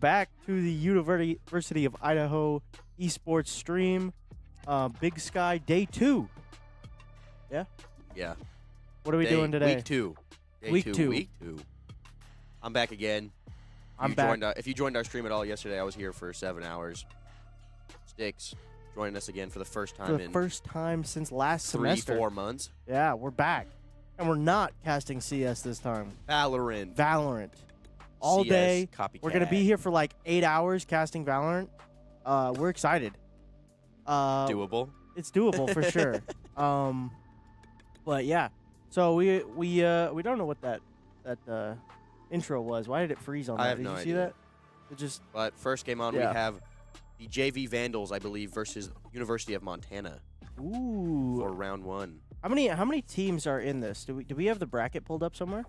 Back to the University of Idaho esports stream. Big Sky Day 2. Yeah? Yeah. What are we doing today? Week 2. Week 2. Week 2. I'm back again. I'm back. If you joined our stream at all yesterday, I was here for 7 hours. Sticks joining us again for the first time For the first time since last semester. 3-4 months. Yeah, we're back. And we're not casting CS this time. Valorant. All CS day. Copycat. We're going to be here for like 8 hours casting Valorant. We're excited. Doable. It's doable for sure. But yeah. So we don't know what that intro was. Why did it freeze on that? I have did no you see idea. that? It just But first game on, Yeah. we have the JV Vandals, I believe, versus University of Montana ooh. for round 1. How many teams are in this? Do we have the bracket pulled up somewhere?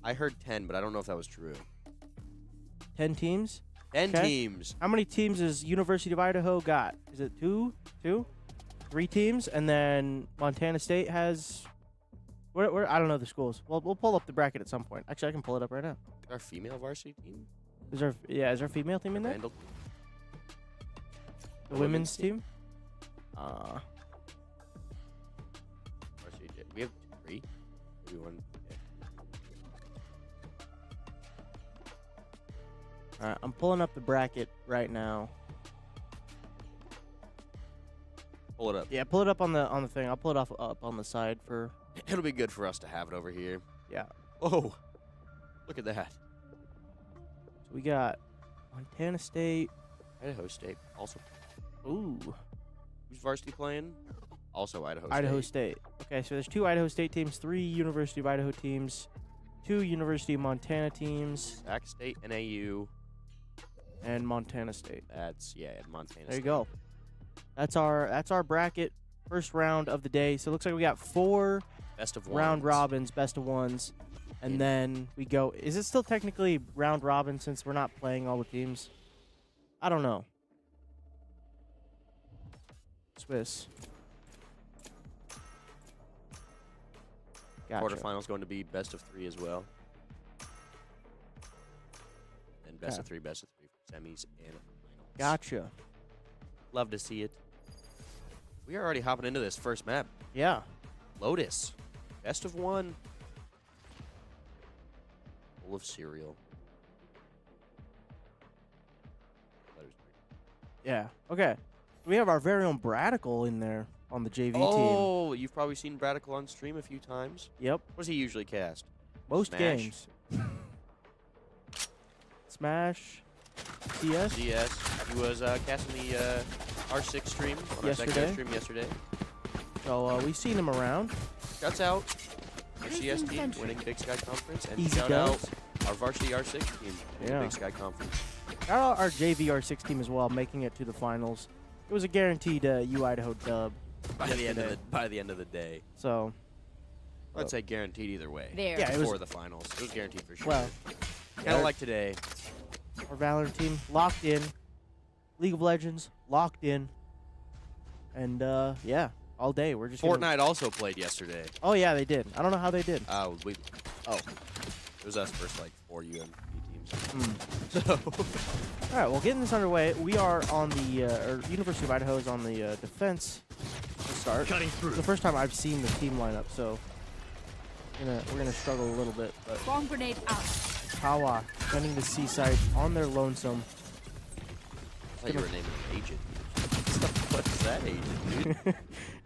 I heard 10, but I don't know if that was true. 10 teams? 10 Okay. teams. How many teams has University of Idaho got? Is it two? 3 teams? And then Montana State has... Where I don't know the schools. Well, we'll pull up the bracket at some point. Actually, I can pull it up right now. Our female varsity team? Is there a female team in there? Vandal. The women's team? Varsity. We have 3. Maybe 1. Okay. All right, I'm pulling up the bracket right now. Pull it up. Yeah, pull it up on the thing. I'll pull it up on the side for... It'll be good for us to have it over here. Yeah. Oh, look at that. We got Montana State. Idaho State also. Ooh. Who's varsity playing? Also Idaho State. Idaho State. Okay, so there's 2 Idaho State teams, 3 University of Idaho teams, 2 University of Montana teams, Sac State, NAU. and Montana State. That's, yeah, Montana There you State. go. That's our bracket, first round of the day. So it looks like we got 4 Best of ones. round robins, best of ones, and then we go. Is it still technically round robin since we're not playing all the teams? I don't know. Swiss. Gotcha. Quarterfinals going to be best of 3 as well. And best of 3 for semis and finals. Gotcha. Love to see it. We are already hopping into this first map. Yeah. Lotus. Best of 1. Full of cereal. Yeah. Okay. We have our very own Bradical in there on the JV team. Oh, you've probably seen Bradical on stream a few times. Yep. What does he usually cast? Most Smash. games. Smash. CS. CS. He was casting the R6 stream on our Yesterday. secondary stream yesterday. So we've seen him around. Shouts out our CS team winning Big Sky Conference. And Easy shout goes. out our varsity R6 team winning Yeah. Big Sky Conference. Shout out our JVR6 team as well, making it to the finals. It was a guaranteed U Idaho dub. By the end yesterday. of the day. So, I'd say guaranteed either way. There. Yeah, it was- Before the finals. It was guaranteed for sure. well, kind of like today. our Valorant team locked in. League of Legends locked in. And yeah, all day we're just gonna- Fortnite also played yesterday. Oh yeah, they did. I don't know how they did. It was us versus like 4 UMP teams. Hmm. So All right, well, getting this underway, we are on the or University of Idaho is on the defense to start. Cutting through. It's the first time I've seen the team lineup, so we're gonna struggle a little bit. But Bomb grenade out. Kawa defending the C site on their lonesome. I thought you were naming an agent. What's that agent, dude?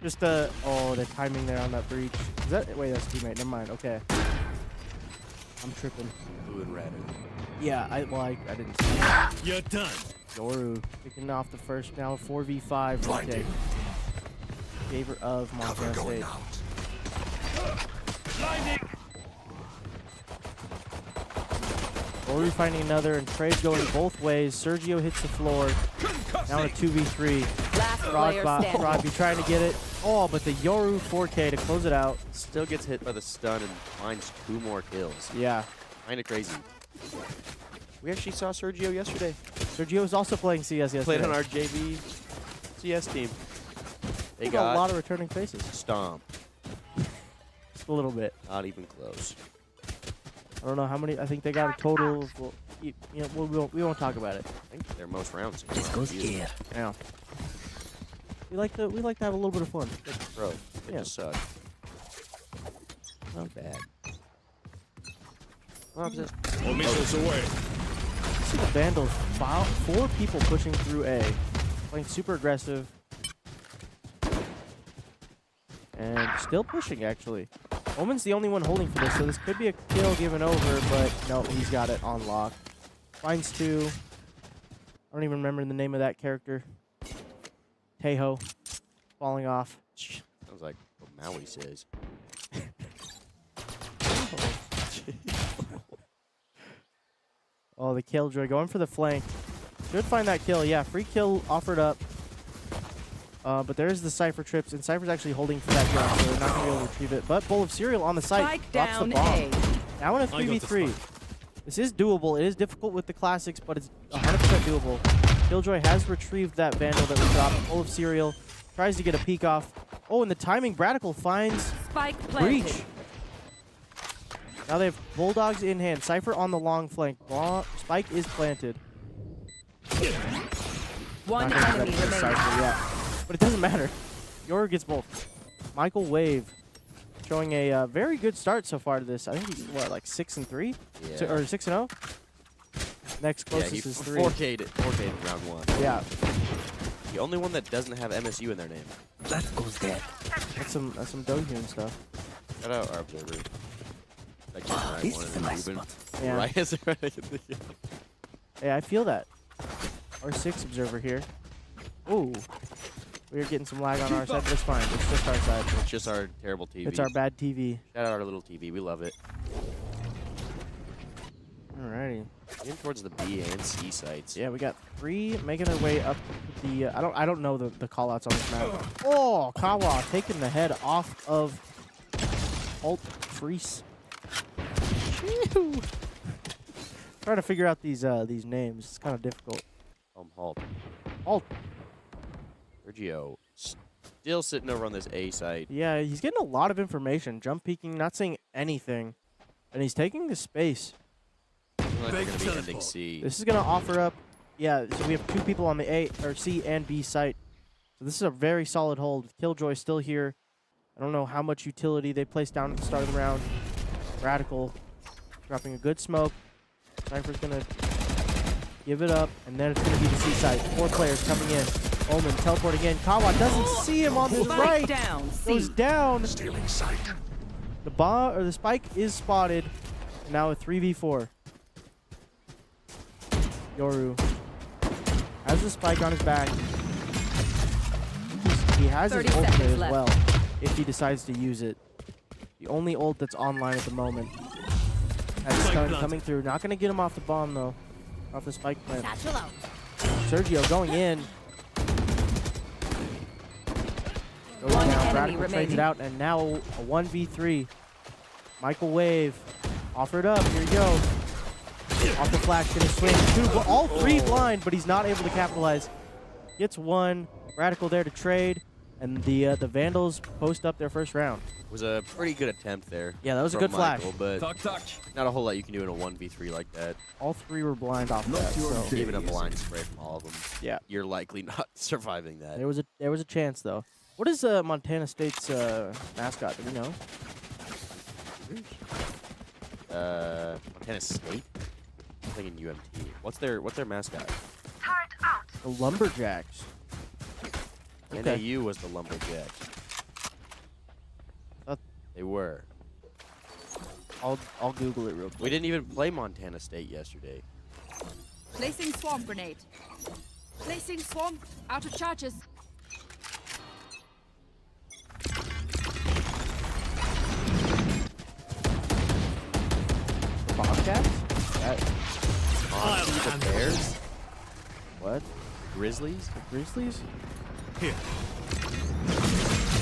Just oh, the timing there on that breach. Is that wait? That's teammate. Never mind. Okay, I'm tripping. Blue and red. Yeah, I didn't see it. You're done. Yoru picking off the first now 4v5 retake. Favor of Montana State. Yoru finding another and trade going both ways. Sergio hits the floor. Now in a 2v3. Last player standing. Rodby trying to get it. Oh, but the Yoru 4K to close it out. Still gets hit by the stun and finds 2 more kills. Yeah. Kind of crazy. We actually saw Sergio yesterday. Sergio was also playing CS yesterday. Played on our JV CS team. They There's got a lot of returning faces. stomped. Just a little bit. Not even close. I don't know how many. I think they got a total of. Well, we won't talk about it. I think their most rounds. This goes here. Yeah. We like to have a little bit of fun. Bro, it Yeah. just sucks. Not bad. All missiles away. See the Vandals. 4 people pushing through A, playing super aggressive, and still pushing actually. Omen's the only one holding for this, so this could be a kill given over, but no, he's got it on lock. Finds 2. I don't even remember the name of that character. Tejo falling off. Sounds like what Maui says. Oh, the Killjoy going for the flank. Should find that kill. Yeah, free kill offered up. But there's the Cypher trips, and Cypher's actually holding for that kill, so they're not going to be able to retrieve it. But Bowl of Cereal on the site Spike drops the down bomb. A. Now in a I got the 3v3. spike. This is doable. It is difficult with the classics, but it's 100% doable. Killjoy has retrieved that Vandal that was dropped. Bowl of Cereal tries to get a peek off. Oh, and the timing, Bradical finds Spike planted. Breach. Now they have Bulldogs in hand. Cypher on the long flank. Spike is planted. One Not gonna enemy get remaining. Cypher, yeah. But it doesn't matter. Yoru gets both. Michael Wave showing a very good start so far to this. I think he's, what, like 6-3? Yeah. Or 6-0? Next Yeah, closest he is 3. 4K'd in round 1. Yeah, The only one that doesn't have MSU in their name. That goes there. that's some Dohyun stuff. Shout out our observer. That kid right This one is and a nice Ruben. spot. Yeah. Right as right in the Hey, I feel that. R6 observer here. Ooh. We're getting some lag on our side, but it's fine. It's just our side. It's just our terrible TV. It's our bad TV. Shout out our little TV. We love it. Alrighty. Getting towards the B and C sites. Yeah, we got 3 making their way up the. I don't know the callouts on this map. Oh, Kawa taking the head off of Alt Freeze. Trying to figure out these names. It's kind of difficult. Halt. Alt. Sergio still sitting over on this A site. Yeah, he's getting a lot of information. Jump peeking, not saying anything, and he's taking the space. I feel like they're going to be ending C. This is going to offer up. Yeah, so we have 2 people on the A or C and B site. So this is a very solid hold. Killjoy still here. I don't know how much utility they placed down at the start of the round. Radical dropping a good smoke. Cypher's going to give it up, and then it's going to be the C site. 4 players coming in. Omen teleporting in. Kawa doesn't see him on the right. Down. Goes down. Stealing sight. The bomb or the spike is spotted. And now a 3v4. Yoru has the spike on his back. He has his 30 ultimate seconds as left. well if he decides to use it. The only ult that's online at the moment. Has Spike stun planted. coming through. Not going to get him off the bomb though. Off the spike plant. Satchel out. Sergio going in. Goes One down. enemy Radical trades remaining. it out, and now a 1v3. Michael Wave offered up. Here you go. Off the flash, gonna swing 2, all 3 blind, but he's not able to capitalize. Gets 1. Radical there to trade, and the Vandals post up their first round. It was a pretty good attempt there. Yeah, that was a from good flash. Michael, but Touch. not a whole lot you can do in a 1v3 like that. All 3 were blind off that. So Even a blind spray from all of them. yeah, You're likely not surviving that. there was a chance though. What is Montana State's mascot? Do we know? Montana State? I'm thinking UMT. What's their mascot? The Lumberjacks. Okay. NAU was the Lumberjacks. Thought- They were. I'll Google it real quick. We didn't even play Montana State yesterday. Placing swarm grenade. Placing swarm out of charges. The Bobcats? That, The Bears? what? Grizzlies? The Grizzlies? Here.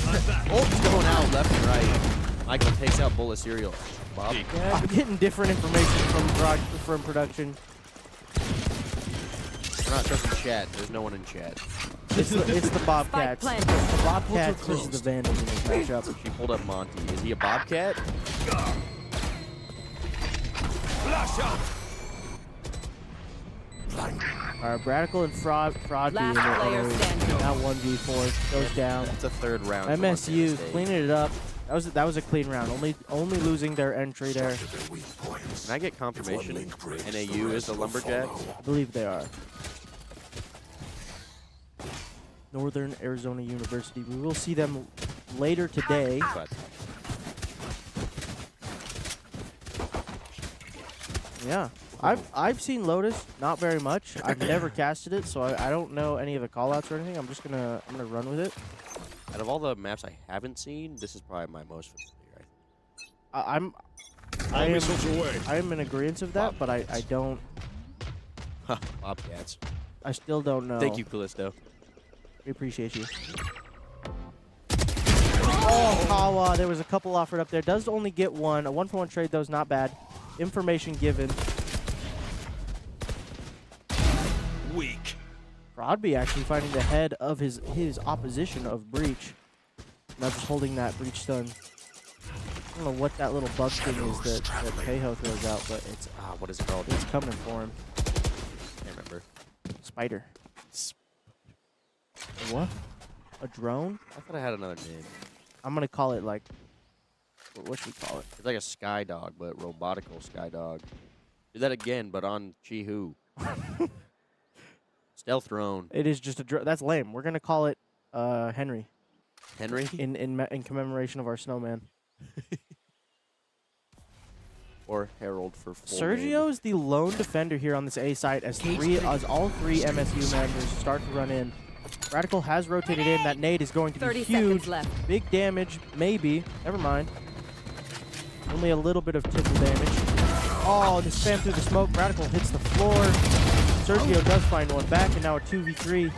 Like that. Ult's going out left and right. Michael takes out bowl of cereal. Bob? Yeah, I'm getting different information from production. We're not trusting chat. There's no one in chat. It's the Bobcats. planted. The Bobcats versus the Vandals in this matchup. She pulled up Monty. Is he a Bobcat? Flash out. Radical and Fraud being Last player standing. now 1v4 goes down. That's a third round. for Montana MSU State. cleaning it up. That was a clean round. Only losing their entry there. Can I get confirmation NAU is the Lumberjacks? I believe they are. Northern Arizona University. We will see them later today. But Yeah. I've seen Lotus, not very much. I've never casted it, so I don't know any of the callouts or anything. I'm gonna run with it. out of all the maps I haven't seen, this is probably my most familiar. I am Missiles away. I am in agreement of that, but I don't. Bobcats. I still don't know. Thank you, Callisto. We appreciate you. Oh, Kawa. There was a couple offered up there. Does only get 1. A 1-for-1 trade, though, is not bad. Information given. Weak. Rodby actually finding the head of his opposition of Breach. Now just holding that Breach stun. I don't know what that little bug thing is that Tejo throws out, but it's What is it called? it's coming for him. Can't remember. Spider. What? A drone? I thought I had another name. I'm gonna call it like. What should we call it? It's like a sky dog, but robotical sky dog. Do that again, but on Chi-Hu. Stealth drone. It is just a drone. That's lame. We're gonna call it Henry Henry? in commemoration of our snowman. or Herald for full Sergio name. is the lone defender here on this A site as all three MSU members start to run in. Radical has rotated in. That nade is going to be 30 huge. seconds left. Big damage, maybe. Never mind. Only a little bit of tickle damage. Oh, the spam through the smoke. Radical hits the floor. Sergio does find one back, and now a 2v3.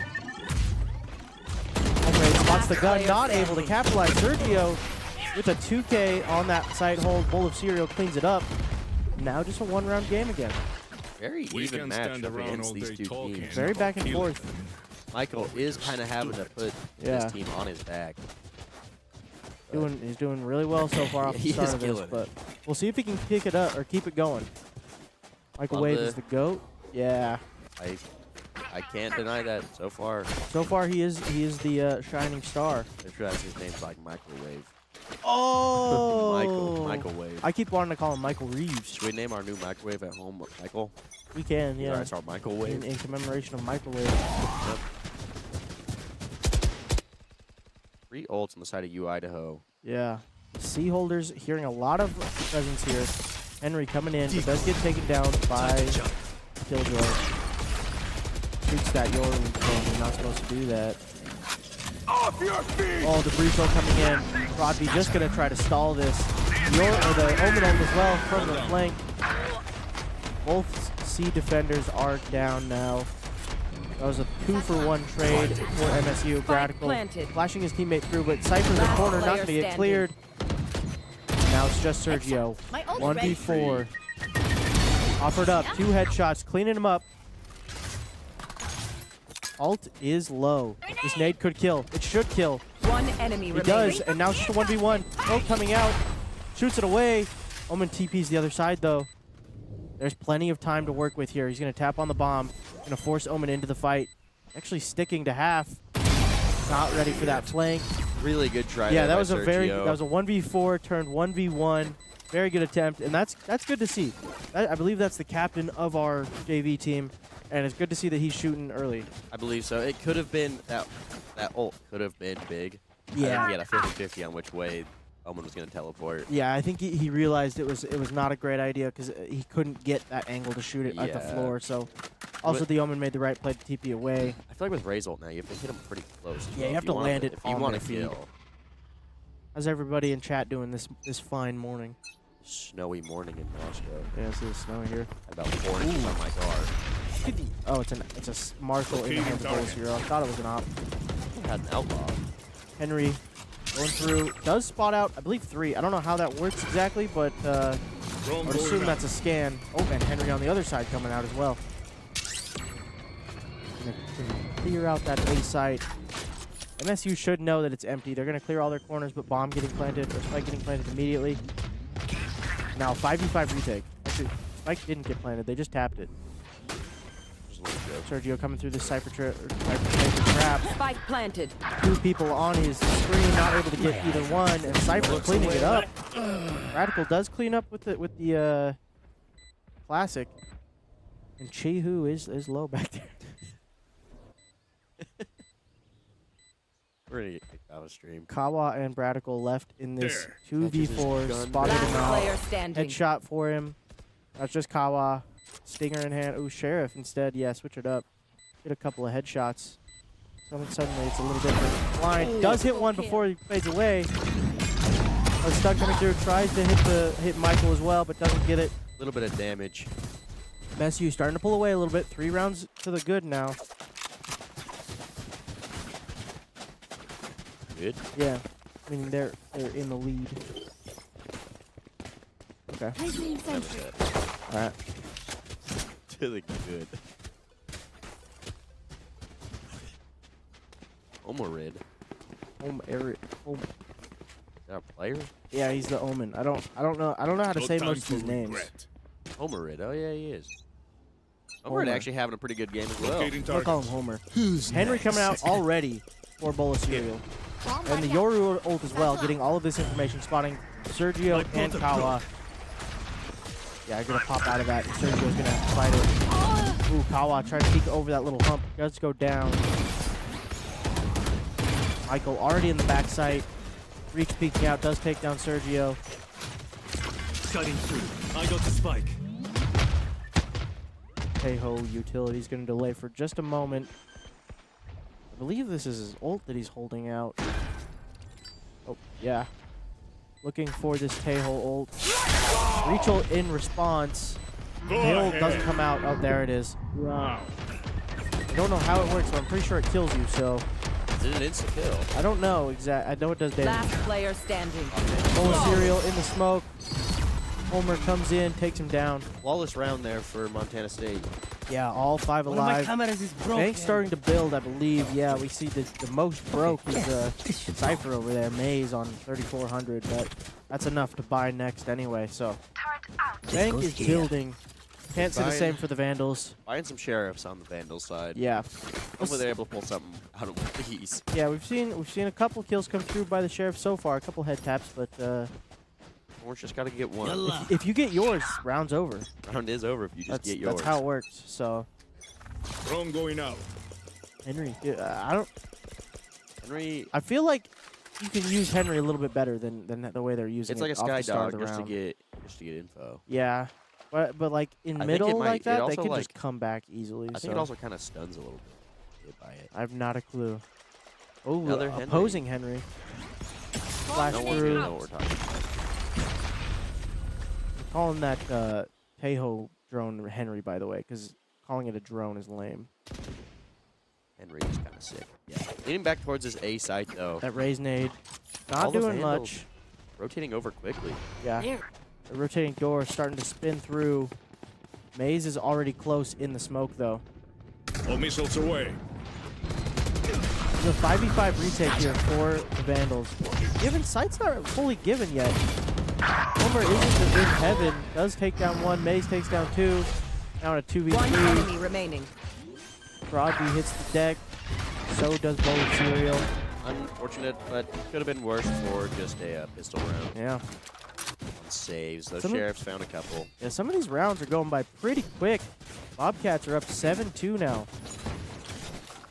Homemade spots the gun, not able to capitalize. Sergio with a 2K on that side hold. Bowl of cereal cleans it up. Now just a one-round game again. Very We even can match stand up around against all these day two talking. teams. Very back and forth. Michael is kind of having to put Yeah. his team on his back. He's doing really well so far off the He start is of this, killing it. but we'll see if he can pick it up or keep it going. Michael On Wave the- is the GOAT. Yeah. I can't deny that so far. So far he is the shining star. I'm sure that's his name's like Microwave. Oh, Michael Wave. I keep wanting to call him Michael Reeves. Should we name our new microwave at home Michael? We can, yeah. That's our Microwave. In commemoration of Microwave. 3 ults on the side of U Idaho. Yeah. Sea Holders hearing a lot of presence here. Henry coming in, but does get taken down by Killjoy. Shoots that Yoru. You're not supposed to do that. Off your feet! Oh, the Breezo coming in. Rodby just going to try to stall this. The Omen ult as well from the flank. Both C defenders are down now. That was a 2-for-1 trade for MSU. Radical planted. flashing his teammate through, but Cypher in the Last corner, not player going to get standing. cleared. Now it's just Sergio. My ult 1v4. Offered up, 2 headshots, cleaning him up. Ult is low. This nade could kill. It should kill. One enemy It remaining. does, and now it's just a 1v1. Ult coming out. Shoots it away. Omen TP's the other side, though. There's plenty of time to work with here. He's going to tap on the bomb. Going to force Omen into the fight. Actually sticking to half. Not ready for that flank. Really good try. Yeah, there that by was a Sergio. that was a 1v4 turned 1v1. Very good attempt, and that's good to see. I believe that's the captain of our JV team, and it's good to see that he's shooting early. I believe so. It could have been that ult could have been big. Yeah. I think he had a 50-50 on which way Omen was going to teleport. Yeah, I think he realized it was not a great idea because he couldn't get that angle to shoot it at the Yeah. floor. So, also the Omen made the right play to TP away. I feel like with Ray's ult now, you have to hit him pretty close. as Yeah, well you have if to want land it if you on want their to feet. kill. How's everybody in chat doing this fine morning? Snowy morning in Moscow. Yeah, it's a little snowy here. About 4 inches on my guard. Oh, it's a Marshall in the hands of Bulls here. I thought it was an op. Had an outlaw. Henry going through, does spot out, I believe 3. I don't know how that works exactly, but I would assume that's a scan. Oh, and Henry on the other side coming out as well. Gonna clear out that A site. MSU should know that it's empty. They're going to clear all their corners, but bomb getting planted, or spike getting planted immediately. Now, 5v5 retake. Actually, spike didn't get planted. They just tapped it. Just a little joke. Sergio coming through the Cypher trap. Spike planted. 2 people on his screen, not able to get either one, and Cypher cleaning it up. Radical does clean up with the classic, and Chihu is low back there. We're going to get kicked out of stream. Kawa and Radical left in this There. 2v4, Gun. spotted him Last player out. standing. Headshot for him. That's just Kawa. Stinger in hand. Ooh, Sheriff instead. Yeah, switch it up. Get a couple of headshots. Suddenly it's a little different. Blind does hit one before he fades away. A stun coming through. Tries to hit Michael as well, but doesn't get it. A little bit of damage. MSU starting to pull away a little bit. 3 rounds to the good now. Good. Yeah, I mean they're in the lead. Okay. That was it. All right. To the good. Omerid. Eric. Is that a player? Yeah, he's the Omen. I don't know how to No say time most of for his names. regret. Omerid. Oh, yeah, he is. Homer. Omerid actually having a pretty good game as well. Locating I'll call target. him Homer. Henry coming out already for a bowl of cereal. And the Yoru ult as well, getting all of this information, spotting Sergio and Kawa. Yeah, I'm going to pop out of that, and Sergio's going to fight it. Ooh, Kawa trying to peek over that little hump. Does go down. Michael already in the backside. Reach peeking out, does take down Sergio. Cutting through. I got the spike. Hey-ho utility's going to delay for just a moment. I believe this is his ult that he's holding out. Oh, yeah. Looking for this Taeho ult. Reach ult in response. Taeho doesn't come out. Oh, there it is. Wow. I don't know how it works, but I'm pretty sure it kills you, so... Is it an instant kill? I don't know exactly. I know it does damage. Last player standing. Bowl of cereal in the smoke. Homer comes in, takes him down. Flawless round there for Montana State. Yeah, all 5 alive. Bank's starting to build, I believe. Yeah, we see the most broke is Cypher over there. Maze on 3,400, but that's enough to buy next anyway, so. Bank is building. Can't say the same for the Vandals. Buying some sheriffs on the Vandal side. Yeah. Hopefully they're able to pull something out of these. Yeah, we've seen a couple kills come through by the Sheriff so far, a couple head taps, but Or just got to get one. if you get yours, round's over. Round is over if you just get yours. That's how it works. So Drone going out. Henry, I don't. Henry, I feel like you can use Henry a little bit better than the way they're using it's it. like a off sky the start dog of the just to round. get info. Yeah, but like in I think middle it might- like it that, they also, can like- just come back easily. I so. think it also kind of stuns a little bit. Get by it. I have not a clue. Oh, Another Henry. opposing Henry. Flash No one's through. gonna know what we're talking about. Calling that Taeho drone Henry, by the way, because calling it a drone is lame. Henry is kind of sick. Yeah. Leaning back towards his A site though. That raise nade, All not the doing Vandals much. Rotating over quickly. Yeah. The rotating door starting to spin through. Maze is already close in the smoke, though. All missiles away. The 5v5 retake here for the Vandals. Given sight's not fully given yet. Homer isn't in heaven. Does take down one. Maze takes down two. Now in a 2v3. One enemy remaining. Broadby hits the deck. So does Bowl of Cereal. Unfortunate, but could have been worse for just a pistol round. Yeah. Saves. Those Some of- sheriffs found a couple. Yeah, some of these rounds are going by pretty quick. Bobcats are up 7-2 now.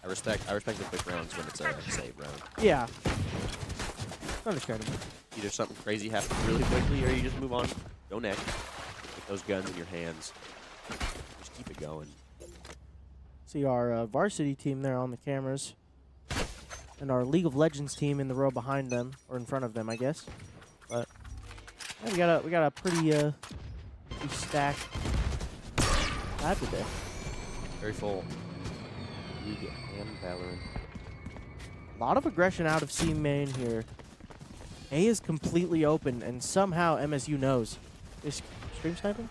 I respect the quick rounds when it's a save round. Yeah. Understandable. Either something crazy happens really quickly, or you just move on. Go next. Get those guns in your hands. Just keep it going. See our varsity team there on the cameras. And our League of Legends team in the row behind them, or in front of them, I guess. But yeah, we got a pretty stacked lab today. Very full. League and Valorant. A lot of aggression out of C main here. A is completely open, and somehow MSU knows. Is stream sniping?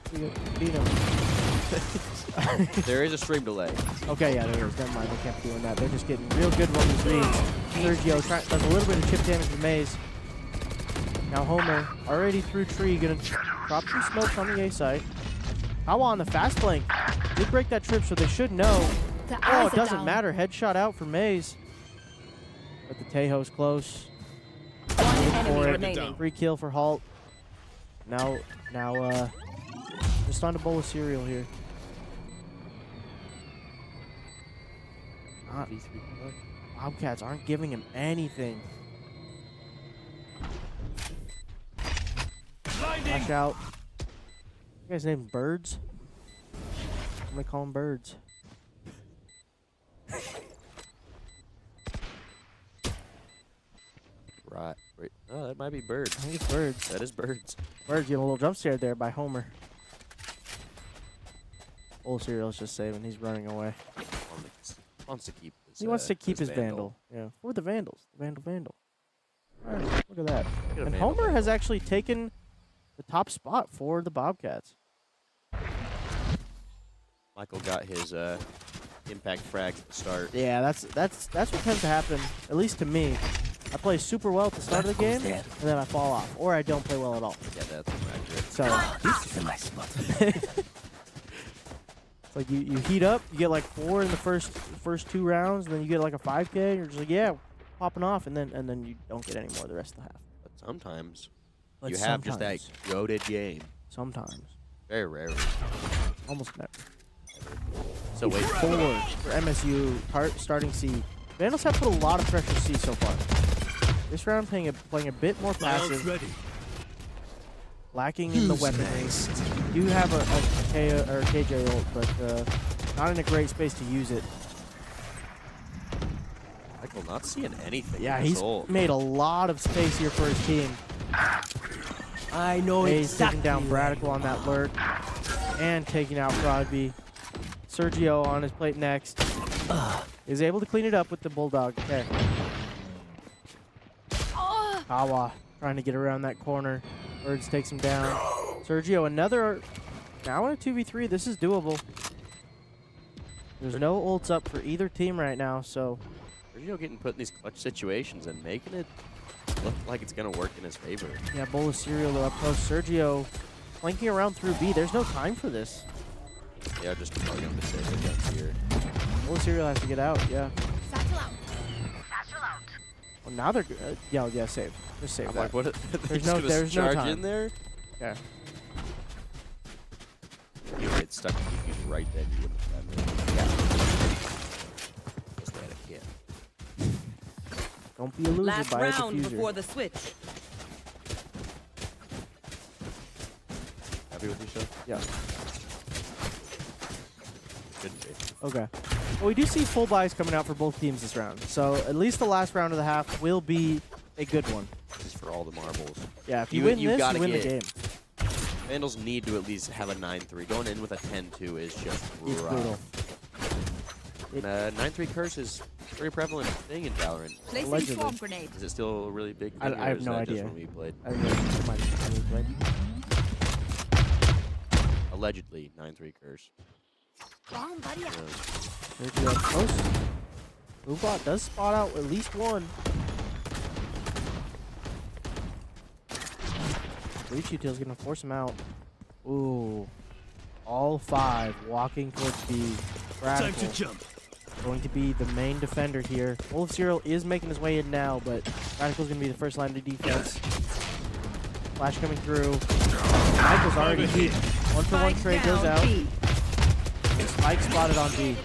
There is a stream delay. Okay, yeah, there is. Never mind. They can't be doing that. They're just getting real good on these reads. Sergio does a little bit of chip damage to Maze. Now Homer, already through tree, gonna drop some smokes on the A site. Kawa on the fast flank. Did break that trip, so they should know. Oh, it doesn't matter. Headshot out for Maze. But the Taeho's close. One For enemy it. remaining. Free kill for Halt. Now, just on to bowl of cereal here. Not Bobcats aren't giving him anything. Flash out. You guys named Birds? I'm gonna call them Birds. Right. Oh, that might be birds. I think it's Birds. That is birds. Birds getting a little jump scare there by Homer. Old Cereal's just saving. He's running away. Wants to keep his, He wants to keep his Vandal. Yeah. For the Vandals. Vandal. All right, look at that. Look at a And Vandal. Homer has actually taken the top spot for the Bobcats. Michael got his impact frag at the start. Yeah, that's what tends to happen, at least to me. I play super well at the start of the game, and then I fall off, or I don't play well at all. Yeah, that's accurate. So it's like you heat up, you get like 4 in the first 2 rounds, and then you get like a 5K, and you're just like, yeah, popping off, and then you don't get any more the rest of the half. But sometimes But you have just that sometimes. goated game. Sometimes, Very rarely. almost never. So wait. Forward for MSU, starting C. Vandals have put a lot of pressure C so far. This round playing a bit more passive, Ready. lacking in the weaponry. do have a KJ ult, but not in a great space to use it. Michael not seeing anything. Yeah, in this he's ult. made a lot of space here for his team. I know He's exactly. taking down Radical on that lurk and taking out Broadby. Sergio on his plate next. Is able to clean it up with the Bulldog. Okay. Kawa trying to get around that corner. Birds takes him down. Sergio, another. Now in a 2v3, this is doable. There's no ults up for either team right now, so. Sergio getting put in these clutch situations and making it look like it's going to work in his favor. Yeah, bowl of cereal up close. Sergio flanking around through B. There's no time for this. Yeah, just plug him to save the guns here. Bowl of cereal has to get out, yeah. Satchel out. Satchel out. Well, now they're good. Yeah, save. Just save I'm that. like, what? There's no charge time. in there? Yeah. You get stuck in DPs right then. You wouldn't have done it. Just had a kid. Don't be a loser, Last buy a round diffuser. before the switch. Happy with yourself? Yeah. Shouldn't be. Okay. Well, we do see full buys coming out for both teams this round. So at least the last round of the half will be a good one. This is for all the marbles. Yeah, if you, You- win you this, gotta you win the get- game. Vandals need to at least have a 9-3. Going in with a 10-2 is just It's brutal. rough. And 9-3 curse is a very prevalent thing in VALORANT. Placing Allegedly. swarm grenade. Is it still a really big I thing? or have is no that idea. Just when we played? I don't know. Might be played. Allegedly, 9-3 curse. Bomb buddy out. Sergio up close. Boobot does spot out at least one. Breach Util's gonna force him out. Ooh. All five walking towards B. Time Radical to jump. going to be the main defender here. Wolf Zero is making his way in now, but Radical's gonna be the first line of defense. Flash coming through. Michael's already beat. 1-for-1 trade goes out. B. Spike spotted on B.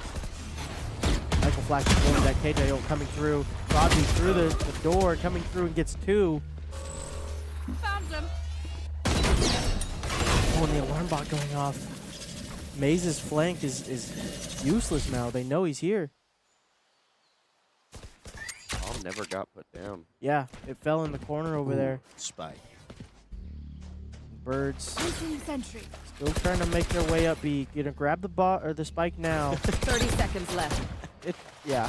Michael Flash is going that KJ ult coming through. Rodney through the door, coming through and gets two. Found them. Oh, and the alarm bot going off. Maze's flank is useless now. They know he's here. Bomb never got put down. Yeah, it fell in the corner over there. Spike. Birds Placing sentry. still trying to make their way up B. Gonna grab the bot or the spike now. 30 seconds left. Yeah.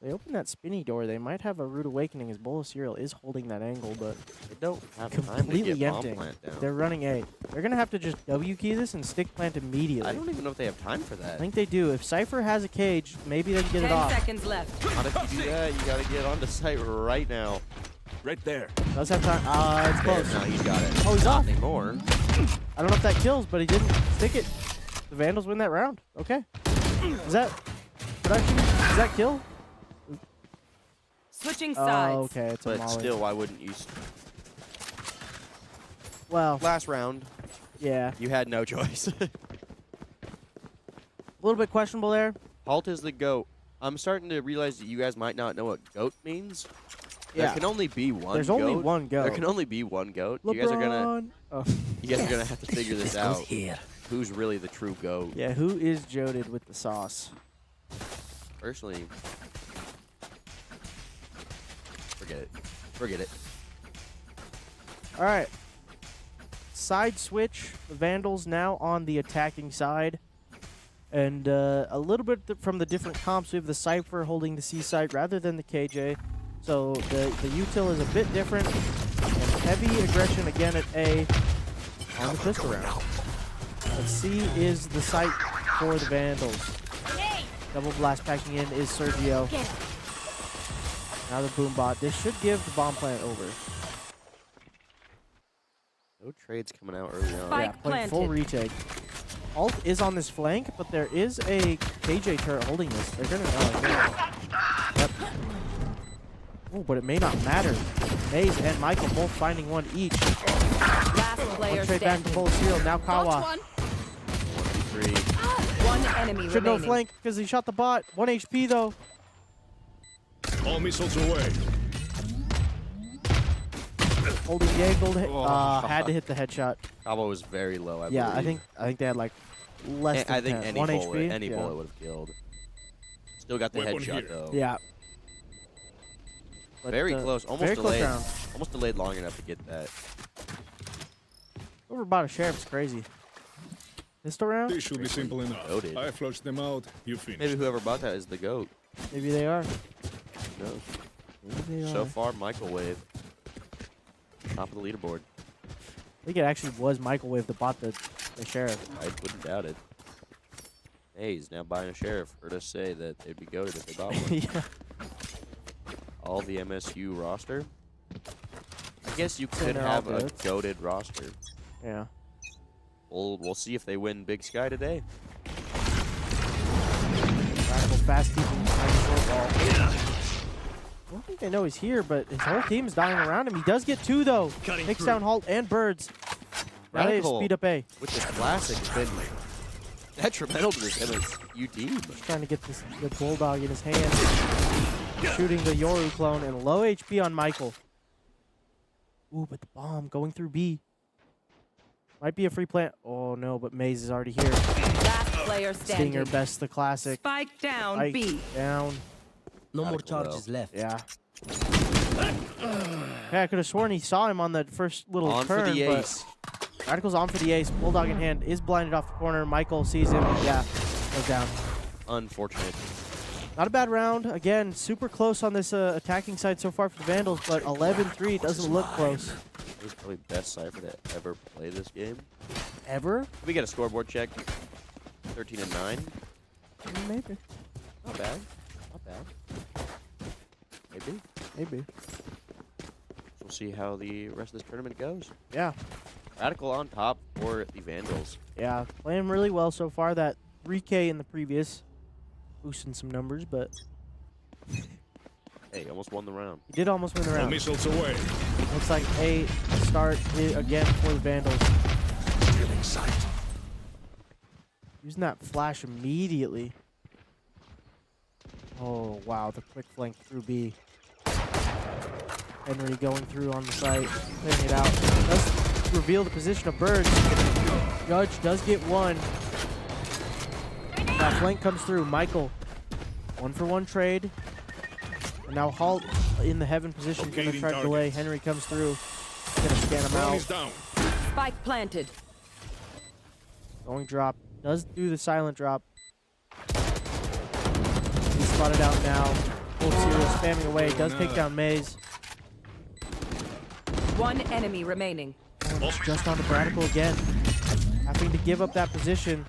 They open that spinny door. They might have a rude awakening as Bowl of Cereal is holding that angle, but They don't have time to completely get bomb empty. plant down. They're running A. They're gonna have to just W key this and stick plant immediately. I don't even know if they have time for I that. think they do. If Cypher has a cage, maybe they can get 10 it off. seconds left. Not if you do that, you gotta get onto site right now. Right there. Does have time. It's close. No, he's got it. Oh, he's Not off. anymore. I don't know if that kills, but he didn't stick it. The Vandals win that round. Okay. Is that production? Does that kill? Switching sides. Oh, okay. It's a But molly. still, why wouldn't you? Well, Last round, yeah. you had no choice. A little bit questionable there. Halt is the GOAT. I'm starting to realize that you guys might not know what GOAT means. There Yeah. can only be one There's GOAT. only one GOAT. There can only be one GOAT. LeBron. You guys are gonna Oh. have to figure this out. here. Who's really the true GOAT? Yeah, who is Joded with the sauce? Personally, forget it. Forget it. All right. Side switch. The Vandals now on the attacking side. And a little bit from the different comps, we have the Cypher holding the C side rather than the KJ. So the util is a bit different. And heavy aggression again at A on the pistol round. But C is the site for the Vandals. Double blast packing in is Sergio. Get it. Now the boom bot. This should give the bomb plant over. No trades coming out early on. Spike Yeah, playing full planted. retake. Alt is on this flank, but there is a KJ turret holding this. They're gonna. Yep. Oh, but it may not matter. Maze and Michael both finding one each. Last player One trade back to standing. Bowl of Cereal. Now Got Kawa. one. 1v3. One enemy Should no remaining. flank because he shot the bot. 1 HP though. All missiles away. holding the angle. Oh. Had to hit the headshot. Combo was very low. I Yeah, believe. I think they had like less than I think 10. any 1 bullet, HP. any Yeah. bullet would have killed. Still got the Weapon headshot here. though. Yeah. But, Very close. Almost very close delayed. round. Almost delayed long enough to get that. Whoever bought a sheriff's crazy. Pistol round? This should be simple enough. Loaded. I flushed them out. You finish. Maybe whoever bought that is the GOAT. Maybe they are. Who knows? Maybe they So are. far, Microwave. Top of the leaderboard. I think it actually was Microwave that bought the sheriff. I wouldn't doubt it. Hey, he's now buying a sheriff. Heard us say that they'd be goated if they bought one. Yeah. All the MSU roster. I guess you So could they're all have a goats. goated roster. Yeah. We'll see if they win Big Sky today. Radical fast keeping behind the short wall. I don't think they know he's here, but his whole team is dying around him. He does get 2 though. Cutting Takes through. down Halt and Birds. Now they Radical speed up A. with this classic has been detrimental to this MSU team. Trying to get this the bulldog in his hand. Shooting the Yoru clone and low HP on Michael. Ooh, but the bomb going through B. Might be a free plant. Oh no, but Maze is already here. Last player standing. Stinger best the classic. Spike down Spike B. down. No more Radical charges left. Yeah. Yeah, I could have sworn he saw him on that first little On turn, for the but ace. Radical's on for the ace. Bulldog in hand is blinded off the corner. Michael sees him. Yeah, goes down. Unfortunate. Not a bad round. Again, super close on this attacking side so far for the Vandals, but 11-3 doesn't look close. That was probably best Cypher to ever play this game. Ever? Can we get a scoreboard check? 13 and 9. Maybe. Not bad. Not bad. Maybe. Maybe. We'll see how the rest of this tournament goes. Yeah. Radical on top for the Vandals. Yeah. Playing really well so far. That 3K in the previous. Boosting some numbers, but Hey, almost won the round. he did almost win the All round. missiles away. Looks like a start again for the Vandals. Feeling sight. Using that flash immediately. Oh, wow. The quick flank through B. Henry going through on the site, clearing it out. Does reveal the position of Birds. Judge does get 1. That flank comes through. Michael, 1-for-1 trade. And now Halt in the heaven position, going to Locating try to delay. targets. Henry comes through. Going to scan him Drone out. is down. Spike planted. Going drop. Does do the silent drop. He's spotted out now. Full serial spamming away. Does take down Maze. One enemy remaining. And it's just on the Radical again. Having to give up that position.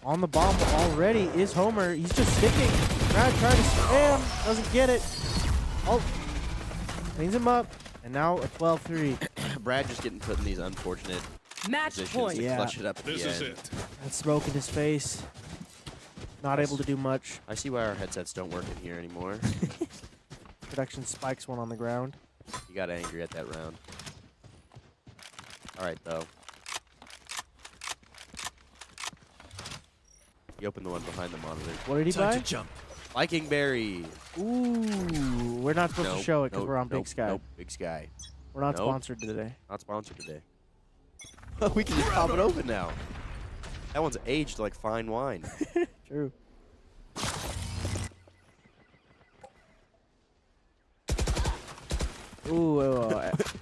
On the bomb already is Homer. He's just sticking. Brad trying to spam. Doesn't get it. Oh. Cleans him up. And now a 12-3. Brad just getting put in these unfortunate Match positions point. to Yeah. clutch it up at This the is end. it. That smoke in his face. Not able to do much. I see why our headsets don't work in here anymore. Production spikes one on the ground. You got angry at that round. All right, though. You open the one behind the monitor. What did he buy? jump. Viking Berry. Ooh. We're not supposed to show it because we're on Big Sky. Nope, Big Sky. We're not Nope. sponsored today. Not sponsored today. We can just pop it open now. That one's aged like fine wine. True. Ooh,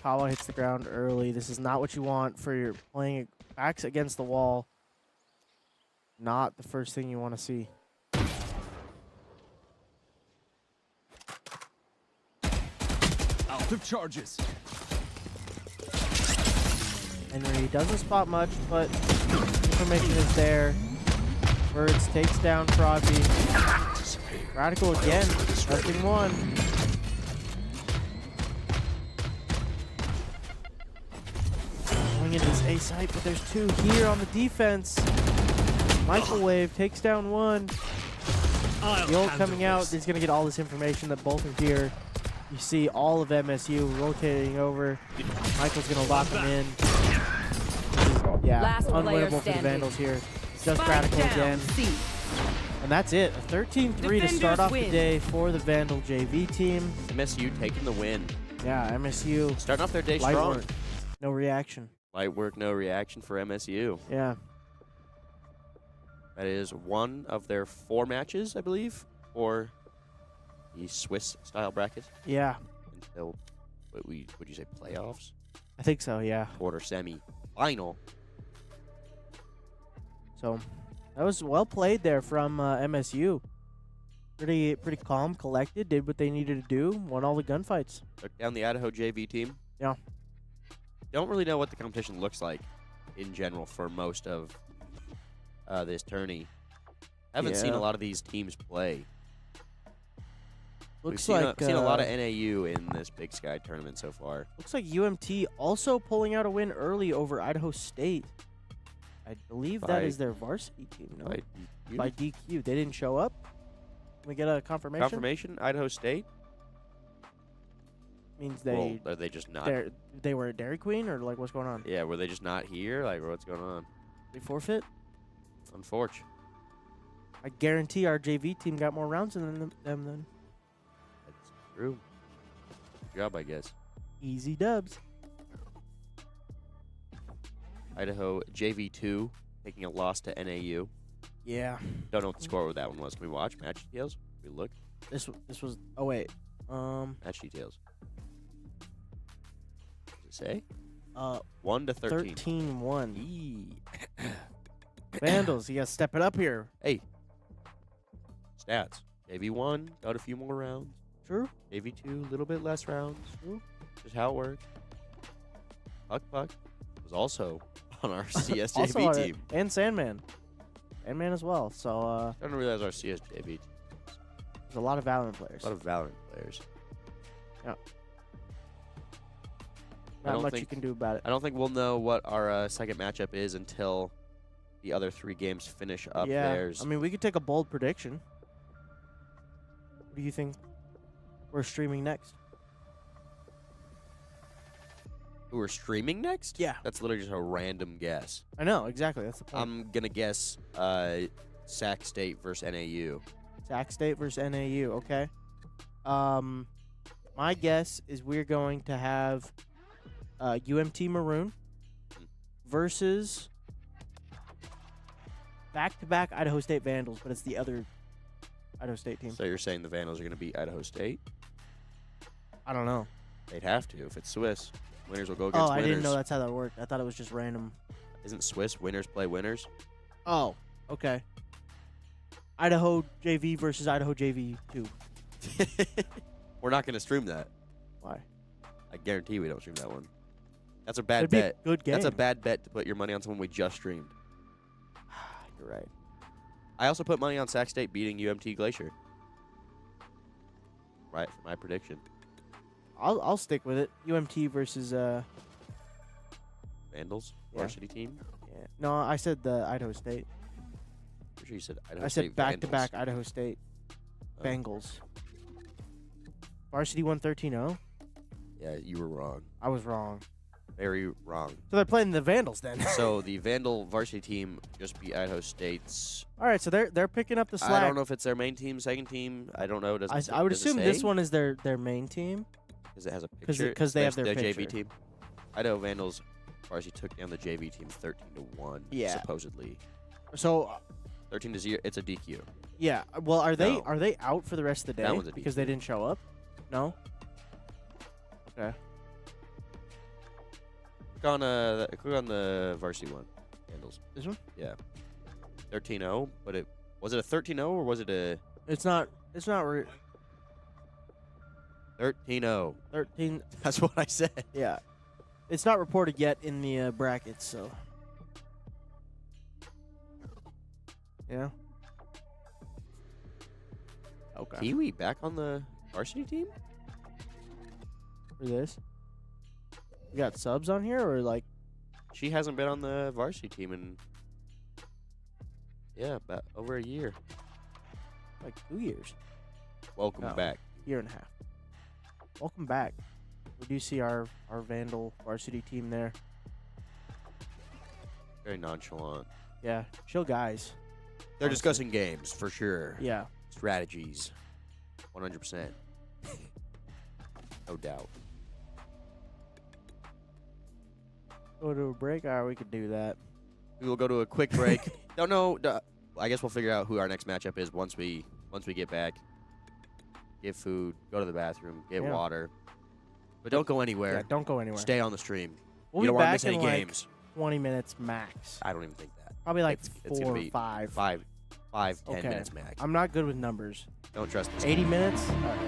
Pawa hits the ground early. This is not what you want for your playing it backs against the wall. Not the first thing you want to see. Out of charges. Henry doesn't spot much, but information is there. Birds takes down Froggy. Radical again, testing 1. Going into this A site, but there's 2 here on the defense. Microwave takes down 1. The ult coming out is going to get all this information that both are here. You see all of MSU rotating over. Michael's going to lock him in. Yeah, Last player unwinnable for the standing. Vandals here. Just Spike Radical down again. C. And that's it. A 13-3 to start Defenders off the win. day for the Vandal JV team. MSU taking the win. Yeah, MSU. Starting off their day Light strong. work. No reaction. Light work, no reaction for MSU. Yeah. That is one of their 4 matches, I believe, for the Swiss-style bracket. Yeah. Until, would you say playoffs? I think so, yeah. Quarter, semi, final. So that was well played there from MSU. Pretty calm, collected, did what they needed to do, won all the gunfights. Took down the Idaho JV team. Yeah. Don't really know what the competition looks like in general for most of this tourney. Haven't seen Yeah. a lot of these teams play. Looks We've like seen a lot of NAU in this Big Sky tournament so far. looks like UMT also pulling out a win early over Idaho State. I believe that By- is their varsity team. No? By By DQ. They didn't show up. Can we get a confirmation? confirmation, Idaho State. Means Well, are they just not? they were at Dairy Queen, or like what's going on? Yeah, were they just not here? Like, what's going on? They forfeit. Unfortunate. I guarantee our JV team got more rounds than them then. That's true. Good job, I guess. Easy dubs. Idaho JV2 taking a loss to NAU. Yeah. Don't know what the score of that one was. Can we watch match details? Can we look This was. Oh wait. match details. Does it say 1 1 to 13? 13-1. Eee. Vandals, you gotta step it up here. Hey, stats. JV1 got a few more rounds. True. JV2 a little bit less rounds. True. Just how it works. Puck was also on our Also CSJV on it. team. And Sandman. Sandman as well. So I didn't realize our CSJV team. there's a lot of Valorant players. A lot of Valorant players. I Not don't much you think- can do about it. I don't think we'll know what our second matchup is until the other 3 games finish up Yeah. theirs. I mean, we could take a bold prediction. What do you think we're streaming next? Who are streaming next? Yeah. That's literally just a random guess. I know, exactly. That's the point. I'm going to guess Sac State versus NAU. Sac State versus NAU, okay. My guess is we're going to have UMT Maroon versus back-to-back Idaho State Vandals, but it's the other Idaho State team. So you're saying the Vandals are going to beat Idaho State? I don't know. They'd have to. If it's Swiss, winners will go Oh, against I winners. didn't know that's how that worked. I thought it was just random. Isn't Swiss winners play winners? Oh, okay. Idaho JV versus Idaho JV 2. We're not going to stream that. Why? I guarantee we don't stream that one. That's a bad It'd be a bet. good game. That's a bad bet to put your money on someone we just streamed. You're right. I also put money on Sac State beating UMT Glacier. Right, for my prediction. I'll stick with it. UMT versus Vandals, Yeah. varsity team. yeah. No, I said the Idaho State. Pretty sure you said Idaho I State said back to Vandals. back Idaho State Oh. Bengals. Varsity won 13-0. Yeah, you were wrong. I was wrong. Very wrong. So they're playing the Vandals then. So the Vandal varsity team just beat Idaho State's. All right, so they're picking up the slack. I don't know if it's their main team, second team. I don't know. I would assume this one is their main team. Because it has a 'Cause picture. it- 'cause they have their JV picture. team. Idaho Vandals varsity took down the JV team 13-1. Yeah. Supposedly. So 13-0. It's a DQ. yeah, well, are they No. out for the rest of the day That one's a because DQ. they didn't show up? No. Okay. Click on the varsity one. Vandals. This one? Yeah. 13-0, but was it a 13-0 or was it a It's not 13-0? 13. That's what I said. Yeah. It's not reported yet in the brackets, so. Yeah. Okay. Kiwi back on the varsity team? For this. We got subs on here or like She hasn't been on the varsity team in about over a year. 2 years. Welcome No. back. Year and a half. Welcome back. We do see our Vandal varsity team there. Very nonchalant. Yeah. Chill guys. They're Honestly. discussing games for sure. Yeah. Strategies. 100%. No doubt. Go to a break. All right, we could do that. We will go to a quick break. Don't know. I guess we'll figure out who our next matchup is once we get back. Get food. Go to the bathroom. Get water. But don't go anywhere. Yeah, don't go anywhere. Stay on the stream. We'll you be don't want to back miss any in like games. 20 minutes max. I don't even think that. Probably like It's 4 gonna or be 5. 10 Okay. minutes max. I'm not good with numbers. Don't trust this. 80 minutes? All right.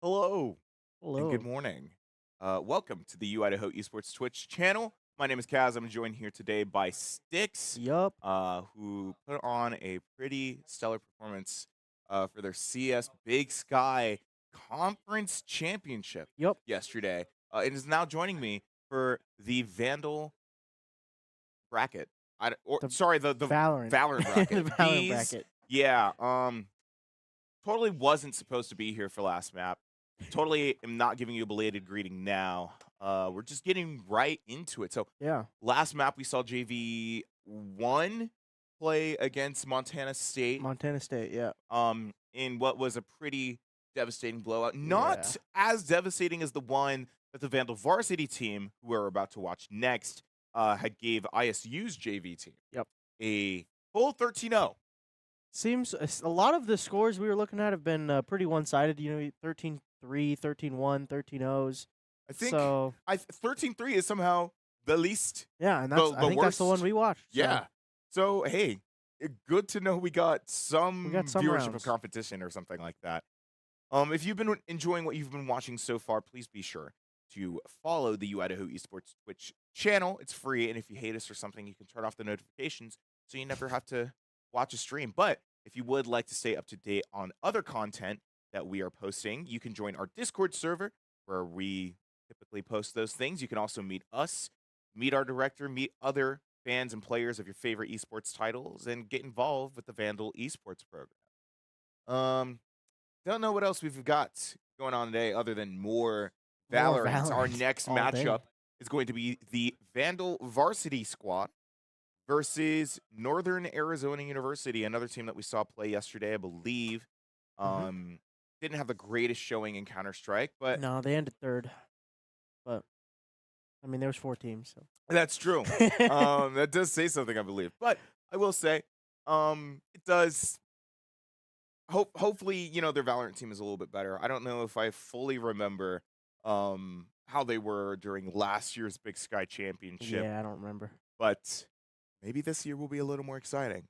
Hello, Hello. and good morning. Welcome to the Idaho Esports Twitch channel. My name is Kaz. I'm joined here today by Styx, Yup. who put on a pretty stellar performance for their CS Big Sky Conference Championship Yup. yesterday, and is now joining me for the Vandal bracket. Sorry, the Valorant. Valorant bracket. The Valorant These- bracket. Yeah, totally wasn't supposed to be here for last map. Totally am not giving you a belated greeting now. We're just getting right into it. So Yeah. last map we saw JV1 play against Montana State. Montana State. Yeah. In what was a pretty devastating blowout. Not as devastating as the one that the Vandal varsity team, who we're about to watch next, had gave ISU's JV team. Yep. A full 13-0. Seems a lot of the scores we were looking at have been pretty one-sided. You know, 13-3, 13-1, 13-0s. I think So 13-3 is somehow the least. yeah, and that's the I think that's the one worst. we watched. So. Yeah. So hey, good to know we got some some viewership rounds. of competition or something like that. If you've been enjoying what you've been watching so far, please be sure to follow the Idaho Esports Twitch channel. It's free, and if you hate us or something, you can turn off the notifications so you never have to watch a stream. But if you would like to stay up to date on other content that we are posting, you can join our Discord server where we typically post those things. You can also meet us, meet our director, meet other fans and players of your favorite esports titles, and get involved with the Vandal esports program. Don't know what else we've got going on today other than more Valorant. Our Valorant next all day. matchup is going to be the Vandal varsity squad versus Northern Arizona University, another team that we saw play yesterday, I believe. Didn't have the greatest showing in Counter-Strike, but No, they ended third. But I mean, there was 4 teams. So. that's true. That does say something, I believe. But I will say, it does. Hopefully, you know, their Valorant team is a little bit better. I don't know if I fully remember how they were during last year's Big Sky Championship, Yeah, I don't remember. but maybe this year will be a little more exciting.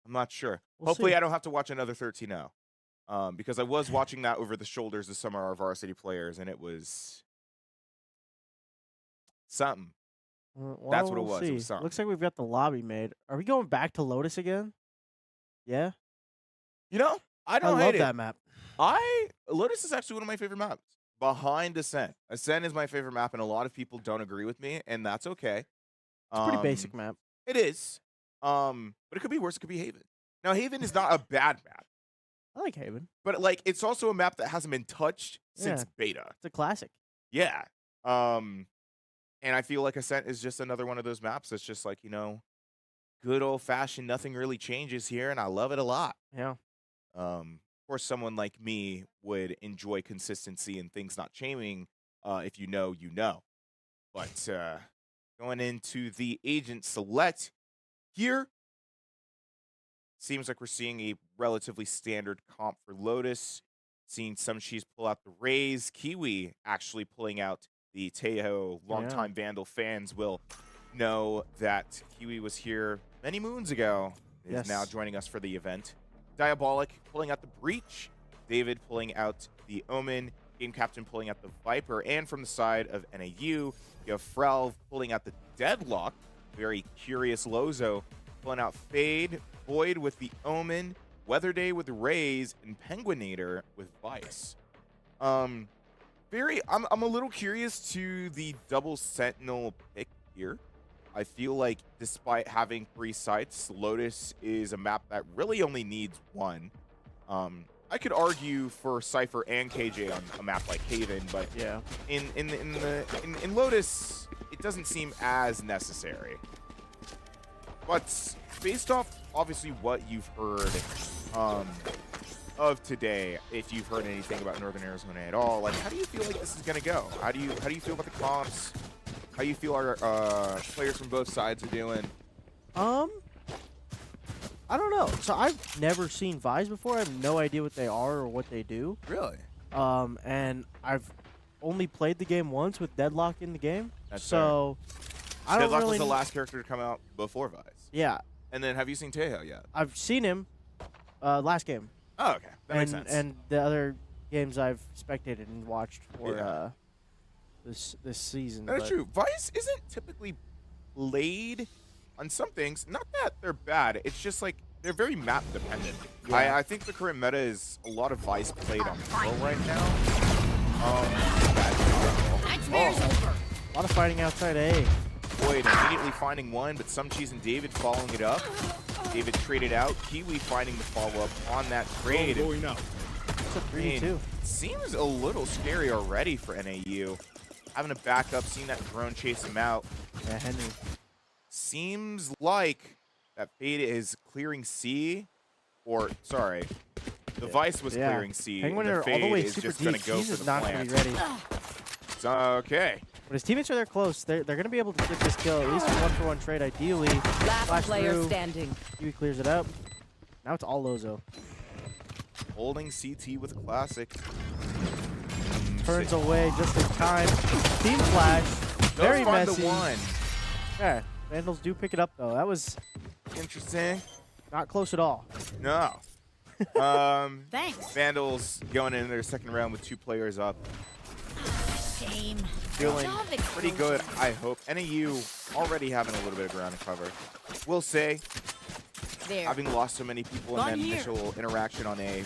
I'm not sure. We'll Hopefully, see. I don't have to watch another 13-0. Because I was watching that over the shoulders of some of our varsity players, and it was something. Well, That's what it we'll was. It was see. something. Looks like we've got the lobby made. Are we going back to Lotus again? Yeah. You know, I I don't love hate that it. map. Lotus is actually one of my favorite maps, behind Ascent. Ascent is my favorite map, and a lot of people don't agree with me, and that's okay. It's a pretty basic map. It is. But it could be worse. It could be Haven. Now, Haven is not a bad map, I like Haven. but like it's also a map that hasn't been touched since Yeah. beta. It's a classic. Yeah. And I feel like Ascent is just another one of those maps that's just like, you know, good old fashioned, nothing really changes here, and I love it a lot. Yeah. Of course, someone like me would enjoy consistency and things not changing. If you know, you know. But going into the agent select here, seems like we're seeing a relatively standard comp for Lotus. Seeing some She's pull out the Rays. Kiwi actually pulling out the Tejo. Longtime Vandal fans will know that Kiwi was here many moons ago. Is now Yes. joining us for the event. Diabolic pulling out the Breach. David pulling out the Omen. Game Captain pulling out the Viper. And from the side of NAU, you have Frelv pulling out the Deadlock. Very curious Lozo pulling out Fade. Void with the Omen. Weatherday with the Rays. And Penguinator with Vice. I'm a little curious to the double Sentinel pick here. I feel like despite having 3 sites, Lotus is a map that really only needs 1. I could argue for Cypher and KJ on a map like Haven, but Yeah. in Lotus, it doesn't seem as necessary. But based off obviously what you've heard of today, if you've heard anything about Northern Arizona at all, like how do you feel like this is gonna go? How do you feel about the comps? How you feel our players from both sides are doing? I don't know. So I've never seen Vise before. I have no idea what they are or what they do. Really? And I've only played the game once with Deadlock in the game. That's so I don't Deadlock really was the last character to come out before Vice. Yeah. And then have you seen Tejo yet? I've seen him last game. Oh, okay. That makes and, sense. And the other games I've spectated and watched for Yeah. this season. That's but true. Vice isn't typically played on some things. Not that they're bad. It's just like they're very map dependent. Yeah. I think the current meta is a lot of Vice played on Pro right now. Nightmare's over. A lot of fighting outside A. Boyd immediately finding one, but some cheese and David following it up. David traded out. Kiwi finding the follow-up on that trade. Going out. It's a I mean, 3-2. seems a little scary already for NAU. Having a backup, seeing that drone chase him out. Yeah, Henry. Seems like that Fade is clearing C, or sorry, the Vice was Yeah. clearing C. Penguin and are the all the way Fade is super just deep. gonna go He's for just the not going to plant. be ready. So, okay. But his teammates are there close. They're going to be able to get this kill. At least a 1-for-1 trade, ideally. Last Flash player through. standing. Kiwi clears it up. Now it's all Lozo. Holding CT with a classic. Turns away just in time. Team flash. Very Does find messy. the one. Yeah, Vandals do pick it up, though. That was Interesting. not close at all. No. Thanks. Vandals going in their second round with 2 players up. Shame. Feeling Job pretty good, I hope. NAU already having a little bit of ground to cover. We'll say, There. having lost so many people in Gun that here. initial interaction on A,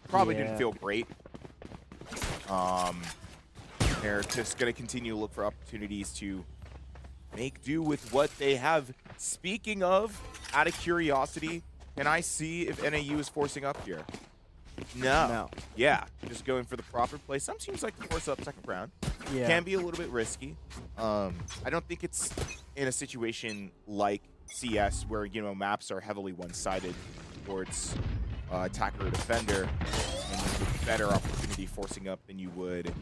probably Yeah. didn't feel great. They're just going to continue to look for opportunities to make do with what they have. Speaking of, out of curiosity, can I see if NAU is forcing up here? No. No. Yeah, just going for the proper play. Some teams like to force up second round. Yeah. Can be a little bit risky. I don't think it's in a situation like CS where, you know, maps are heavily one-sided towards attacker or defender, and you have a better opportunity forcing up than you would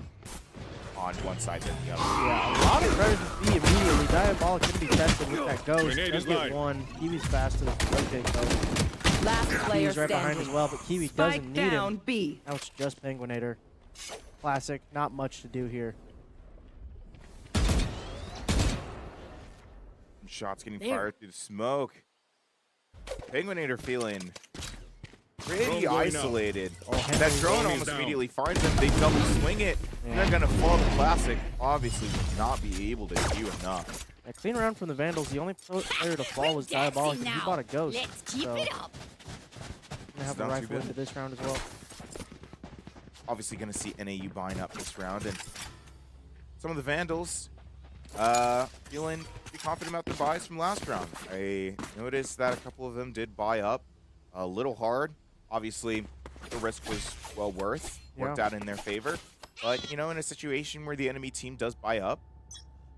on one side than the other. Yeah, a lot of pressure to be immediately. Diabolic going to be tested with that ghost. Grenade Does is get live. one. Kiwi's fast to the rotate, though. Last player Kiwi's right behind standing. as well, but Kiwi Spike doesn't need down him. B. Now it's just Penguinator. Classic. Not much to do here. Shots getting There. fired through the smoke. Penguinator feeling pretty Drone going isolated. Oh, Henry That drone is almost down. immediately finds them. They double swing it. Yeah. They're gonna fall the classic. Obviously, would not be able to do enough. A clean round from the Vandals. The only player to fall was Diabolic, and he bought a ghost. Let's keep so it up. gonna have It's a not too rifle bad. into this round as well. Obviously, gonna see NAU buying up this round, and some of the Vandals feeling pretty confident about their buys from last round. I noticed that a couple of them did buy up a little hard. Obviously, the risk was well worth, worked Yeah. out in their favor. But, you know, in a situation where the enemy team does buy up,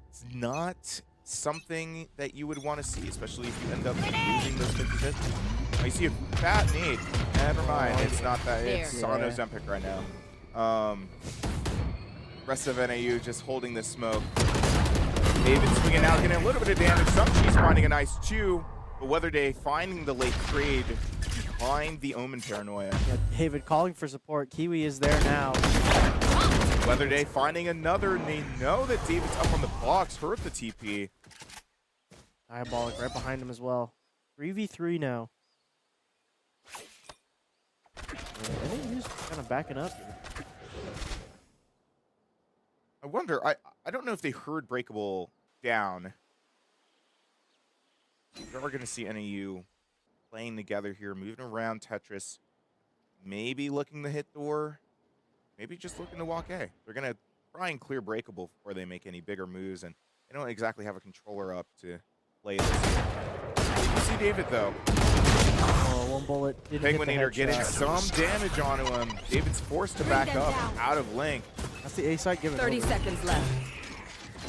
it's not something that you would want to see, especially if you end up losing those 50-50. I see a fat nade. Never mind, it's not that. It's There. on Yeah. Ozempic right now. Rest of NAU just holding this smoke. David swinging out, getting a little bit of damage. Some cheese finding a nice 2, but Weatherday finding the late trade behind the Omen paranoia. Yeah, David calling for support. Kiwi is there now. Weatherday finding another, and they know that David's up on the box, heard the TP. Diabolic right behind him as well. 3v3 now. Yeah, I think he's kind of backing up here. I wonder, I don't know if they heard Breakable down. We're going to see NAU playing together here, moving around Tetris, maybe looking to hit door, maybe just looking to walk A. They're going to try and clear Breakable before they make any bigger moves, and they don't exactly have a controller up to play this. You see David, though. Oh, one bullet. Didn't hit the Penguinator getting headshot. some damage onto him. David's forced to back them up down. out of link. That's the A side giving 30 over. seconds left.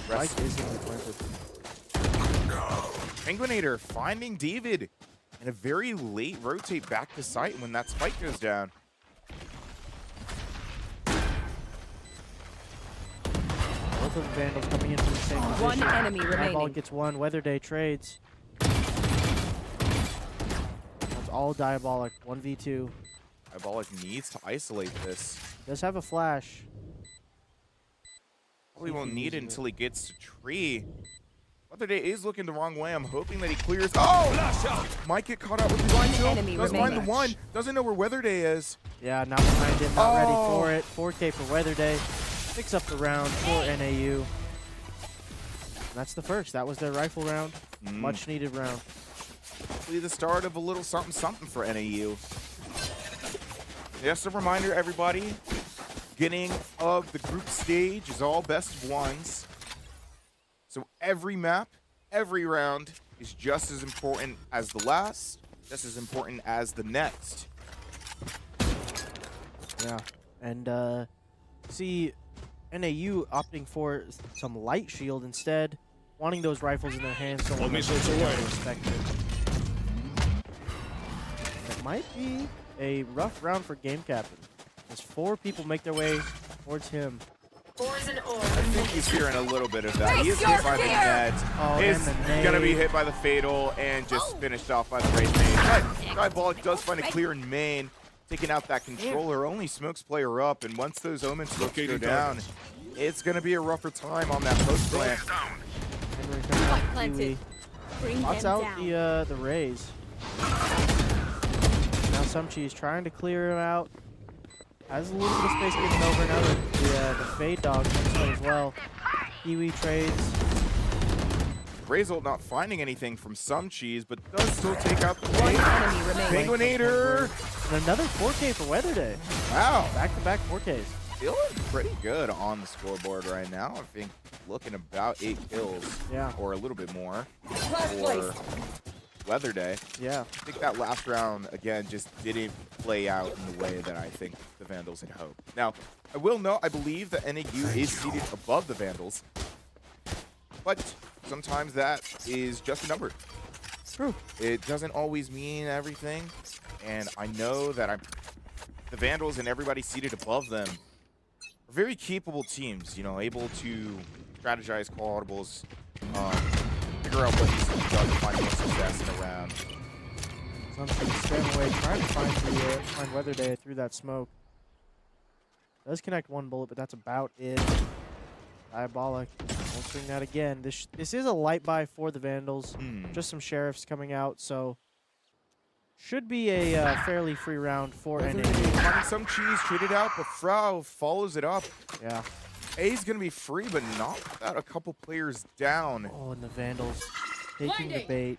Rest- Mike is going to be planted. Penguinator finding David and a very late rotate back to site when that spike goes down. Both of the Vandals coming into the same position. One enemy Diabolic remaining. gets one. Weatherday trades. That's all Diabolic. 1v2. Diabolic needs to isolate this. Does have a flash. Probably won't need it until he gets to tree. Weatherday is looking the wrong way. I'm hoping that he clears. Oh! Might get caught out with the blind kill. Enemy Does find the remaining. one. Doesn't know where Weatherday is. Yeah, not behind him, not ready Oh. for it. 4K for Weatherday. Picks up the round for NAU. And that's the first. That was their rifle round. Much needed round. Hopefully the start of a little something something for NAU. Just a reminder, everybody, beginning of the group stage is all best of ones. So every map, every round is just as important as the last, just as important as the next. Yeah. And see NAU opting for some light shield instead, wanting those rifles in their hands. So All missiles away. respected. It might be a rough round for Game Captain, as 4 people make their way towards him. I think he's fearing a little bit of that. He is hit by the net. Oh, Is and the gonna be nade. hit by the fatal and just finished off by the raise main. But Diabolic does find a clear in main, taking out that controller. Only smokes player up, and once those omen smokes go Locating down, targets. it's gonna be a rougher time on that post plant. Henry coming out with planted. Kiwi. Lots out the raise. Now some cheese trying to clear him out. Has a little bit of space getting over. Now the fade dog comes in as well. Kiwi trades. Razel not finding anything from some cheese, but does still take out the One plate. enemy remaining. Penguinator! And another 4K for Weatherday. Wow, Back-to-back 4Ks. feeling pretty good on the scoreboard right now. I think looking about 8 kills, Yeah. or a little bit more Last for place. Weatherday. Yeah. I think that last round, again, just didn't play out in the way that I think the Vandals had hoped. Now, I will note, I believe that NAU is seated above the Vandals, but sometimes that is just a number. True. It doesn't always mean everything, and I know that the Vandals and everybody seated above them are very capable teams, you know, able to strategize, call audibles, figure out what needs to be done to find more success in a round. Some cheese staying away, trying to find Weatherday through that smoke. Does connect one bullet, but that's about it. Diabolic. Won't swing that again. This is a light buy for the Vandals. Just some sheriffs coming out, so should be a fairly free round for NA. Finding some cheese, traded out, but Frau follows it up. Yeah. A's gonna be free, but not without a couple players down. Oh, and the Vandals taking the bait,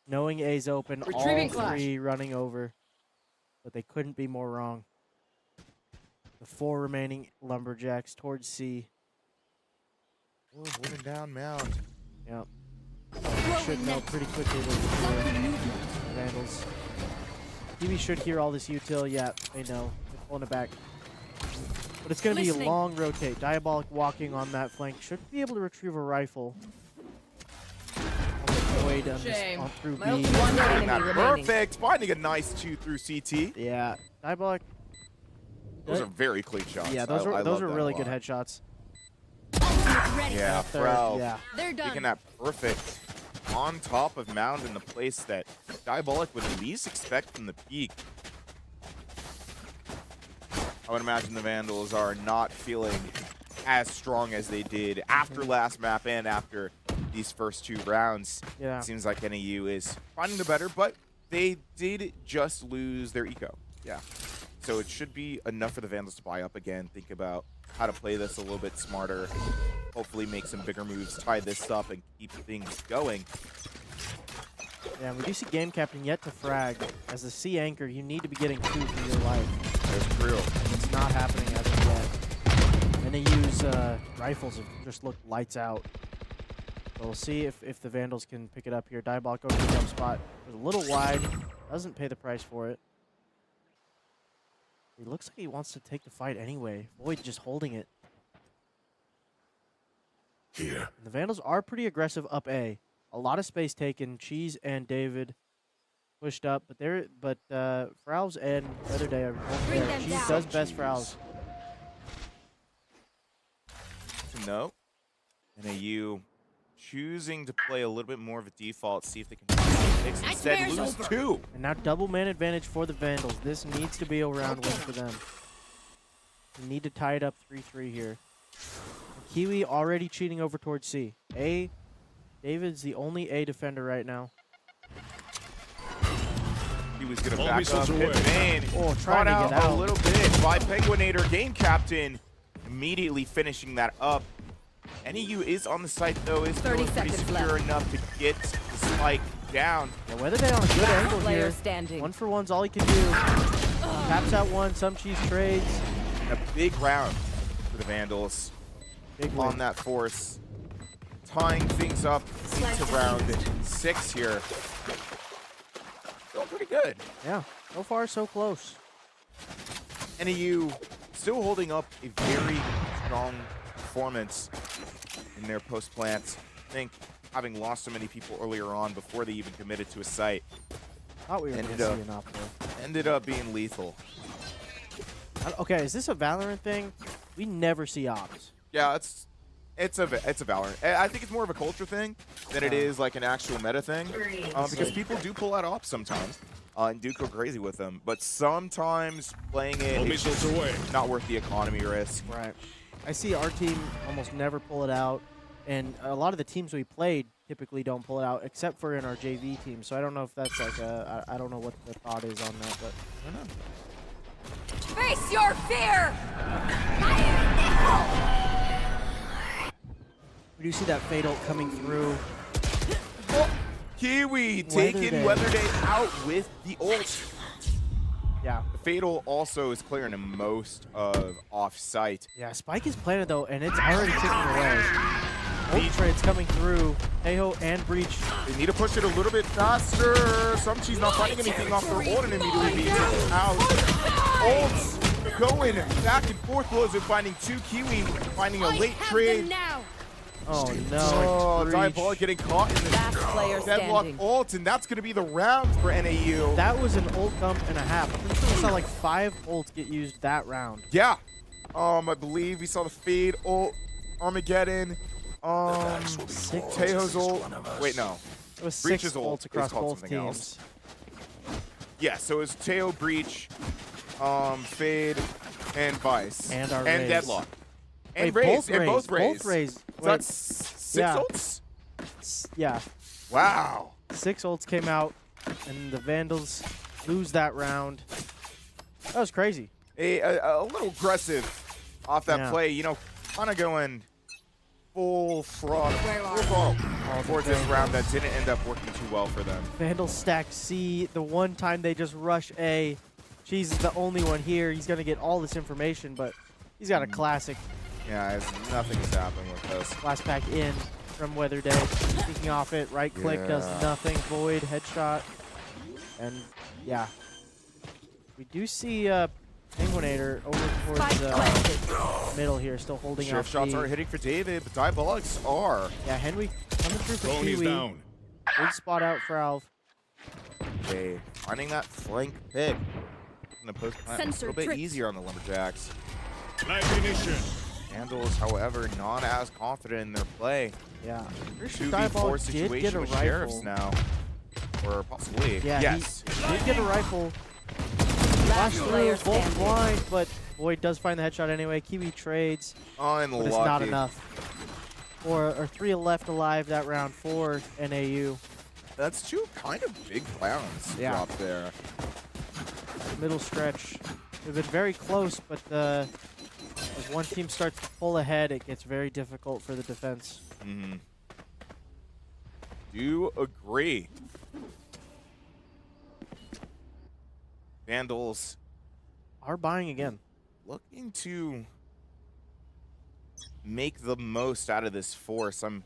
knowing A's open, Retrieving all flash. 3 running over, but they couldn't be more wrong. The 4 remaining Lumberjacks towards C. Oh, holding down Mound. Yep. They should know pretty quickly the Vandals. TV should hear all this util. Yeah, they know. They're pulling it back. But it's going to be a Listening. long rotate. Diabolic walking on that flank. Should be able to retrieve a rifle. Way down Shame. on through My B. ulti one Finding enemy that remaining. perfect. Finding a nice 2 through CT. Yeah, Diabolic. Those are very clean shots. Yeah, those I are love that really a good lot. headshots. Ready. Yeah, Third, Frau. yeah. They're done. Making that perfect on top of Mound in the place that Diabolic would least expect from the peak. I would imagine the Vandals are not feeling as strong as they did after last map and after these first 2 rounds. Yeah. It seems like NAU is finding the better, but they did just lose their eco. Yeah. So it should be enough for the Vandals to buy up again, think about how to play this a little bit smarter, hopefully make some bigger moves, tie this up, and keep things going. Yeah, we do see Game Captain yet to frag. As the C anchor, you need to be getting 2 for your life. That's true. And it's not happening as of yet. And they use rifles have just looked lights out. So we'll see if the Vandals can pick it up here. Diabolic over the jump spot. Was a little wide. Doesn't pay the price for it. He looks like he wants to take the fight anyway. Void just holding it. Here. And the Vandals are pretty aggressive up A. A lot of space taken. Cheese and David pushed up, but Frowls and Weatherday are both Bring there. them Cheese down. does best Frowls. No. NAU choosing to play a little bit more of a default, see if they can find picks. Instead, Nightmare's lose over. 2. And now double man advantage for the Vandals. This needs to be a round win for them. We need to tie it up 3-3 here. Kiwi already cheating over towards C. A David's the only A defender right now. He was going to All back up. missiles Hit away. main. Oh, Caught trying to out get out. a little bit by Penguinator. Game captain immediately finishing that up. NEU is on the site, though. Is 30 feeling pretty seconds secure left. enough to get the spike down. Yeah, Weather Day on a good Last angle player here. standing. 1 for 1's all he can do. Taps out 1, some cheese trades. A big round for the Vandals Big on win. that force. Tying things up into round 6 here. Feeling pretty good. Yeah, so far so close. NEU still holding up a very strong performance in their post-plants. I think having lost so many people earlier on before they even committed to a site Thought we were going Ended to up- see an op there. ended up being lethal. Okay, is this a Valorant thing? We never see ops. Yeah, it's a Valorant. I think it's more of a culture thing than it is like an actual meta thing, because people do pull out ops sometimes and do go crazy with them. But sometimes playing it, All it's missiles just away. not worth the economy risk. Right. I see our team almost never pull it out, and a lot of the teams we played typically don't pull it out, except for in our JV team. So I don't know if that's like I don't know what the thought is on that, but I don't know. Face your fear! We do see that Fatal coming through. Kiwi Weather taking Day. Weather Day out with the ult. Yeah. The Fatal also is clearing most of off-site. Yeah, Spike is planted though, and it's already ticking away. Ult trades coming through. Tejo and Breach. They need to push it a little bit faster. She's not finding anything off their ult and immediately being taken out. Ults going back and forth. Blows and finding 2 Kiwi, finding a late trade. Oh no. Oh, Breach. Diabolic getting caught in this Last player deadlock standing. ult, and that's going to be the round for NAU. That was an ult dump and a half. I'm pretty sure we saw like 5 ults get used that round. Yeah. I believe we saw the Fade ult, Armageddon, Tejo's ult. Wait, no. It was Breach's 6 ult ults is across called both something teams. else. Yeah, so it was Teo, Breach, Fade, and Vice. And our And Raze. Deadlock. And Wait, Raze. both And Raze. both Raze. Both Raze. So Wait, that's 6 yeah. ults? yeah. Wow. 6 ults came out, and the Vandals lose that round. That was crazy. A little aggressive off that Yeah. play. You know, kind of going full throttle towards this round that didn't end up working too well for them. Vandals stack C. The one time they just rush A. Cheese is the only one here. He's going to get all this information, but he's got a classic Yeah, nothing is happening with this. last pack in from Weather Day. Sneaking off it. Right click does Yeah. nothing. Void, headshot. And, yeah. We do see Penguinator over Spike towards planted. middle here, still holding Sheriff off shots B. are hitting for David, but Diabolics are. Yeah, Henry coming through for Drone is Kiwi. down. Big spot out for Alv. Okay, finding that flank pick. Gonna post a Sensor little bit tricked. easier on the Lumberjacks. Live ignition. Vandals, however, not as confident in their play. Yeah. 2v4 did get situation a with rifle. Sheriffs now. Or possibly. Yeah, yes. he did get a rifle. Last Flash player through, both standing. blind, but Void does find the headshot anyway. Kiwi trades, Unlucky. but it's not enough. Or 3 left alive that round for NAU. That's 2 kind of big clowns Yeah. dropped there. Middle stretch. We've been very close, but as one team starts to pull ahead, it gets very difficult for the defense. Mm-hmm. Do agree. Vandals Are buying again. looking to make the most out of this force. I'm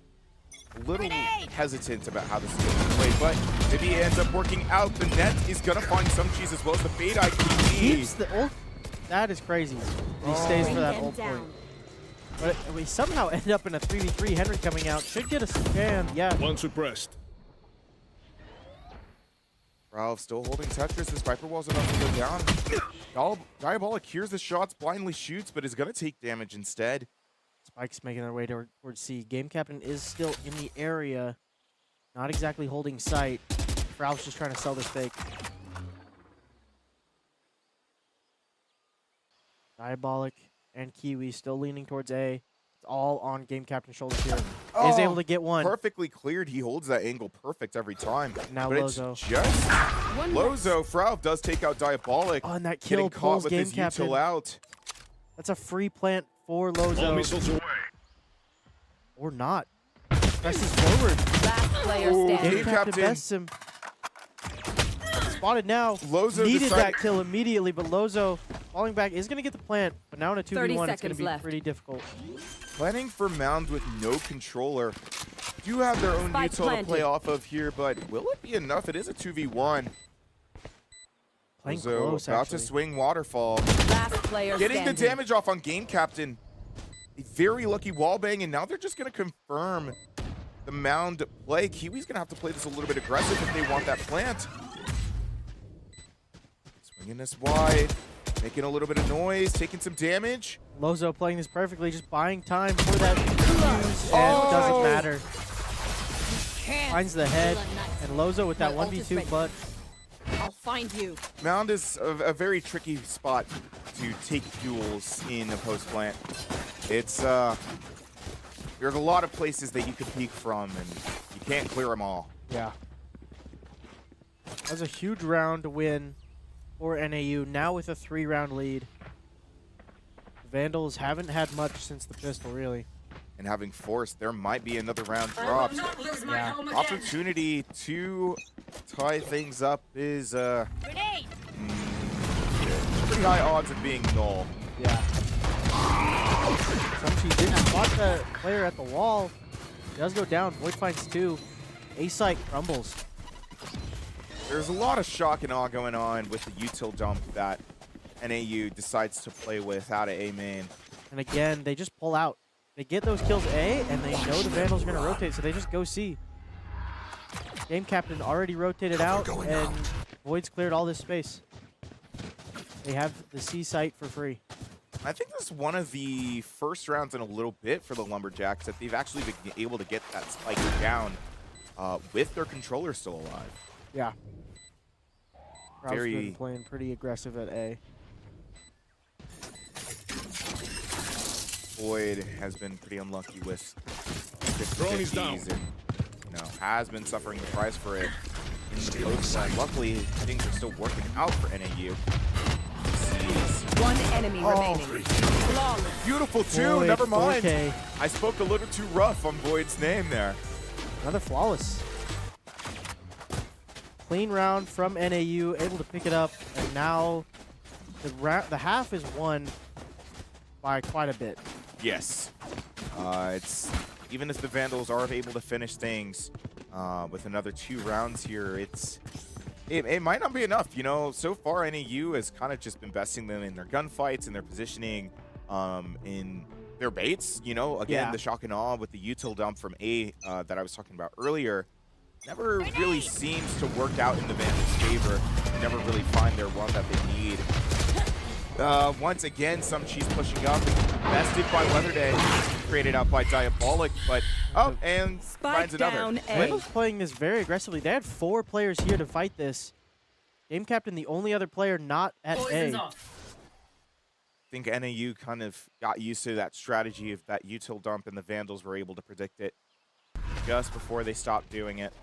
a little hesitant about how this is going to play, but maybe it ends up working out. The net is going to find some cheese as well as the Fade IQ. Keeps the ult. That is crazy. He stays for that Bring ult them point. down. But we somehow end up in a 3v3. Henry coming out. Should get a scan. Yeah. One suppressed. Ralph still holding Tetris. This Viper wall's about to go down. Diabolic hears the shots, blindly shoots, but is going to take damage instead. Spike's making their way towards C. Game captain is still in the area. Not exactly holding sight. Ralph's just trying to sell this fake. Diabolic and Kiwi still leaning towards A. It's all on game captain's shoulders here. Oh, Is able to get one. Perfectly cleared. He holds that angle perfect every time. Now but Lozo. It's just One Lozo. Frau does take out Diabolic. Oh, and that Getting kill caught pulls with game his captain. util out. That's a free plant for All Lozo. missiles away. Or not. Presses forward. Last player Ooh, standing. Game Game captain captain. bests him. Spotted now. Lozo Needed decided- that kill immediately, but Lozo falling back is going to get the plant. But now in a 2v1, 30 it's going to seconds be left. pretty difficult. Planning for Mound with no controller. Do have their own Spike util to planted. play off of here, but will it be enough? It is a 2v1. Playing Lozo close, about actually. to swing Waterfall. Last player Getting standing. the damage off on Game Captain. A very lucky wallbang, and now they're just going to confirm the Mound play. Kiwi's going to have to play this a little bit aggressive if they want that plant. Swinging this wide, making a little bit of noise, taking some damage. Lozo playing this perfectly, just buying time for that fuse, and Oh! it doesn't matter. Can't Finds the head, steal a nut. and Lozo with that My ult is 1v2 ready. but I'll find you. Mound is a very tricky spot to take duels in a post plant. It's there's a lot of places that you can peek from, and you can't clear them all. yeah. That was a huge round to win for NAU, now with a 3-round lead. The Vandals haven't had much since the pistol, really. And having forced, there might be another round dropped. Yeah. Opportunity to tie things up is Grenade. pretty high odds of being null. Yeah. She didn't spot the player at the wall. He does go down. Void finds 2. A-site crumbles. There's a lot of shock and awe going on with the util dump that NAU decides to play with out of A main. And again, they just pull out. They get those kills A, and they know the Vandals are going to rotate, so they just go C. Game captain already rotated out, and Void's cleared all this space. They have the C site for free. I think this is one of the first rounds in a little bit for the Lumberjacks that they've actually been able to get that spike down with their controller still alive. Yeah. Rob's Very- been playing pretty aggressive at A. Void has been pretty unlucky with Drone is down. 50-50s and, has been suffering the price for it in the post lane. Luckily, things are still working out for NAU. One enemy remaining. Flawless. Beautiful too, Void, never mind. 4K. I spoke a little too rough on Void's name there. Another flawless. Clean round from NAU, able to pick it up, and now the half is won by quite a bit. Yes. It's even if the Vandals are able to finish things with another 2 rounds here, it might not be enough. So far NAU has kind of just been besting them in their gunfights and their positioning, in their baits. Again, Yeah. the shock and awe with the util dump from A that I was talking about earlier never really seems to work out in the Vandals' favor. They never really find their one that they need. Once again, some cheese pushing up, bested by Weatherday, created out by Diabolic, but and Spike finds another. down A. Vandals playing this very aggressively. They had 4 players here to fight this. Game captain, the only other player not at A. I think NAU kind of got used to that strategy of that util dump, and the Vandals were able to predict it just before they stopped doing it.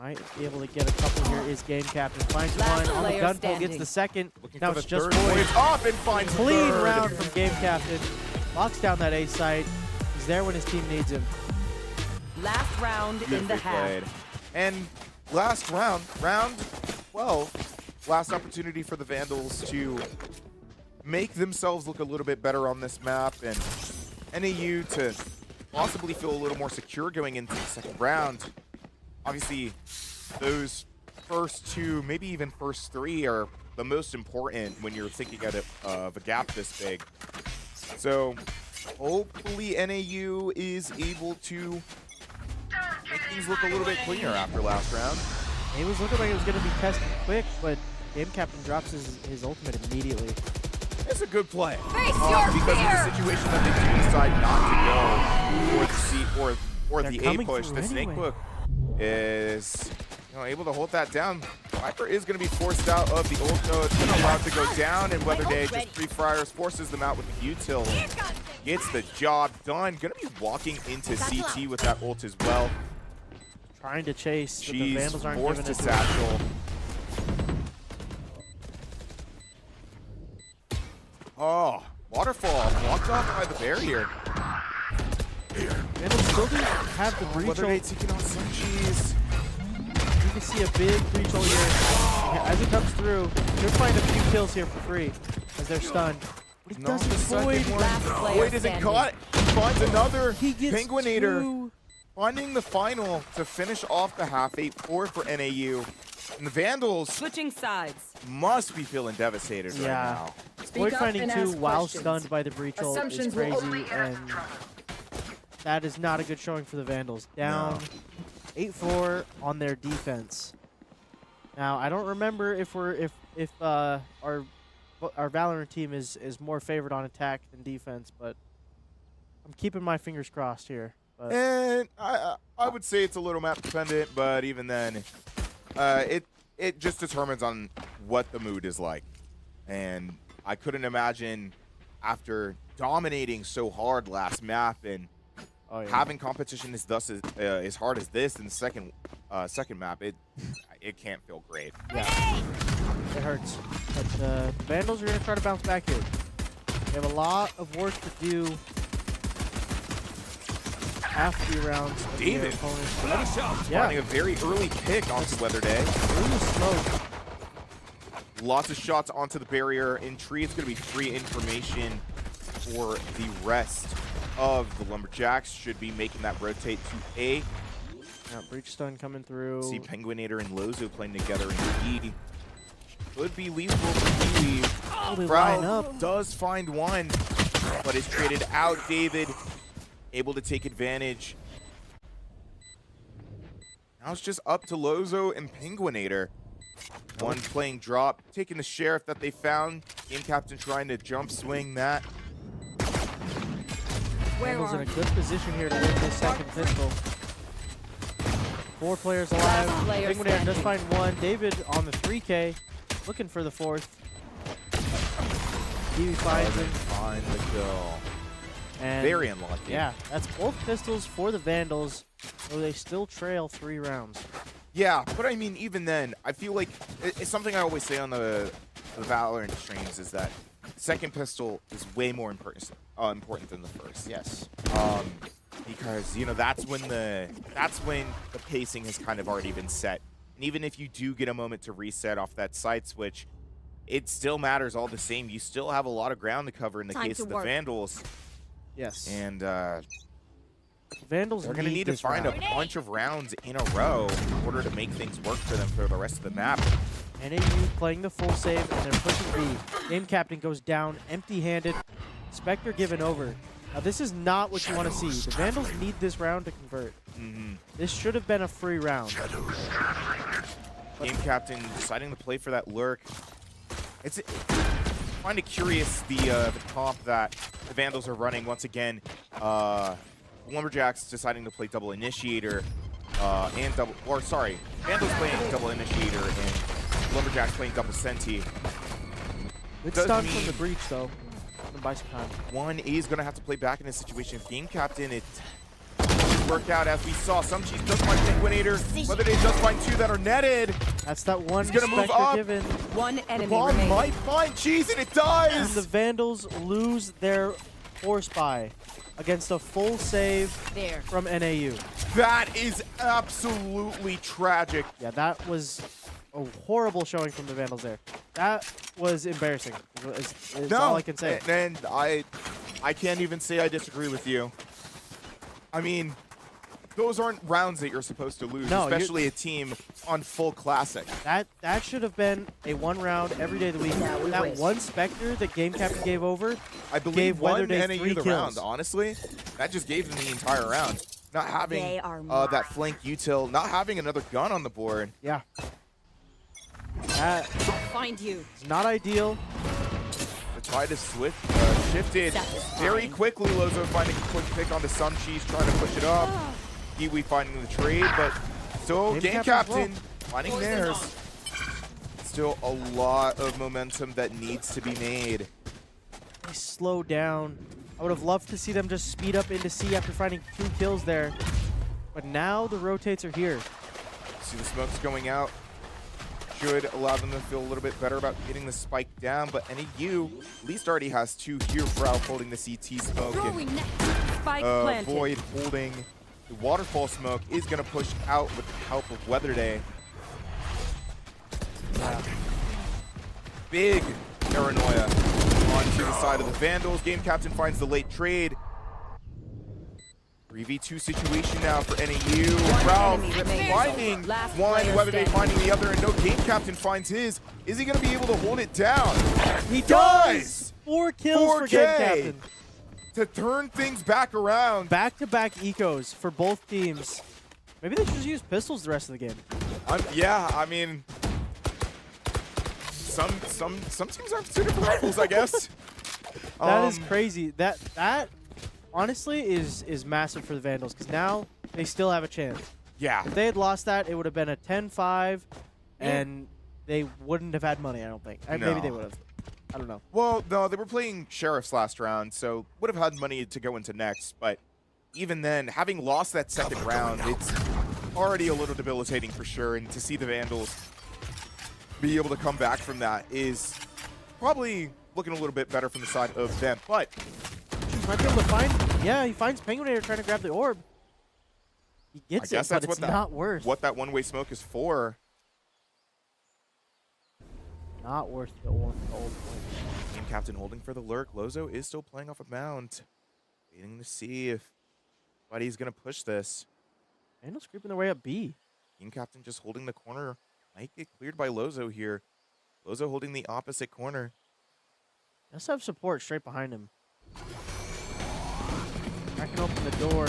Might be able to get a couple here. Is game captain finds Last one on the player gunpole, gets standing. the second. Looking Now for it's the just third. Void. Void's off and finds Clean third. round from game captain. Locks down that A site. He's there when his team needs him. Last round in the Beautifully half. played. And last round, round 12, last opportunity for the Vandals to make themselves look a little bit better on this map, and NAU to possibly feel a little more secure going into the second round. Obviously, those first 2, maybe even first 3 are the most important when you're thinking of a gap this big. So hopefully NAU is able to make things look a little bit cleaner after last round. It was looking like it was going to be tested quick, but game captain drops his ultimate immediately. It's a good play. Face your Because fear. of the situation that they do decide not to go for the C or They're the A coming push. through The snake anyway. book is able to hold that down. Viper is going to be forced out of the ult, though. It's been allowed to go down, and Weatherday just 3 Friars forces them out with the util. gets the job done. Gonna be walking into CT with that ult as well. Trying to chase, but the She's Vandals aren't forced giving to it to her. satchel. Oh, waterfall blocked off by the barrier. Vandals still do have the breach Whether ult. they taking on some cheese. You can see a big breach ult here. As it comes through, should find a few kills here for free as they're stunned. But he Not doesn't the second void. one. Last player Void isn't standing. caught. He finds another He gets Penguinator. two. Finding the final to finish off the half 8-4 for NAU. And the Vandals Switching sides. must be feeling devastated Yeah. right now. Void up finding and two ask while questions. stunned by the breach ult is Assumptions will crazy, and that is not a good showing for the Vandals. Down 8-4 on their defense. Now I don't remember if our Valorant team is more favored on attack than defense, but I'm keeping my fingers crossed here. But And I would say it's a little map dependent, but even then, it just determines on what the mood is like. And I couldn't imagine after dominating so hard last map and oh, yeah. having competition as hard as this in the second map, it can't feel great. Yeah, it hurts. But the Vandals are going to try to bounce back here. They have a lot of work to do after the rounds. of their David. opponents. Finding Yeah, a very early pick onto Weather Day. really slow. Lots of shots onto the barrier. In tree, it's going to be free information for the rest of the Lumberjacks. Should be making that rotate to A. Yeah, breach stun coming through. See Penguinator and Lozo playing together in E. Could be lethal for Kiwi. Oh, they line Prowl up. does find one, but is traded out. David able to take advantage. Now it's just up to Lozo and Penguinator. One playing drop, taking the sheriff that they found. Game captain trying to jump swing that. Where Vandals in are a good position here to win this second pistol. 4 players alive. Last player Penguinator does standing. find one. David on the 3K, looking for the 4th. Kiwi finds him. Find the kill. And Very unlucky. yeah, that's both pistols for the Vandals, though they still trail 3 rounds. Yeah, but I mean, even then, I feel like it's something I always say on the Valorant streams is that second pistol is way more important than the first. Yes. Because you know that's when the pacing has kind of already been set, and even if you do get a moment to reset off that side switch, it still matters all the same. You still have a lot of ground to cover in the Time case to of the work. Vandals, Yes. and Vandals they're going to need to this find round. a bunch of rounds in a row in order to make things work for them for the rest of the map. NAU playing the full save, and they're pushing B. Game captain goes down empty-handed. Spectre given over. Now, this is not what you want to see. The Vandals need this round to convert. This should have been a free round. Game captain deciding to play for that lurk. I find it curious the comp that the Vandals are running once again. Lumberjacks deciding to play double initiator and double, or sorry, Vandals playing double initiator and Lumberjacks playing double senti. Good Does stun from mean- the breach, though. From Bicycon. 1A is going to have to play back in this situation. If Game captain, it doesn't work out as we saw. Some cheese does find Penguinator, whether they does find 2 that are netted. That's that one He's gonna move Spectre up. given. One enemy Bomb remaining. might find cheese, and it And the does! Vandals lose their force buy against a full save there? from NAU. That is absolutely tragic. Yeah, that was a horrible showing from the Vandals there. That was embarrassing. Is all I can say. And I can't even say I disagree with you. I mean, those aren't rounds that you're supposed to lose, No, especially a team on full classic. That should have been a 1 round every day of the week. Now we That wait. one Spectre that Game Captain gave over, I believe Gave one Weather Day NAU 3 the kills. round, honestly. That just gave them the entire round. Not having They are that mine. flank util, not having another gun on the board. yeah. That Find you. is not ideal. The tide is shifted Satisfying. very quickly. Lozo finding a quick pick on the Sun Cheese, trying to push it up. Kiwi finding the trade, but still Game Game Captain's Captain finding theirs. Still a lot of momentum that needs to be made. They slow down I would have loved to see them just speed up into C after finding 2 kills there. But now the rotates are here. See the smokes going out. Should allow them to feel a little bit better about getting the spike down, but NAU at least already has 2 here. Frau holding the CT smoke, and Spike planted. Void holding the waterfall smoke is going to push out with the help of Weather Day. Big paranoia onto the side of the Vandals. Game Captain finds the late trade. 3v2 situation now for NAU. Ralph enemy remaining. finding Last one, player Weather Day standing. finding the other, and no Game Captain finds his. Is he going to be able to hold it down? He does! 4 kills for 4K. Game Captain. To turn things back around. Back-to-back ecos for both teams. Maybe they should just use pistols the rest of the game. Yeah, I mean, some teams aren't suited for rifles, I guess. That is crazy. That honestly is massive for the Vandals because now they still have a chance. Yeah. If they had lost that, it would have been a 10-5, and they wouldn't have had money, I don't think. Maybe they would have. I don't know. Well, no, they were playing Sheriffs last round, so would have had money to go into next. But even then, having lost that second round, it's already a little debilitating for sure. And to see the Vandals be able to come back from that is probably looking a little bit better from the side of them. But Might be able to find. Yeah, he finds Penguinator trying to grab the orb. He gets I guess it, but that's it's not worth. what that one-way smoke is for. Not worth the old. Team Captain holding for the lurk. Lozo is still playing off a mount. Waiting to see if Buddy's going to push this. Vandals creeping their way up B. Team Captain just holding the corner. Might get cleared by Lozo here. Lozo holding the opposite corner. Does have support straight behind him. Cracking open the door.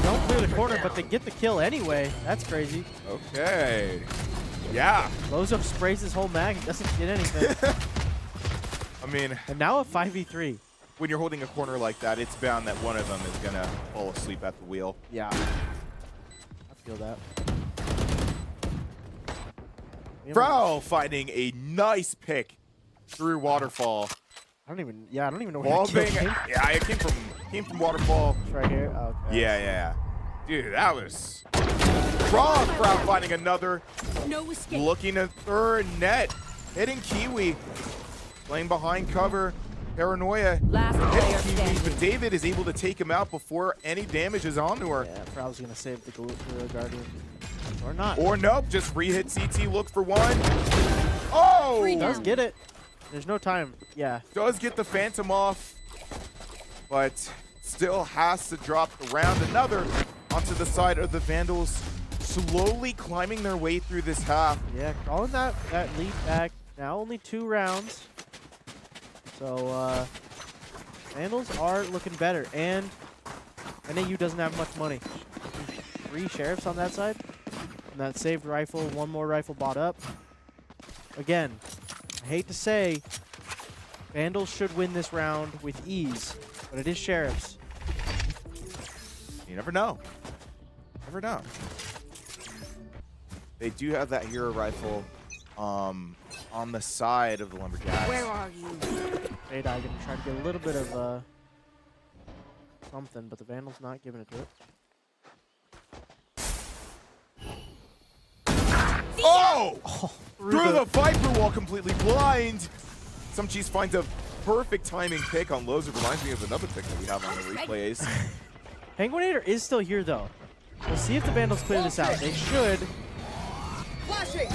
Don't clear the corner, but they get the kill anyway. That's crazy. Okay. Yeah. Lozo sprays his whole mag. He doesn't get anything. I mean, And now a 5v3. when you're holding a corner like that, it's bound that one of them is going to fall asleep at the wheel. Yeah. I feel that. Frau finding a nice pick through Waterfall. I don't even know where Wall that kill bang. came. Yeah, it came from Waterfall. It's right here. Oh, okay. Yeah. Dude, that was wrong. Frau finding another. No escape. Looking at third net. Hitting Kiwi. Playing behind cover. Paranoia. Last player Hitting Kiwi, standing. but David is able to take him out before any damage is onto her. Yeah, Prowl's gonna save the Guardian. Or not. Or nope, just re-hit CT, look for one. Oh! Free Does down. get it. There's no time. Yeah. Does get the Phantom off, but still has to drop the round. Another onto the side of the Vandals, slowly climbing their way through this half. Yeah, crawling that lead back. Now only 2 rounds. So, Vandals are looking better. And NAU doesn't have much money. 3 sheriffs on that side. And that saved rifle, 1 more rifle bought up. Again, I hate to say, Vandals should win this round with ease, but it is sheriffs. You never know. Never know. They do have that hero rifle on the side of the Lumberjacks. Where are you? Fade gonna try to get a little bit of something, but the Vandal's not giving it to it. Oh! Through the Viper wall, completely blind. Some Cheese finds a perfect timing pick on Lowe's. It reminds me of another pick that we have on the replays. Penguinator is still here, though. We'll see if the Vandals clear this out. They should. Flashing.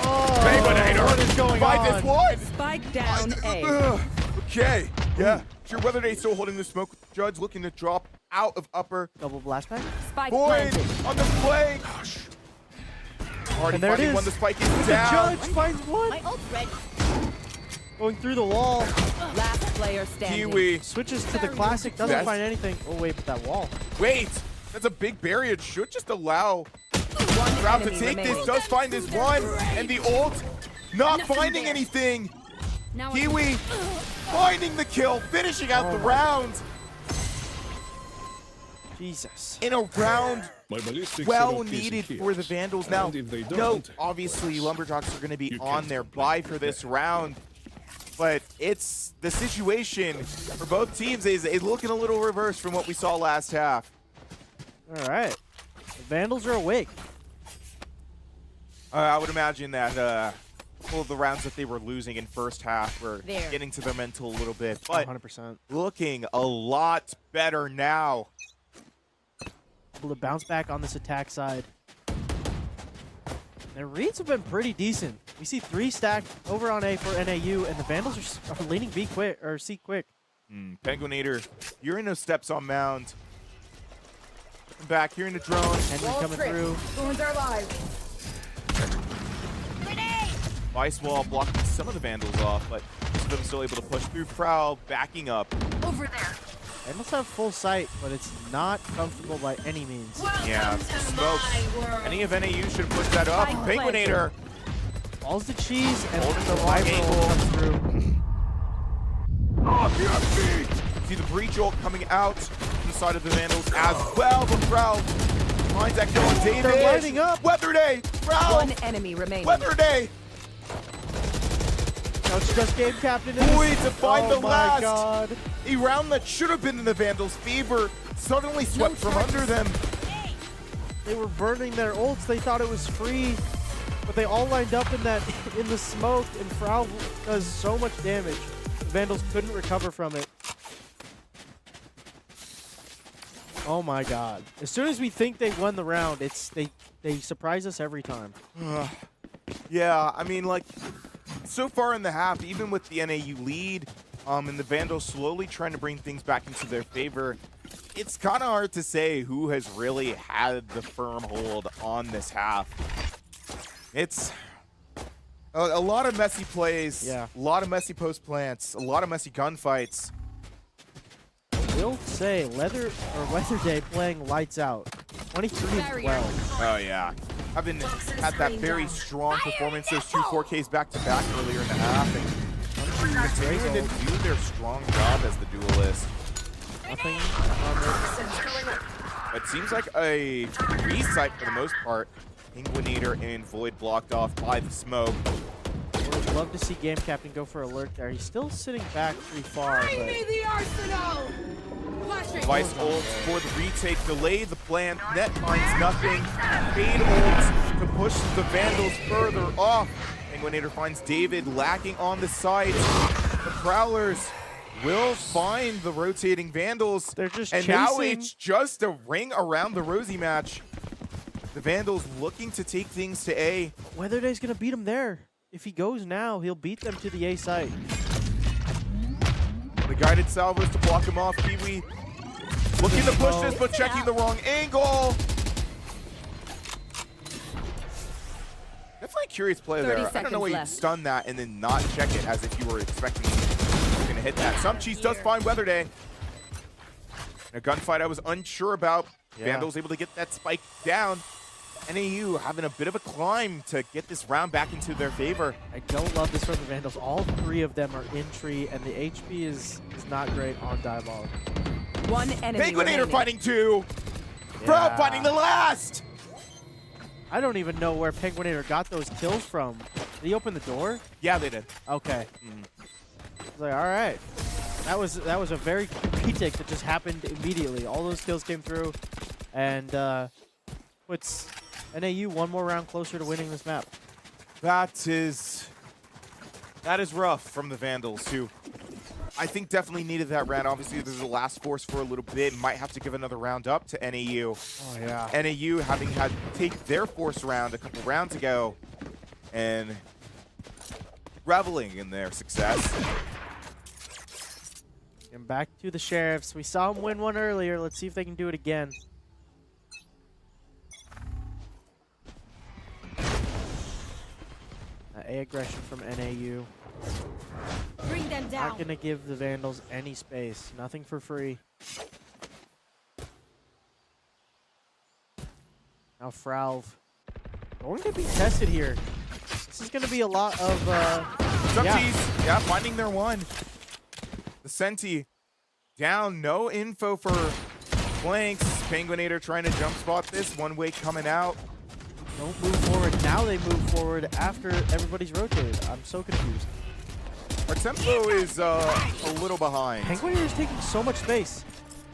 Oh, Penguinator what is going finds on? this one. Spike down A. Okay, yeah. Sure, Weather Day still holding the smoke. Judge looking to drop out of upper. Double blast back. Spike Void planted. on the flank. Already And there it finding is. one. The spike is The down. Judge finds one. My ult's ready. Going through the wall. Last player standing. Kiwi. Switches to the classic. Doesn't Best. find anything. Oh, wait, but that wall. Wait, that's a big barrier. It should just allow One Route to enemy take remaining. this. Does find this one. And the ult not Nothing finding there. anything. Now Kiwi finding the kill, finishing out the round Jesus. in a round My ballistic well setup is needed here. for the Vandals. Now, And if they no, don't, obviously Lumberjacks are going to be you on can't their stop bye them. for this round, but it's the situation for both teams is looking a little reversed from what we saw last half. All right. The Vandals are awake. I would imagine that all of the rounds that they were losing in first half were getting to their mental a little bit, but 100%. looking a lot better now. Able to bounce back on this attack side. Their reads have been pretty decent. We see 3 stacked over on A for NAU, and the Vandals are leaning B quick or C quick. Penguinator, you're in those steps on mound. Looking back, here in the drone. Henry coming through. Ruins our lives. Vice wall blocking some of the Vandals off, but most of them still able to push through. Prowl backing up. Over there. Vandals have full sight, but it's not comfortable by any means. Yeah, smoke. Any of NAU should push that up. Penguinator. Balls the cheese, and Holding the the wrong rival angle. comes through. Off your feet. See the breach ult coming out from the side of the Vandals as well, but Prowl finds that kill on David. They're lining up. Weather Day. Prowl. One enemy remaining. Weather Day. Coach just game captain. Boy, to find the last. Oh my God. A round that should have been in the Vandals' favor suddenly swept from under them. They were burning their ults. They thought it was free, but they all lined up in the smoke, and Frau does so much damage. The Vandals couldn't recover from it. Oh my God. As soon as we think they won the round, they surprise us every time. Yeah, I mean, like, so far in the half, even with the NAU lead, and the Vandals slowly trying to bring things back into their favor, it's kind of hard to say who has really had the firm hold on this half. It's a lot of messy plays, a lot of messy post plants, a lot of messy gunfights. Will say Weather Day playing lights out. 23 and 12. Oh yeah, having had that very strong performance, those 2 4Ks back to back earlier in the half, and continuing to do their strong job as the duelist. Nothing on this. It seems like a resight for the most part. Penguinator and Void blocked off by the smoke. Would love to see Game Captain go for alert there. He's still sitting back pretty far. Bring me the arsenal. Vice ults for the retake, delay the plant, net finds nothing. Fade ults to push the Vandals further off. Penguinator finds David lacking on the sides. The Prowlers will find the rotating Vandals. They're just and chasing. now it's just a ring around the Rosie match. The Vandals looking to take things to A. Weather Day's gonna beat him there. If he goes now, he'll beat them to the A site. The guided salvos to block him off. Kiwi looking to push this, but checking the wrong angle. Definitely a curious play there. I don't know why you'd stun that and then not check it as if you were expecting you're going to hit that. Some cheese does find Weather Day. In a gunfight I was unsure about. Vandals able to get that spike down. NAU having a bit of a climb to get this round back into their favor. I don't love this from the Vandals. All 3 of them are in tree, and the HP is not great on Dialogue. One enemy Penguinator fighting 2. Bro, finding the last. I don't even know where Penguinator got those kills from. Did he open the door? Yeah, they did. Okay. I was like, all right. That was a very retake that just happened immediately. All those kills came through, and puts NAU one more round closer to winning this map. That is rough from the Vandals, who I think definitely needed that round. Obviously, there's a last force for a little bit. Might have to give another round up to NAU. Oh, yeah. NAU having had to take their force round a couple rounds ago and reveling in their success. And back to the Sheriffs. We saw them win one earlier. Let's see if they can do it again. A aggression from NAU. Bring them down. Not going to give the Vandals any space. Nothing for free. Now Fralv going to be tested here. This is going to be a lot of... Senti's, finding their one. The Senti down, no info for flanks. Penguinator trying to jump spot this. One way coming out. Don't move forward. Now they move forward after everybody's rotated. I'm so confused. Our tempo is a little behind. Penguinator is taking so much space.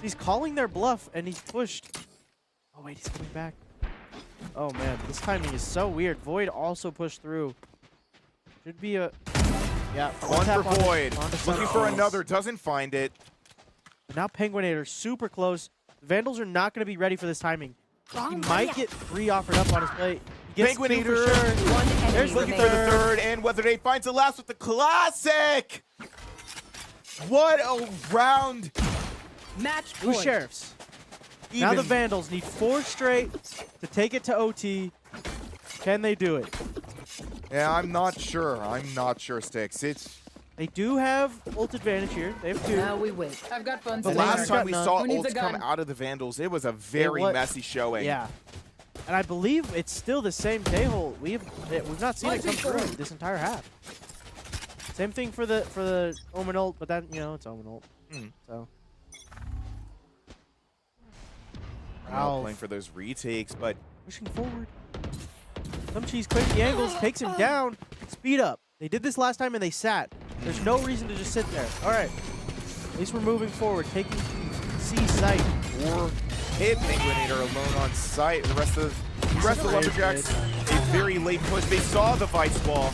He's calling their bluff, and he's pushed. Oh, wait, he's coming back. Oh, man, this timing is so weird. Void also pushed through. Should be a... Yeah, One for tap on Void. onto Looking for Suncheese. another. Doesn't find it. But now Penguinator super close. The Vandals are not going to be ready for this timing. He might get 3 offered up on his plate. He gets 2 for Penguinator. sure. One enemy There's Looking looking for the third, and Weatherday finds the last with the classic. What a round. Match Who's point. Sheriffs? Now the Even. Vandals need 4 straight to take it to OT. Can they do it? Yeah, I'm not sure. I'm not sure, Sticks. It's They do have ult advantage here. They have 2. Now we wait. I've got fun. the And last they've time got we none. saw Who needs a ults come gun? out of the Vandals. It was a very was- messy showing. Yeah. And I believe it's still the same K-hole. We've not seen it come through this entire half. Same thing for the Omen ult, but then, you know, it's Omen ult. Mm. So. Wow. Playing for those retakes, but Pushing forward. Suncheese quick the angles, takes him down. Speed up. They did this last time and they sat. There's no reason to just sit there. All right. At least we're moving forward, taking C site. or hit Penguinator alone on site. The rest of the Lumberjacks, a very late push. They saw the Vice Wall.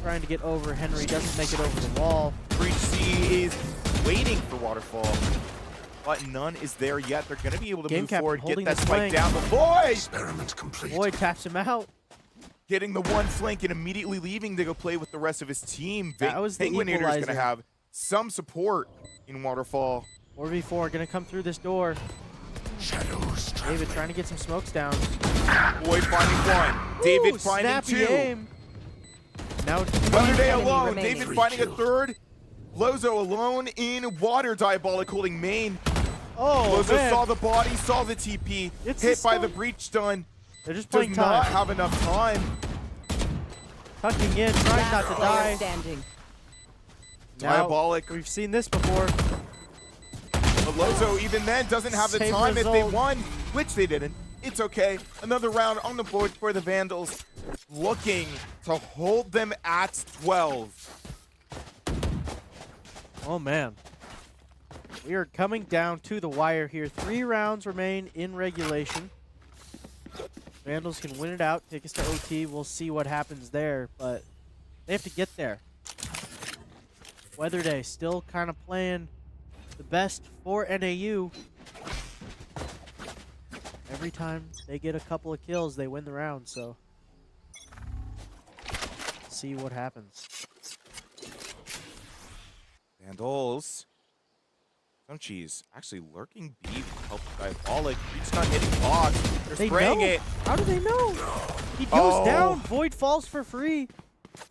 Trying to get over. Henry doesn't make it over the wall. Breach C is waiting for Waterfall, but none is there yet. They're going to be able to Game move captain forward, get holding that the spike flank. down. The Void Experiment complete. Void taps him out. getting the one flank and immediately leaving to go play with the rest of his team. That was the Penguinator is going to equalizer. have some support in Waterfall. 4v4 gonna come through this door. Shadows travel. David trying to get some smokes down. Void finding one. David Ooh, finding snappy 2. aim. Now Weatherday enemy alone. remaining. David finding a 3rd. Lozo alone in water. Diabolic holding main. Oh, Lozo man. saw the body, saw the TP. It's hit the by the stun. breach stun. They're just Does playing not time. have enough time. Tucking in, trying not to Player die. standing. Now, Diabolic. We've seen this before. But Lozo even then doesn't have the Same time if they result. won, which they didn't. It's okay. Another round on the board for the Vandals, looking to hold them at 12. Oh, man. We are coming down to the wire here. 3 rounds remain in regulation. Vandals can win it out, take us to OT. We'll see what happens there, but they have to get there. Weatherday still kind of playing the best for NAU. Every time they get a couple of kills, they win the round, so see what happens. Vandals. Some cheese. Actually lurking B help Diabolic. He's not hitting box. They're They spraying know. it. How do they know? He goes Oh. down. Void falls for free.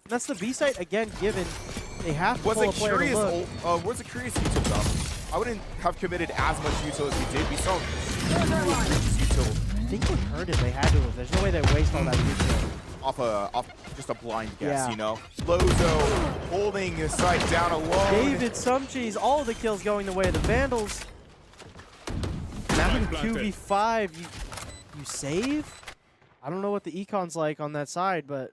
That's the B site again given. They have to Was pull a a player to curious look. was a curious util up. I wouldn't have committed as much util as we did. We saw util I think what hurt it, they had to have. There's no way they waste all that util. off just a blind guess, Yeah. you know. Lozo holding his site down alone. David Sumcheese, all the kills going the way of the Vandals. Now in Planted. 2v5, you save? I don't know what the econ's like on that side, but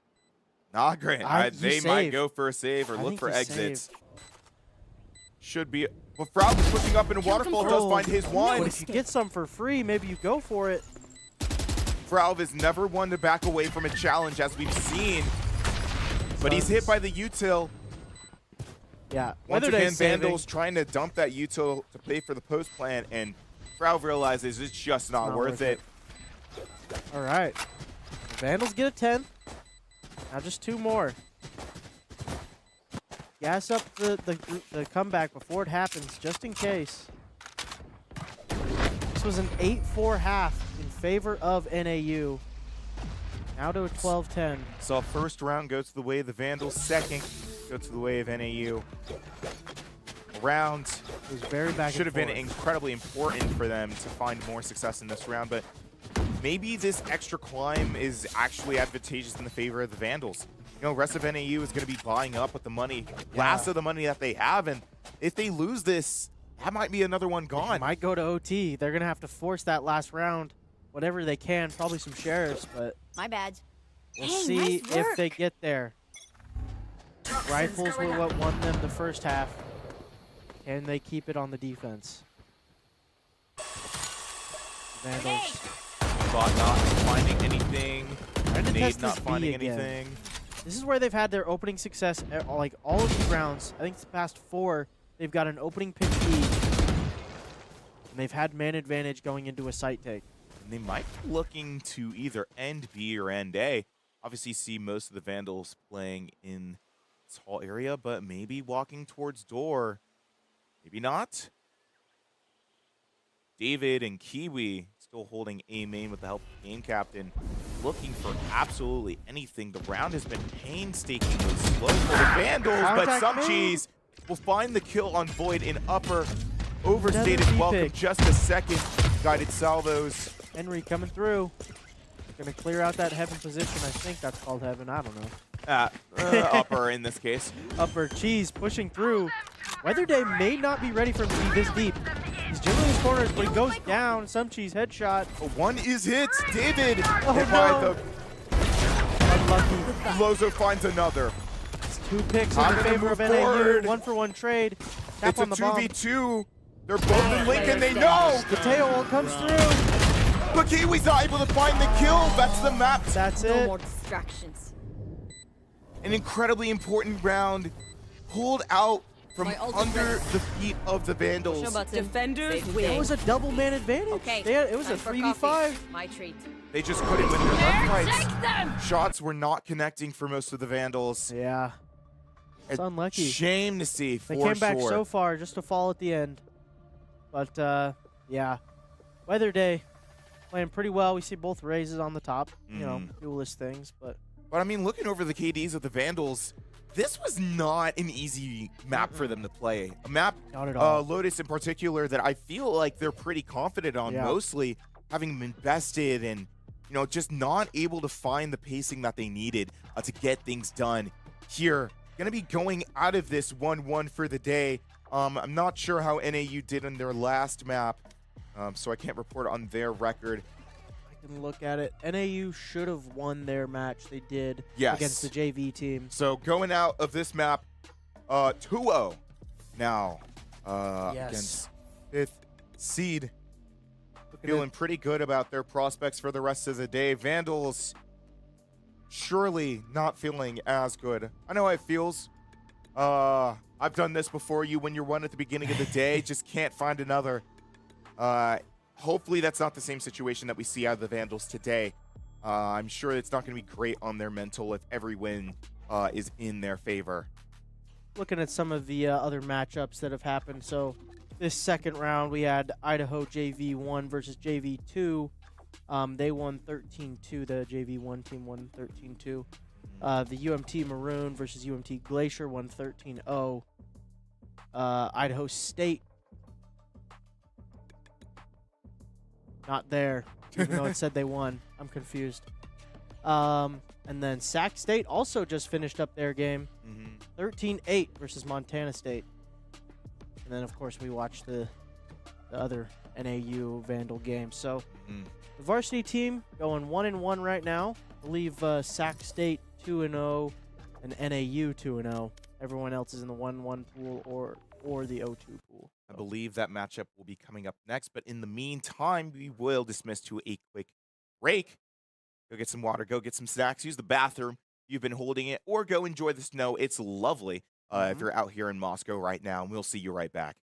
Nah, Grant. You They might save. go for a save or I look think for you exits. Should be. Well, Froud is pushing up in a waterfall. Does Oh, find his one. But if you get some for free, maybe you go for it. Frauv is never one to back away from a challenge, as we've seen. But he's hit by the util. Yeah. Once Weatherday again, saving. Vandals trying to dump that util to pay for the post plan, and Frauv realizes it's just not worth it. All right. The Vandals get a 10. Now just 2 more. Gas up the comeback before it happens, just in case. This was an 8-4 half in favor of NAU. Now to a 12-10. So first round goes to the way of the Vandals. Second goes to the way of NAU. Round It was very back should and have been forth. incredibly important for them to find more success in this round, but maybe this extra climb is actually advantageous in the favor of the Vandals. You know, rest of NAU is going to be buying up with the money, last of the money that they have, and if they lose this, that might be another one gone. Might go to OT. They're going to have to force that last round, whatever they can. Probably some sheriffs, but My bad. we'll Hey, see nice if work. they get there. Rifles were what won them the first half. Can they keep it on the defense? Vandals. Bot not finding anything. Trying to Nade test not this finding B again. anything. This is where they've had their opening success, like all of these rounds. I think the past 4, they've got an opening pick B. And they've had man advantage going into a site take. And they might be looking to either end B or end A. Obviously see most of the Vandals playing in this hall area, but maybe walking towards door. Maybe not. David and Kiwi still holding A main with the help of game captain, looking for absolutely anything. The round has been painstakingly slow for the Vandals, but Contact some main. cheese will find the kill on Void in upper. Overstated Another welcome, D-pick. just a second. Guided salvos. Henry coming through. Gonna clear out that heaven position. I think that's called heaven. I don't know. Upper in this case. Upper cheese pushing through. Weather Day may not be ready for him to be this deep. He's jiggling his corners, but he goes down. Some cheese headshot. One is hit. David Oh, hit by no. the Unlucky. Lozo finds another. It's 2 picks in I'm the gonna favor of move NAU. forward. 1-for-1 trade. Tap It's a on the bomb. 2v2. They're both in link and they know. Mateo ult comes through. But Kiwi's not able to find the kill. That's the map. That's No it. more distractions. An incredibly important round pulled out from My ult is under ready. the feet of the Vandals. Defenders It win. was a double man advantage. Okay. It was a time for 3v5. coffee. My treat. They just couldn't win their gunfights. Take them! Shots were not connecting for most of the Vandals. Yeah. It's A unlucky. Shame to see for They came back sure. so far just to fall at the end. But, yeah. Weather Day playing pretty well. We see both raises on the top. You know, duelist things, but But I mean, looking over the KDs of the Vandals, this was not an easy map for them to play. A map, not at all. Lotus in particular, that I feel like they're pretty confident on, Yeah. mostly having invested and, you know, just not able to find the pacing that they needed to get things done here. Going to be going out of this 1-1 for the day. I'm not sure how NAU did in their last map, so I can't report on their record. I can look at it. NAU should have won their match. They did Yes. against the JV team. So going out of this map, 2-0 now Yes. against 5th seed. Looking Feeling pretty good about their prospects for the rest of the day. Vandals surely not feeling as good. I know how it feels. I've done this before. You win your one at the beginning of the day, just can't find another. Hopefully that's not the same situation that we see out of the Vandals today. I'm sure it's not going to be great on their mental if every win is in their favor. looking at some of the other matchups that have happened. So this second round, we had Idaho JV1 versus JV2. They won 13-2. The JV1 team won 13-2. The UMT Maroon versus UMT Glacier won 13-0. Idaho State, not there, even though it said they won. I'm confused. And then Sac State also just finished up their game. 13-8 versus Montana State. And then, of course, we watched the other NAU Vandal game. So the varsity team going 1-1 right now. I believe Sac State 2-0 and NAU 2-0. Everyone else is in the 1-1 pool or the 0-2 pool. I believe that matchup will be coming up next, but in the meantime, we will dismiss to a quick break. Go get some water, go get some snacks, use the bathroom. You've been holding it, or go enjoy the snow. It's lovely if you're out here in Moscow right now, and we'll see you right back.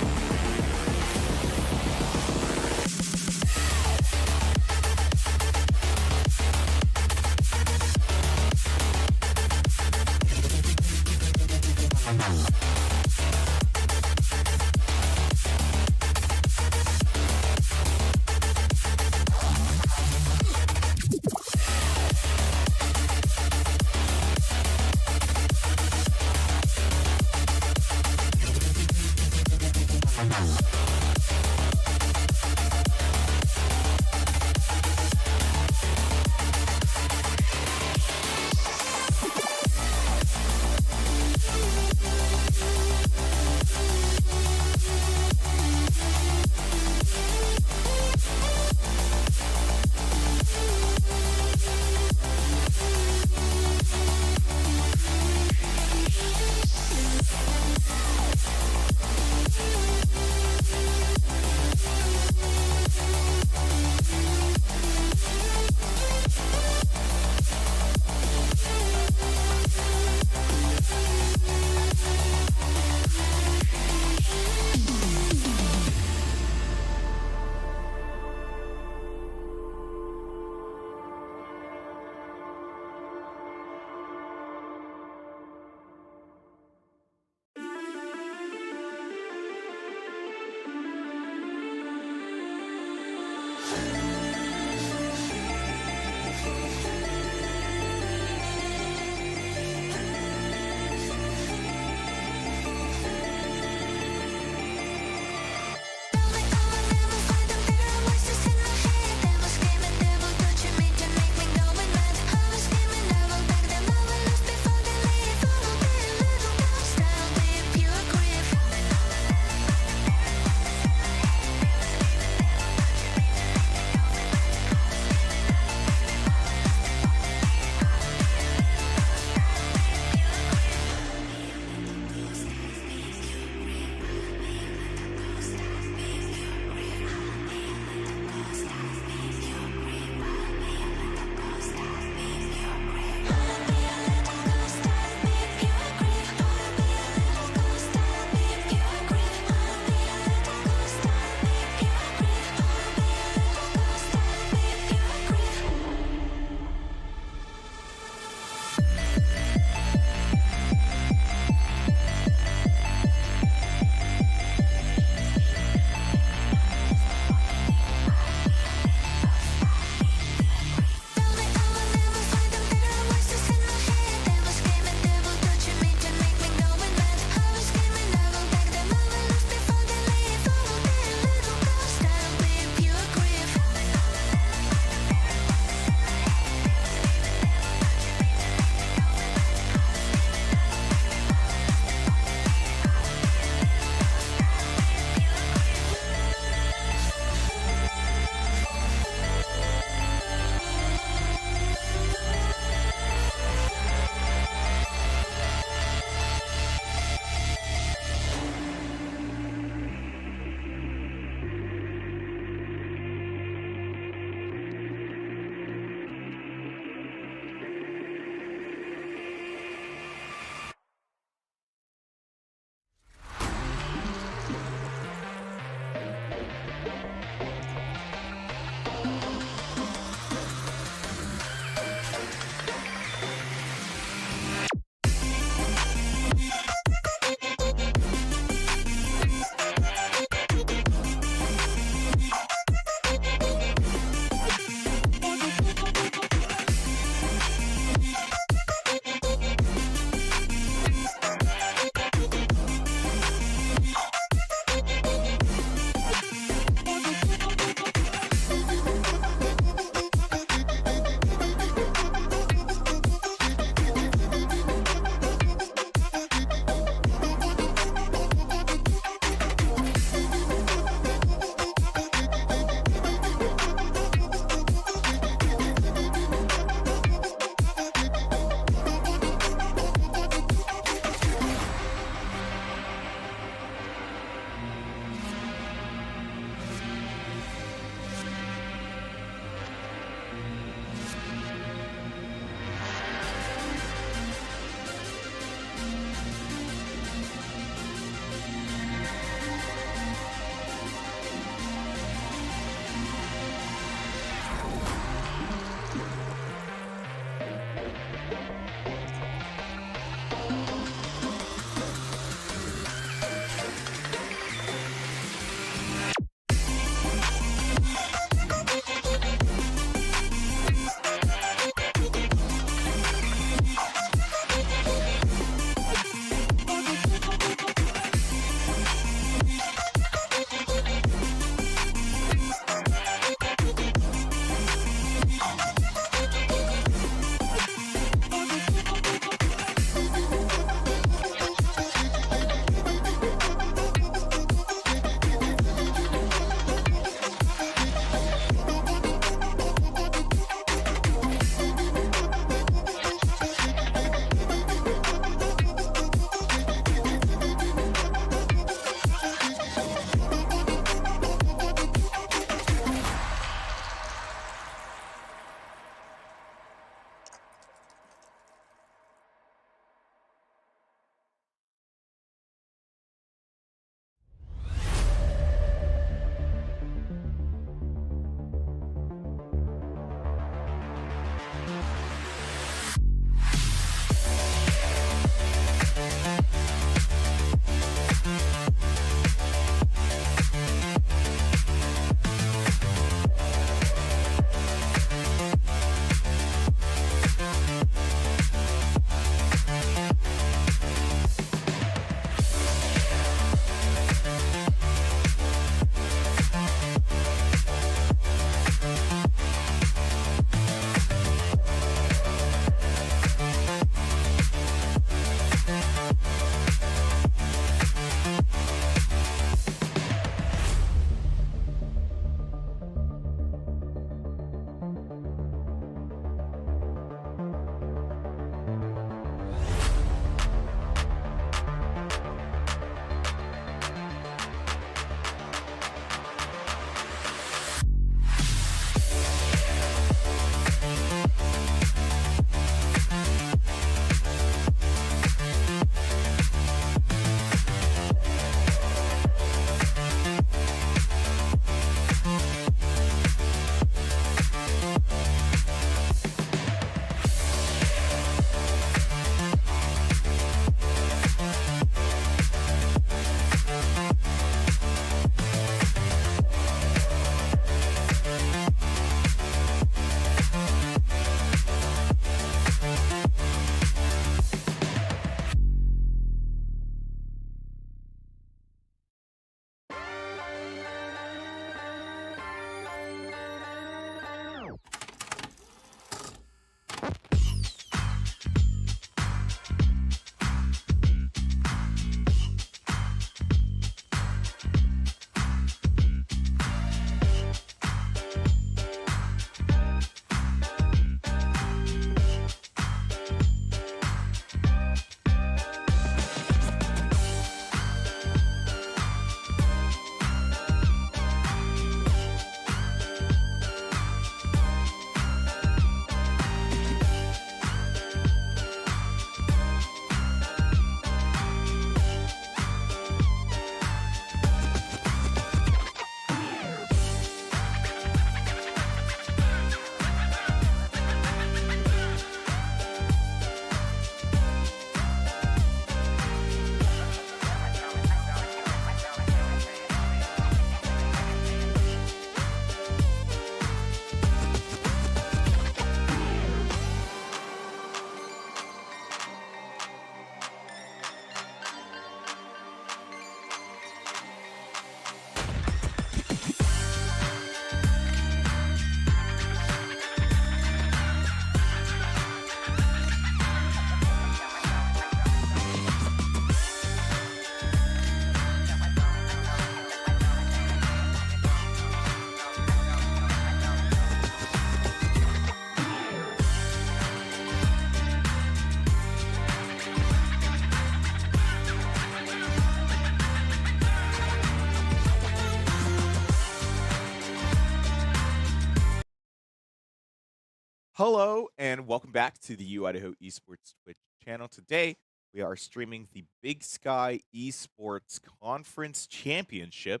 Hello and welcome back to the U Idaho Esports Twitch channel. Today we are streaming the Big Sky Esports Conference Championship.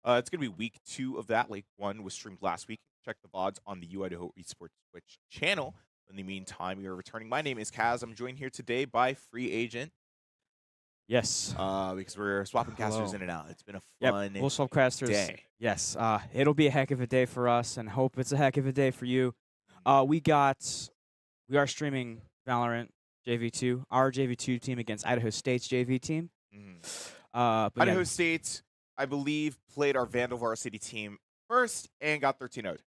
It's going to be week 2 of that. League 1 was streamed last week. Check the VODs on the U Idaho Esports Twitch channel. In the meantime, we are returning. My name is Kaz. I'm joined here today by Free Agent. Yes. Because we're swapping casters in and out. It's been a fun we'll swap casters. day. Yes. It'll be a heck of a day for us, and hope it's a heck of a day for you. We are streaming Valorant JV2, our JV2 team against Idaho State's JV team. Idaho State, I believe, played our Vandal varsity team first and got 13-0'd.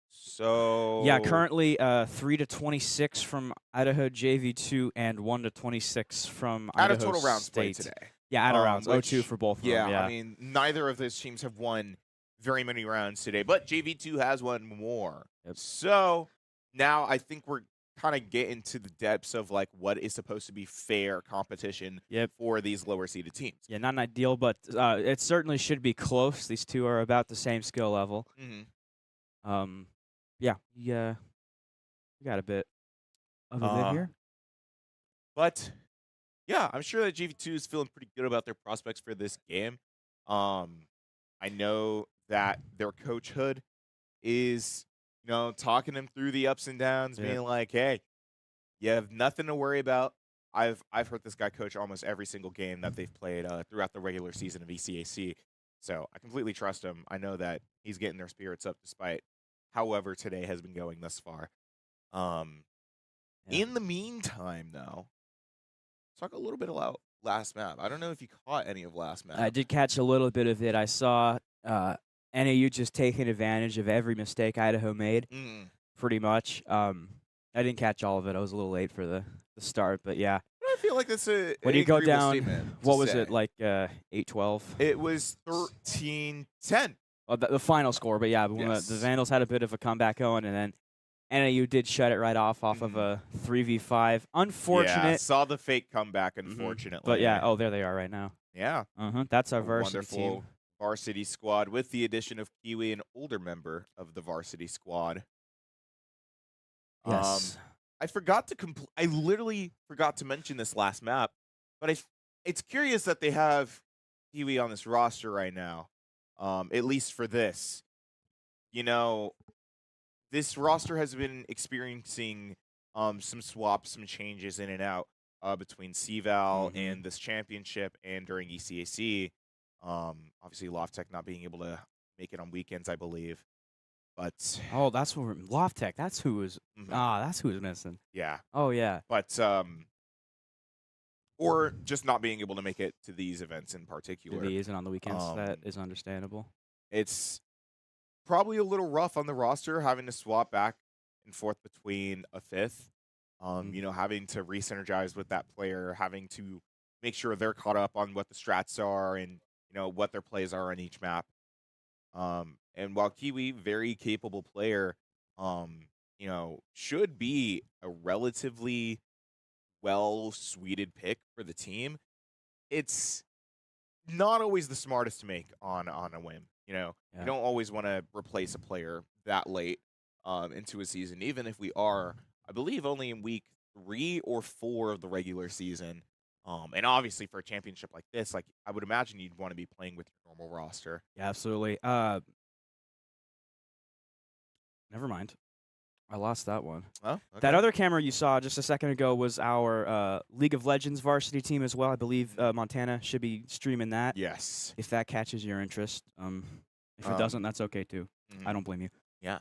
So yeah, currently 3-26 from Idaho JV2 and 1-26 from out Idaho of total rounds State. played today. Yeah, out of rounds. Which, 0-2 for both of them. Yeah, I mean, neither of those teams have won very many rounds today, but JV2 has won more. Yep. So now I think we're kind of getting to the depths of like what is supposed to be fair competition for these lower seeded teams. Yeah, not ideal, but it certainly should be close. These two are about the same skill level. Yeah, we got a bit of a bit here. But yeah, I'm sure that JV2 is feeling pretty good about their prospects for this game. I know that their coach Hood is, talking them through the ups and downs, being like, "Hey, you have nothing to worry about." I've heard this guy coach almost every single game that they've played throughout the regular season of ECAC, so I completely trust him. I know that he's getting their spirits up despite however today has been going thus far. In the meantime, though, let's talk a little bit about last map. I don't know if you caught any of last map. I did catch a little bit of it. I saw NAU just taking advantage of every mistake Idaho made, pretty much. I didn't catch all of it. I was a little late for the start, but yeah. I feel like that's a when you go down, what was say. it, like 8-12? It was 13-10. Oh, the final score, but yeah, when the Vandals had a bit of a comeback going, and then NAU did shut it right off of a 3v5. Unfortunate. Yeah, saw the fake comeback, unfortunately. But yeah, there they are right now. Yeah. That's our varsity wonderful team. Varsity squad with the addition of Kiwi, an older member of the varsity squad. Yes. I literally forgot to mention this last map, but it's curious that they have Kiwi on this roster right now. At least for this. This roster has been experiencing some swaps, some changes in and out between CVAL and this championship and during ECAC. Obviously, Lofttech not being able to make it on weekends, I believe. But that's what Lofttech. That's who was that's who was missing. Yeah. Oh yeah. But or just not being able to make it to these events in particular. To these and on the weekends, that is understandable. It's probably a little rough on the roster having to swap back and forth between a fifth. Having to re-synergize with that player, having to make sure they're caught up on what the strats are and what their plays are on each map. And while Kiwi, very capable player, should be a relatively well-suited pick for the team, it's not always the smartest to make on a whim. You don't always want to replace a player that late into a season, even if we are, I believe, only in week 3 or 4 of the regular season. And obviously for a championship like this, like I would imagine you'd want to be playing with your normal roster. Yeah, absolutely. Never mind. I lost that one. Oh, okay. That other camera you saw just a second ago was our League of Legends varsity team as well. I believe Montana should be streaming that. Yes. If that catches your interest. If it doesn't, that's okay too. I don't blame you. Yeah.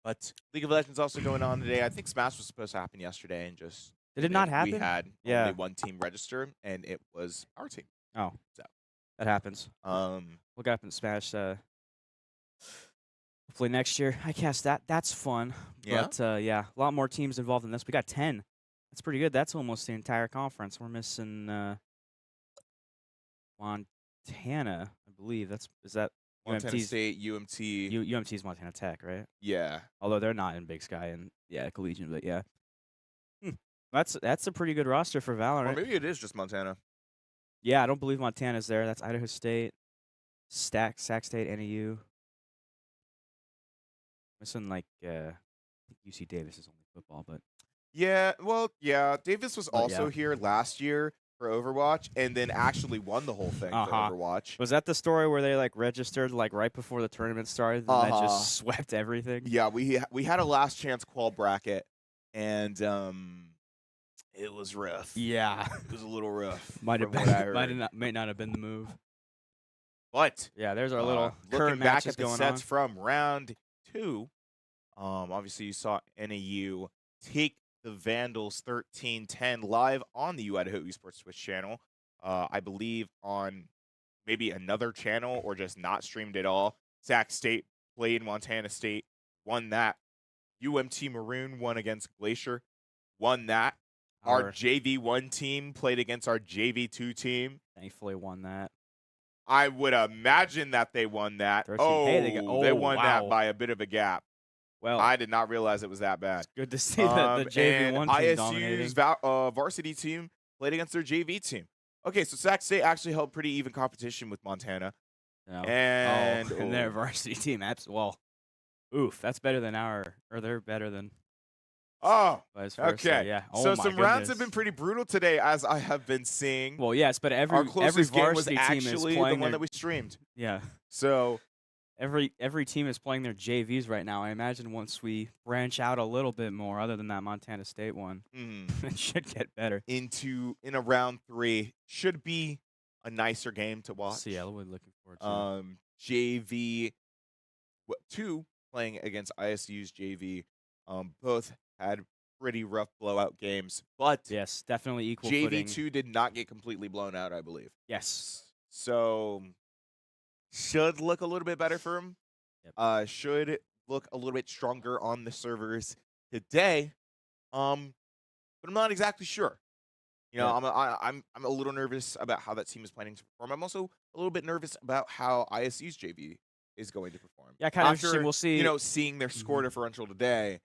But League of Legends also going on today. I think Smash was supposed to happen yesterday and just did it not happen? We had only one team register and it was our team. Oh. So that happens. Look up in Smash hopefully next year. I cast that. That's fun. Yeah. But a lot more teams involved in this. We got 10. That's pretty good. That's almost the entire conference. We're missing Montana, I believe. Is that Montana State, UMT. UMT's Montana Tech, right? Yeah. Although they're not in Big Sky and Collegiate, but yeah. That's a pretty good roster for Valorant. Or maybe it is just Montana. Yeah, I don't believe Montana's there. That's Idaho State, Sac State, NAU. Missing like think UC Davis is only football, but Yeah, well, yeah. Davis was But also yeah. here last year for Overwatch, and then actually won the whole thing for Uh-huh. Overwatch. was that the story where they like registered like right before the tournament started and that Uh-huh. just swept everything? Yeah, we had a last chance qual bracket, and it was rough. Yeah. It was a little rough. Might have from been. what I heard. Might not have been the move. But Yeah, there's our little looking current back matches at the going sets on. from round 2, obviously you saw NAU take the Vandals 13-10 live on the Idaho Esports Twitch channel. I believe on maybe another channel or just not streamed at all. Sac State played Montana State, won that. UMT Maroon won against Glacier, won that. Our JV1 team played against our JV2 team. Thankfully won that. I would imagine that they won that. 13. Oh, Hey, they oh, won wow. that by a bit of a gap. Well, I did not realize it was that bad. it's good to see that the JV1 team dominating. ISU's varsity team played against their JV team. Okay, so Sac State actually held pretty even competition with Montana. No. And and their varsity team, well, oof, that's better than or they're better than vice versa. okay. Yeah. Oh So my some rounds have goodness. been pretty brutal today, as I have been seeing. Well, yes, but Our every closest game was varsity team is actually the playing one their, that we streamed. yeah. So Every team is playing their JVs right now. I imagine once we branch out a little bit more, other than that Montana State one, it should get better. in a round 3 should be a nicer game to watch. So yeah, we're looking forward to. JV 2 playing against ISU's JV. Both had pretty rough blowout games, but Yes, definitely equal JV footing. 2 did not get completely blown out, I believe. Yes. So should look a little bit better for him. Yep. Should look a little bit stronger on the servers today. But I'm not exactly sure. You know, I'm a little nervous about how that team is planning to perform. I'm also a little bit nervous about how ISU's JV is going to perform. Yeah, kind of After, interesting. We'll see. You know, seeing their score differential today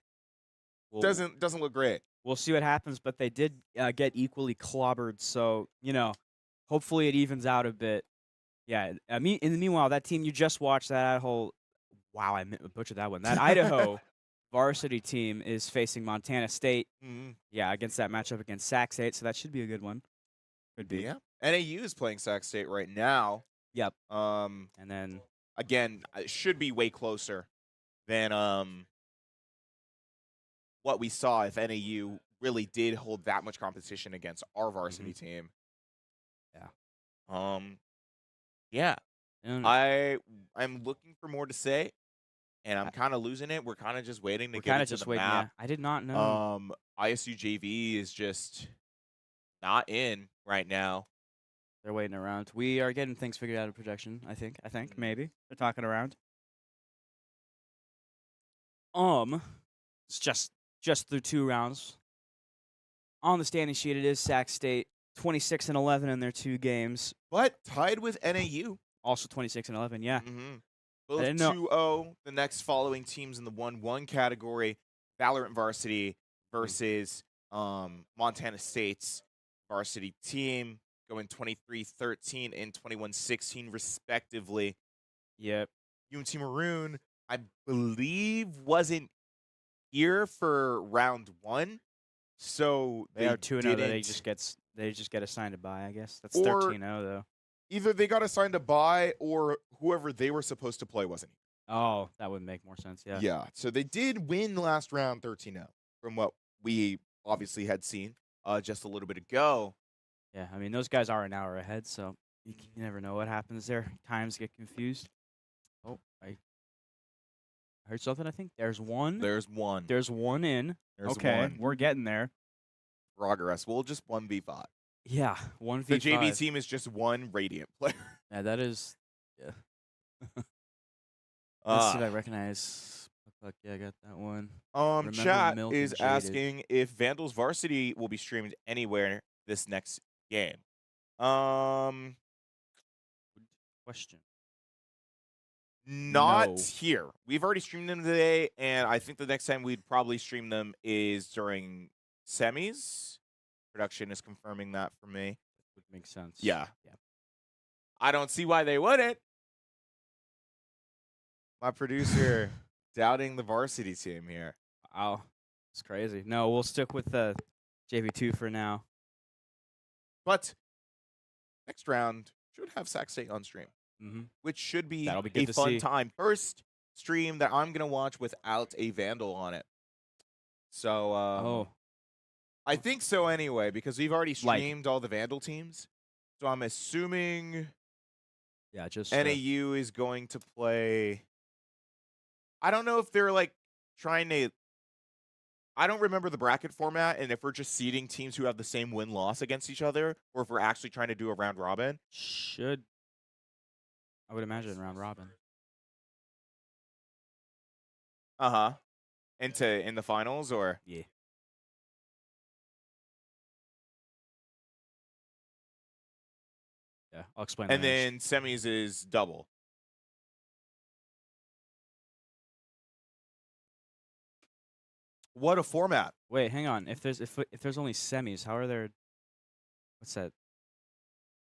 doesn't look great. We'll see what happens, but they did get equally clobbered, so hopefully it evens out a bit. Yeah. In the meanwhile, that team you just watched, that whole I butchered that one. That Idaho varsity team is facing Montana State. Yeah, against that matchup against Sac State, so that should be a good one. Could be. Yeah. NAU is playing Sac State right now. Yep. And then again, it should be way closer than what we saw if NAU really did hold that much competition against our varsity team. Yeah. Yeah. I'm looking for more to say, and I'm kind of losing it. We're kind of just waiting to get into the map. Yeah. I did not know. ISU JV is just not in right now. They're waiting around. We are getting things figured out in projection, I think. Maybe. They're talking around. It's just through 2 rounds. On the standing sheet, it is Sac State 26-11 in their 2 games. But tied with NAU. Also 26-11, yeah. Both 2-0. The next following teams in the 1-1 category, Valorant Varsity versus Montana State's varsity team, going 23-13 and 21-16 respectively. Yep. UMT Maroon, I believe, wasn't here for round 1, so They are 2-0. They just get assigned a bye, I guess. That's 13-0 though. Either they got assigned a bye or whoever they were supposed to play wasn't. Oh, that would make more sense, yeah. Yeah, so they did win last round 13-0 from what we obviously had seen just a little bit ago. Yeah, I mean, those guys are an hour ahead, so you never know what happens there. Times get confused. Oh, I heard something, I think. There's one. There's one. There's one in. There's okay, one. we're getting there. Progress. We'll just 1v5. Yeah, 1v5. The JV team is just one Radiant player. Yeah, that is. Yeah. Let's see if I recognize. Yeah, I got that one. Remember Chat Milk is and Jaded. asking if Vandals Varsity will be streamed anywhere this next game. Good question. Not No. here. We've already streamed them today, and I think the next time we'd probably stream them is during semis. Production is confirming that for me. Would make sense. Yeah. Yeah. I don't see why they wouldn't. My producer doubting the varsity team here. Wow, it's crazy. No, we'll stick with the JV2 for now. But next round should have Sac State on stream, which should be That'll be good a to fun see. time. First stream that I'm gonna watch without a Vandal on it. So I think so anyway, because we've already streamed all the Vandal teams. So I'm assuming yeah, just NAU is going to play. I don't know if they're like trying to. I don't remember the bracket format, and if we're just seeding teams who have the same win-loss against each other, or if we're actually trying to do a round robin. I would imagine round robin. In the finals, or Yeah. Yeah, I'll explain. And that then semis is double. What a format! Wait, hang on. If there's only semis, how are there? What's that?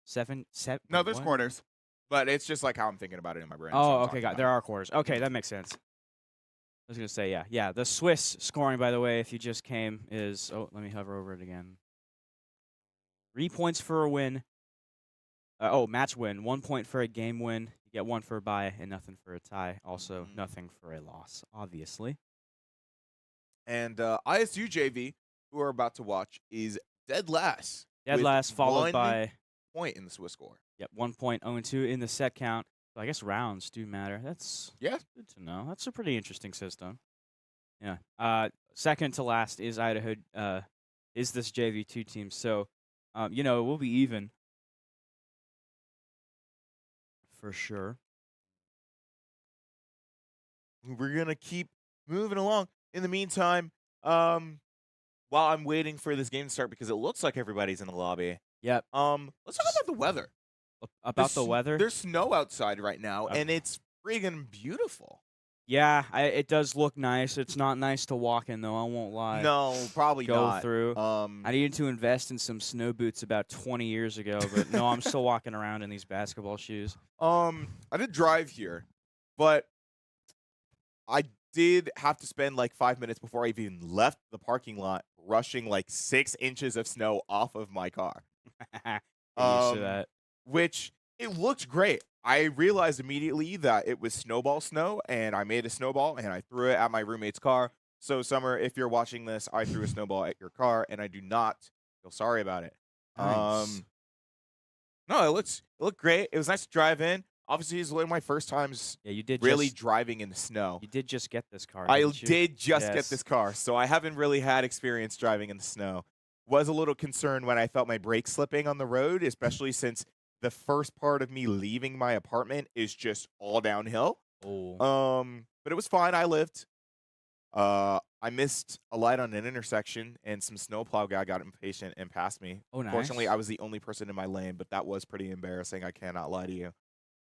Seven. No, there's what? quarters, but it's just like how I'm thinking about it in my brain. Oh, okay, got. There are quarters. Okay, that makes sense. I was gonna say, yeah. The Swiss scoring, by the way, if you just came, is let me hover over it again. 3 points for a win. Match win. 1 point for a game win. You get 1 for a bye and nothing for a tie. Also, nothing for a loss, obviously. And ISU JV, who we're about to watch, is dead last. Dead last, followed by point in the Swiss score. Yep, 1 point, 0-2 in the set count. So I guess rounds do matter. That's good to know. That's a pretty interesting system. Yeah. Second to last is Idaho. Is this JV2 team? So, it will be even for sure. We're gonna keep moving along. In the meantime, while I'm waiting for this game to start, because it looks like everybody's in the lobby. Yep. Let's talk about the weather. The weather? There's snow outside right now, and it's friggin' beautiful. Yeah, it does look nice. It's not nice to walk in, though. I won't lie. No, probably not. Go through. I needed to invest in some snow boots about 20 years ago, but no, I'm still walking around in these basketball shoes. I did drive here, but I did have to spend like 5 minutes before I even left the parking lot rushing like 6 inches of snow off of my car. Get used to that. Which it looked great. I realized immediately that it was snowball snow, and I made a snowball and I threw it at my roommate's car. So, Summer, if you're watching this, I threw a snowball at your car, and I do not feel sorry about it. Nice. No, it looked great. It was nice to drive in. Obviously, it's one of my first times really driving in the snow. You did just get this car, I didn't you? did just get this car, so I haven't really had experience driving in the snow. Was a little concerned when I felt my brakes slipping on the road, especially since the first part of me leaving my apartment is just all downhill. Oh. But it was fine. I lived. I missed a light on an intersection, and some snowplow guy got impatient and passed me. Oh, nice. Fortunately, I was the only person in my lane, but that was pretty embarrassing. I cannot lie to you.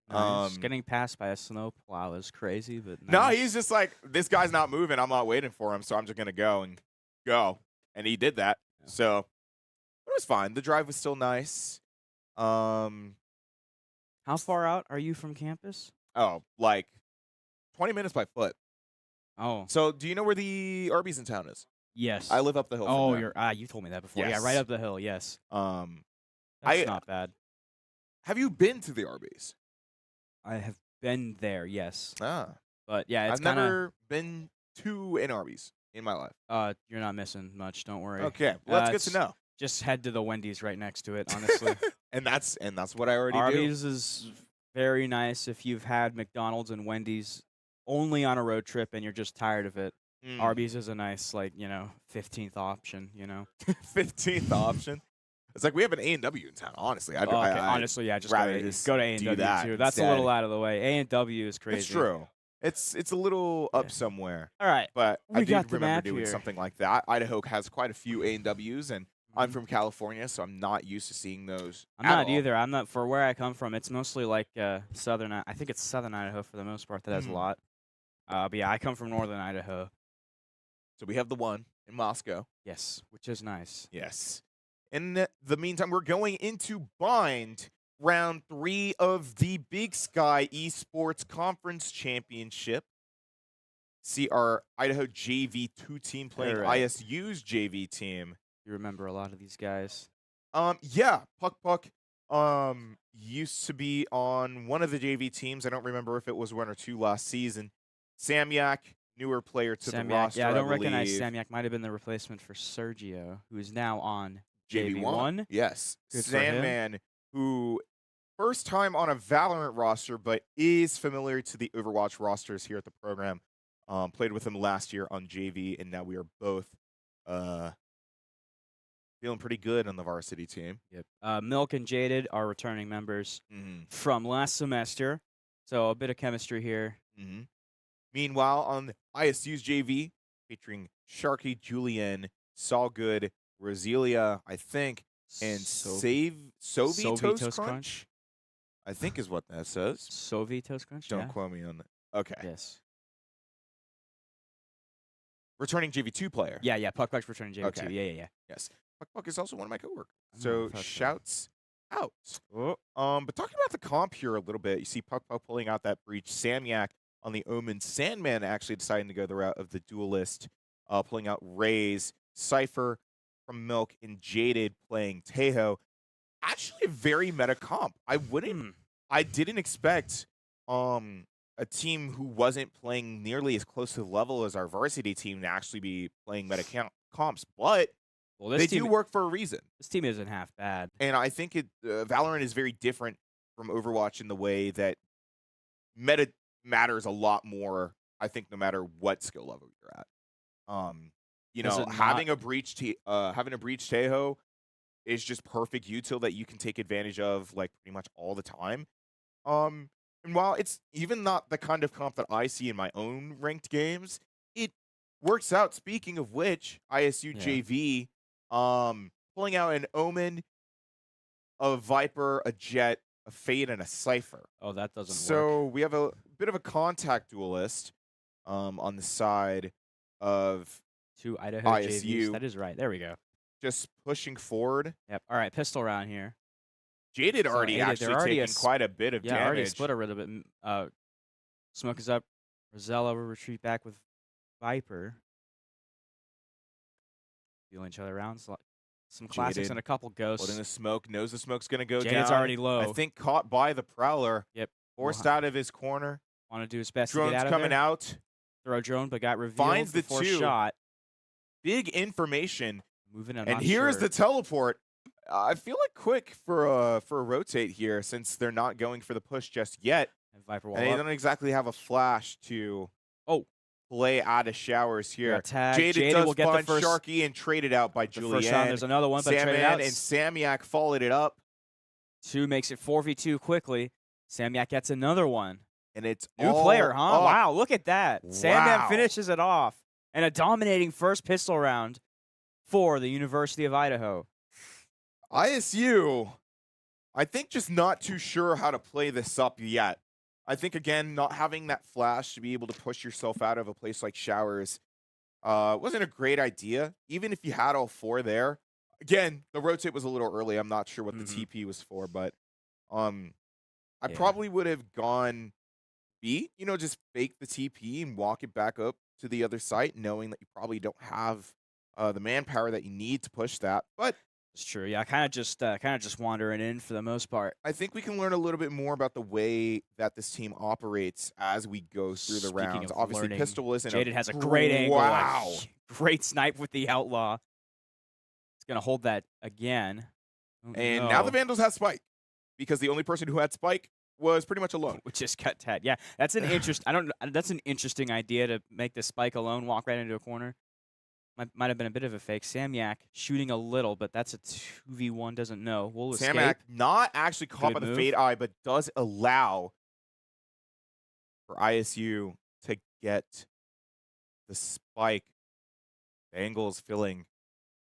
Nice. Getting passed by a snowplow is crazy, but nice. No, he's just like, this guy's not moving. I'm not waiting for him, so I'm just gonna go. And he did that. Yeah. So it was fine. The drive was still nice. How far out are you from campus? Oh, like 20 minutes by foot. Oh. So do you know where the Arby's in town is? Yes. I live up the hill. Oh, from there. you told me that before. Yes. Yeah, right up the hill. Yes. That's not bad. Have you been to the Arby's? I have been there. Yes. Ah. But yeah, it's I've never been to an Arby's in my life. You're not missing much. Don't worry. Okay, well, that's good to know. Just head to the Wendy's right next to it. Honestly. and that's what I already Arby's is very nice if you've had McDonald's and Wendy's only on a road trip and you're just tired of it. Arby's is a nice 15th option. 15th option. It's like we have an A&W in town. Honestly, honestly, yeah, just go to A&W too. That's a little out of the way. A&W is crazy. It's true. It's a little up somewhere. All right, but I got did the remember map doing here. something like that. Idaho has quite a few A&Ws, and I'm from California, so I'm not used to seeing those. I'm not either. I'm not for where I come from. It's mostly like southern. I think it's southern Idaho for the most part that has a lot. But yeah, I come from northern Idaho. So we have the one in Moscow. Yes, which is nice. Yes. In the meantime, we're going into Bind round 3 of the Big Sky Esports Conference Championship. see our Idaho JV2 team playing Alright. ISU's JV team. You remember a lot of these guys. Yeah, Puck used to be on one of the JV teams. I don't remember if it was 1 or 2 last season. Samyak, newer player to the roster. Yeah, I don't recognize believe. Samyak. Might have been the replacement for Sergio, who is now on JV1. JV1. Yes. Good for him. Sandman, who first time on a Valorant roster, but is familiar to the Overwatch rosters here at the program. Played with him last year on JV, and now we are both feeling pretty good on the varsity team. Yep. Milk and Jaded are returning members Mm-hmm. from last semester, so a bit of chemistry here. Mm-hmm. Meanwhile, on ISU's JV, featuring Sharky, Julian, Solgood, Roselia, I think, and Sovi Toast Crunch, I think is what that says. Sovi Toast Crunch. Don't yeah. quote me on that. Okay. Yes. Returning JV2 player. Yeah. Puck's returning JV2. Okay. Yeah. Yes. Puck is also one of my coworkers. I don't know So if that's shouts out. Oh. But talking about the comp here a little bit, you see Puck pulling out that breach. Samyak on the Omen. Sandman actually deciding to go the route of the duelist, pulling out Rays. Cypher from Milk and Jaded playing Tejo. Actually a very meta comp. I didn't expect a team who wasn't playing nearly as close to the level as our varsity team to actually be playing meta comps, but Well, this they team, do work for a reason. This team isn't half bad. And I think Valorant is very different from Overwatch in the way that meta matters a lot more, I think, no matter what skill level you're at. Having a breach Tejo is just perfect util that you can take advantage of like pretty much all the time. And while it's even not the kind of comp that I see in my own ranked games, it works out. Speaking of which, ISU JV, pulling out an Omen, a Viper, a Jet, a Fade, and a Cypher. Oh, that doesn't work. So we have a bit of a contact duelist on the side of 2 Idaho ISU. JVs. That is right. There we go. just pushing forward. Yep. All right, pistol round here. Jaded So already Jaded, actually they're already taking quite a bit of Yeah, already damage. split a little bit. Smoke is up. Rosella will retreat back with Viper. Feeling each other around. Some classics Jaded and a couple ghosts. Holding the smoke, knows the smoke's going to go Jaded's down. already low. I think caught by the Prowler. Yep. Forced out of his corner. Want to do his best Drone's to get out of coming there. out. Throw drone, but got revealed Finds the before two. shot. Big information. Moving And here's the teleport. I feel like quick for a rotate here since they're not going for the push just yet. and Viper wall And they up. don't exactly have a flash to play out of showers here. Got tagged. Jaded will does get the find first, Sharky and traded out by the Julian. first round. There's another one, but traded out. Sandman and Samyak followed it up. 2 makes it 4v2 quickly. Samyak gets another one. And it's New all player, huh? up. Wow, look at that. Sandman Wow. finishes it off. And a dominating first pistol round for the University of Idaho. ISU, I think just not too sure how to play this up yet. I think, again, not having that flash to be able to push yourself out of a place like Showers wasn't a great idea, even if you had all 4 there. Again, the rotate was a little early. I'm not sure what the TP was for, but I probably would have gone B, just fake the TP and walk it back up to the other site, knowing that you probably don't have the manpower that you need to push that. But It's true. Yeah, kind of just wandering in for the most part. I think we can learn a little bit more about the way that this team operates as we go through the Speaking rounds. of Obviously, learning, Pistol isn't Jaded has a great angle. Wow. Great snipe with the Outlaw. It's going to hold that again. Oh, And no. now the Vandals have Spike because the only person who had Spike was pretty much alone. Which just cut Ted. Yeah, that's an that's an interesting idea to make the Spike alone walk right into a corner. Might have been a bit of a fake. Samyak shooting a little, but that's a 2v1. Doesn't know. We'll escape. Samyak not actually caught Good by the move. Fade Eye, but does allow for ISU to get the Spike. The angle is feeling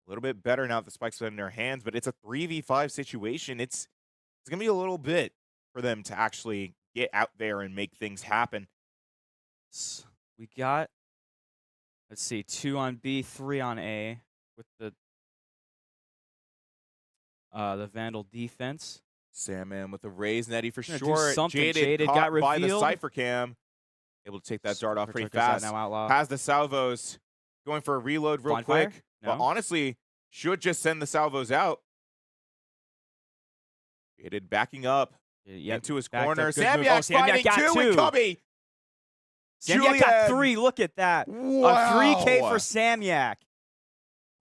a little bit better now that the Spike's in their hands, but it's a 3v5 situation. It's going to be a little bit for them to actually get out there and make things happen. We got, let's see, 2 on B, 3 on A with the Vandal defense. Sandman with the raise netty for Gonna do short. something. Jaded Jaded caught got by the revealed. Cypher Cam. Able to take that dart off pretty Took us out fast. Now Outlaw. Has the salvos. Going for a reload real Bonfire? quick. No? But honestly, should just send the salvos out. Jaded backing up into his backed up, corner. good move. Samyak finding got two and Cubby. Samyak got Julian. 3. Look at that. Wow. A 3K for Samyak.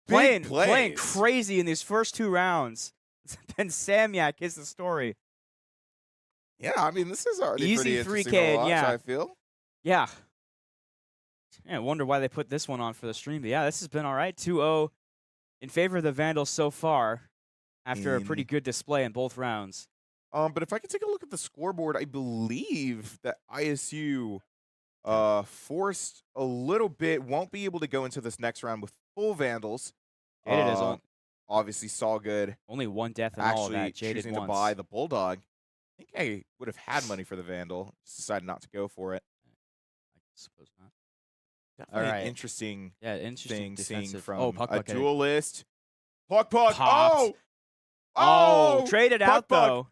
Big Playing plays. crazy in these first 2 rounds. And Samyak is the story. Yeah, I mean, this is already Easy pretty interesting 3K, to watch, yeah. I feel. Yeah. I wonder why they put this one on for the stream. But yeah, this has been all right. 2-0 in favor of the Vandals so far after a pretty good display in both rounds. But if I could take a look at the scoreboard, I believe that ISU forced a little bit, won't be able to go into this next round with full Vandals. Jaded is obviously saw good. only 1 death in all of Actually that. Jaded choosing once. to buy the Bulldog. I think I would have had money for the Vandal. Just decided not to go for it. I suppose not. Definitely Alright. an interesting Yeah, interesting thing seeing defensive. from Puck a Puck had it. duelist. Puck Puck. Popped. Oh! Traded Puck out Puck. though.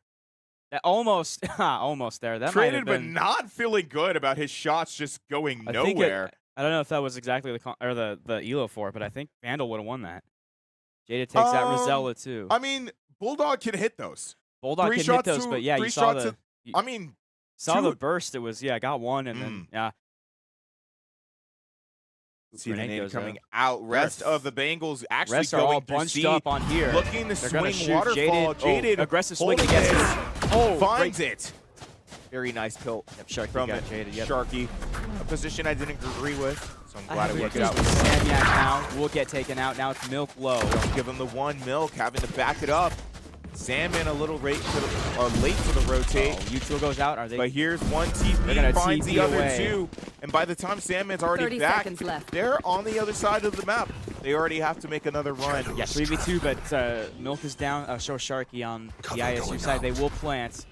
That almost, almost there. That might Traded, have but been. not feeling good about his shots just going I think nowhere. I don't know if that was exactly the elo for it, but I think Vandal would have won that. Jada takes that Rosella too. I mean, Bulldog can hit those. Bulldog 3 can hit shots those, to- but yeah, 3 you saw shots the to- I mean, saw the two- burst. It was got one and then yeah. See the Grenade nade goes coming out. Rest of the Bengals actually Rest are going all through bunched C, up on here. looking to They're gonna swing shoot waterfall. Jaded, aggressive swing holding against it. it. Finds it. Very nice pill Sharky from got Jaded. Yep. Sharky. A position I didn't agree with, so I'm glad it worked out. Samyak now will get taken out. Now it's Milk low. Don't give him the 1 milk, having to back it up. Salmon a little late to the rotate. Util goes out. Are they? But here's one They're gonna TP, finds the TP other away. 2. And by the time Salmon's already 30 back, seconds left. they're on the other side of the map. They already have to make another run. Yeah, 3v2, but Milk is down. Show Sharky on the ISU side. They will plant.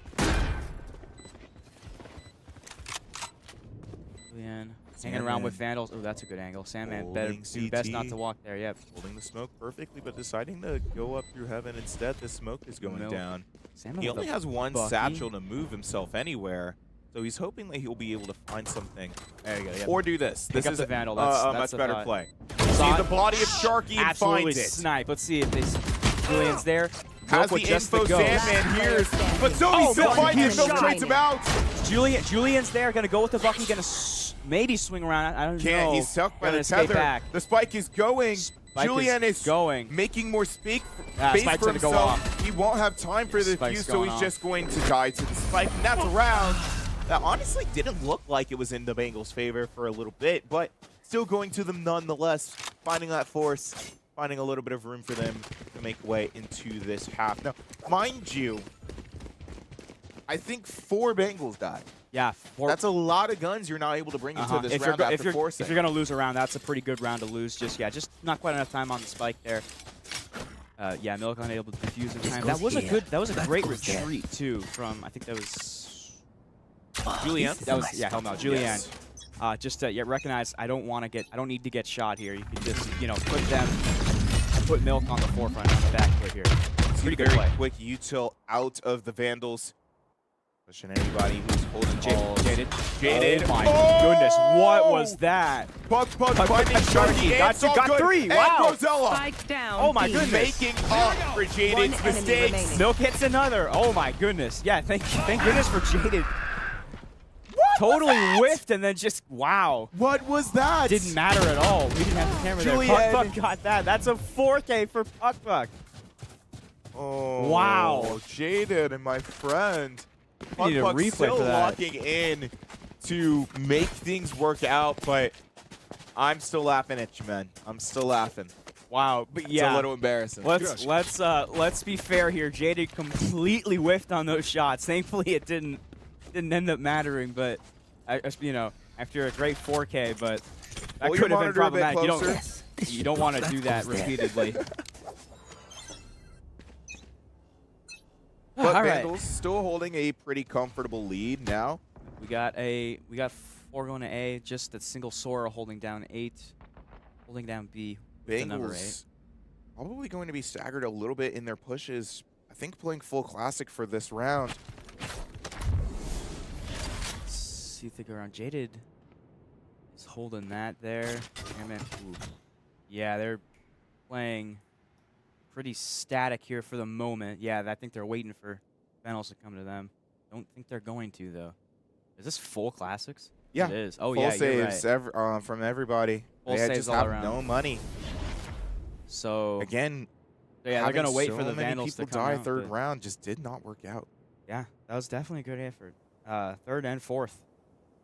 Julian hanging around with Vandals. Oh, that's a good angle. Sandman better Holding do best not CT. to walk there. Yep. Holding the smoke perfectly, but deciding to go up through heaven instead. The smoke is going Milk. down. Sandman He with only a has 1 Bucky. satchel to move himself anywhere, so he's hoping that he'll be able to find something. There you go. Yep. Or do this. Pick This up is the Vandal. a That's much the better thought. play. Saw See it. the body of Sharky and Absolutely finds it. snipe. Let's see if Julian's there. Has Milk the with just info, the go. Sandman hears, but Zoe Oh, still Milk, finds he it. Milk shines. trades him out. Julian's there. Gonna go with the Bucky. Gonna maybe swing around. I don't Can't. know. He's stuck by Gonna the escape tether. back. The spike is going. Spike Julian is going. making more space Spike's for gonna go himself. He won't have time for the Spike's fuse, so going he's off. just going to die to the spike. And that's a round that honestly didn't look like it was in the Bengals' favor for a little bit, but still going to them nonetheless, finding that force, finding a little bit of room for them to make way into this half. Now, mind you, I think 4 Bengals died. Yeah. That's a lot of guns you're not able to bring into this round after forcing. If you're gonna lose a round, that's a pretty good round to lose. Just not quite enough time on the spike there. Yeah, Milk unable to defuse in time. That was a great retreat too from I think that was Julian. That was Helmut. Julian. Yes. Just recognize I don't need to get shot here. You can just put Milk on the forefront on the back foot here. Pretty good play. Quick util out of the Vandals. Pushing anybody who's holding Jaded. Jaded. Oh my goodness, what was that? Puck finding Sharky. Sharky. Got 3. And Wow. Rosella Spike down. Oh my B. goodness. making up for One Jaded's enemy mistakes. remaining. Milk hits another. Oh my goodness. Yeah, thank goodness for Jaded. Totally whiffed and then just wow. What was that? Didn't matter at all. We didn't have the camera Julian. there. Puck Puck got that. That's a 4K for Puck Puck. Oh, Wow. Jaded and my friend. We need a Puck replay still for that. locking in to make things work out, but I'm still laughing at you, man. I'm still laughing. Wow. But It's yeah. a little embarrassing. Let's be fair here. Jaded completely whiffed on those shots. Thankfully it didn't end up mattering, but after a great 4K, but that Hold could your have been monitor a bit problematic. closer. You don't want to do that repeatedly. But all right. Vandals still holding a pretty comfortable lead now. We got 4 going to A, just that single Sora holding down 8, holding down B with the number 8. Bengals probably going to be staggered a little bit in their pushes. I think playing full classic for this round. Let's see if they go around. Jaded Just holding that there. Damn it. Ooh. Yeah, they're playing pretty static here for the moment. Yeah, I think they're waiting for Vandals to come to them. Don't think they're going to, though. Is this full classics? Yeah. It is. Oh, Full yeah, saves you're right. from everybody. Full They saves just all have around. no money. So, Again, yeah, they're having going to wait so for the many Vandals to people come die out, third but round just did not work out. yeah, that was definitely a good effort. Third and fourth.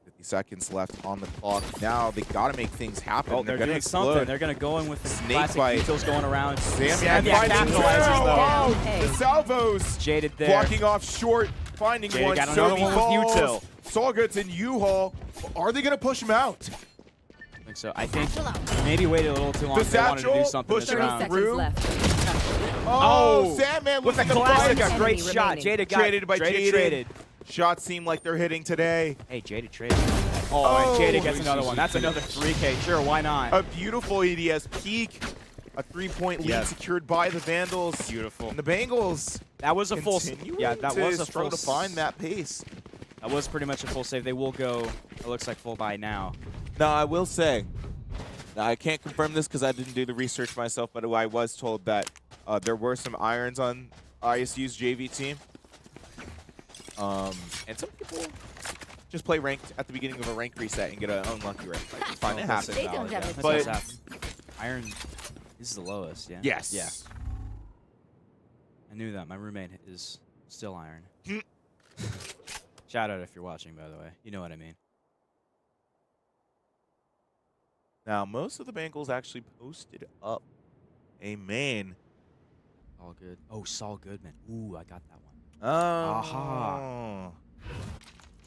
50 seconds left on the clock. Now they got to make things happen. Oh, they're gonna doing explode. something. They're going to go in with the Snake classic bite. details going around. Samyak Samyak finds capitalizes, two. though. Wow, Hey. the salvos Jaded there. blocking off short, finding Jaded one. got another Sovi one with falls. util. Sawgoods and U-Haul. Are they going to push him out? I think so. I think Satchel out. he maybe waited a little too long. The They wanted to do satchel something this pushing 30 round. seconds through. left. Oh, Oh, Sandman With the looking to classic, fight. a great Enemy shot. remaining. Jaded got Traded by Jaded. traded. Shots seem like they're hitting today. Hey, Jaded traded. Oh, Oh. and Jaded gets another one. That's another 3K. Sure, why not? A beautiful EDS peak. A 3-point lead Yes. secured by the Vandals. Beautiful. And the Bengals That was a full. continuing Yeah, that to was a struggle full. to find that pace. That was pretty much a full save. They will go. It looks like full buy now. Now, I will say, now I can't confirm this because I didn't do the research myself, but I was told that there were some irons on ISU's JV team. And some people just play ranked at the beginning of a rank reset and get an unlucky rank. Like, it's fine, it happens. They don't have it. That's But- what's happened. Iron is the lowest. Yeah. Yes. Yeah. I knew that. My roommate is still iron. Shout out if you're watching, by the way. You know what I mean. Now, most of the Bengals actually posted up a main. All good. Oh, Saul Goodman. Ooh, I got that one. Oh. Aha.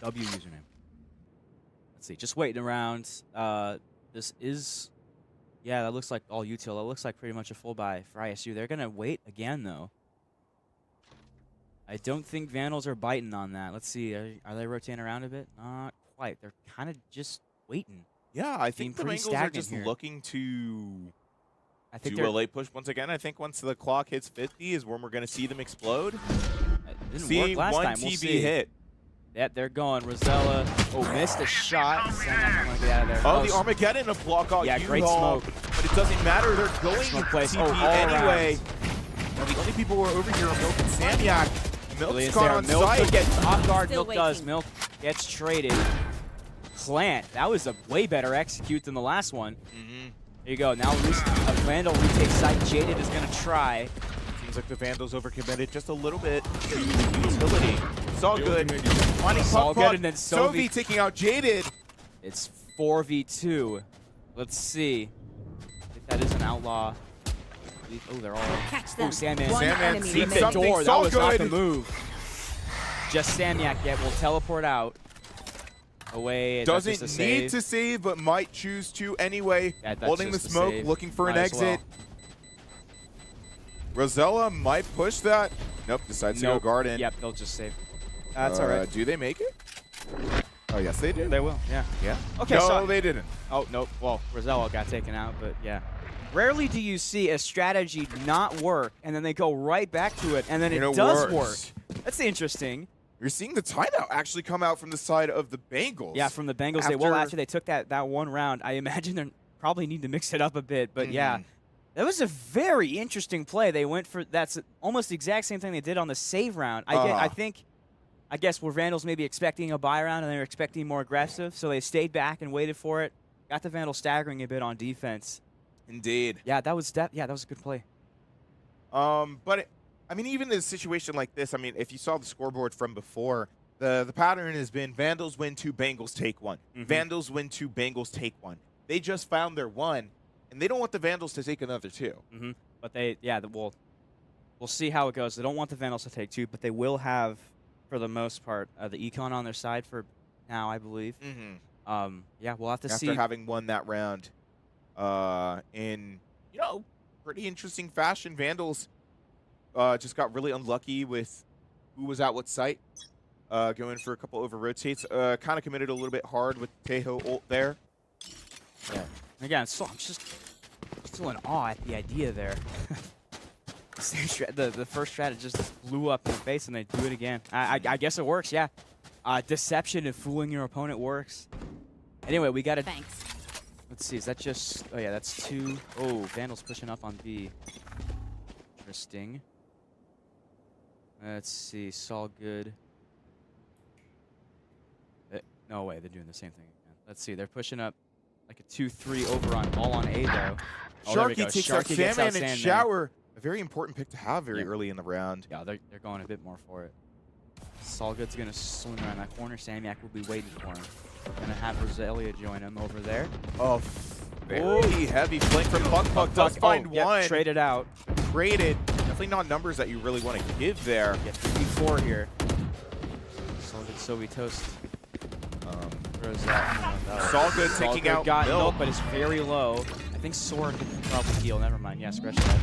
W username. Let's see. Just waiting around. This is, yeah, that looks like all util. That looks like pretty much a full buy for ISU. They're gonna wait again though. I don't think Vandals are biting on that. Let's see. Are they rotating around a bit? Not quite. They're kind of just waiting. Yeah, I think the pretty Bengals are stagnant just here. looking to I think do they're. a late push once again. I think once the clock hits 50 is when we're going to see them explode. It didn't See work last one time. TB We'll see. hit. Yeah, they're going. Rosella. Oh, missed a shot. I'm gonna get out of there. Oh, the Armageddon to block out Yeah, great U-Haul, smoke. But it doesn't matter. They're going Smoke to plays. TP Oh, all anyway. around. Now, the only people who are over here are Milk and Samyak. Milk's Julius caught there. on Milk site. gets off guard. Still Milk does. waiting. Milk gets traded. Plant. That was a way better execute than the last one. There you go. Now a Vandal retakes site. Jaded is going to try. Seems like the Vandals overcommitted just a little bit to the utility. It's all good. Finding It's all Puck, good, and then Sovi taking out Jaded. It's 4v2. Let's see if that is an outlaw. Oh, they're all. Catch Oh, them. Sandman. One Sandman enemy sees Beat the remaining. something door. That so was not the good. move. Just Samyak yet will teleport out. Away. That's just Doesn't a need save. to save, but might choose to anyway. Yeah, that's Holding the just a smoke, save. looking for an Might as exit. Rosella might push that. Nope, decides to go Nope. garden. Yep, they'll just save. That's all right. Do they make it? Oh, yes, they do. They will. Yeah. Yeah. Okay. No, So. they didn't. Oh no. Well, Rosella got taken out, but yeah. Rarely do you see a strategy not work, and then they go right back to it, and then it does work. That's interesting. You're seeing the timeout actually come out from the side of the Bengals. Yeah, from the Bengals. After they took that one round, I imagine they probably need to mix it up a bit. But yeah, that was a very interesting play. They went for that's almost the exact same thing they did on the save round. I guess were Vandals maybe expecting a buy round and they were expecting more aggressive, so they stayed back and waited for it. Got the Vandals staggering a bit on defense. Indeed. Yeah, that was that was a good play. But I mean, even in a situation like this, I mean, if you saw the scoreboard from before, the pattern has been Vandals win 2, Bengals take 1. Vandals win 2, Bengals take 1. They just found their 1, and they don't want the Vandals to take another 2. But we'll see how it goes. They don't want the Vandals to take 2, but they will have, for the most part, the econ on their side for now, I believe. Yeah, we'll have to see. After having won that round in, pretty interesting fashion, Vandals just got really unlucky with who was at what site. Going for a couple over rotates. Kind of committed a little bit hard with Tejo ult there. Yeah. Again, so I'm just still in awe at the idea there. The first strat just blew up in the face, and they do it again. I guess it works, yeah. Deception and fooling your opponent works. Anyway, we got to Thanks. Let's see, is that just... Oh, yeah, that's 2. Oh, Vandal's pushing up on B. Interesting. Let's see, Saul good. No way, they're doing the same thing again. Let's see, they're pushing up like a 2-3 over on all on A, though. Oh, there we go. Sharky takes out Sharky gets out Sandman and Sandman. Shower. A very important pick to have very Yeah. early in the round. Yeah, they're going a bit more for it. Solgood's going to swing around that corner. Samyak will be waiting for him. Going to have Roselia join him over there. Oh, very heavy flank from Puck. Does find yep, one. traded out. Traded. Definitely not numbers that you really want to give there. Get 3v4 here. Solgood, so we toast. Where is that? Solgood taking out got Milk. Milk, but it's very low. I think Sora could probably heal. Never mind. Yeah, scratch that.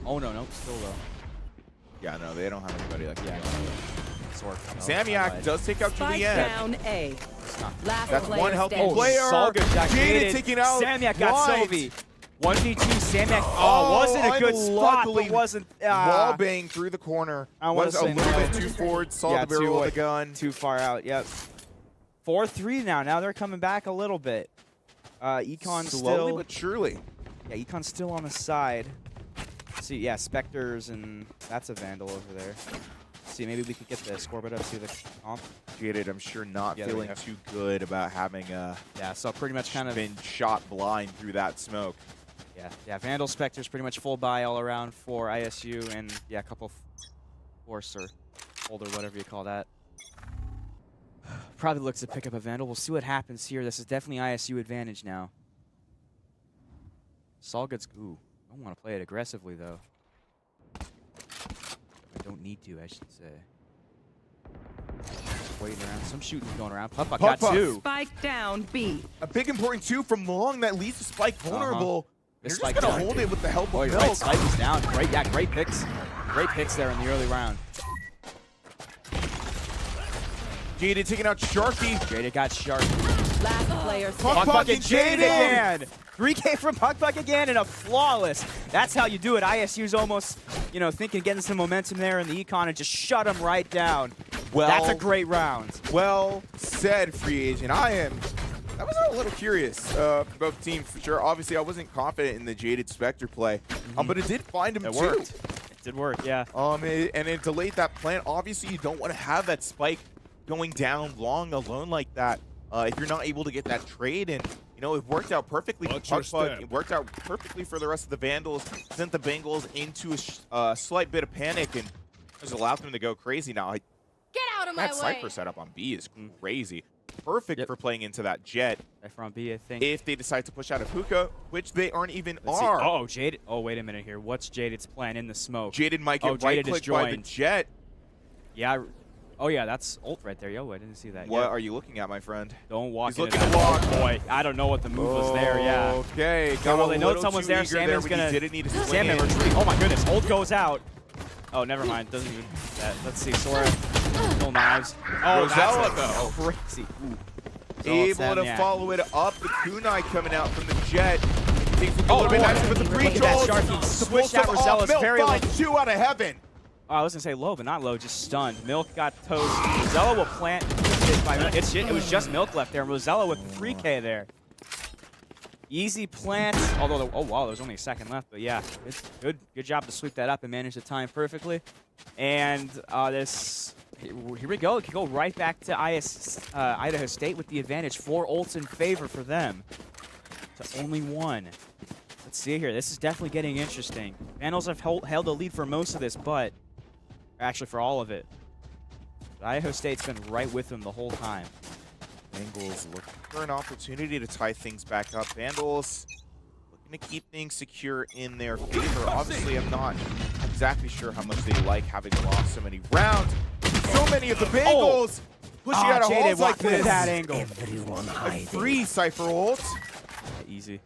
Oh, no, still low. Yeah, no, they don't have anybody like that. Sora. Samyak does take out Spike Juliet. down A. Last That's player one helpful standing. player. Solgood got Jaded gated. taking out Samyak got White. Sylvie. 1v2, Samyak. Oh, Wasn't a good spot, unluckily but wasn't. Wall bang through the corner. I wanna Was a say little no. bit too forward. Saw Yeah, the barrel too of wide. the gun. Too far out, yep. 4-3 now. Now they're coming back a little bit. Econ Slowly still. but surely. Yeah, Econ's still on the side. See, yeah, Spectres, and that's a Vandal over there. See, maybe we could get the scoreboard up to the comp. Jaded, I'm sure not Yeah, there we feeling go. too good about having Yeah, so pretty much kind of. been shot blind through that smoke. Yeah, Vandal, Spectres, pretty much full buy all around for ISU, and yeah, a couple Force or Hold or whatever you call that. Probably looks to pick up a Vandal. We'll see what happens here. This is definitely ISU advantage now. Solgood's. Ooh, I don't want to play it aggressively though. I don't need to, I should say. Just waiting around. Some shooting's going around. Puck got Puck. 2. Spike down B. A big important 2 from Long that leaves the Spike vulnerable. This You're Spike just going down. to hold it with the help Oh, of you're Milk. right. Spike is down. Great, yeah, great picks. Great picks there in the early round. Jaded taking out Sharky. Jada got sharp. Last player Puck standing. Puck and and Jaded Jaded. again. 3K from Puck again and a flawless. That's how you do it. ISU's almost, you know, thinking getting some momentum there in the econ and just shut him right down. Well, That's a great round. Well said, free agent. I was a little curious for both teams for sure. Obviously, I wasn't confident in the Jaded Spectre play, but it did find him It too. worked. It did work, yeah. And it delayed that plan. Obviously, you don't want to have that Spike going down long alone like that. If you're not able to get that trade, and you know it worked out perfectly for Puck. It worked out perfectly for the rest of the Vandals. Sent the Bengals into a slight bit of panic, and just allowed them to go crazy. Now, Get out of my that way. Cypher setup on B is crazy. Perfect for playing into that jet. From B, I think. If they decide to push out a Puka, which they aren't even Let's see. are. Oh, Jaded. Oh, wait a minute here. What's Jaded's plan in the smoke? Jaded might get Jaded is right-clicked by the joined. jet. Yeah. Oh, yeah, that's ult right there. Yo, I didn't see that. What Yeah. are you looking at, my friend? Don't walk He's into looking that. to walk. Oh, boy, I don't know what the move was there, yeah. Okay, got well, a they know little someone's too there. eager Salmon's but gonna. he didn't need to swing Salmon in. retreat. Oh my goodness, ult goes out. Oh, never mind. Doesn't even. That. Let's see, Sora. No knives. Oh, Rosella, that's though. crazy. Ooh. Able to Samyak. follow it up. The kunai coming out from the jet. Takes a Oh, little bit boy. nicer with the Look at that, pre-trolls. Sharky switched out Milk Rosella's very late. 2 out of heaven. Oh, I was gonna say low, but not low. Just stunned. Milk got toast. Rosella will plant. It was just Milk left there. Rosella with 3K there. Easy plant. Although, oh wow, there was only a second left. But yeah, it's good job to sweep that up and manage the time perfectly. And here we go. It could go right back to Idaho State with the advantage. 4 ults in favor for them to only 1. Let's see here. This is definitely getting interesting. Vandals have held the lead for most of this, but actually for all of it. But Idaho State's been right with them the whole time. Bengals looking for an opportunity to tie things back up. Vandals looking to keep things secure in their favor. Obviously, I'm not exactly sure how much they like having lost so many rounds. So many of the Bengals pushing out of Jaded holes like walked into this. that angle. Everyone A hiding. 3 Cypher ult. Easy.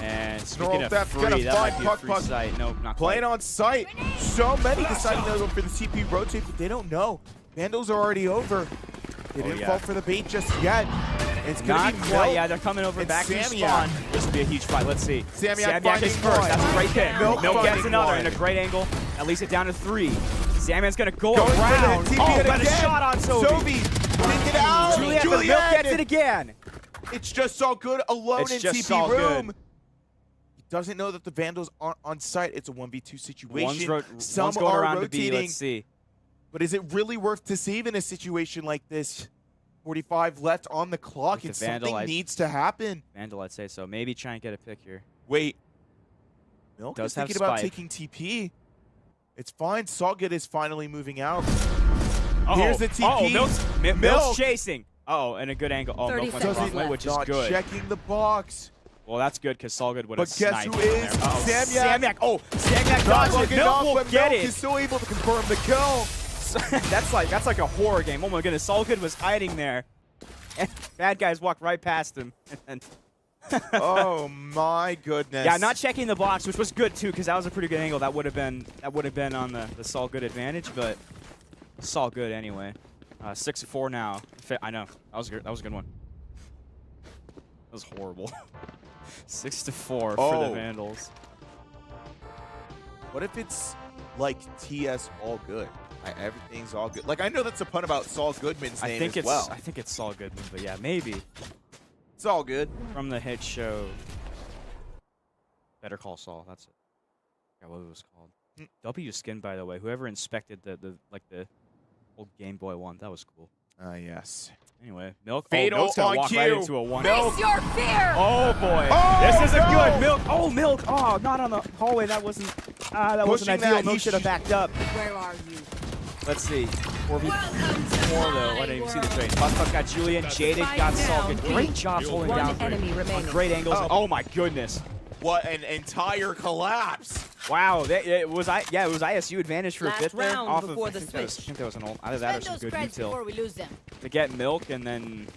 And Snarl speaking of Theft free, gonna that might find be a Puck free Puck. site. Nope, not Playing quite. on site. So many deciding to go for the TP rotate, but they don't know. Vandals are already over. They didn't yeah. fall for the bait just yet. It's going Not to be quite. Milk. Yeah, they're coming over and back to Samyak. spawn. This will be a huge fight. Let's see. Samyak is finding first. one. That's a great pick. Milk Milk gets finding another one. in a great angle. That leaves it down to 3. Samyan's going to go Going for the around. TP Oh, it got a again. shot on Sovi. Take it out. Juliet, but Milk gets it again. It's just so good alone It's in just TP so room. good. He doesn't know that the Vandals aren't on site. It's a 1v2 situation. Some one's going are around rotating. to B. Let's see. But is it really worth to save in a situation like this? 45 left on the clock, With and the Vandal, something needs to happen. Vandal, I'd say so. Maybe try and get a pick here. Wait. Milk Does is have thinking about spike. taking TP. It's fine. Salgood is finally moving out. Oh, Here's the TP. Oh, Milk's Milk. chasing. Oh, and a good angle. Oh, 30 Milk went the wrong seconds way, left. which is Not good. checking the box. Well, that's good because Salgood would have But guess sniped who in is? there. Oh, Samyak. Samyak. Oh, Samyak Not dodged it. looking Milk off, will but get Milk it. is still able to confirm the kill. that's like a horror game. Oh my goodness, Salgood was hiding there, and bad guys walked right past him. And Oh my goodness. yeah, not checking the box, which was good too, because that was a pretty good angle. That would have been on the Salgood advantage, but Salgood anyway. 6-4 now. I know that was good. That was a good one. That was horrible. 6-4 for the Vandals. What if it's like TS all good? Like, everything's all good. Like, I know that's a pun about Saul Goodman's name as well. I think it's Saul Goodman, but yeah, maybe It's all good. from the hit show. Better Call Saul. That's it. I forgot what it was called. W skin, by the way. Whoever inspected the old Game Boy one, that was cool. Yes. Anyway, Milk. Fatal Milk's gonna on walk right cue. into a one. Face your fear! Oh boy, Oh, this is a no! good Milk. Oh, Milk. Oh, not on the hallway. That wasn't. That wasn't Pushing ideal. that, Milk he should have backed up. Where are you? Let's see. 4v4 Welcome to though. my I didn't even see the world. trade. Buck got Julian. Jaded got Salgood. Great job holding One down. enemy remaining. Great angles. Oh my goodness. What an entire collapse. Wow, it was ISU advantage for Last a bit there. round Off before of, the I think switch. that was an old. Either that or Spend some those good credits detail before we lose them. to get Milk and then.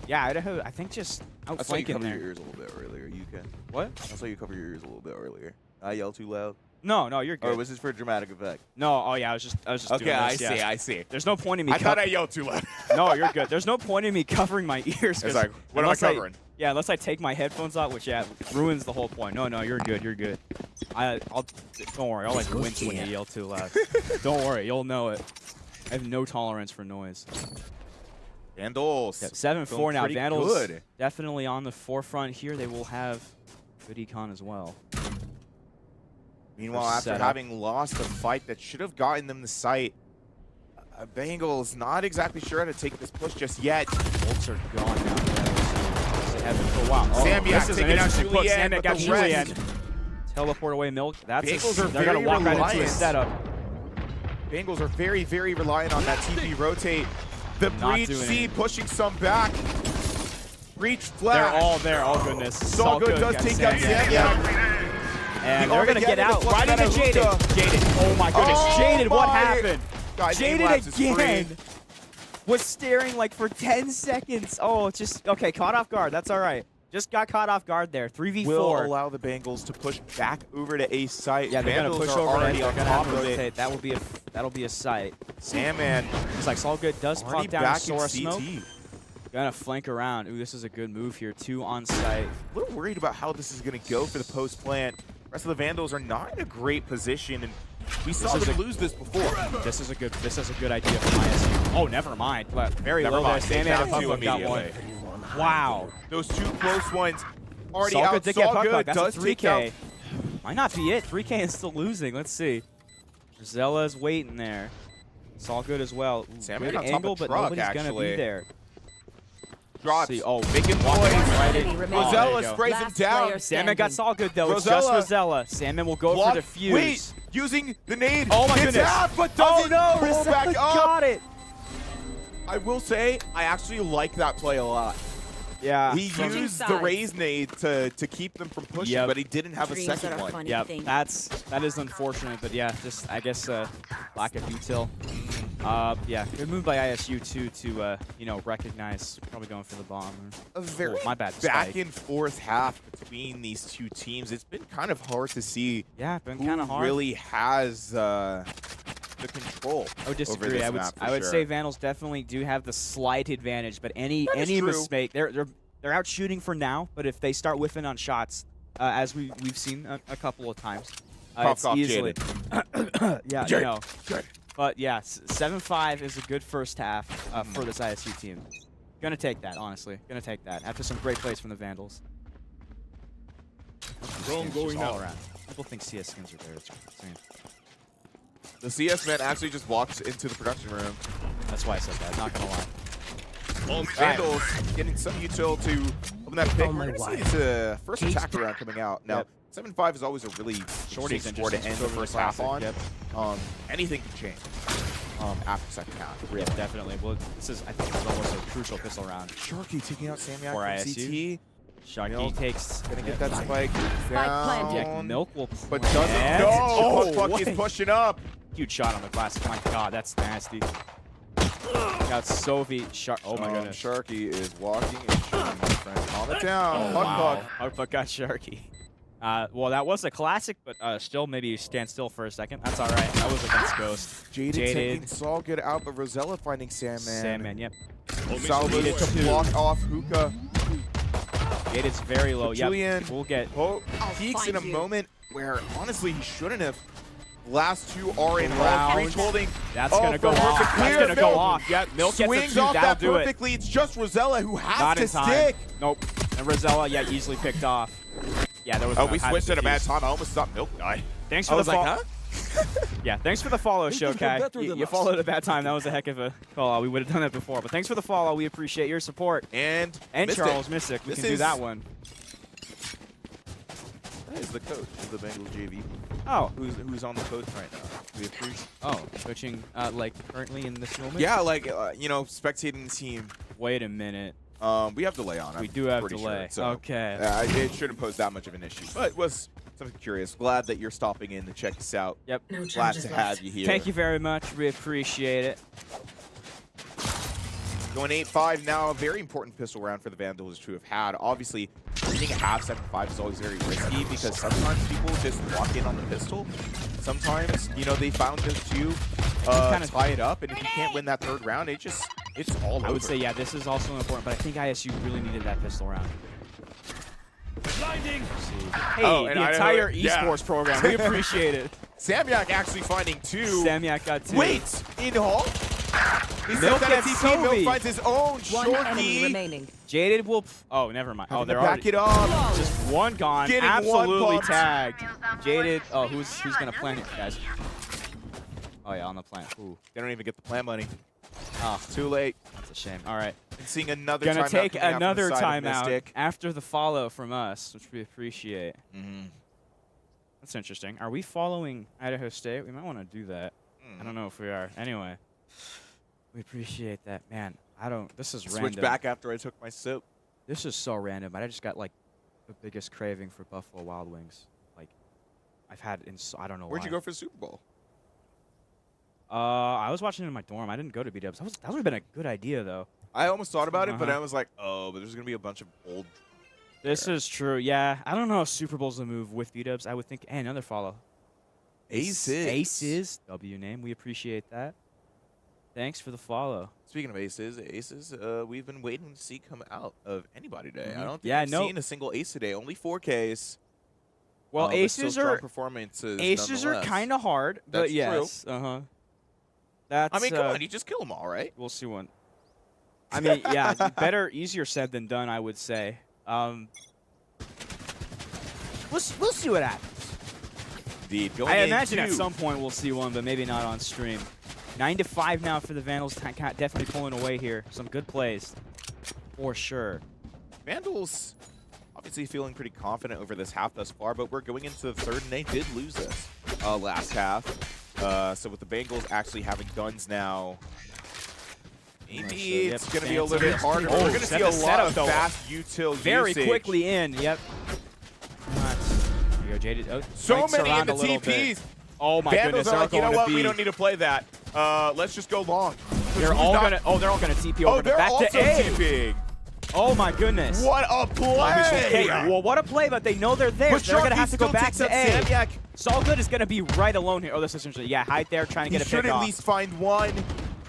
Yeah, Idaho. I think just I saw you outflanking cover your there. ears a little bit earlier. You can. What? I saw you cover your ears a little bit earlier. I yelled too loud. No, you're Or good. was this for dramatic effect? No, oh yeah, I was just Okay, doing I this, see, yeah. I see. There's no point in me. I thought I yelled too loud. No, you're good. There's no point in me covering my ears. 'cause It's like, what am I unless covering? Yeah, unless I take my headphones out, which ruins the whole point. No, you're good. You're good. I'll don't worry. I'll like wince when you yell too loud. Don't worry, you'll know it. I have no tolerance for noise. Vandals. Yeah, 7-4 Feeling now. pretty Vandals good. definitely on the forefront here. They will have good econ as well. Meanwhile, First after setup. having lost a fight that should have gotten them the site, Bengals not exactly sure how to take this push just yet. Bolts are gone now. They have been for a while. Oh, Samyak this is an taking out interesting push. Julian, Samyak but got the Julian. rest- Teleport away Milk. That's Bengals are they're gonna very walk right into a reliant. setup. Bengals are very, very reliant on that TP rotate. The Not Breach doing C it. pushing some back. Breach flash. They're all there. Oh goodness. Salgood does got take out Samyak. And The they're gonna get Armageddon out plus right into Meta Jaded. Hookah. Jaded. Oh my goodness. Oh Jaded. What my- happened? Guys, aim Jaded lapse is free. again. Was staring like for 10 seconds. Oh, just okay. Caught off guard. That's all right. Just got caught off guard there. 3v4. Will allow the Bengals to push back over to A site. Yeah, they're gonna Vandals push are over. already They're on gonna top have to of it. rotate. That'll be a sight. Sandman It's like Salgood does already pop down back a Sora in smoke. CT. Gonna flank around. Ooh, this is a good move here. 2 on site. A little worried about how this is going to go for the post plant. The rest of the Vandals are not in a great position, and we saw is them a- lose this before. This is a good idea from ISU. Oh, never mind. But very Never low mind. there. They Sandman found and two Puck got one. immediately. Wow. Those two close ones already Salgood out. did get Puck. Salgood That's does a take out. 3K. Might not be it. 3K is still losing. Let's see. Zella's waiting there. Salgood as well. Ooh, Sandman good on top angle, of but truck, nobody's gonna actually. be there. Drops. See, oh, Making walking noise. right Enemy in. remaining. Oh, there you Rosella go. sprays him Last down. player Salmon got standing. Salgood though. It's just Rosella. Rosella. Salmon will go Block. for the fuse. Wait, using the nade. Oh my Gets goodness. out, but Oh doesn't no, pull Rosella back up. got it. I will say, I actually like that play a lot. Yeah. He Switching used the sides. raise nade to keep them from pushing, Yep. but he didn't have a Dreams second that are one. funny Yeah, things. that is unfortunate, but yeah, just I guess lack of detail. Yeah, good move by ISU too to recognize probably going for the bomb. A very my bad, back spike. and forth half between these two teams. It's been kind of hard to see Yeah, been who kind of hard. really has the control. I would disagree. Over this I would map for I would sure. say Vandals definitely do have the slight advantage, but any That is true. mistake they're out shooting for now. But if they start whiffing on shots, as we've seen a couple of times, it's Cough, easily yeah, Jade. But yeah, 7-5 is a good first half for this ISU team. Gonna take that, honestly. Gonna take that. After some great plays from the Vandals. Drone going all out. around. People think CS skins are there. It's insane. The CS man actually just walks into the production room. That's why I said that. Not gonna lie. Vandals getting some util to open that pick. On my We're gonna see way. it's first attack round coming out. Now, Yep. 7-5 is always a really Shorty's interesting score to interesting. end the Over the first half on. classic, Anything can change after second half. Really. Yeah, definitely. Well, this is, I think, is almost a crucial pistol round. Sharky taking out Samyak For from ISU. CT. Sharky Milk takes. Gonna get that spike planted. Yeah, down. Milk will But plant. doesn't. No! Oh, Puck is what? pushing up. Huge shot on the classic. My God, that's nasty. Got Sophie. Oh my goodness. Sharky is walking and shooting, my friend. Calm it down. Oh, Puck. wow. Puck got Sharky. Well, that was a classic, but still maybe stand still for a second. That's all right. That was against Ghost. Jaded taking Saul good out, but Rosella finding Sandman. Sandman, yep. Salvage Jaded to too. block off Hookah. Jaded's very low. Yep. Julian We'll get. Peaks in a find you. moment where honestly he shouldn't have. Last two are in Round. round. Breach holding. That's Oh, gonna go for off. Milk. That's Clear. gonna go Milk off. Yep. Milk gets Swings a two. off That'll that do it. perfectly. It's just Rosella who has Not to in time. stick. Nope. And Rosella, yeah, easily picked off. Yeah, there was. Oh, no we had switched to at a bad defuse. time. I almost thought Milk died. Thanks I for was the like, follow. huh? Yeah, thanks for the follow, think you're Shokai. better You than us. followed at a bad time. That was a heck of a call. We would have done that before. But thanks for the follow. We appreciate your support. And And Mystic. Charles Mystic. We This can do is- that one. That is the coach of the Bengals JV. Oh. Who's on the coach right now? We appreciate. Oh, coaching like currently in this moment? Yeah, like spectating the team. Wait a minute. We have delay on it. We do have pretty delay. Sure, so, Okay. it shouldn't pose that much of an issue, but was something curious. Glad that you're stopping in to check us out. Yep. No Glad charges to left. have you here. Thank you very much. We appreciate it. Going 8-5 now. A very important pistol round for the Vandals to have had. Obviously, reading a half 7-5 is always very risky because sometimes people just walk in on the pistol. Sometimes, they found those two tie it up, and if you can't win that third round, it's all over. I would say, yeah, this is also important, but I think ISU really needed that pistol round. Blinding. Hey, Oh, and the I know entire it. Yeah. esports program. We appreciate it. Samyak actually finding two. Samyak got two. Wait! In Hall? He Milk sends out a gets TP. Milk Sobe. finds his own One enemy Shorty. remaining. Jaded will. Oh, never mind. Oh, Having to they're back already. it up. Just one gone. Getting one Absolutely bumped. tagged. Jaded. Oh, who's gonna plant it, guys? Oh yeah, on the plant. Ooh. They don't even get the plan money. Oh, Too late. that's a shame. All right. And seeing another Gonna timeout take coming out from another the side of timeout Mystic. after the follow from us, which we appreciate. That's interesting. Are we following Idaho State? We might want to do that. I don't know if we are. Anyway, we appreciate that. Man, this is random. Switch back after I took my sip. This is so random, but I just got like the biggest craving for Buffalo Wild Wings. Like I've had in I don't know Where'd why. you go for the Super Bowl? I was watching it in my dorm. I didn't go to B-Dubs. That would have been a good idea though. I almost thought about it, but Uh-huh. I was like, oh, but there's going to be a bunch of old. This is true. Yeah, I don't know if Super Bowl's the move with B-Dubs. I would think, hey, another follow. Aces. W name. We appreciate that. Thanks for the follow. Speaking of aces, we've been waiting to see come out of anybody today. I don't think Yeah, I've no. seen a single ace today. Only 4Ks. Well, but still aces strong are performances. aces are nonetheless. kind of hard, but That's yes. That's. I mean, come on, you just kill them all, right? We'll see one. I mean, yeah, better, easier said than done, I would say. We'll see what happens. Indeed. Going I in imagine at two. some point we'll see one, but maybe not on stream. 9-5 now for the Vandals. Definitely pulling away here. Some good plays, for sure. Vandals obviously feeling pretty confident over this half thus far, but we're going into the third, and they did lose this last half. So with the Bengals actually having guns now, maybe Yep, it's going to be a little bit fancy. harder. Oh, We're going to set see a the lot setup, of though. fast util Very usage. quickly in. Yep. Here you go, Jaded. Oh, So might many in surround the a little bit. TPs. Oh my Vandals goodness, are they're like, you know going what? to We be. don't need to play that. Let's just go long. They're all gonna. Oh, they're all gonna TP Oh, over they're back also to A. TPing. Oh my goodness. What a play! Okay, well, what a play, but they know they're there. But So they're gonna Sharky have to go still back takes to up A. Samyak. Solgood is gonna be right alone here. Oh, this is interesting. Yeah, hide there, trying to He get a should pick at off. least find one.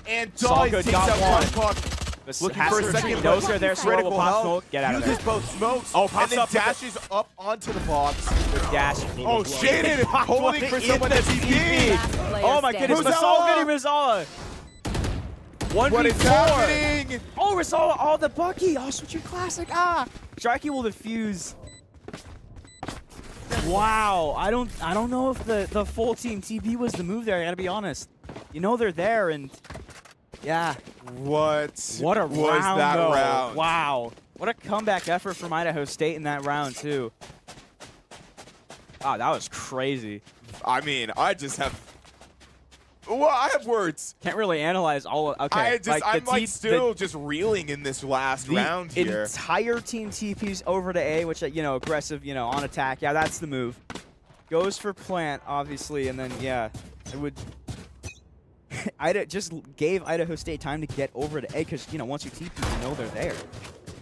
And Solgood Dodd takes got out one. one puck. But Looking has for a to- second He knows look. they're there, so will Critical pop health. smoke. Get out of there. Uses both smokes. Oh, and pops then up with the- dashes up onto the box. Dash. Oh, Shaded holding for in someone the to TP. Oh my goodness, but Rosella! Solgood and Rosella. 1v4. What is happening? Oh, Rizal, oh, the Bucky. Oh, switcher classic. Ah. Sharky will defuse. Wow. I don't know if the full team TP was the move there. I gotta be honest. You know they're there, and yeah. What What a was round, that though. round? Wow. What a comeback effort from Idaho State in that round, too. Wow, that was crazy. I mean, I just have. Well, I have words. Can't really analyze all of. Okay, I'm still just reeling in this last round the here. entire team TPs over to A, which aggressive, on attack. Yeah, that's the move. Goes for plant, obviously, and then yeah, it would. Just gave Idaho State time to get over to A because once you TP, you know they're there.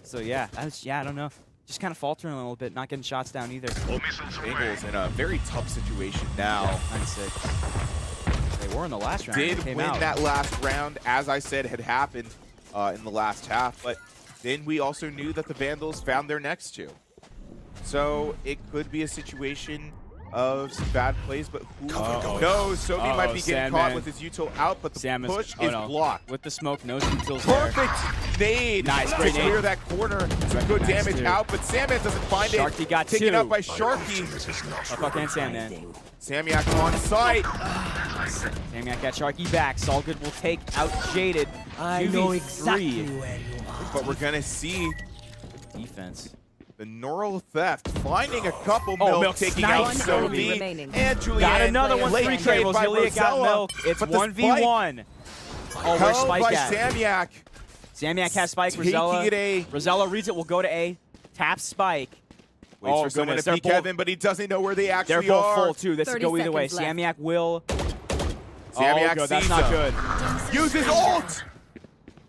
So yeah, I don't know. Just kind of faltering a little bit, not getting shots down either. Bengals in a very tough situation now. Yeah, 9-6. They were in the last round. Did Came win out. that last round, as I said had happened in the last half, but then we also knew that the Vandals found their next two. So it could be a situation of some bad plays, but who knows? Sobi might be getting caught with his util out, but the push is blocked. With the smoke, no utils there. Perfect nade Nice, to great nade. clear that corner. Some good damage too. out, but Sandman doesn't find it. Sharky got Taken two. up by Sharky. Fuck and Sandman. Samyak on site. Samyak got Sharky back. Solgood will take out Jaded. I know exactly where you are. But we're going to see Defense. the Neural Theft finding a couple Milk milk, taking out One enemy Sobi remaining. and Julian. Got another one. Late 3 trade Cables. by Ilya got Rosella, milk. It's but the 1v1. Oh, where's held Spike by at? Samyak. Samyak has Spike. Taking Rosella. it A. Rosella reads it. Will go to A. Taps Spike. Waits for someone goodness. to They're peek both- Kevin, but he doesn't know where they actually They're both are. full too. This could 30 go either way. seconds left. Samyak will. Samyak good. That's sees not him. good. Uses ult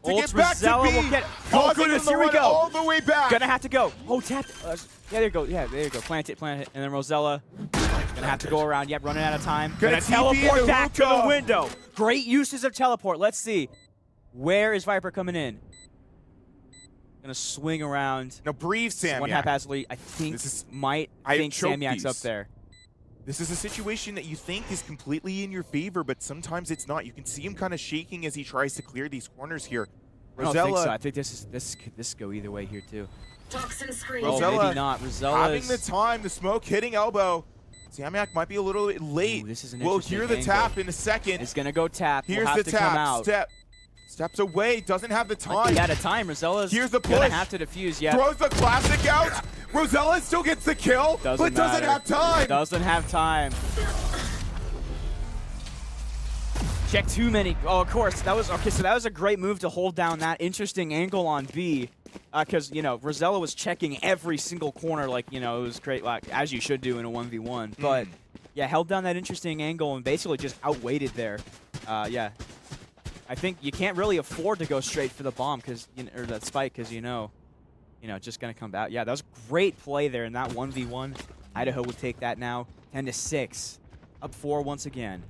to Ults, get back Rosella to B. will get. Oh Causing goodness, him to here we run go. all the way back. Gonna have to go. Oh, tap. Yeah, there you go. Yeah, there you go. Plant it, and then Rosella. Gonna have to go around. Yep, running out of time. Gonna Gonna TP teleport into back to the hookah. window. Great uses of teleport. Let's see. Where is Viper coming in? Gonna swing around. Now breathe, Samyak. One haphazardly. I think This is- might I think choke Samyak's up these. there. This is a situation that you think is completely in your favor, but sometimes it's not. You can see him kind of shaking as he tries to clear these corners here. I don't think so. Rosella I think this could go either way here too. Toxin screen. Oh, Rosella maybe not. Rosella having the time, the smoke hitting elbow. Samyak might be a little bit late. Ooh, this is an We'll interesting hear the angle. tap in a second. It's gonna go tap. Here's We'll have the to come tap. out. Steps away. Doesn't have the time. Out of time. Rosella's Here's the gonna push. have to defuse. Yeah. Throws the classic out. Rosella still gets the kill, but doesn't matter. have time. Doesn't have time. Check too many. Oh, of course. That was okay. So that was a great move to hold down that interesting angle on B, because Rosella was checking every single corner. Like it was great, like as you should do in a 1v1. But yeah, held down that interesting angle and basically just outweighted there. Yeah, I think you can't really afford to go straight for the bomb or that spike because just gonna come back. Yeah, that was a great play there in that 1v1. Idaho would take that now, 10-6, up 4 once again.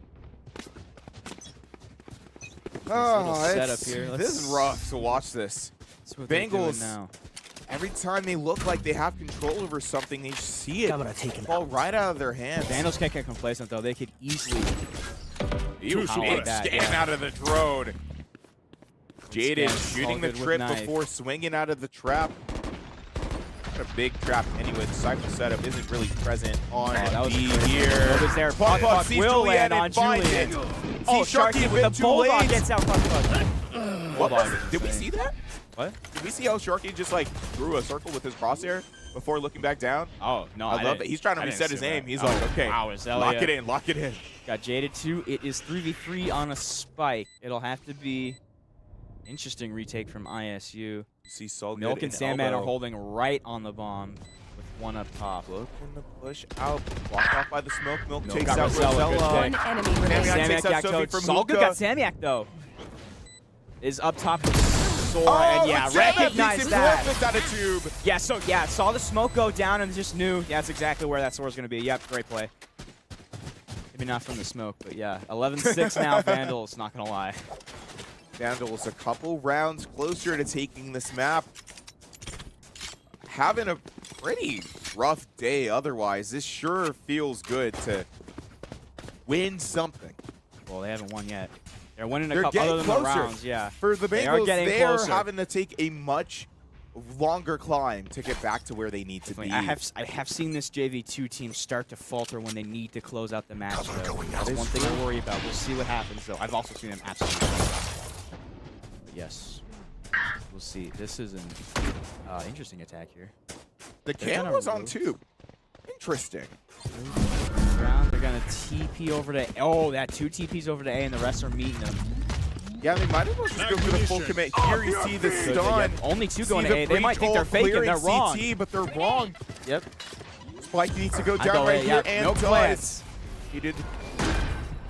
little setup here. This is rough to watch this. That's what they're doing Bengals, now. every time they look like they have control over something, they see it I'm gonna take him fall out. right out of their hands. Vandals can't get complacent though. They could easily. You How big about that, scan yeah. out of the drone. Jaden Scan, shooting the Solgood with trip knife. before swinging out of the trap. Not a big trap anyway. The cycle setup isn't really present on that was B great. here. What was there? Puck Puck sees will Julian land on and finds Julian. it. Oh, See Sharky Sharky a with bit the too bulldog late. gets out. Puck. What? Bulldog. Did we see that? What? Did we see how Sharky just drew a circle with his crosshair before looking back down? Oh no! I love that. He's trying to reset his aim. He's like, okay, wow, is lock it in, lock it in. Got Jaded 2. It is 3v3 on a spike. It'll have to be interesting retake from ISU. You see Solgood Milk and Sandman are elbow. holding right on the bomb with one up top. Looking to push out. Blocked off by the smoke. Milk Milk takes got out Rosella, good Rosella. pick. One enemy remaining. Samyak Samyak takes out got Sophie coached. from Solgood hookah. got Samyak though. Is up top with Sora Oh, and yeah, but Samyak recognize beats him that. perfect out of tube. Yeah, saw the smoke go down and just knew. Yeah, that's exactly where that Sora's gonna be. Yep, great play. Maybe not from the smoke, but yeah, 11-6 now. Vandals, not gonna lie. Vandals a couple rounds closer to taking this map. Having a pretty rough day otherwise. This sure feels good to win something. Well, they haven't won yet. They're winning a They're couple getting other than the closer. rounds. Yeah. For the They are Bengals, getting they are closer. having to take a much longer climb to get back to where they need to be. I have seen this JV2 team start to falter when they need to close out the match, though. That's one thing I worry about. We'll see what happens, though. I've also seen them absolutely but yes. We'll see. This is an interesting attack here. The camera's on tube. Interesting. They're going to TP over to... Oh, that 2 TPs over to A, and the rest are meeting them. Yeah, they might as well just go for the full commit. Here you see the stun. Only 2 going See to the A. They might think they're breach hole faking. They're clearing wrong. CT, but they're wrong. Yep. Spike needs to go I down go right A, here, yep. and No does. plans. He did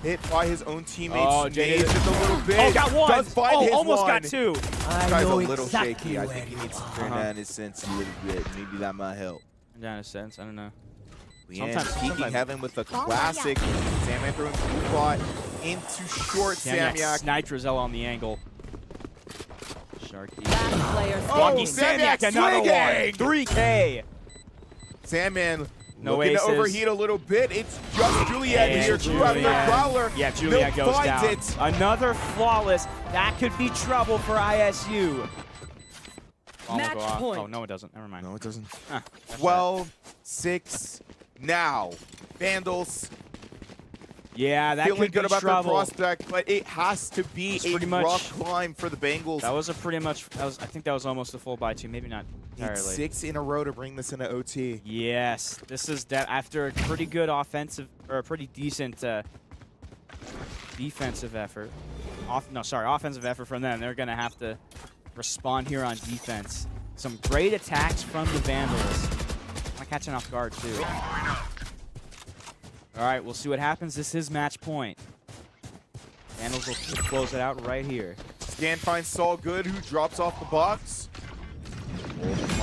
hit by his own teammates. Oh, Nades just a little bit. Oh, got 1. Does find his almost one. got 2. This I guy's a know little exactly shaky. I where think he you needs to are. turn down his sense a little bit. Maybe that might help. Down a sense. I don't know. Leanne peeking sometimes- heaven with the classic Samyak throwing spot into short Samyak. Sniped Rizella on the angle. Sharky. Last player Lucky standing. Samyak, another swinging! 1. 3K. Sandman No looking aces. to overheat a little bit. It's just Juliet And here. True after Juliet. Prowler. Yeah, Juliet Milk goes finds down. it. Another flawless. That could be trouble for ISU. Bomb will Match go off. point. Oh, no, it doesn't. Never mind. No, it doesn't. Huh, that's 12-6 now. Vandals Yeah, that feeling could good be about trouble. their prospect, but it has to be It's a pretty much- rough climb for the Bengals. That was a pretty much. I think that was almost a full buy too. Maybe not entirely. Need 6 in a row to bring this into OT. Yes, this is that after a pretty good offensive or a pretty decent defensive effort. Offensive effort from them. They're gonna have to respond here on defense. Some great attacks from the Vandals. Not catching off guard too. All right, we'll see what happens. This is match point. Vandals will close it out right here. Scan finds Saul Good, who drops off the box.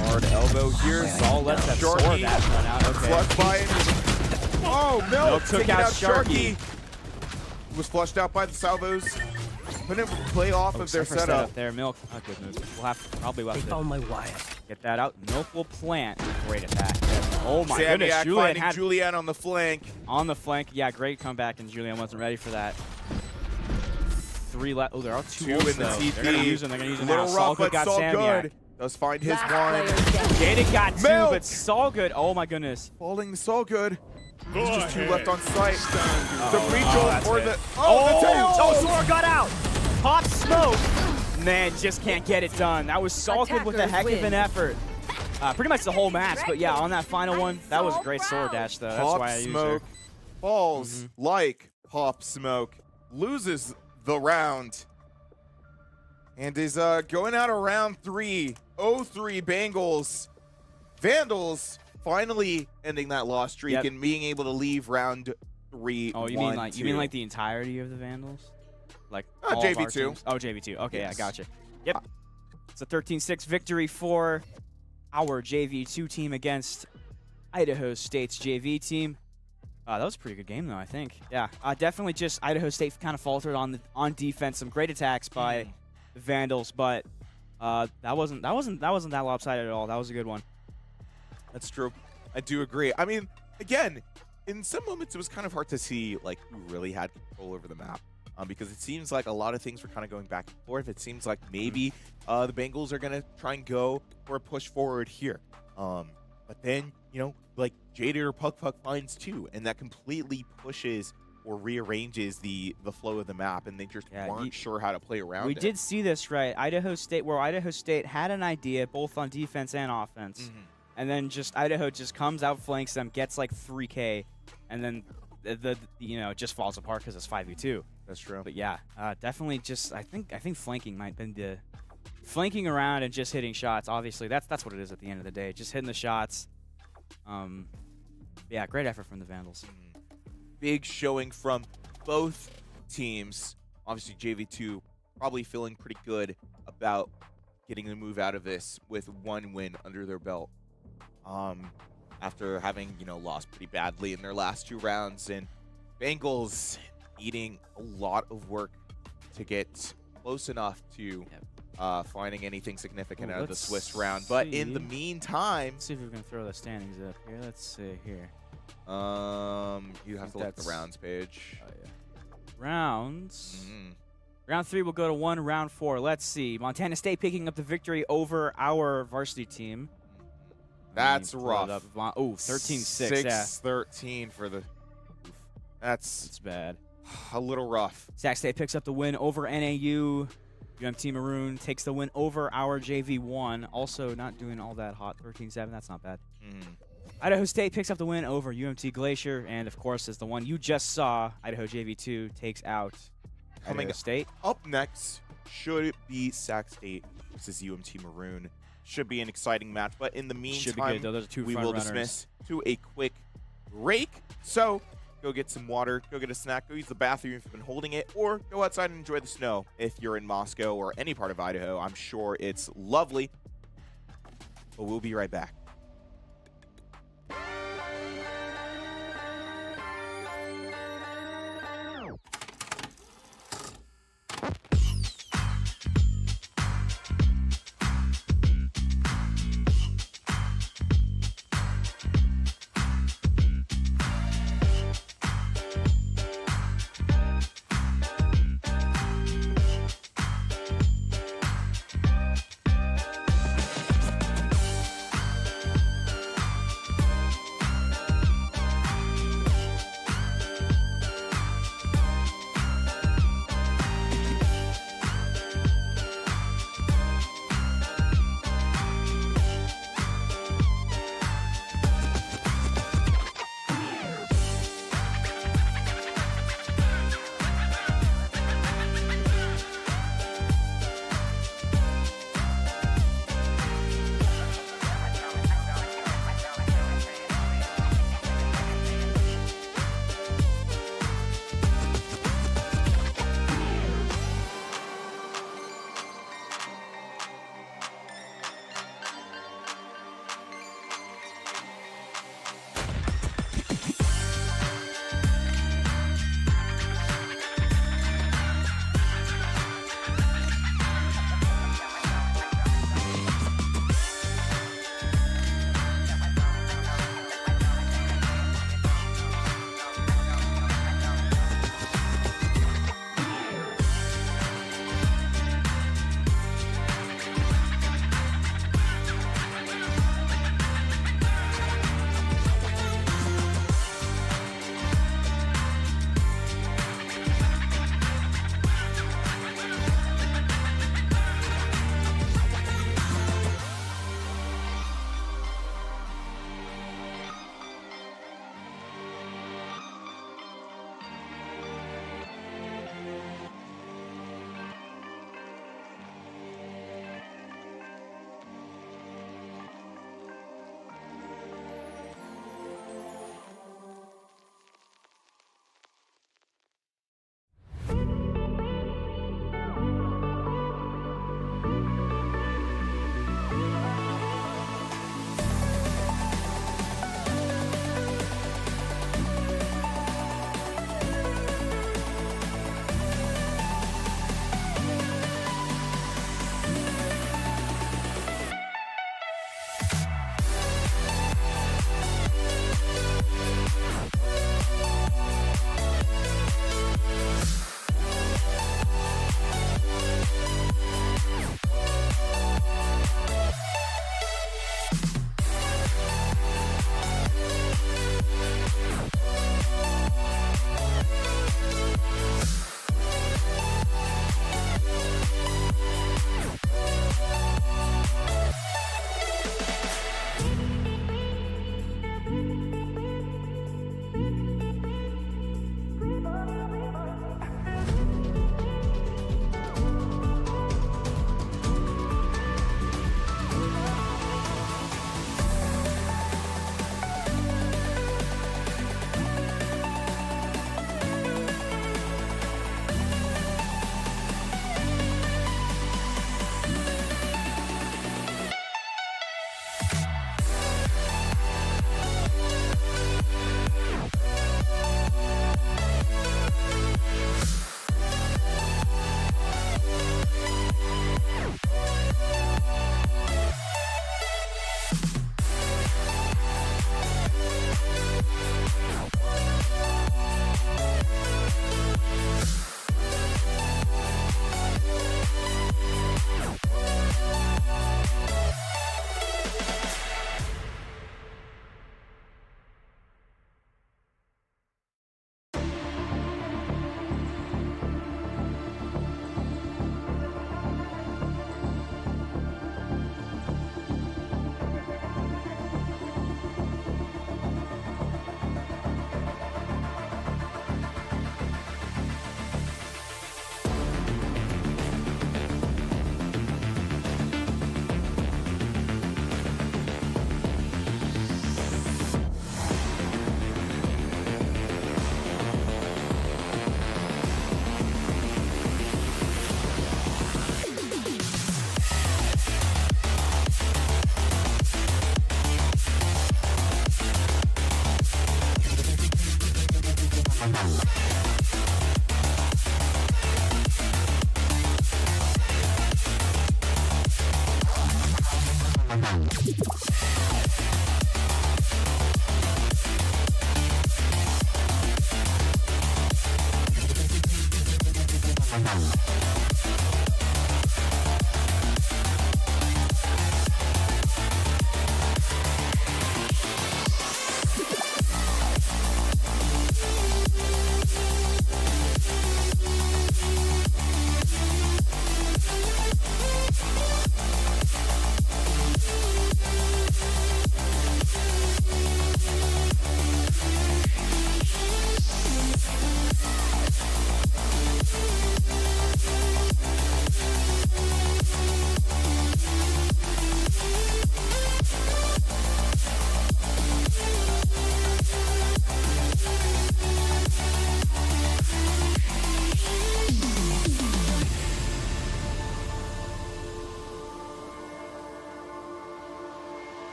Hard elbow here. Saul lets that sword Sharky dash run out. Okay. flushed by it. Oh, Milk Milk took taking out out Sharky. Sharky. Was flushed out by the salvos. Couldn't play off of their Except for setup. there. Milk. Oh, good move. We'll have to probably They have to found my wire. get that out. Milk will plant. Great attack. Oh my Samyak goodness. Julian finding had Julian on the flank. on the flank. Yeah, great comeback, and Julian wasn't ready for that. 3 left. Oh, there are 2 Two ults, in the though. TP. They're gonna use them. They're gonna use them now. Little rough, Solgood but got Saul Samyak. Good does find his Last one. player standing. Jaded got 2, Milk. but Solgood. Oh my goodness. Falling to Saul Good. There's just 2 left on site. The breach that's or it. the the Oh, tail. Sword got out. Pop smoke. Man, just can't get it done. That was Solgood with a Attackers heck of an win. effort. Pretty much the whole match, but yeah, on that final one, that was a great sword dash, though. That's Pop why I used her. Smoke falls like Pop Smoke, loses the round, and is going out of round 3. 0-3 Bengals. Vandals finally ending that loss streak Yep. and being able to leave round 3. Oh, you mean like the entirety of the Vandals? Like all of our JV2. teams? Oh, JV2. Okay, Yes. yeah, gotcha. Yep. It's a 13-6 victory for our JV2 team against Idaho State's JV team. That was a pretty good game, though, I think. Yeah, definitely just Idaho State kind of faltered on defense. Some great attacks by the Vandals, but that wasn't that lopsided at all. That was a good one. That's true. I do agree. I mean, again, in some moments it was kind of hard to see like who really had control over the map. Because it seems like a lot of things were kind of going back and forth. It seems like maybe the Bengals are going to try and go for a push forward here. But then, you know, like Jaded or Puck finds 2, and that completely pushes or rearranges the flow of the map, and they just weren't sure how to play around We it. did see this, right? Idaho State had an idea both on defense and offense. And then just Idaho just comes out, flanks them, gets like 3K, and then the it just falls apart because it's 5v2. That's true. But yeah, definitely just I think flanking might have been the flanking around and just hitting shots. Obviously, that's what it is at the end of the day. Just hitting the shots. Yeah, great effort from the Vandals. Big showing from both teams. Obviously, JV2 probably feeling pretty good about getting the move out of this with 1 win under their belt. After having, lost pretty badly in their last 2 rounds, and Bengals needing a lot of work to get close enough to finding anything significant out of the Swiss round. But in the meantime, Let's see if we can throw the standings up here. Let's see here. you have to look at the rounds page. Oh, yeah. Rounds. Round 3 will go to 1. Round 4. Let's see. Montana State picking up the victory over our varsity team. That's Let me pull it rough. up. Oh, 13-6. Yeah, 6-13 for the. That's it's bad. a little rough. Sac State picks up the win over NAU. UMT Maroon takes the win over our JV1. Also not doing all that hot. 13-7. That's not bad. Idaho State picks up the win over UMT Glacier. And, of course, is the one you just saw. Idaho JV2 takes out Idaho State. Up next should be Sac State versus UMT Maroon. Should be an exciting match. But in the Should be meantime, good, though. Those are two we front will runners. dismiss to a quick break. So go get some water, go get a snack, go use the bathroom if you've been holding it, or go outside and enjoy the snow if you're in Moscow or any part of Idaho. I'm sure it's lovely. But we'll be right back.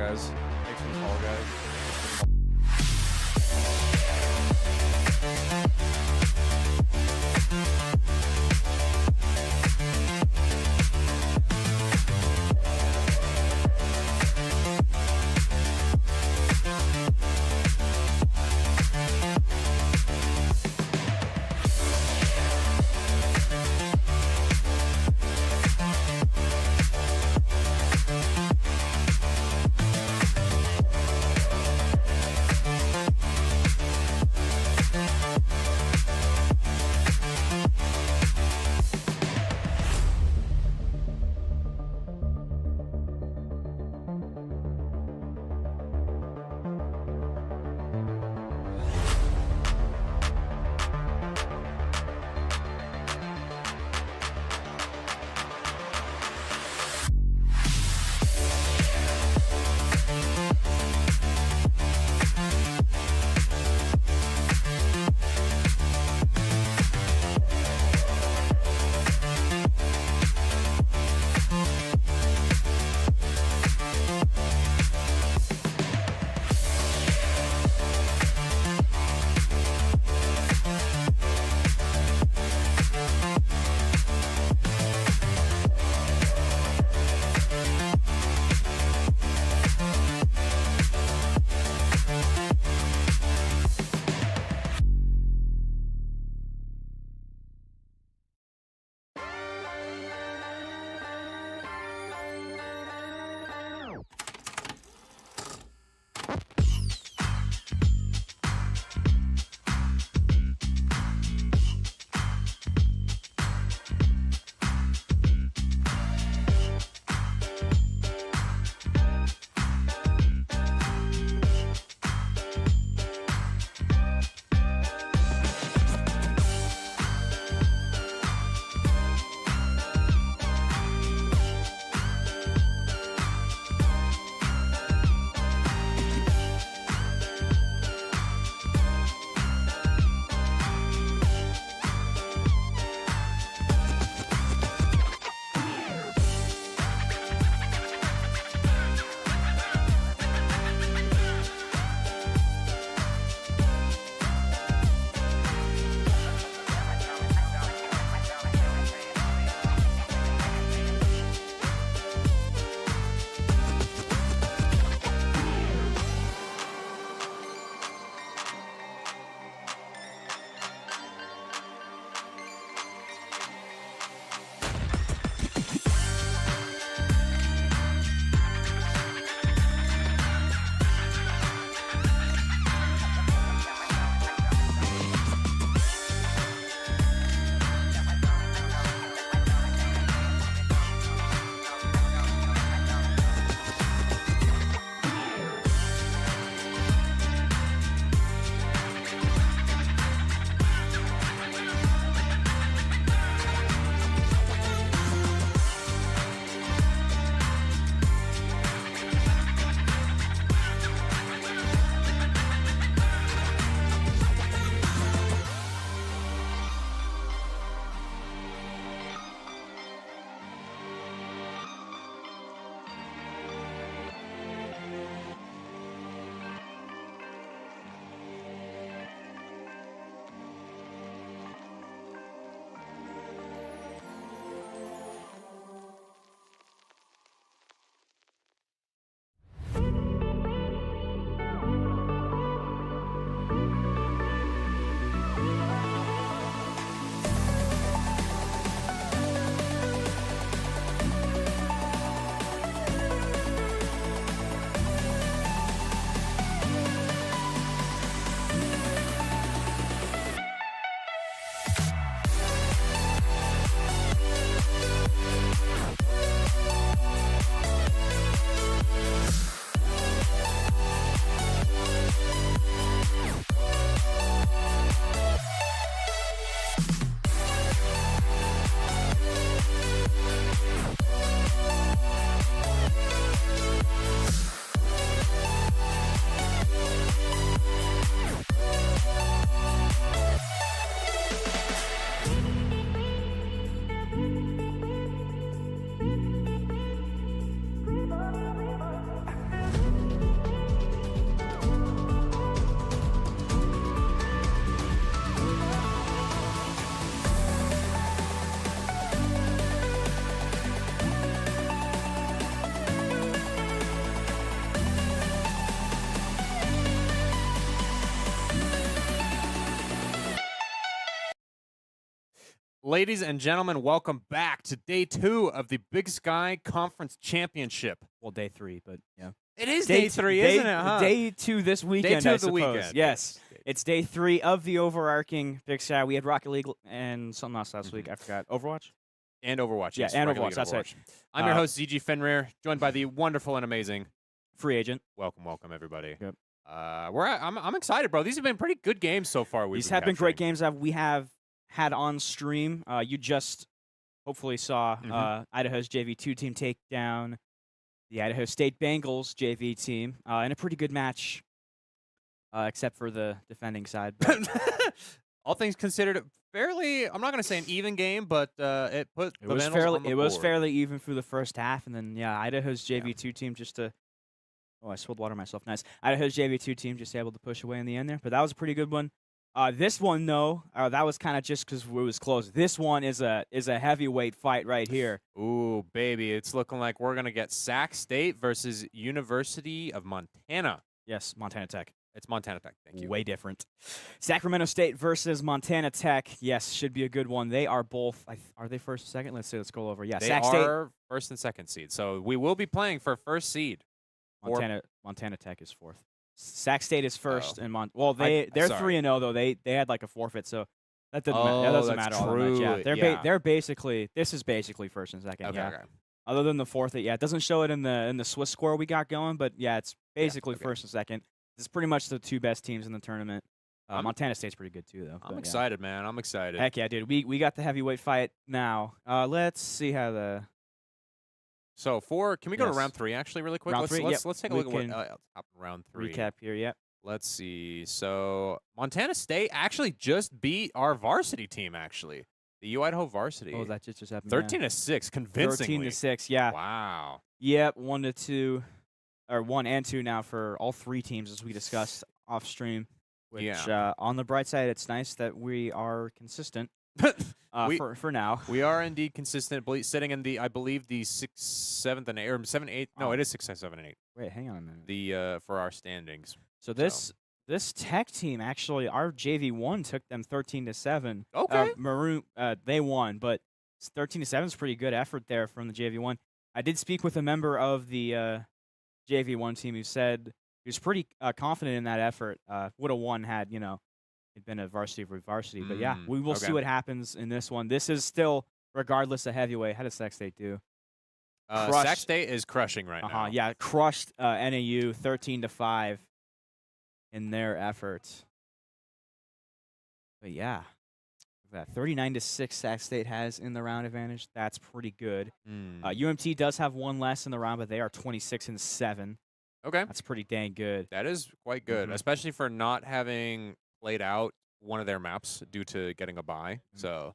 guys. Thanks for the call, guys. Ladies and gentlemen, welcome back to day 2 of the Big Sky Conference Championship. Well, day 3, but yeah. It is day 3, isn't it? Huh? Day 2 this weekend, Day 2 I of the suppose. weekend. Yes. It's day 3 of the overarching Big Sky. We had Rocket League and something else last week. I forgot. Overwatch? And Overwatch. Yeah, yes, and Rocket Overwatch. League That's right. I'm your host, ZG Fenrir, joined by the wonderful and amazing Free agent. welcome, everybody. Yep. I'm excited, bro. These have been pretty good games so far. These have been great games that we have had on stream. You just hopefully saw Idaho's JV2 team take down the Idaho State Bengals JV team in a pretty good match, except for the defending side. But all things considered, fairly. I'm not going to say an even game, but it put it the was Vandals fairly on the it was board. fairly even through the first half, and then Idaho's JV2 team just to. Oh, I spilled water on myself. Nice. Idaho's JV2 team just able to push away in the end there, but that was a pretty good one. This one, though, that was kind of just because it was close. This one is a heavyweight fight right here. Ooh, baby, it's looking like we're going to get Sac State versus University of Montana. Yes, Montana Tech. It's Montana Tech, thank you. Way different. Sacramento State versus Montana Tech. Yes, should be a good one. They are both. Are they first or second? Let's see. Let's scroll over. Yeah, They Sac are first and second seed, so we will be playing for first seed. State. Montana Tech is fourth. Sac State is first, and they're sorry. 3-0 though. They had like a forfeit, so that doesn't Oh, that doesn't that's matter all that much. Yeah, true. they're basically this is basically first and second. Okay, yeah. okay. Other than the fourth, it doesn't show it in the Swiss score we got going, but yeah, it's basically okay. first and second. It's pretty much the two best teams in the tournament. Montana State's pretty good too, though. I'm excited, man. I'm excited. Heck yeah, dude. We got the heavyweight fight now. Let's see how the So can we go to Yes. round 3 actually really quick? Round let's, 3, let's, yep. let's take a We look at what can happened in round 3. recap here. Yep. Let's see. So Montana State actually just beat our varsity team, actually. The U Idaho varsity. Oh, that just happened. 13-6, convincingly. 13-6. Yeah. Wow. Yep. 1-2, or 1 and 2 now for all three teams, as we discussed off stream. Which, on the bright side, it's nice that we are consistent. For now. We are indeed consistent, sitting in the, I believe, the 6th, 7th, and 8th, or 7, 8. No, it is 6, 7, and 8. Wait, hang on a minute. The for our standings. So this Tech team actually, our JV1 took them 13-7. Okay. Maroon, they won, but 13-7 is pretty good effort there from the JV1. I did speak with a member of the JV1 team who said he was pretty confident in that effort. Would have won had it'd been a varsity for varsity. But yeah, we will see what happens in this one. This is still, regardless of heavyweight. How does Sac State do? Sac State is crushing right now. Yeah, crushed NAU 13-5 in their efforts. But yeah, that 39-6 Sac State has in the round advantage. That's pretty good. UMT does have one less in the round, but they are 26-7. Okay. That's pretty dang good. That is quite good, especially for not having played out one of their maps due to getting a bye. So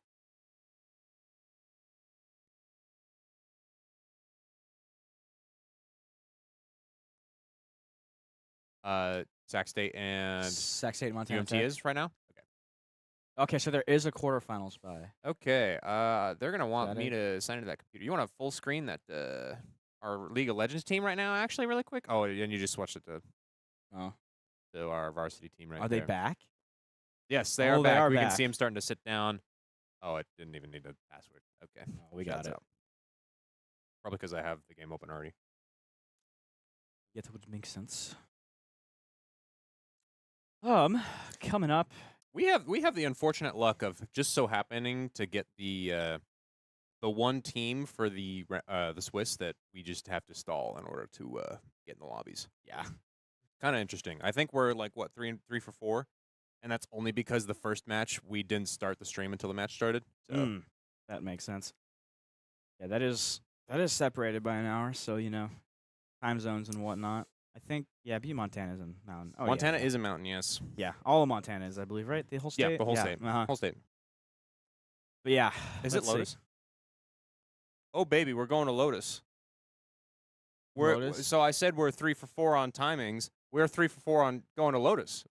Sac State and Montana UMT Tech. is right now? Okay, so there is a quarterfinals bye. Okay. They're going to want me to sign into that computer. You want to full screen that our League of Legends team right now, actually, really quick? Oh, and you just switched it to our varsity team right Are there. they back? Yes, they are back. They are we back. can see them starting to sit down. Oh, it didn't even need a password. Okay. We got it. Probably because I have the game open already. Yeah, that would make sense. Coming up, We have the unfortunate luck of just so happening to get the one team for the Swiss that we just have to stall in order to get in the lobbies. Yeah, kind of interesting. I think we're like what 3 for 4, and that's only because the first match we didn't start the stream until the match started. So that makes sense. Yeah, that is separated by an hour, so time zones and whatnot. I think Montana's in Mountain. Oh, Montana is a mountain, yes. Yeah, all of Montana is, I believe, right? The whole state. Yeah, the whole state. Whole state. But yeah, is it Lotus? Oh baby, we're going to Lotus. So I said we're 3 for 4 on timings. We're 3 for 4 on going to Lotus.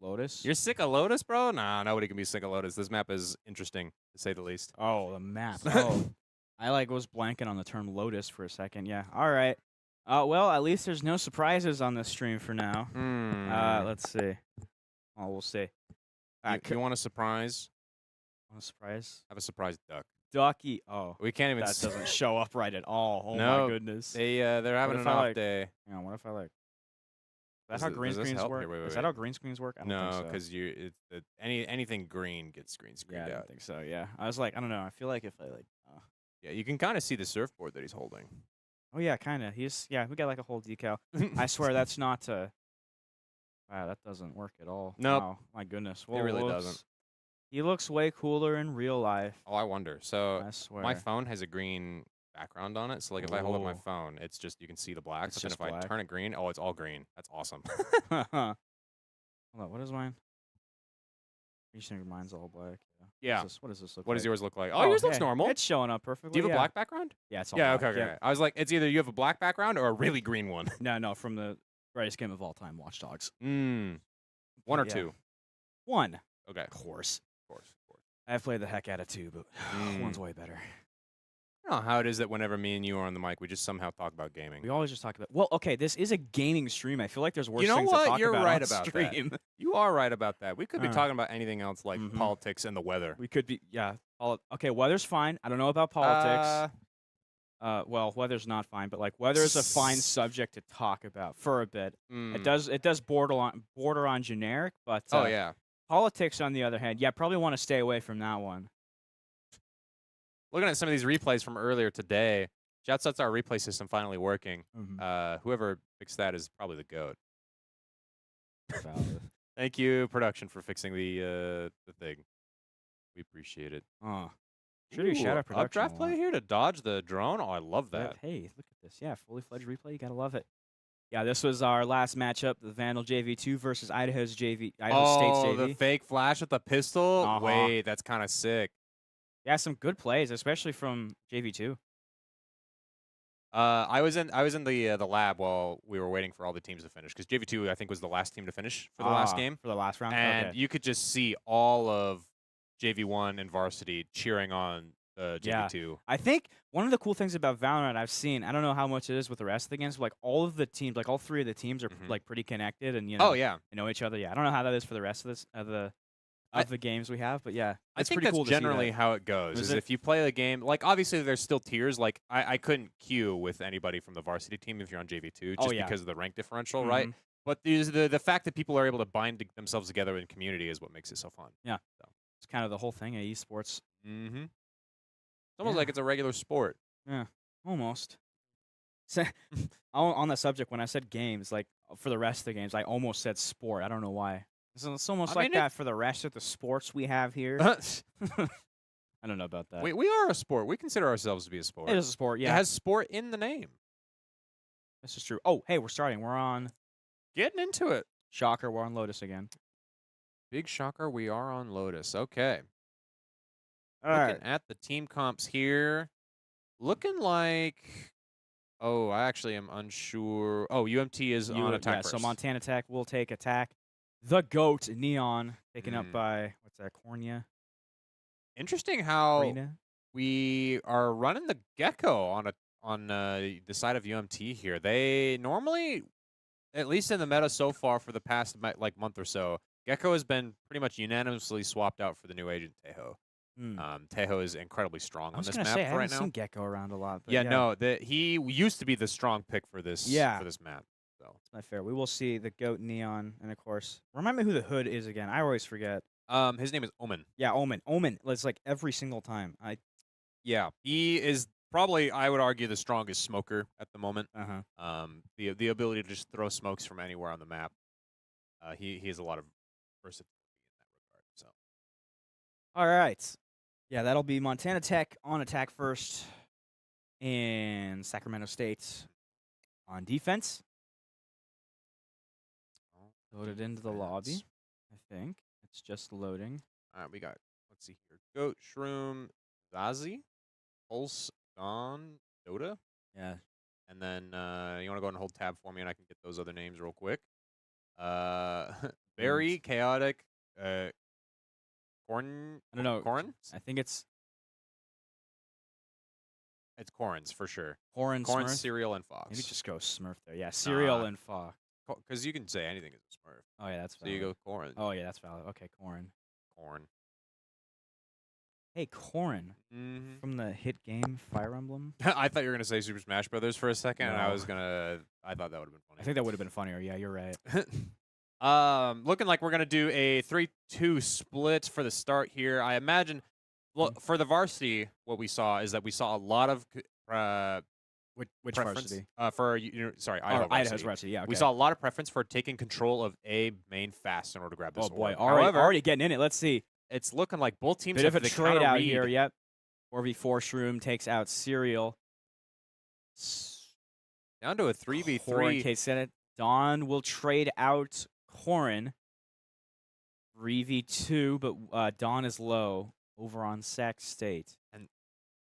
Lotus? You're sick of Lotus, bro? Nah, nobody can be sick of Lotus. This map is interesting, to say the least. Oh, the map. Oh, I was blanking on the term Lotus for a second. Yeah. All right. Well, at least there's no surprises on this stream for now. Let's see. Oh, we'll see. You want a surprise? Want a surprise? Have a surprise duck. Ducky. Oh, We can't even. that doesn't show up right at all. Oh No, my goodness. They're having if an I, off like- day. Hang on, what if I like? Is Does that how it- green does this screens help? work? Here, wait, Is wait, that wait. how green screens work? I don't No, think so. because anything green gets green Yeah, screened I out. don't think so. Yeah, I was like, I don't know. I feel like if I like. Yeah, you can kind of see the surfboard that he's holding. Oh yeah, kind of. We got like a whole decal. I swear that's not. Wow, that doesn't work at all. Nope. Wow, my goodness. It really doesn't. He looks way cooler in real life. Oh, I wonder. So I swear. my phone has a green background on it. So like if I hold up my Oh. phone, it's just you can see the black. It's But then just if I black. turn it green, oh, it's all green. That's awesome. Hold on, what is mine? You think mine's all black. Yeah. What does this look What like? does yours look like? Oh, yours looks hey, normal. It's showing up perfectly. Do you have a yeah. black background? Yeah, it's all Yeah. black. Okay. Yep. Okay. I was like, it's either you have a black background or a really green one. No, from the greatest game of all time, Watch Dogs. One or Yeah. two. One, Okay. of course. Of course. I've played the heck out of two, but one's way better. I don't know how it is that whenever me and you are on the mic, we just somehow talk about gaming. We always just talk about. Well, okay, this is a gaming stream. I feel like there's worse You know things what? to talk You're about right on about stream. that. You are right about that. We could be Uh. talking about anything else like Mhm. politics and the weather. We could be, yeah. Okay, weather's fine. I don't know about politics. Well, weather's not fine, but like weather is a fine subject to talk about for a bit. It does border on generic, but Oh yeah. politics on the other hand, yeah, probably want to stay away from that one. Looking at some of these replays from earlier today, shouts out to our replay system finally working. Whoever fixed that is probably the GOAT. Valid. Thank you, production, for fixing the thing. We appreciate it. Should do shout out production. Updraft a play lot. here to dodge the drone. Oh, I love But, that. hey, look at this. Yeah, fully fledged replay. You gotta love it. Yeah, this was our last matchup: the Vandal JV2 versus Idaho State's JV. The fake flash with the pistol. Uh-huh. Wait, that's kind of sick. Yeah, some good plays, especially from JV2. I was in the lab while we were waiting for all the teams to finish because JV2 I think was the last team to finish for the last game. For the last round. And Okay. you could just see all of JV1 and varsity cheering on Yeah. JV2. I think one of the cool things about Valorant I've seen, I don't know how much it is with the rest of the games, but like all of the teams, like all three of the teams are Mhm. like pretty connected and Oh yeah. they know each other. Yeah, I don't know how that is for the rest of this the games we have, but yeah, I it's think pretty that's cool to see generally that. how it goes. Is Is it? if you play the game, like obviously there's still tiers. Like I couldn't queue with anybody from the varsity team if you're on JV2 just Oh, yeah. because of the rank differential, right? Mhm. But the fact that people are able to bind themselves together in community is what makes it so fun. It's kind of the whole thing of esports. Mm-hmm. It's almost Yeah. like it's a regular sport. Almost. So, on that subject, when I said games, like for the rest of the games, I almost said sport. I don't know why. It's almost I like mean, that for the rest of the sports we have here. we I don't know about that. are a sport. We consider ourselves to be a sport. It is a sport, It yeah. has sport in the name. This is true. Oh, hey, we're starting. We're on Getting into it. Shocker. We're on Lotus again. Big shocker. We are on Lotus. Okay. All Looking right. at the team comps here. Looking like. Oh, I actually am unsure. Oh, UMT is on attack Yeah, first. so Montana Tech will take attack. The GOAT, Neon, taken up Mm. by, what's that, Cornea? Interesting how Arena? we are running the Gecko on the side of UMT here. They normally, at least in the meta so far for the past like month or so, Gecko has been pretty much unanimously swapped out for the new agent Teho. Teho is incredibly strong I on was this going to map say, I right haven't now. seen Gecko around a lot. But Yeah, no, he used to be the strong pick for this Yeah. map. So That's not fair. We will see the GOAT, Neon, and of course, remind me who the hood is again. I always forget. his name is Omen. Yeah, Omen. Omen. It's like every single time. Yeah, he is probably, I would argue, the strongest smoker at the moment. The ability to just throw smokes from anywhere on the map. He has a lot of versatility in that regard. So All right. Yeah, that'll be Montana Tech on attack first, and Sacramento State on defense. Loaded into the lobby, I think. It's just loading. all right, we got. Let's see here. Goat, Shroom, Zazie, Pulse, Dawn, Dota, Yeah. and then you want to go and hold tab for me, and I can get those other names real quick. Berry, Chaotic, Corn. I don't know. Corrin? I think it's It's Corrins for sure. Corrin Corrin, Smurf. Cereal, and Fox. Maybe just go Smurf there. Yeah, Cereal Nah. and Fox. Because you can say anything is a Smurf. Oh, yeah, that's So valid. you go Corrin. Oh, yeah, that's valid. Okay, Corrin. Corn. Hey, Corrin Mhm. from the hit game Fire Emblem. I thought you were gonna say Super Smash Brothers for a second, and I No. was gonna. I thought that would have been I funny. think that would have been funnier. Yeah, you're right. Looking like we're gonna do a 3-2 split for the start here. I imagine. Well, for the varsity, what we saw is that we saw a lot of Which preference varsity? for Idaho Idaho's varsity. varsity. Yeah, okay. We saw a lot of preference for taking control of A main fast in order to grab this. Oh boy, orb. already, However, getting in it. Let's see. it's looking like both teams Bit have of a the trade counter out read. here. Yep. 4v4 Shroom takes out Serial. Down to a 3v3. Corrin K Senate. Dawn will trade out Corrin. 3v2, but Dawn is low over on Sac State. And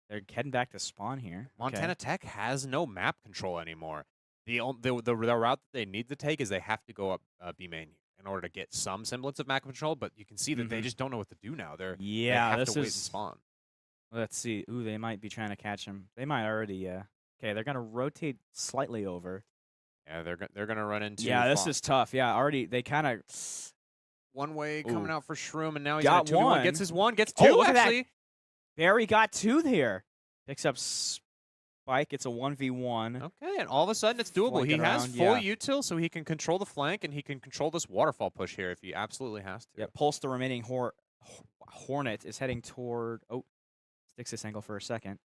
they're heading back to spawn here. Montana Tech has no map control anymore. The route that they need to take is they have to go up B main in order to get some semblance of map control, but you can see that they just don't know what to do now. They Yeah, have this to wait is. and spawn. Let's see. Ooh, they might be trying to catch him. They might already. Okay, they're gonna rotate slightly over. Yeah, they're gonna run into. Yeah, this is tough. Yeah, already they kind of. one way coming Ooh. out for Shroom, and now he's Got at 2v1. one. Gets his one, gets Oh, two look at that. actually. Barry got 2 there. Picks up Spike. It's a 1v1. Okay, and all of a sudden it's doable. Flank He it has around, full yeah. util, so he can control the flank and he can control this waterfall push here if he absolutely has to. Yeah, Pulse, the remaining Hornet, is heading toward. Oh, sticks this angle for a second.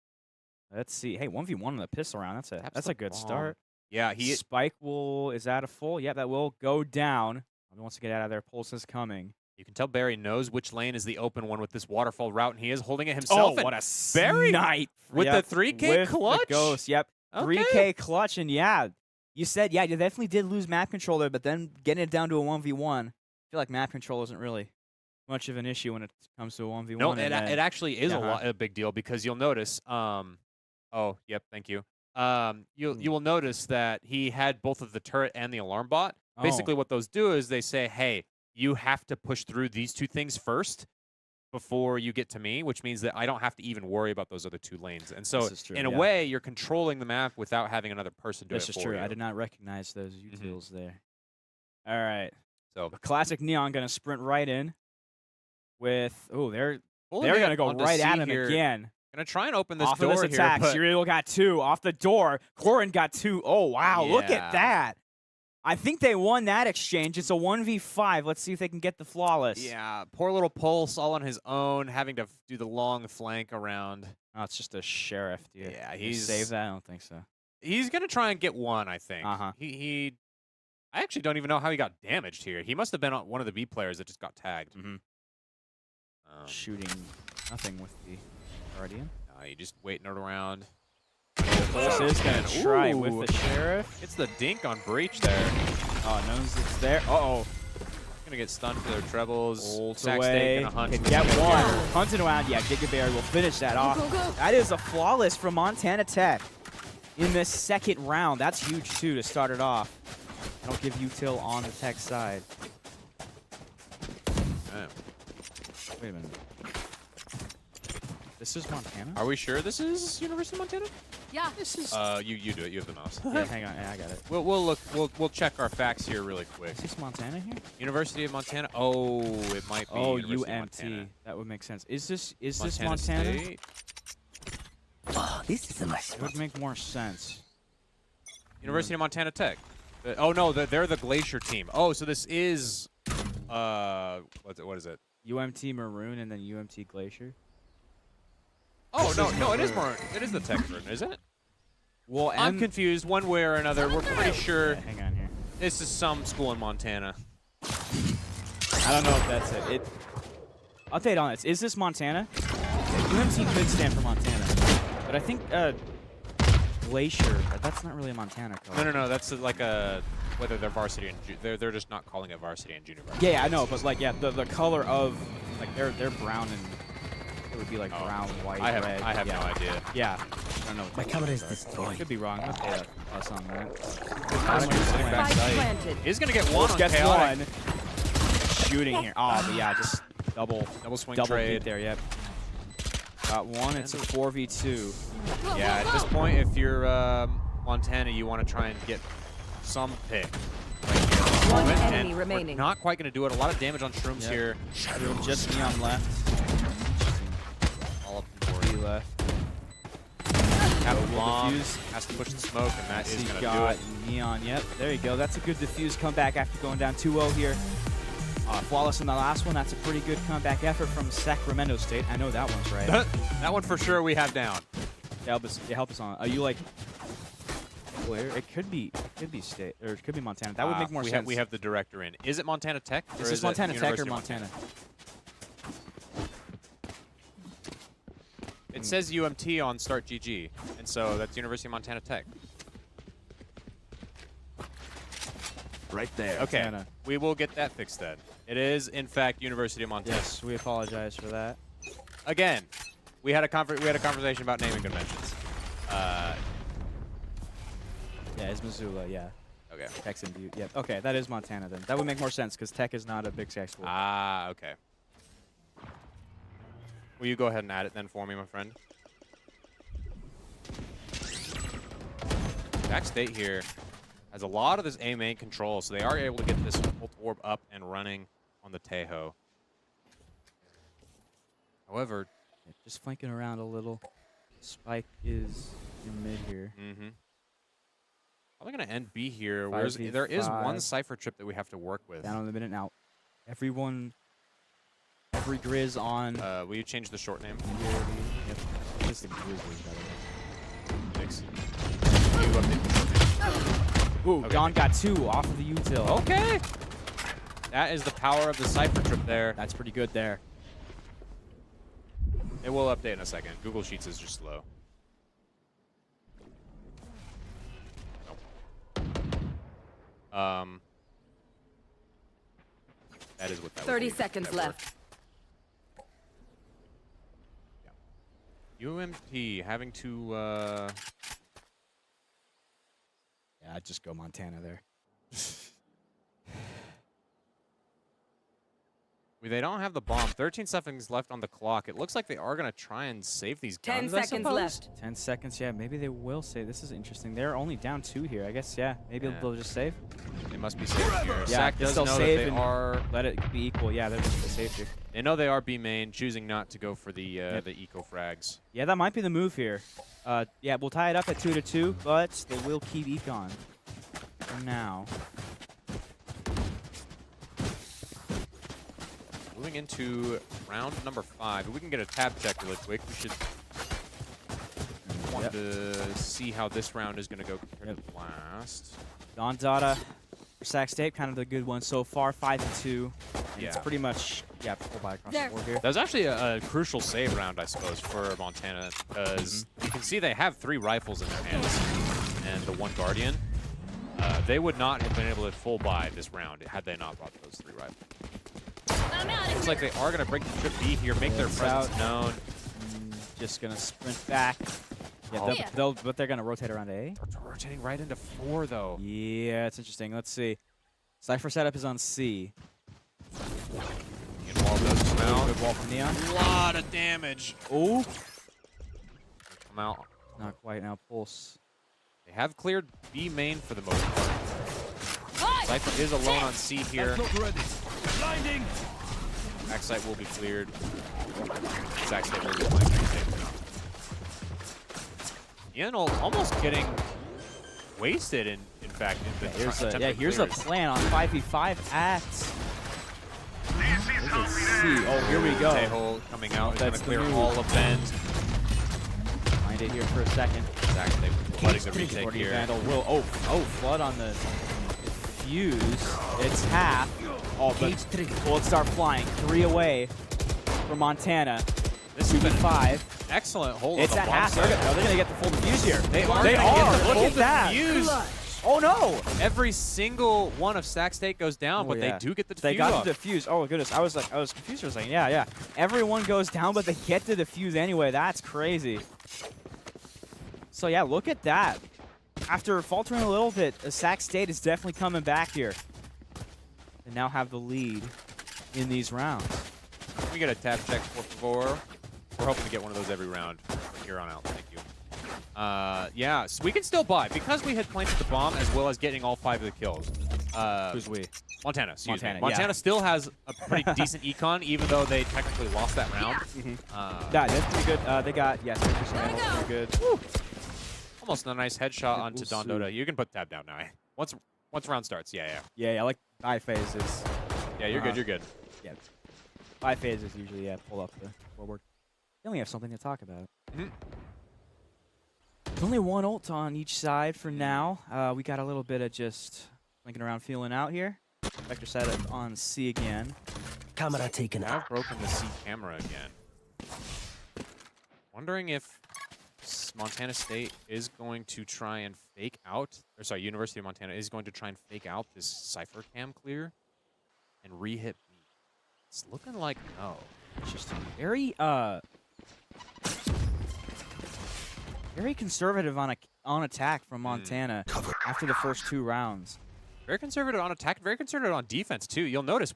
Let's see. Hey, 1v1 on the pistol round. That's Taps a the good bomb. start. Yeah, he Spike is that a full? Yeah, that will go down. He wants to get out of there. Pulse is coming. You can tell Barry knows which lane is the open one with this waterfall route, and he is holding it himself. Oh, and what a Barry snipe with Yep, the 3K with clutch. The ghost, yep. Okay. 3K clutch, and yeah, you said, yeah, you definitely did lose map control there, but then getting it down to a 1v1, I feel like map control isn't really much of an issue when it comes to a 1v1. No, and it then- actually is Uh-huh. a big deal because you'll notice. Oh, yep, thank you. You will notice that he had both of the turret and the alarm bot. Oh. Basically, what those do is they say, "Hey, you have to push through these two things first before you get to me," which means that I don't have to even worry about those other 2 lanes. And so, This is true, in a yeah. way, you're controlling the map without having another person do This it is for true. you. I did not recognize those utils there. All right. So, Classic Neon going to sprint right in with, they're pulling going it to go onto right C at him here. again. Gonna try and open this Off door of this here, attack, but Serial got 2 off the door. Corrin got 2. Oh, wow. Look Yeah. at that. I think they won that exchange. It's a 1v5. Let's see if they can get the flawless. yeah, poor little Pulse all on his own, having to do the long flank around. Oh, it's just a sheriff, dude. Yeah, Did you he's save that? I don't think so. He's gonna try and get one, I think. Uh-huh. He I actually don't even know how he got damaged here. He must have been one of the B players that just got tagged. Mhm. Shooting nothing with the Guardian. He just waiting around. Pulse is going to try with the sheriff. Gets the dink on Breach there. Oh, knows it's there. Uh-oh. Gonna get stunned for their trebles. Ult Sack away. State gonna hunt. Can get one. Hunting around. Yeah, Gigaberry will finish that off. That is a flawless from Montana Tech in this second round. That's huge, too, to start it off. That'll give util on the Tech side. Yeah. Wait a minute. This is Montana? Are we sure this is University of Montana? Yeah. This is... You do it. You have the mouse. yeah, hang on. Yeah, I got it. We'll look. We'll check our facts here really quick. Is this Montana here? University of Montana. Oh, it might be. Oh, University of UMT. Montana. That would make sense. Is this Montana? State. Oh, this is my It spot. would make more sense. University of Montana Tech. Oh no, they're the Glacier team. Oh, so this is what is it? UMT Maroon and then UMT Glacier. Oh no, it is Maroon. It is the Tech version, isn't it? Well, I'm confused one way or another. We're pretty sure Yeah, hang on here. this is some school in Montana. I don't know if that's it. Update on this. Is this Montana? UMT could stand for Montana, but I think Glacier. That's not really a Montana color. No. That's like a whether they're varsity and they're just not calling it varsity and junior varsity. Yeah, I know, but like the color of like they're brown and it would be like brown, white, I have red. no idea. Yeah, I don't know. My camera is destroyed. Could be wrong. Update us on that. Spike planted. He's gonna get one on Gets chaotic. one. Shooting here. Oh, but yeah, just double swing double trade. hit there. Yep. Got one. It's a 4v2. Yeah, at this point, if you're Montana, you want to try and get some pick. One And enemy we're remaining. not quite going to do it. A lot of damage on Shrooms Yep. here. Just Neon left. left. Have a Will bomb, defuse. has to push the smoke, and that is He going to do got it. Neon. Yep, there you go. That's a good defuse comeback after going down 2-0 here. Flawless in the last one. That's a pretty good comeback effort from Sacramento State. I know that one's right. That one for sure we have down. Help us on. Are you like where? It could be State or it could be Montana. That would make more sense. We have the director in. Is it Montana Tech? Is this it Montana Tech or University of Montana? It says UMT on Start GG, and so that's University of Montana Tech. Right there. Okay, Montana. we will get that fixed then. It is, in fact, University of Montana. Yes, we apologize for that. Again, we had a conversation about naming conventions. Yeah, it's Missoula. Yeah, Okay. Tech's in Butte. Yep. Okay, that is Montana then. That would make more sense because Tech is not a Big Sky school. Ah, okay. Will you go ahead and add it then for me, my friend? Sac State here has a lot of this A main control, so they are able to get this ult orb up and running on the Tejo. However, Yeah, just flanking around a little. Spike is in mid here. probably going to end B here. Whereas 5v5. there is one Cypher trip that we have to work with. Down on the minute now. Every Grizz on. Will you change the short name? Yep. This is the Grizzlies, by the way. Thanks. You update the short name. Ooh, Okay. Don got 2 off of the util. Okay. That is the power of the Cypher trip there. That's pretty good there. It will update in a second. Google Sheets is just slow. Nope. That is what that 30 would be. seconds That worked. left. UMT having to Yeah, I'd just go Montana there. they don't have the bomb. 13 seconds left on the clock. It looks like they are going to try and save these 10 guns. I seconds suppose. left. 10 seconds, yeah, maybe they will save. This is interesting. They're only down 2 here. I guess, yeah, maybe Yeah. they'll just save. They must be saving here. Yeah, Sac does they'll know that save they and are. let it be equal. Yeah, they're just safe here. They know they are B main, choosing not to go for the the eco frags. Yeah, that might be the move here. Yeah, we'll tie it up at 2-2, but they will keep Econ for now. Moving into round number 5. If we can get a tab check really quick, we should want to see how this round is going to go compared to the last. Don Dada for Sac State, kind of the good one so far, 5-2. And it's Yeah. pretty much, full buy across There. the board here. That was actually a crucial save round, I suppose, for Montana, because you can see they have 3 rifles in their hands and the 1 Guardian. They would not have been able to full buy this round had they not brought those 3 rifles. Looks like they are going to break the trip B here, make their It's presence out. known. Just gonna sprint back. Yeah, but they're gonna rotate around A. They're rotating right into 4, though. Yeah, it's interesting. Let's see. Cypher setup is on C. Neon wall does come out. Good wall from Neon. A lot of damage. Oh, Come out. not quite now. Pulse. They have cleared B main for the most part. Cypher is alone on C here. Blinding! Backside will be cleared. Sac State will be playing safe now. Ian almost getting wasted in fact. In the Here's attempt a at here's a clears. plan on 5v5 at. Let's see. Oh, here we go. Tejo coming out is going That's to the clear move. all of Bend. Find it here for a second. Sac State flooding the retake Shorty here. Vandal will. Oh, flood on the fuse. It's half. Oh, but bullets start flying. 3 away for Montana. This has been 5. excellent hold It's on the at bomb half. side. They're gonna get the full defuse here. They are They gonna are. get the Look full at that. defuse. Oh no! Every single one of Sac State goes down, Oh, but yeah. they do get the defuse They got off. the defuse. Oh goodness, I was confused for a second. Yeah. Everyone goes down, but they get the defuse anyway. That's crazy. So yeah, look at that. After faltering a little bit, Sac State is definitely coming back here. They now have the lead in these rounds. Can we get a tab check, por favor? We're hoping to get one of those every round from here on out. Thank you. Yeah, so we can still buy. Because we had planted the bomb as well as getting all 5 of the kills, Who's we? Montana. Excuse me. Montana, Montana yeah. still has a pretty decent econ, even though they technically lost that round. That's pretty good. They got, yes, pretty good. Woo. Almost a nice headshot onto We'll Don see. Dota. You can put tab down now. Once round starts, yeah. Yeah, like 5 phases. Yeah, you're good. You're good. Yeah, 5 phases usually. Yeah, pull up the forward. Then we have something to talk about. There's only one ult on each side for now. We got a little bit of just linking around, feeling out here. Vector setup on C again. Camera taken out. I've broken the C camera again. Wondering if Montana State is going to try and fake out, or sorry, University of Montana is going to try and fake out this Cypher cam clear and re-hit B. It's looking like no. Interesting. Very conservative on attack from Montana after the first 2 rounds. Very conservative on attack, very conservative on defense too. You'll notice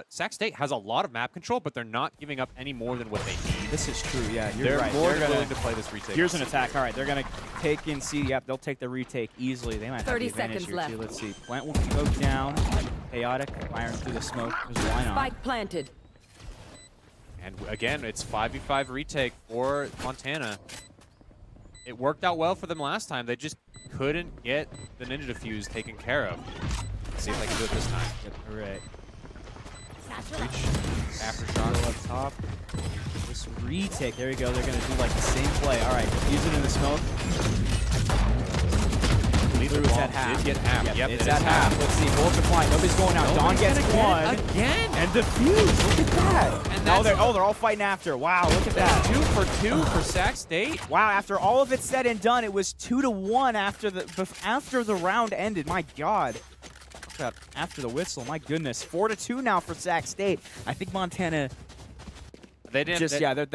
Sac State has a lot of map control, but they're not giving up any more than what they need. This is true, yeah. You're They're right. more They're than gonna, willing to play this retake. Here's an attack. All right, they're going to take in C. Yep, they'll take the retake easily. They might have 30 the advantage seconds here, left. too. Let's see. Plant will go down. Chaotic, firing through the smoke. Why not? Spike planted. And again, it's 5v5 retake for Montana. It worked out well for them last time. They just couldn't get the ninja defuse taken care of. Let's see if they can do it this time. Yep, all right. Reach, aftershock. Up top. This retake. There we go. They're going to do like the same play. All right, use it in the smoke. Neither It's bomb at half. did get half. Yep, it's it at is half. Let's see. Bullets are flying. Nobody's going out. Dawn gets one. Again! And defuse. Look at that. And No, that's they're all fighting after. Wow, look at that. 2 for 2 for Sac State. Wow, after all of it said and done, it was 2-1 after the round ended. My God. Look at that, after the whistle. My goodness. 4-2 now for Sac State. I think Montana They didn't. that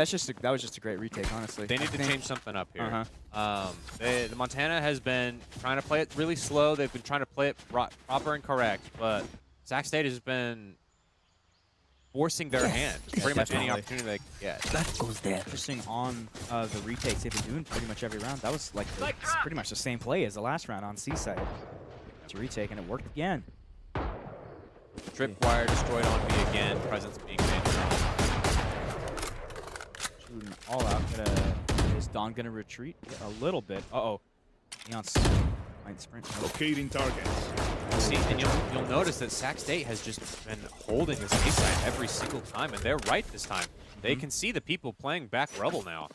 was just a great retake, honestly. They need to change something up here. Uh-huh. The Montana has been trying to play it really slow. They've been trying to play it proper and correct, but Sac State has been forcing their hand. Pretty much any opportunity they can get. That goes there. Interesting on the retakes they've been doing pretty much every round. That was like pretty much the same play as the last round on C side. It's a retake and it worked again. Tripwire destroyed on B again. Presence being made. Shooting all out. Is Dawn gonna retreat? Yeah, a little bit. Uh-oh. Neon's might sprint. Locating target. See, and you'll notice that Sac State has just been holding this A side every single time, and they're right this time. They can see the people playing back Rebel now.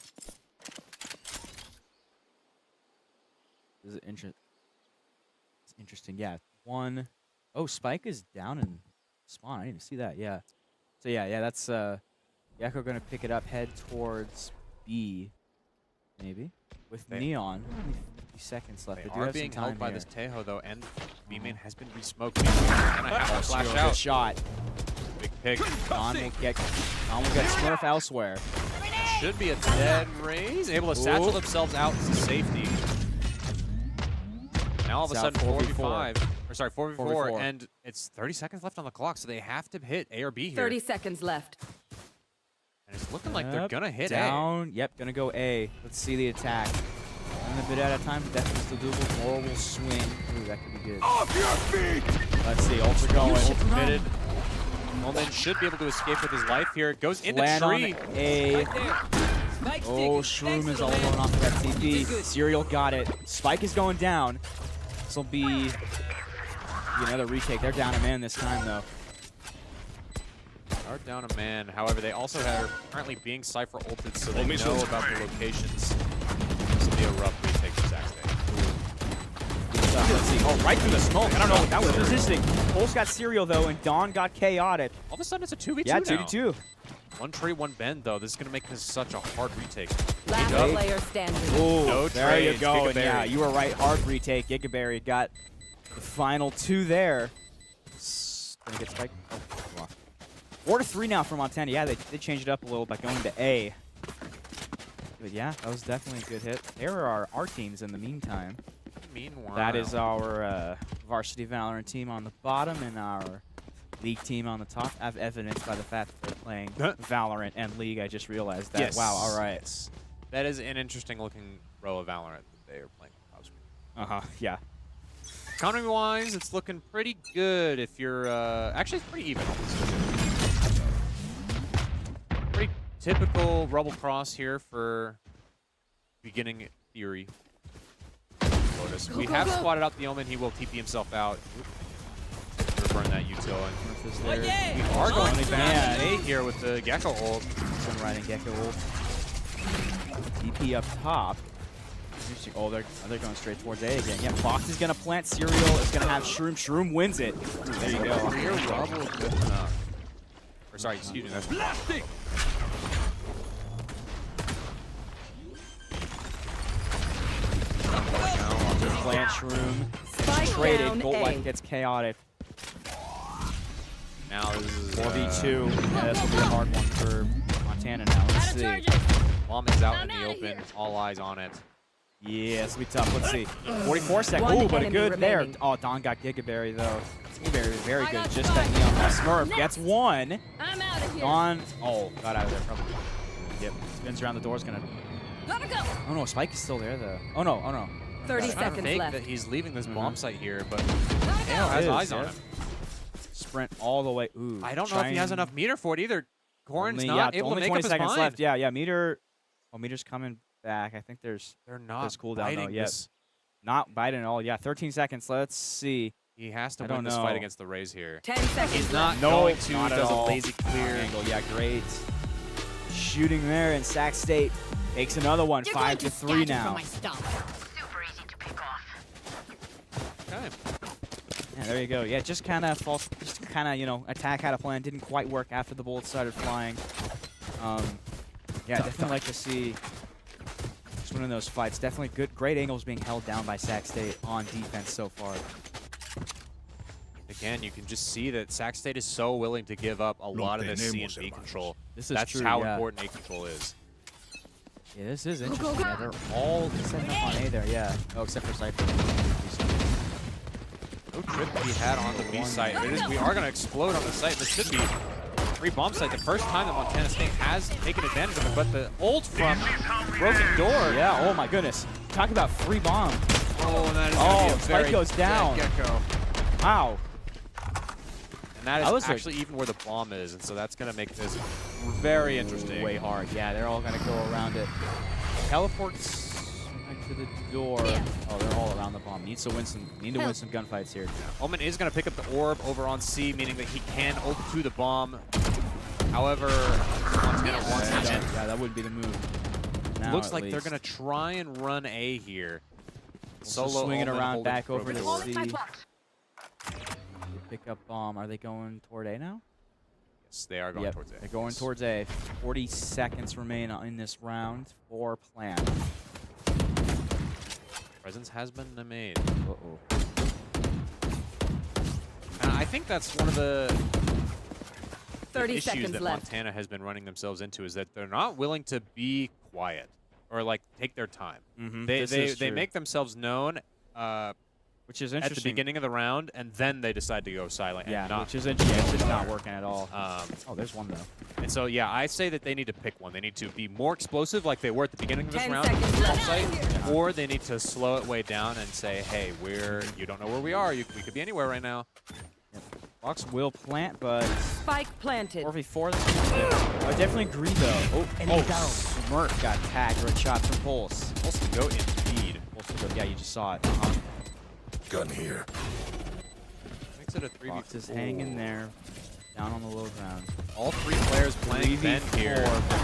This is it's interesting. Yeah. Oh, Spike is down in spawn. I didn't even see that. Yeah. So yeah, that's Yakko gonna pick it up, head towards B, maybe with Neon. Only 50 seconds left. They do are have being some held time by here. this Tejo though, and B-main has been resmoked. And I have to flash Good out. shot. Big pick. Dawn will get Smurf elsewhere. Should be a dead raise. Able to satchel themselves out to safety. Now all of a It's out sudden 4v4. 4v5. Or sorry, 4v4, 4v4. and it's 30 seconds left on the clock, so they have to hit A or B here. 30 seconds left. And it's looking like they're gonna hit down. Yep, gonna go A. Let's see the attack. And a bit out of time, but that's still doable. Moral will swing. Ooh, that could be good. Off your feet! Let's see. Ults are going. Ult committed. Omen should be able to escape with his life here. It goes into Land tree. on A. Oh, Shroom is all alone off of that TP. Serial got it. Spike is going down. This will be another retake. They're down a man this time, though. Are down a man. However, they also are currently being Cypher ulted, so they know about the locations. This will be a rough retake for Sac State. Let's see. Oh, right through the smoke. I don't know what that was resisting. Pulse got Serial, though, and Dawn got Chaotic. All of a sudden, it's a 2v2 Yeah, now. 2v2. One tree, one bend, though. This is going to make this such a hard retake. Last Giga. player standing. Oh, No there you trades. go. And Gigaberry. yeah, you were right. Hard retake. Gigaberry got the final 2 there. Gonna get spiked. Oh, wow. 4-3 now for Montana. Yeah, they changed it up a little by going to A. But yeah, that was definitely a good hit. There are our teams in the meantime. Meanwhile, That is our varsity Valorant team on the bottom and our League team on the top. I have evidence by the fact that they're playing Valorant and League. I just realized that. Yes. Wow, all right. Yes. That is an interesting looking row of Valorant that they are playing. Uh-huh, yeah. Economy-wise, it's looking pretty good if you're... actually, it's pretty even. Pretty typical Rubble Cross here for beginning theory. Lotus. We have spotted out the Omen. He will TP himself out. We're burn that util. And we are going fast A here with the Gecko ult. Some riding Gecko ult. DP up top. Oh, they're going straight towards A again. Yeah, Fox is gonna plant. Serial is gonna have Shroom. Shroom wins it. Ooh, there you go. Clear Rubble is good enough. Or sorry, excuse me. That's blasting. Plant Shroom. Spike Traded. down Gold A. Light gets chaotic. Now this is 4v2. Yeah, this will be a hard one for Montana now. Let's see. Bomb is out in the open. All eyes on it. Yeah, this will be tough. Let's see. 44 seconds. One Ooh, but a enemy good there. remaining. Oh, Don got Gigaberry, though. Gigaberry is very good. Just that Neon Smurf gets one. I'm out of here. Don, oh, got out of there probably. Yep, spins around the door. Is going to... Gotta go. Oh, no, Spike is still there, though. Oh, no, oh, no. 30 Trying to seconds fake left. that he's leaving this Mm-hmm. bomb site here, but Gotta Kale go. has It is, eyes on yeah. him. Sprint all the way. Ooh. I don't know if he has enough meter for it either. Corn's Only, not yeah, able to only make 20 up his seconds mind. left. Yeah, yeah, Meter. Oh, Meter's coming back. I think there's They're not There's cooldown, though, biting yep. this. not biting at all. Yeah, 13 seconds. Let's see. He has to I win don't this know. fight against the Rays here. 10 seconds He's left. not No, going to. not at Does a all. lazy clear. Angle, yeah, great. Shooting there, and Sac State takes another one. 5-3 now. Okay. Yeah, there you go. Yeah, just kind of false, just kind of, you know, attack had a plan. Didn't quite work after the bullets started flying. Yeah, definitely like to see just winning those fights. Definitely good, great angles being held down by Sac State on defense so far. Again, you can just see that Sac State is so willing to give up a lot of this C and B control. This is That's true, how yeah. important A control is. Yeah, this is interesting. Yeah, they're all setting up on A there. Yeah. Oh, except for Cypher. No trip to be had on the B site. We are going to explode on the site. This should be free bomb site. The first time that Montana State has taken advantage of it, but the ult from Broken Door. Yeah. Oh my goodness. Talk about free bomb. Oh, and that is gonna be a Spike very goes down. dead Gecko. Wow. And that That is was actually even where the bomb is, and so that's going to make this very interesting. Way hard. Yeah, they're all gonna go around it. Teleports back to the door. Oh, they're all around the bomb. Need to win some gunfights here. Omen is going to pick up the orb over on C, meaning that he can ult to the bomb. However, Montana wants Yeah, it. yeah, that would be the move. Now, Looks at like they're least. going to try and run A here. Also swinging Omen around holding back over to Broken Door. C. Pick up bomb. Are they going toward A now? Yes, they are going Yep, towards A. they're going towards A. 40 seconds remain in this round for plan. Presence has been made. Uh-oh. And I think that's one of the 30 issues seconds that left. Montana has been running themselves into is that they're not willing to be quiet or like take their time. They make themselves known which is at interesting. the beginning of the round, and then they decide to go silent. Yeah, and not, which is interesting. It's just not working at all. oh, There's one though. and so yeah, I say that they need to pick one. They need to be more explosive, like they were at the beginning of this 10 round, seconds left. site, or they need to slow it way down and say, "Hey, you don't know where we are. We could be anywhere right now." Fox will plant, but Spike planted. 4v4. I definitely agree though. Oh, Enemy down. Smurf got tagged. Red shot from Pulse. Pulse to go indeed. Pulse to go. Yeah, you just saw it. Gun here. Makes it a 3v4. Fox is hanging there, down on the low ground. All three players playing Ben here.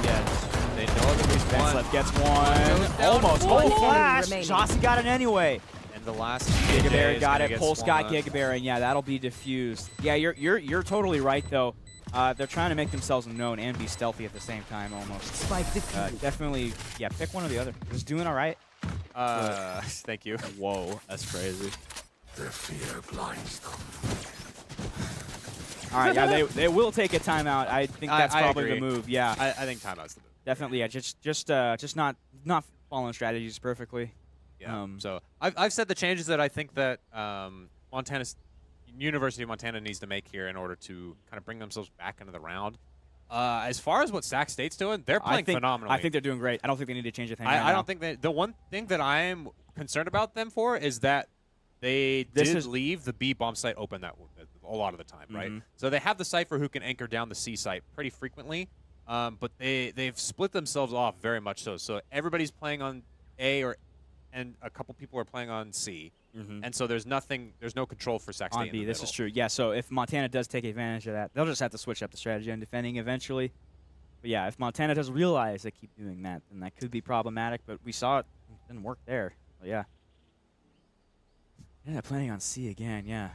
Yes. They know that there's Ben one. Slip gets one. Goes down. Almost. One Oh, enemy flash. remaining. Jossie got it anyway. And the last Gigaberry got gonna it. get Pulse swung got on. Gigaberry, and yeah, that'll be diffused. Yeah, you're totally right though. They're trying to make themselves known and be stealthy at the same time, almost. Spike defused. Definitely, yeah. Pick one or the other. Just doing all right. Thank you. Whoa, that's crazy. Their fear blinds them. All right, yeah, they will take a timeout. I think that's I probably agree. the move. Yeah, I think timeout's the move. definitely. Yeah, just not following strategies perfectly. Yeah. So I've said the changes that I think that University of Montana needs to make here in order to kind of bring themselves back into the round. As far as what Sac State's doing, they're playing phenomenally. I think they're doing great. I don't think they need to change a thing. I don't think that the one thing that I am concerned about them for is that they This did is- leave the B bomb site open a lot of the time, right? Mhm. So they have the Cypher who can anchor down the C site pretty frequently, but they've split themselves off very much so. So everybody's playing on A and a couple people are playing on C, and so there's no control for Sac State On in B, the this middle. is true. Yeah, so if Montana does take advantage of that, they'll just have to switch up the strategy on defending eventually. But yeah, if Montana does realize they keep doing that, then that could be problematic. But we saw it didn't work there. But yeah. Yeah, planning on C again, yeah.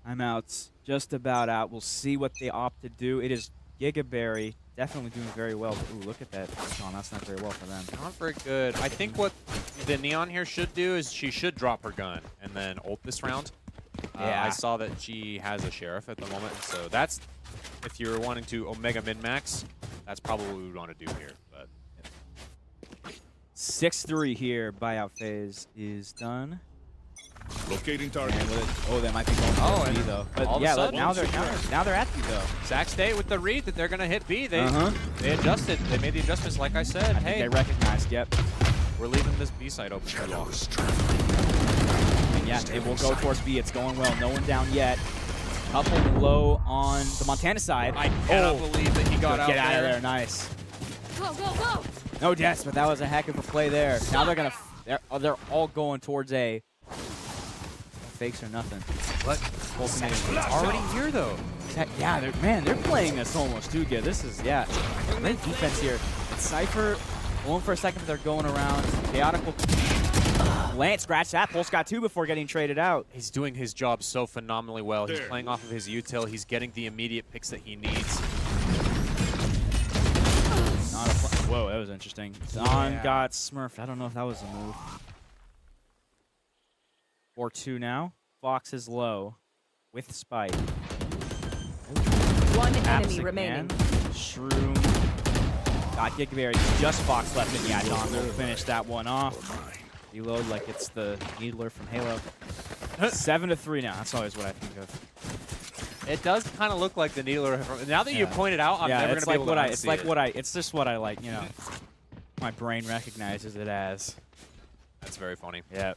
Timeouts just about out. We'll see what they opt to do. It is Gigaberry definitely doing very well. But, ooh, look at that. Oh, that's not very well for them. Not very good. I think what the Neon here should do is she should drop her gun and then ult this round. Yeah. I saw that she has a Sheriff at the moment, so that's, if you're wanting to Omega min-max, that's probably what we would want to do here. But 6-3 here. Buyout phase is done. Locating target. And with it, oh, they might be going for B though. But all of a yeah, sudden- now they're at B though. Sac State with the read that they're going to hit B. They adjusted. They made the adjustments like I said. I think Hey, they recognized. Yep. we're leaving this B side open too long. And yeah, it will go towards B. It's going well. No one down yet. Couple low on the Montana side. I cannot believe that he got out Get there. out of there. Nice. Go, go, go! No deaths, but that was a heck of a play there. Now they're gonna. They're all going towards A. Fakes or nothing. What? It's already here though. Yeah, they're playing this almost too good. This is great defense here. Cypher going for a second, but they're going around. Chaotic will Lance scratch that. Pulse got 2 before getting traded out. He's doing his job so phenomenally well. He's playing off of his util. He's getting the immediate picks that he needs. Not a Whoa, that was interesting. Don got smurfed. I don't know if that was a move. 4-2 now. Fox is low with Spike. One Taps enemy again. remaining. Shroom. Got Gigaberry. Just Fox left, and yeah, Don will finish that one off. Reload like it's the Needler from Halo. 7-3 now. That's always what I think of. It does kind of look like the Needler. Now that you point it out, I'm never it's gonna like be able to it's like it's just what I like, you know. My brain recognizes it as. That's very funny. Yeah.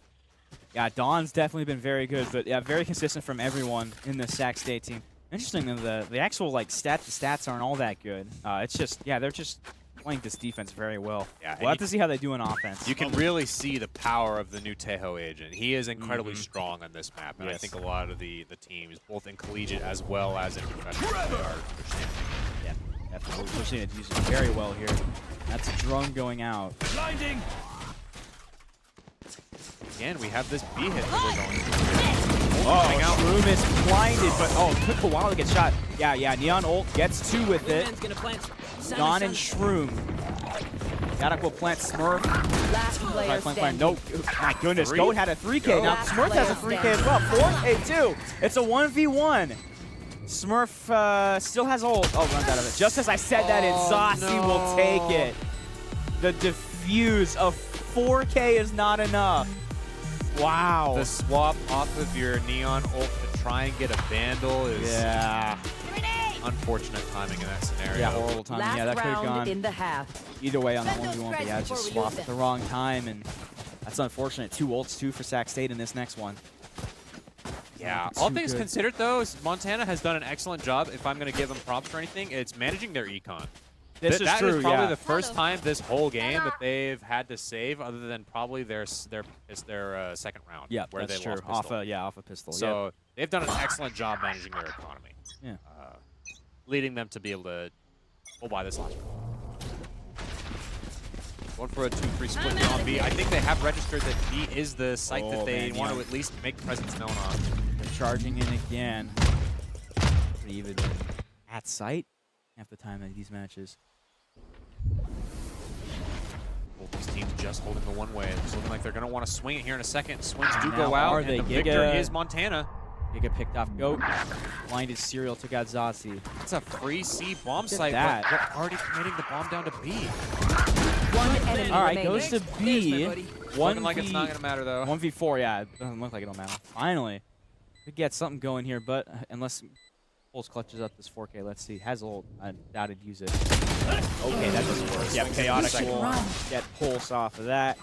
Yeah, Dawn's definitely been very good, but yeah, very consistent from everyone in the Sac State team. Interesting that the actual like stats aren't all that good. It's just they're just playing this defense very well. Yeah, We'll have to see how they do in offense. You can really see the power of the new Tejo agent. He is incredibly strong on this map, and I think a lot of the teams, both in collegiate as well as in professional, they are understanding. Yeah, definitely. We're seeing it used very well here. That's a drone going out. Blinding. Again, we have this B hit that we're going through. Oh, Shroom is blinded, but it took a while to get shot. Yeah, Neon ult gets 2 with it. Dawn and Shroom. Chaotic will plant Smurf. Last player standing. No, my goodness, Goat had a 3K. Now Last Smurf has a player 3K as well. 4K too. It's a 1v1. Smurf still has ult. Oh, runs out of it. Just as I said that, Zossi will take it. The defuse of 4K is not enough. Wow. The swap off of your Neon ult to try and get a Vandal is unfortunate timing in that scenario. Yeah, horrible timing. Last Yeah, that could have round gone in the half. either way on that Vandals 1v1, but ready yeah, it's before just we swapped lose at the them. wrong time, and that's unfortunate. 2 ults, too, for Sac State in this next one. Yeah, Too all things good. considered, though, Montana has done an excellent job. If I'm going to give them props for anything, it's managing their econ. This is That true, is probably yeah. the first time this whole game that they've had to save, other than probably their second round. Yeah, where that's they true. lost pistol. Off a pistol. So they've done an excellent job managing their economy. Yeah. Leading them to be able to pull by this last round. Going for a 2-3 split on B. I think they have registered that B is the site that they want to at least make presence known on. They're charging in again. Pretty even at sight half the time in these matches. Both these teams just holding the one way. It's looking like they're going to want to swing it here in a second. Swings do Now go out, are and they? the victor Giga- is Montana. Giga picked off Goat. Blinded Serial, took out Zossi. It's a free C bomb at site, that. but they're already committing the bomb down to B. One enemy All right, remaining. goes to B. Looking like it's not going to matter, though. 1v4, yeah. It doesn't look like it'll matter. Finally. Could get something going here, but unless Pulse clutches up this 4K, let's see. Has ult. I doubt he'd use it. Okay, that doesn't work. Yeah, Chaotic will get Pulse off of that.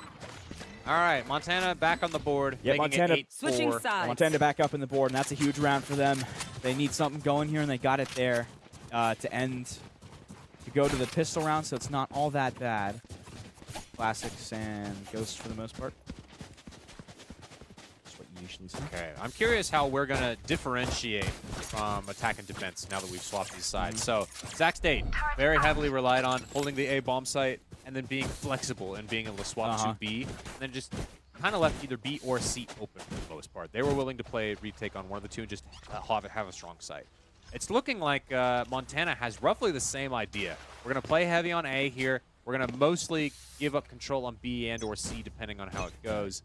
All right, Montana back on the board. Yeah, making Montana- it 8-4. Switching sides. Montana back up in the board, and that's a huge round for them. They need something going here, and they got it there to go to the pistol round, so it's not all that bad. Classics and Ghosts for the most part. That's what you usually see. Okay, I'm curious how we're going to differentiate from attack and defense now that we've swapped these sides. So, Sac State, very heavily relied on holding the A bomb site and then being flexible and being able to swap to B, and then just kind of left either B or C open for the most part. They were willing to play retake on one of the two and just have a strong site. It's looking like Montana has roughly the same idea. We're going to play heavy on A here. We're going to mostly give up control on B and or C depending on how it goes.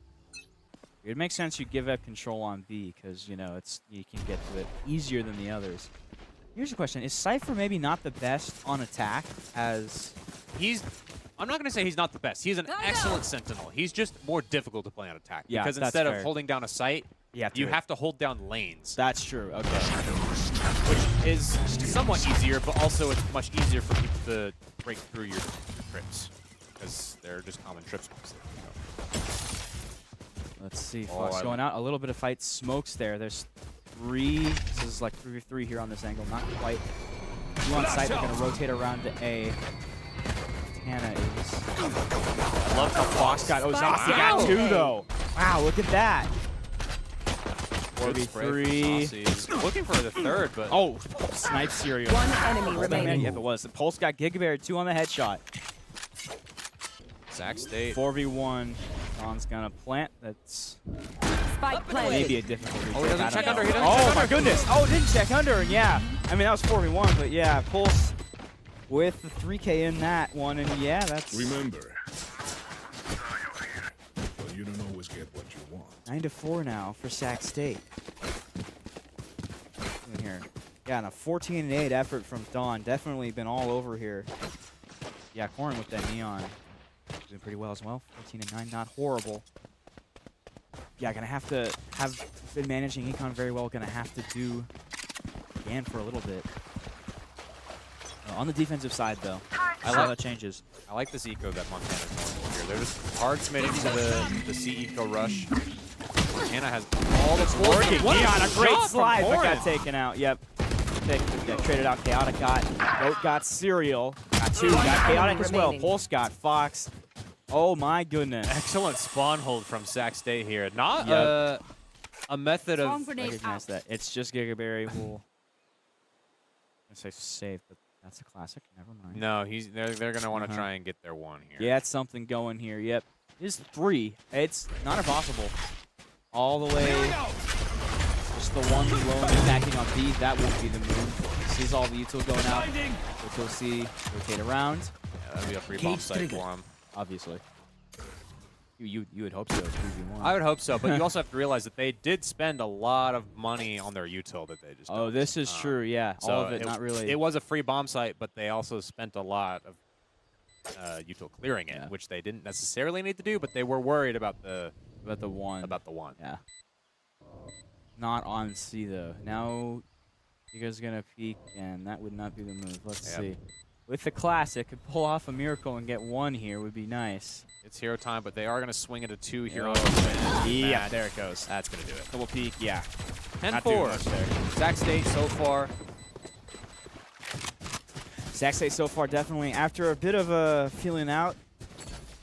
It makes sense you give up control on B because, you know, you can get to it easier than the others. Here's a question. Is Cypher maybe not the best on attack as... I'm not going to say he's not the best. He's an excellent sentinel. He's just more difficult to play on attack. Yeah, because that's instead fair. of holding down a site, you have to hold down lanes. That's true. Okay. Which is somewhat easier, but also it's much easier for people to break through your trips. Because they're just common trips mostly. Let's see. Fox going out. A little bit of fight. Smokes there. There's 3. This is like 3v3 here on this angle. Not quite. 2 on site. They're going to rotate around to A. Montana is... I love how Fox got Ozaki got 2, though. Wow, look at that. 4v3. Looking for the third, but... Oh, snipe serial. One enemy remaining. Yep, it was. The Pulse got Gigabear 2 on the headshot. Sac State. 4v1. Don's going to plant. That's Spike planted. maybe a difficult retake. Oh, he doesn't I don't check know. under. He doesn't Oh, check my under. goodness. Oh, didn't check under. And yeah, I mean, that was 4v1, but yeah, Pulse with the 3K in that one. And yeah, that's... Remember, well, you don't always get what you want. 9-4 now for Sac State. In here. Yeah, and a 14-8 effort from Dawn. Definitely been all over here. Yeah, Corrin with that neon. Doing pretty well as well. 14-9, not horrible. Yeah, gonna have been managing Econ very well. Gonna have to do Gan for a little bit. On the defensive side, though, I like that changes. I like this eco that Montana's going for here. They're just hard committing to the C eco rush. Montana has all the Working. What Neon, a great shot from slide, but got Corrin. taken out. Yep. Traded out Chaotic got. Goat got Serial. Got 2. Got Chaotic as well. Remaining. Pulse got Fox. Oh my goodness. Excellent spawn hold from Sac State here. Not Yep. a method Swarm of... grenade Recognize out. that. It's just Gigaberry. We'll say save, but that's a classic. Never mind. No, they're going to want to try and get their one here. Yeah, it's something going here. Yep. It's 3. It's not impossible. All the way. Just the one low and attacking on B. That won't be the move. Sees all the util going out. Util C. Rotate around. Yeah, that'd be a free bomb site for him. Obviously. You would hope so. 3v1. I would hope so, but you also have to realize that they did spend a lot of money on their util that they just Oh, don't. this is true. Yeah. So All of it, not really. It was a free bomb site, but they also spent a lot of util clearing it, Yeah. which they didn't necessarily need to do, but they were worried about the one. one. Yeah. Not on C, though. Now, you guys are going to peek, and that would not be the move. Let's see. With the classic, could pull off a miracle and get 1 here would be nice. It's hero time, but they are going to swing into 2 here. Yeah, there it goes. That's going to do it. Double peek, yeah. Not doing much 10-4. there. Sac State so far. Sac State so far definitely, after a bit of a feeling out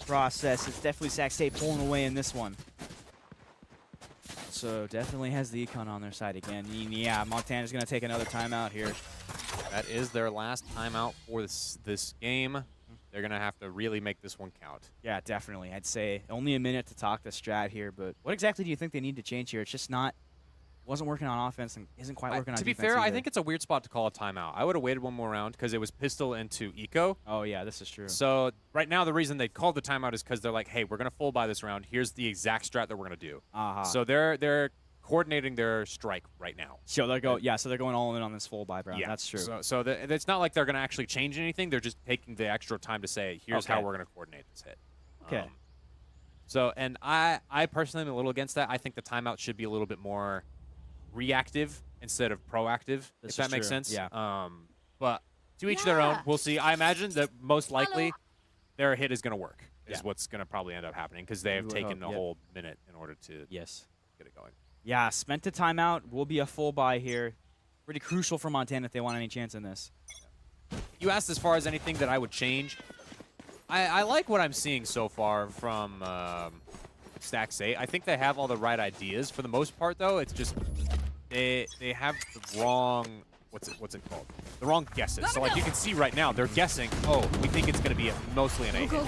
process, it's definitely Sac State pulling away in this one. So definitely has the econ on their side again. Yeah, Montana's going to take another timeout here. That is their last timeout for this game. They're going to have to really make this one count. Yeah, definitely. I'd say only a minute to talk the strat here, but what exactly do you think they need to change here? It's just wasn't working on offense and isn't quite working on To be defense fair, I either. think it's a weird spot to call a timeout. I would have waited one more round because it was pistol into eco. Oh, yeah, this is true. So right now, the reason they called the timeout is because they're like, hey, we're going to full buy this round. Here's the exact strat that we're going to do. So they're coordinating their strike right now. So they're going all in on this full buy round. Yeah, That's true. So it's not like they're going to actually change anything. They're just taking the extra time to say, here's how Okay. we're going to coordinate this hit. Okay. And I personally am a little against that. I think the timeout should be a little bit more reactive instead of proactive, This if that is makes true, sense. yeah. But to each their own. Yeah. We'll see. I imagine that most likely their hit is going to work. is what's going to probably end up happening because they have would taken hope, a yep. whole minute in order to Yes. get it going. Yeah, spent a timeout. Will be a full buy here. Pretty crucial for Montana if they want any chance in this. You asked as far as anything that I would change. I like what I'm seeing so far from Stack 8. I think they have all the right ideas. For the most part, though, it's just they have the wrong what's it called? The wrong guesses. So like you can see right now, they're guessing. Oh, we think it's going to be mostly an A hit.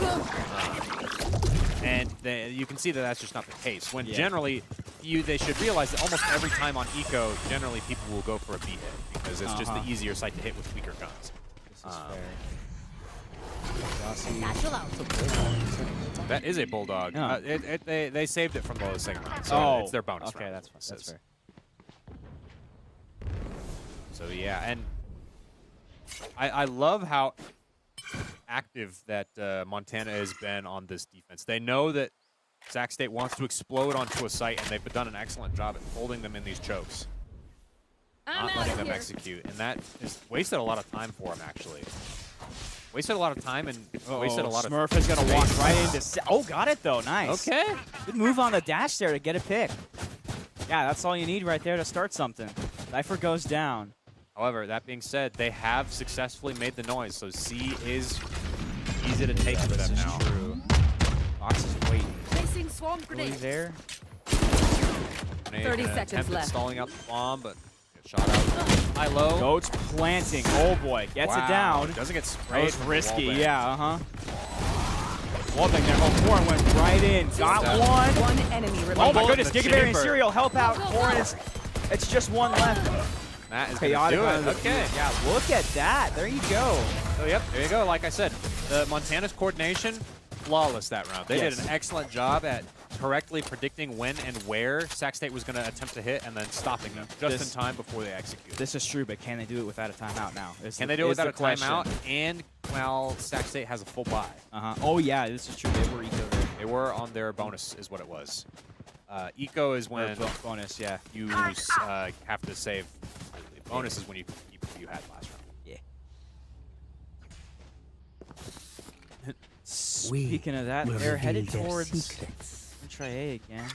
And you can see that that's just not the case. When generally, they should realize that almost every time on Eco, generally people will go for a B hit because it's just the easier site to hit with weaker guns. This is fair. That is a bulldog. Yeah. They saved it from the second round, so it's their bonus round. Okay, that's fair. So yeah, and I love how active that Montana has been on this defense. They know that Sac State wants to explode onto a site, and they've done an excellent job at holding them in these chokes, not letting them execute, and that has wasted a lot of time for them actually. Wasted a lot of time and wasted a lot of Smurf is going to walk right into... Oh, got it, though. Nice. Okay. Good move on the dash there to get a pick. Yeah, that's all you need right there to start something. Cypher goes down. However, that being said, they have successfully made the noise, so C is easy to take for them now. True. Fox is waiting. Placing swarm Really grenade. there? 30 seconds left. Stalling out the bomb, but shot out high low. Goats planting. Oh, boy. Gets it down. Doesn't get That sprayed. was from the risky. wall Yeah, Wallbang there. Oh, Foreign went right in. Got one. One enemy Oh, remaining. my goodness. The Gigaberry and chamber. Serial help out. Foreign is... It's just one left. That is going Chaotic to do out of it. the Okay. view. Yeah, look at that. There you go. So, yep, there you go. Like I said, the Montana's coordination, flawless that round. They did an excellent job at correctly predicting when and where Sac State was going to attempt to hit and then stopping them just in time before they execute. This is true, but can they do it without a timeout now? Can they do it without a timeout and while Sac State has a full buy? Oh, yeah, this is true. They were eco there. They were on their bonus is what it was. Eco is when bonus, yeah. you have to save. Bonus is when you keep what you had last round. Yeah. Speaking of that, they're headed towards try A again.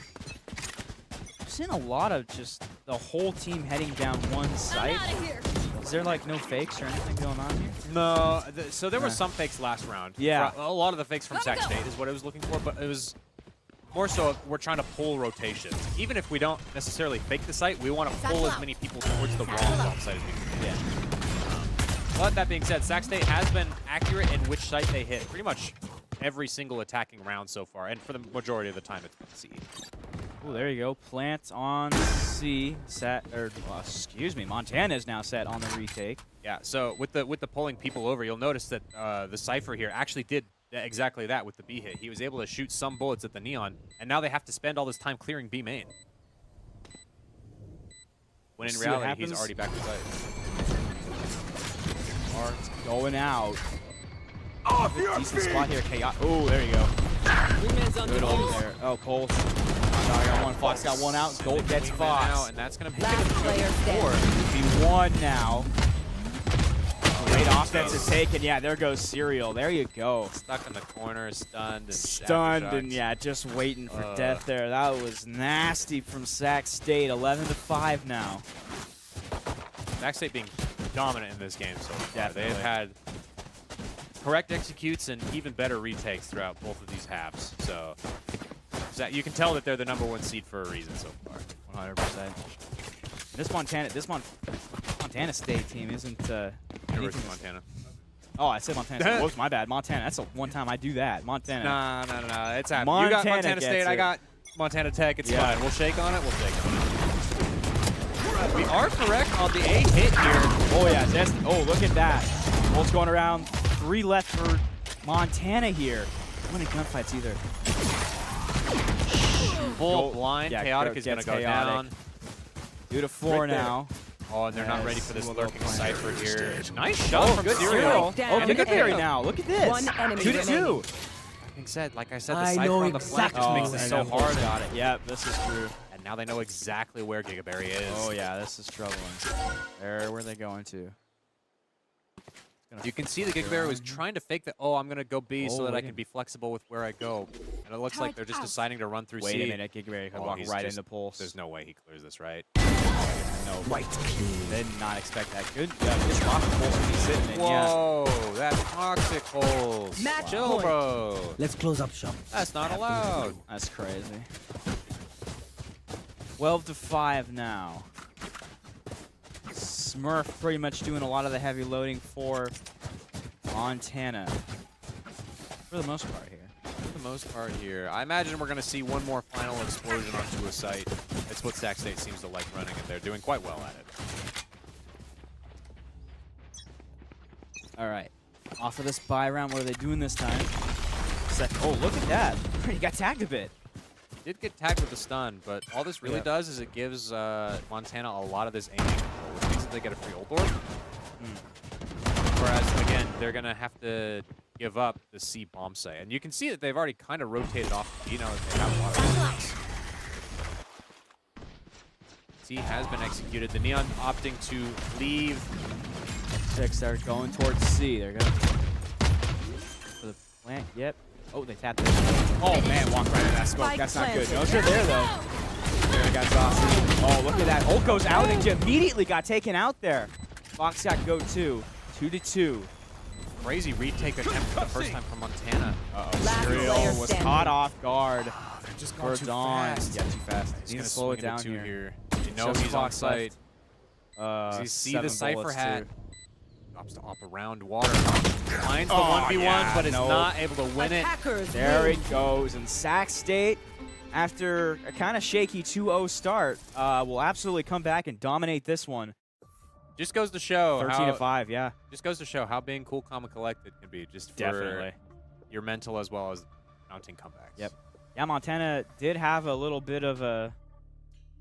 I've seen a lot of just the whole team heading down one site. Is there like no fakes or anything going on here? No, so there were some fakes last round. Yeah. A lot of the fakes from Sac State is what I was looking for, but it was more so we're trying to pull rotations. Even if we don't necessarily fake the site, we want to pull as many people towards the wrong bomb site as we can. Yeah. But that being said, Sac State has been accurate in which site they hit. Pretty much every single attacking round so far, and for the majority of the time it's been C. Oh, there you go. Plant on C. Montana is now set on the retake. Yeah. So with the pulling people over, you'll notice that the Cypher here actually did exactly that with the B hit. He was able to shoot some bullets at the Neon, and now they have to spend all this time clearing B main. When in reality, he's already back to site. Art's going out. Oh, decent spot here. Chaos. Oh, there you go. Good ult there. Oh, Cole. Got one. Fox got one out. Gold gets Fox. Now, and that's going to be Last player standing. Be one now. Great offensive take, and yeah, there goes Serial. There you go. Stuck in the corner, stunned. And stunned, and yeah, just waiting for death there. That was nasty from Sac State. 11-5 now. Sac State being dominant in this game so far. Definitely. They've had correct executes and even better retakes throughout both of these halves. So you can tell that they're the #1 seed for a reason so far. 100%. This Montana State team isn't. University of Montana. Oh, I said Montana State. Whoops, my bad. Montana. That's the one time I do that. Montana. No. It's happening. You got Montana State. I got Montana Tech. It's fine. We'll shake on it. We'll shake on it. We are correct on the A hit here. Oh, yeah. Look at that. Bolt's going around. 3 left for Montana here. Not many gunfights either. Full blind. Yeah, Chaotic is going to go down. 2-4 now. Oh, and they're not ready for this lurking Cypher here. Nice shot from good Serial. Oh, Gigaberry now. Look at this. 1 enemy 2-2. Like I said, the Cypher on the flank just makes this so hard. Got it. Yep, this is true. And now they know exactly where Gigaberry is. Oh, yeah, this is troubling. Where are they going to? It's gonna You can see the Gigberry was trying to fake that. Oh, I'm gonna go B so Oh, that I wait. can be flexible with where I go. And it looks like they're just deciding to run through Wait C. a minute, Gigberry could Oh, walk he's right just- into pulse. There's no way he clears this, right? No. White clean. They did not expect that. Good. Just rock pulse. He's sitting in. Yeah. Whoa, that's toxic holes. Match Chill, point. bro. Let's close up shop. That's not allowed. That's crazy. 12-5 now. Smurf pretty much doing a lot of the heavy loading for Montana. For the most part here. For the most part here. I imagine we're going to see one more final explosion onto a site. That's what Sac State seems to like running, and they're doing quite well at it. All right. Off of this buy round, what are they doing this time? Oh, look at that. He got tagged a bit. Did get tagged with a stun, but all this really Yep. does is it gives Montana a lot of this aiming control, which means that they get a free ult orb. Whereas, again, they're going to have to give up the C bomb site. And you can see that they've already kind of rotated off. You know, they have a lot of C has been executed. The Neon opting to leave. 6, they're going towards C. They're going for the plant. Yep. Oh, they tapped it. Oh, man, walk right into that smoke. Spike That's not good. planted. No shit there, though. There, got Saucy. Oh, look at that. Ult goes out and immediately got taken out there. Fox got go 2. 2-2. Crazy retake attempt for the first time from Montana. Last player Serial was standing. caught off guard. They're just For Dawn. Yeah, too fast. He's Need going to to slow it swing down into 2 here. here. You know Just he's on Fox site. left. Does he see 7 the Cypher bullets, hat? too. Drops to op around water. Finds the 1v1, yeah, but is no. not able to win it. Attackers There win. it goes. And Sac State, after a kind of shaky 2-0 start, will absolutely come back and dominate this one. Just goes to show 13-5, yeah. Just goes to show how being cool, calm, and collected can be. Just for Definitely. your mental as well as mounting comebacks. Yep. Yeah, Montana did have a little bit of a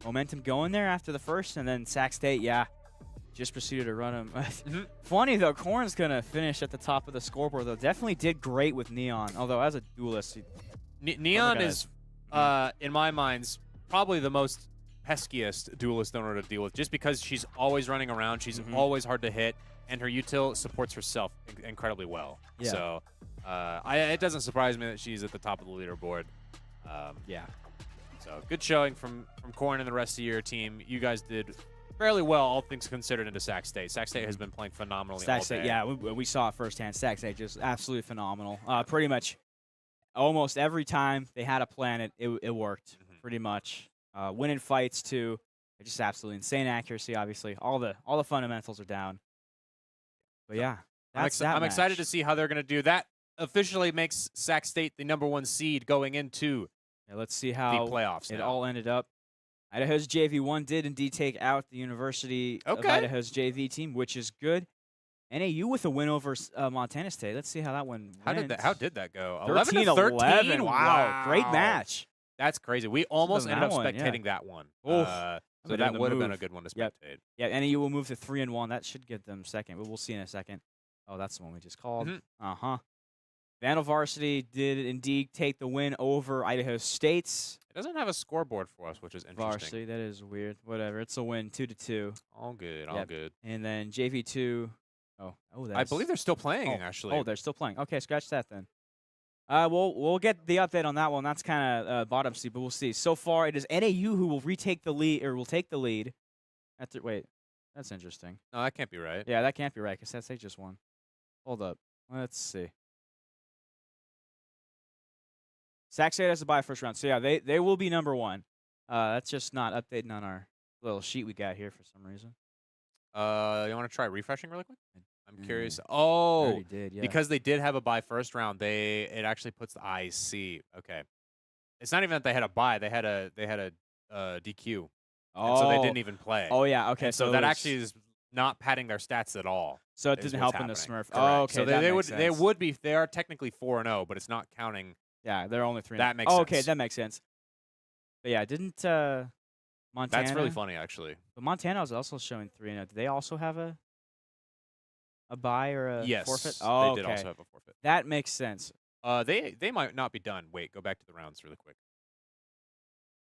momentum going there after the first, and then Sac State, yeah, just proceeded to run him. Funny, though, Corn's going to finish at the top of the scoreboard, though. Definitely did great with Neon, although as a duelist, Neon is, in my mind, probably the most peskiest duelist owner to deal with, just because she's always running around, she's always hard to hit, and her util supports herself incredibly well. Yeah. So it doesn't surprise me that she's at the top of the leaderboard. yeah. So good showing from Corn and the rest of your team. You guys did fairly well, all things considered, into Sac State. Sac State has been playing phenomenally all Sac State, day. yeah, we saw it firsthand. Sac State just absolutely phenomenal. Pretty much almost every time they had a plan, it worked pretty much. Winning fights, too. Just absolutely insane accuracy, obviously. All the fundamentals are down. But yeah, that's that I'm excited to match. see how they're going to do that. Officially makes Sac State the #1 seed going into Yeah, let's see the how playoffs. it now. all ended up. Idaho's JV1 did indeed take out the University of Idaho's JV team, which is good. NAU with a win over Montana State. Let's see how that one went. How did that go? 13-11. 11-13. Wow, great match. That's crazy. We almost than ended up that one, yeah. spectating that one. Oof. So Been that in the would have been a move. good one to Yep. spectate. Yeah, NAU will move to 3-1. That should get them second, but we'll see in a second. Oh, that's the one we just called. Mhm. Vandal Varsity did indeed take the win over Idaho State's It doesn't have a scoreboard for us, which is interesting. Varsity. That is weird. Whatever. It's a win, 2-2. All good, all Yep. good. And then JV2. Oh, that's. I believe they're still playing, actually. Oh, they're still playing. Okay, scratch that then. We'll get the update on that one. That's kind of bottom seed, but we'll see. So far, it is NAU who will retake the lead, or will take the lead. Wait, that's interesting. No, that can't be right. Yeah, that can't be right, because Sac State just won. Hold up. Let's see. Sac State has to buy first round. So, yeah, they will be #1. That's just not updating on our little sheet we got here for some reason. You want to try refreshing really quick? I'm curious. I Oh, already did, yeah. because they did have a bye first round, it actually puts the IC. Okay. It's not even that they had a bye. They had a DQ. And so they didn't even play. Oh, yeah, okay. And so it that was- actually is not padding their stats at all. So it is didn't what's help in the happening. Smurf. Correct. Oh, okay. So that they makes would sense. they are technically 4-0, but it's not counting. Yeah, they're only 3. That makes Oh, okay, sense. that makes sense. But yeah, didn't Montana? That's really funny, actually. But Montana was also showing 3-0. Did they also have a bye or a Yes, forfeit? Oh, they did okay. also have a forfeit. That makes sense. They might not be done. Wait, go back to the rounds really quick.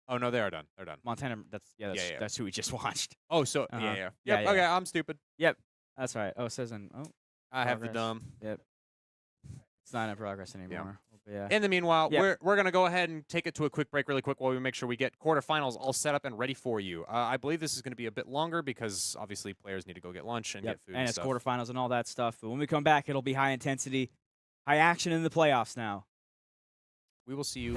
Oh no, they are done. They're done. Montana. Yeah. That's who we just watched. Oh, so Uh-huh. yeah. Yeah, Yep, yeah. okay, I'm stupid. Yep, that's right. Oh, it says in. Oh, I have the Progress. dumb. Yep. It's not in progress anymore. But yeah. In the meanwhile, Yep. we're going to go ahead and take it to a quick break really quick while we make sure we get quarterfinals all set up and ready for you. I believe this is going to be a bit longer because obviously players need to go get lunch and Yep. get food And it's stuff. quarterfinals and all that stuff. But when we come back, it'll be high intensity, high action in the playoffs now. We will see you.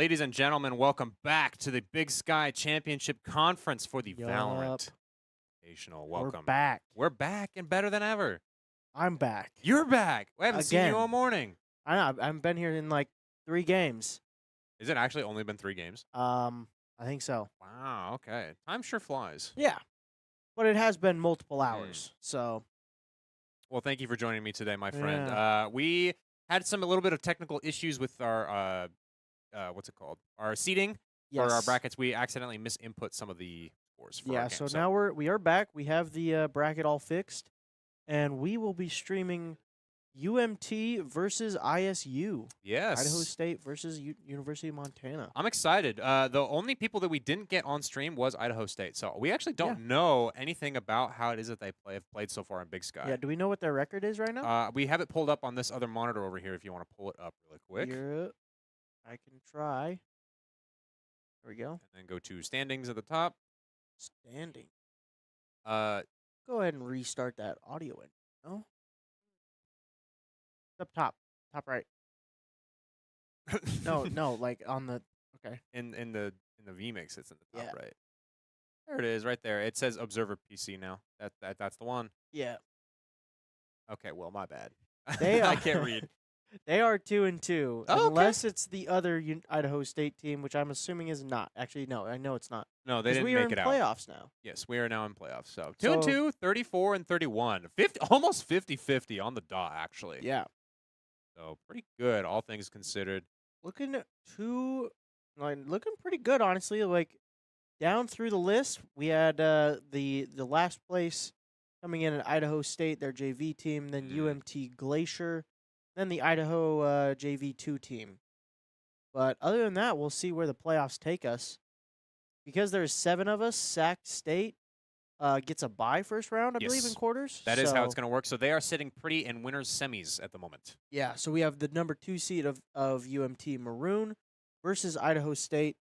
Ladies and gentlemen, welcome back to the Big Sky Championship Conference for the Yup. Valorant National. Welcome. We're back. We're back and better than ever. I'm back. You're back. We haven't seen Again. you all morning. I know. I haven't been here in like 3 games. Is it actually only been 3 games? I think so. Wow, okay. Time sure flies. Yeah. But it has been multiple hours. So Well, thank you for joining me today, my friend. Yeah. We had a little bit of technical issues with our, what's it called? Our seating for our yes. brackets. We accidentally misinput some of the scores for our Yeah, game. so now we are back. We have the bracket all fixed, and we will be streaming UMT versus ISU, yes. Idaho State versus University of Montana. I'm excited. The only people that we didn't get on stream was Idaho State. So we actually don't know anything about how it is that they have played so far in Big Sky. Yeah, do we know what their record is right now? We have it pulled up on this other monitor over here if you want to pull it up really quick. Yeah, I can try. There we go. And then go to standings at the top. Standing. Uh, Go ahead and restart that audio in. No? Up top. Top right. No, like on the okay. in the vMix, it's in the top Yeah. right. There it is, right there. It says Observer PC now. That's the one. Yeah. Okay, well, my bad. They I are- can't read. They are 2-2. Oh, okay. Unless it's the other Idaho State team, which I'm assuming is not. Actually, no, I know it's not. No, they 'Cause didn't we are make in it out. playoffs now. Yes, we are now in playoffs. So 2 So- and 2, 34 and 31. 50, almost 50-50 on the dot, actually. Yeah. So pretty good, all things considered. Looking pretty good, honestly. Like down through the list, we had the last place coming in at Idaho State, their JV team, then Mhm. UMT Glacier, then the Idaho JV2 team. But other than that, we'll see where the playoffs take us. Because there's 7 of us, Sac State gets a bye first round, I believe, in Yes. quarters. That is how it's So- going to work. So they are sitting pretty in winners semis at the moment. Yeah, so we have the number 2 seed of UMT Maroon versus Idaho State.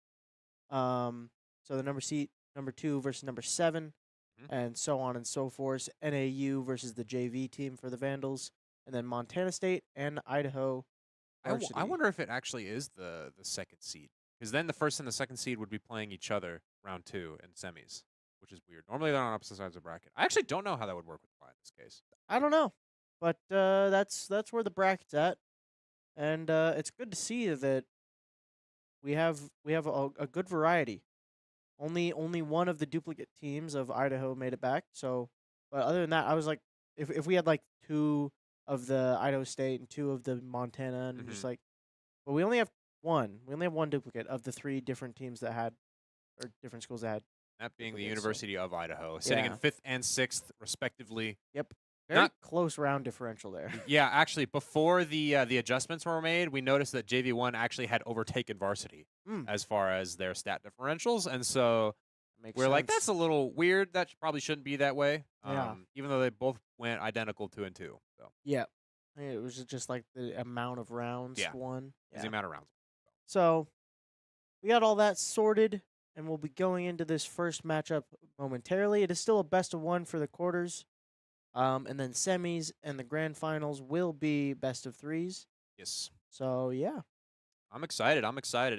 So the number 2 versus number 7, Mhm. and so on and so forth. NAU versus the JV team for the Vandals, and then Montana State and Idaho. I Varsity. wonder if it actually is the second seed. Because then the first and the second seed would be playing each other round 2 in semis, which is weird. Normally they're on opposite sides of the bracket. I actually don't know how that would work with Fly in this case. I don't know, but that's where the bracket's at, and it's good to see that we have a good variety. Only one of the duplicate teams of Idaho made it back. So, but other than that, I was like, if we had like 2 of the Idaho State and 2 of the Montana, and just Mhm. like, but we only have one. We only have one duplicate of the 3 different teams that had, or different schools that had. That being the Duplicates, so- University of Idaho, sitting in Yeah. 5th and 6th, respectively. Yep. Very Not- close round differential there. Yeah, actually, before the adjustments were made, we noticed that JV1 actually had overtaken varsity Mm. as far as their stat differentials, and so Makes we're like, sense. that's a little weird. That probably shouldn't be that way. Yeah. Even though they both went identical 2 and 2. So Yeah. It was just like the amount of rounds Yeah. won. easy amount of rounds. So we got all that sorted, and we'll be going into this first matchup momentarily. It is still a best of 1 for the quarters, and then semis and the grand finals will be best of 3s. Yes. So yeah, I'm excited.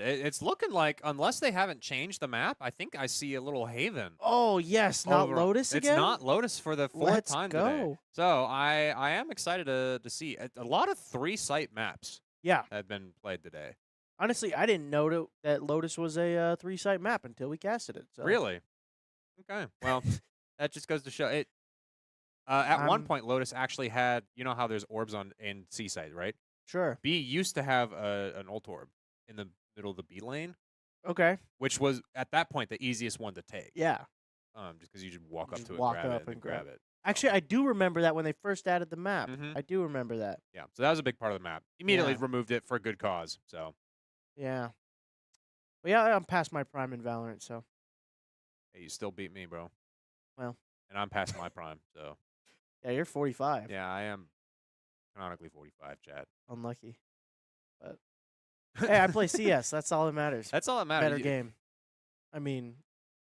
It's looking like, unless they haven't changed the map, I think I see a little Haven. oh yes, not over- Lotus again. It's not Lotus for the 4th Let's time go. today. So I am excited to see a lot of 3-site maps Yeah, that have been played today. honestly, I didn't know that Lotus was a 3-site map until we casted it. So Really? Okay. Well, that just goes to show it. At one I'm- point, Lotus actually had, you know how there's orbs in Seaside, right? Sure. B used to have an ult orb in the middle of the B lane, Okay. which was at that point the easiest one to take. Yeah. Just because you just walk up Just to it, walk grab up it, and and grab grab it. Actually, I do remember that when they first added the map. Mhm. I do remember that. Yeah. So that was a big part of the map. Immediately Yeah. removed it for a good cause. So Yeah. Well, yeah, I'm past my prime in Valorant, so hey, you still beat me, bro. Well. And I'm past my prime. So yeah, you're 45. yeah, I am canonically 45, chat. Unlucky. But hey, I play CS. That's all that matters. That's all that matters. Better game. I mean,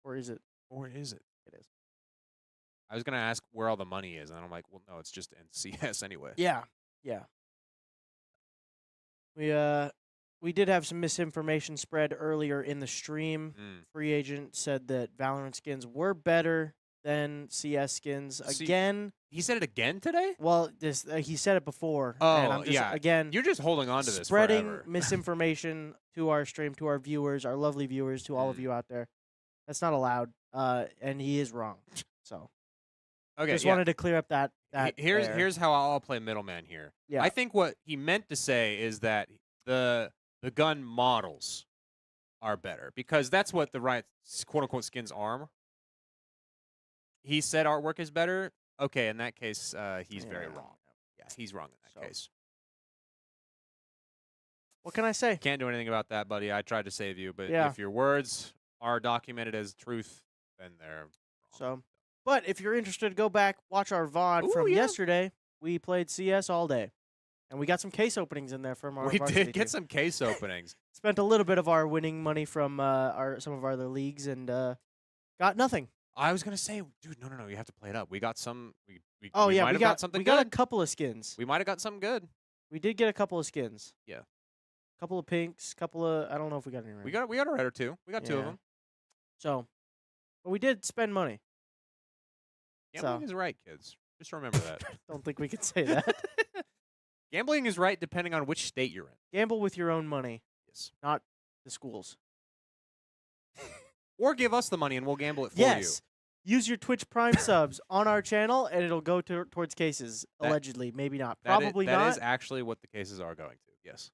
or is it? Or is it? It is. I was gonna ask where all the money is, and I'm like, well, no, it's just in CS anyway. Yeah. Yeah. We we did have some misinformation spread earlier in the stream. Free agent said that Valorant skins were better than CS skins. Again, he said it again today. well, this he said it before. Oh, and I'm just, yeah. Again, You're just holding on to this spreading forever. misinformation to our stream, to our viewers, our lovely viewers, to all of you out there. That's not allowed. And he is wrong. So Okay, just wanted to clear up that. Here's how I'll play middleman here. Yeah. I think what he meant to say is that the gun models are better because that's what the right quote unquote skins are. He said artwork is better. Okay, in that case, he's very wrong. Yeah, he's wrong in that case. What can I say? Can't do anything about that, buddy. I tried to save you, but Yeah. if your words are documented as truth, then they're wrong. So, but if you're interested, go back, watch our VOD from yesterday. We played CS all day. And we got some case openings in there from our We varsity did get team. some case openings. Spent a little bit of our winning money from some of our other leagues and got nothing. I was gonna say, dude, no, you have to play it up. We got some. We Oh yeah, might we have got something we good. got a couple of skins. We might have got something good. We did get a couple of skins. Yeah. Couple of pinks, couple of I don't know if we got any. We got a red or two. We got two of Yeah. them. So, but we did spend money. Gambling is right, kids. Just remember that. Don't think we could say that. Gambling is right depending on which state you're in. Gamble with your own money. Yes. Not the schools. Or give us the money and we'll gamble it for Yes. Use your Twitch Prime subs on our channel and it'll go towards cases. Allegedly. Maybe not. you. Probably that not. is actually what the cases are going to. Yes.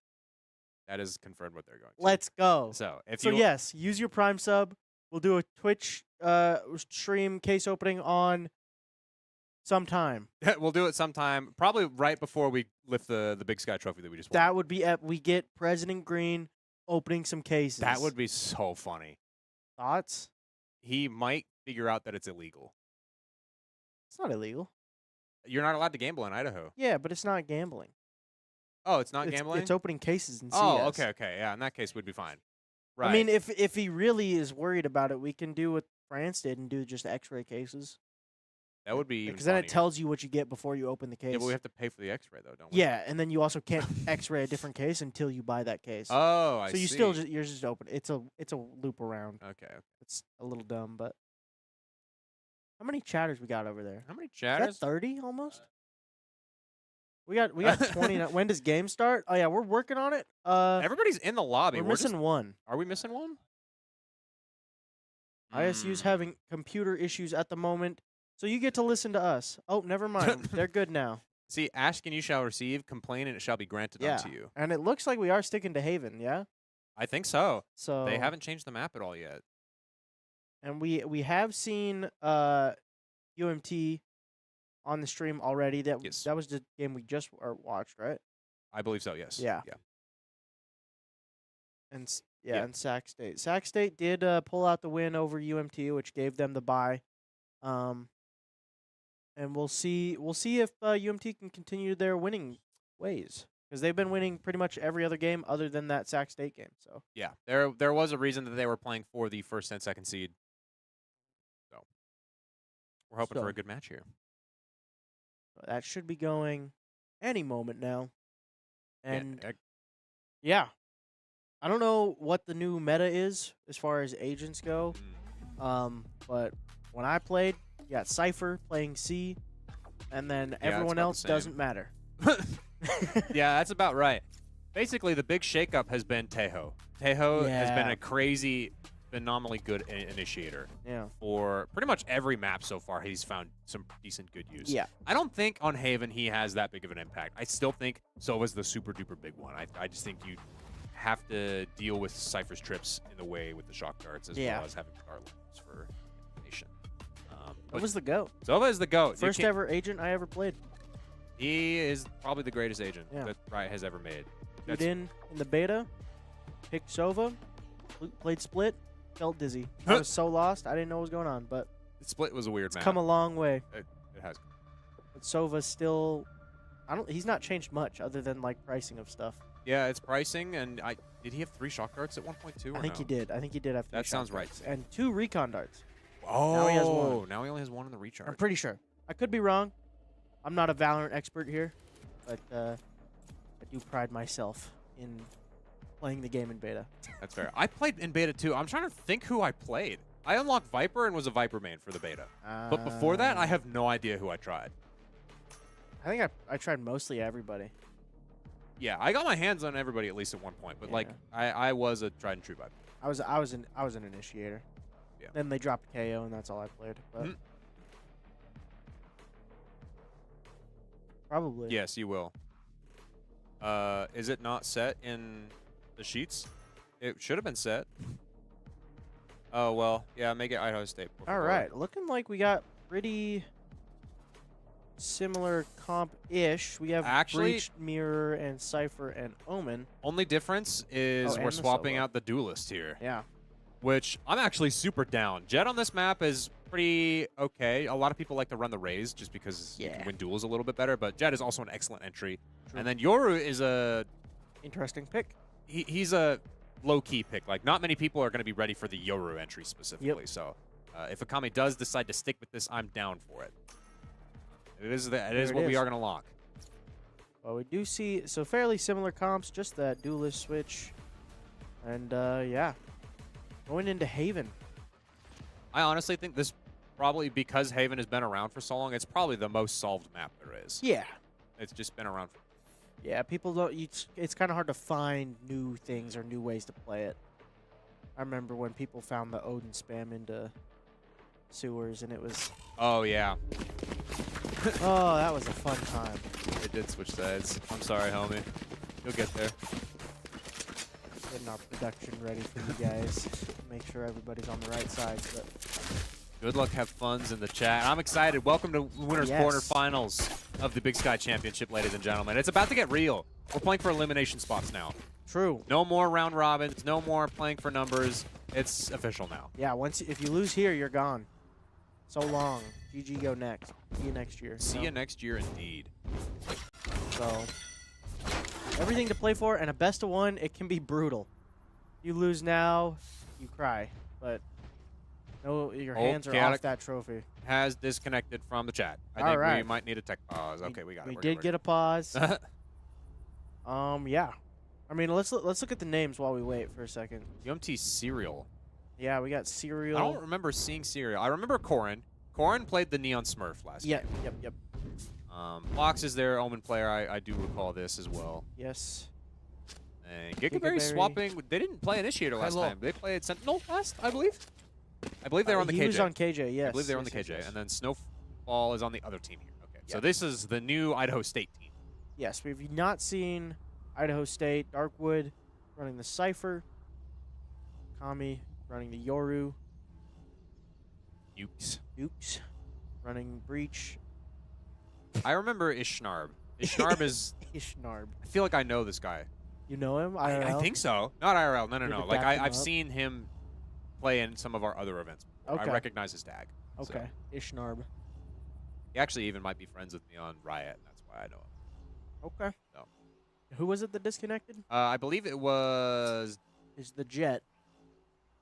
That is confirmed what they're going to. Let's go. So, if So you yes, use your Prime sub. We'll do a Twitch stream case opening on sometime. we'll do it sometime, probably right before we lift the Big Sky trophy that we just won. That would be we get President Green opening some cases. That would be so funny. Thoughts? He might figure out that it's illegal. It's not illegal. You're not allowed to gamble in Idaho. Yeah, but it's not gambling. Oh, it's not gambling? It's opening cases in CS. Oh, okay. Yeah, in that case, we'd be fine. Right. I mean, if he really is worried about it, we can do what France did and do just X-ray cases. that would be even Because then it funnier. tells you what you get before you open the case. Yeah, but we have to pay for the X-ray though, don't we? Yeah, and then you also can't X-ray a different case until you buy that case. Oh, I so you see. still you're just open. It's a loop around. Okay. It's a little dumb, but how many chatters we got over there? How many Is that chatters? 30 almost? We got 29. When does game start? Oh yeah, we're working on it. Everybody's in the lobby. we're just- missing one. Are we missing one? ISU's having computer issues at the moment, so you get to listen to us. Oh, never mind. They're good now. See, ask and you shall receive, complain and it shall be granted Yeah. unto you. And it looks like we are sticking to Haven, yeah? I think so. So They haven't changed the map at all yet. And we have seen UMT on the stream already. Yes. That was the game we just watched, right? I believe so, yes. Yeah. Yeah. And Yeah. and Sac State. Sac State did pull out the win over UMT, which gave them the bye. And we'll see if UMT can continue their winning ways, because they've been winning pretty much every other game other than that Sac State game. So Yeah. There was a reason that they were playing for the first and second seed. So we're hoping for So- a good match here. that should be going any moment now. And Yeah, yeah, I don't know what the new meta is as far as agents go. But when I played, you got Cypher playing C, and then it's everyone about the else same. doesn't matter. yeah, that's about right. Basically, the big shakeup has been Tejo. Tejo has been Yeah. a crazy, phenomenally good initiator Yeah. for pretty much every map so far. He's found some decent good use. Yeah. I don't think on Haven he has that big of an impact. I still think Sova's the super duper big one. I just think you have to deal with Cypher's trips in the way with the shock darts as Yeah. well as having star lines for animation. What was the GOAT? Sova is the GOAT. You First can't- ever agent I ever played. He is probably the greatest agent Yeah. that Riot has ever made. Queued in the beta, picked Sova, played Split, felt dizzy. I was so lost, I didn't know what was going on, but Split was a weird map. come a long way. It has. But Sova's still, he's not changed much other than like pricing of stuff. Yeah, it's pricing, and did he have 3 shock darts at 1.2? I think he did. I think he did have 3 That shot sounds right darts to me. and 2 recon darts. Oh, Now he has 1. Now he only has 1 in the recharge. I'm pretty sure. I could be wrong. I'm not a Valorant expert here, but I do pride myself in playing the game in beta. That's fair. I played in beta too. I'm trying to think who I played. I unlocked Viper and was a Viper main for the beta. But before that, I have no idea who I tried. I think I tried mostly everybody. Yeah, I got my hands on everybody at least at one point. But like, I was a tried and true Viper. I was an initiator. Yeah. Then they dropped KO, and that's all I played. But probably. Yes, you will. Is it not set in the sheets? It should have been set. Oh, well, yeah, make it Idaho State. All right, looking like we got pretty similar comp-ish. We have Actually, Breach, Mirror, and Cypher, and Omen. only difference is and we're the swapping solo. out the Duelist here, Yeah. which I'm actually super down. Jet on this map is pretty okay. A lot of people like to run the Raze just because you can win duels a little bit better, but Jet is also an excellent entry. True. And then Yoru is a... Interesting pick. He's a low-key pick. Like, not many people are going to be ready for the Yoru entry specifically. So, if Akami does decide to stick with this, I'm down for it. It is what we are going to lock. Well, we do see so fairly similar comps, just that duelist switch, and yeah, going into Haven. I honestly think this probably, because Haven has been around for so long, it's probably the most solved map there is. Yeah. It's just been around for... Yeah, people don't. It's kind of hard to find new things or new ways to play it. I remember when people found the Odin spam into sewers, and it was. Oh yeah. Oh, that was a fun time. It did switch sides. I'm sorry, homie. You'll get there. Getting our production ready for you guys. Make sure everybody's on the right side. But Good luck, have funs in the chat. I'm excited. Welcome to Winners Quarterfinals of the Big Sky Championship, ladies and gentlemen. It's about to get real. We're playing for elimination spots now. True. No more round robins. No more playing for numbers. It's official now. Yeah, if you lose here, you're gone. So long. GG, go next. See you next year. See you next year, indeed. So, everything to play for, and a best of one, it can be brutal. You lose now, you cry. But no, your hands are off that trophy. Has disconnected from the chat. I think we might need a tech pause. Okay, we got it. We did get a pause. Yeah. I mean, let's look at the names while we wait for a second. UMT Serial. Yeah, we got Serial. I don't remember seeing Serial. I remember Corrin. Corrin played the Neon Smurf last game. Yep. Fox is their Omen player. I do recall this as well. Yes. And Gigaberry swapping. They didn't play Initiator last time. They played Sentinel last, I believe. I believe they were on the KJ. He was on KJ, yes. I believe they were on the KJ. Yes. And then Snowfall is on the other team here. Okay, so this is the new Idaho State team. Yes, we've not seen Idaho State. Darkwood running the Cypher. Kami running the Yoru. Ukes running Breach. I remember Ishnarb. Ishnarb is... Ishnarb. I feel like I know this guy. You know him? I think so. Not IRL. No. Like, I've up? seen him play in some of our other events. Okay. I recognize his tag. Okay. So. Ishnarb. He actually even might be friends with me on Riot. That's why I know him. Okay. So. Who was it that disconnected? I believe it was... It's the Jet.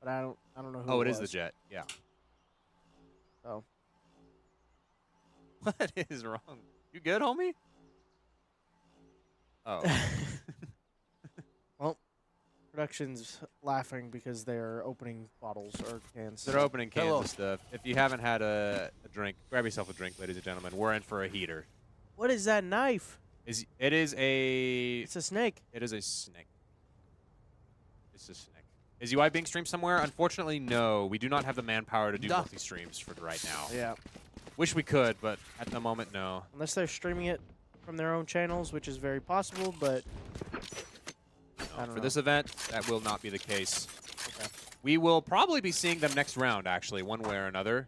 But I don't know who Oh, it it was. is the Jet. Yeah. Oh. What is wrong? You good, homie? Oh. Well, production's laughing because they're opening bottles or cans. They're opening cans and stuff. If you haven't had a drink, grab yourself a drink, ladies and gentlemen. We're in for a heater. What is that knife? It is a... It's a snake. It is a snake. It's a snake. Is UI being streamed somewhere? Unfortunately, no. We do not have the manpower to do multi-streams for right now. Yeah. Wish we could, but at the moment, no. Unless they're streaming it from their own channels, which is very possible, but No, for this event, that will not be the case. Okay. We will probably be seeing them next round, actually, one way or another.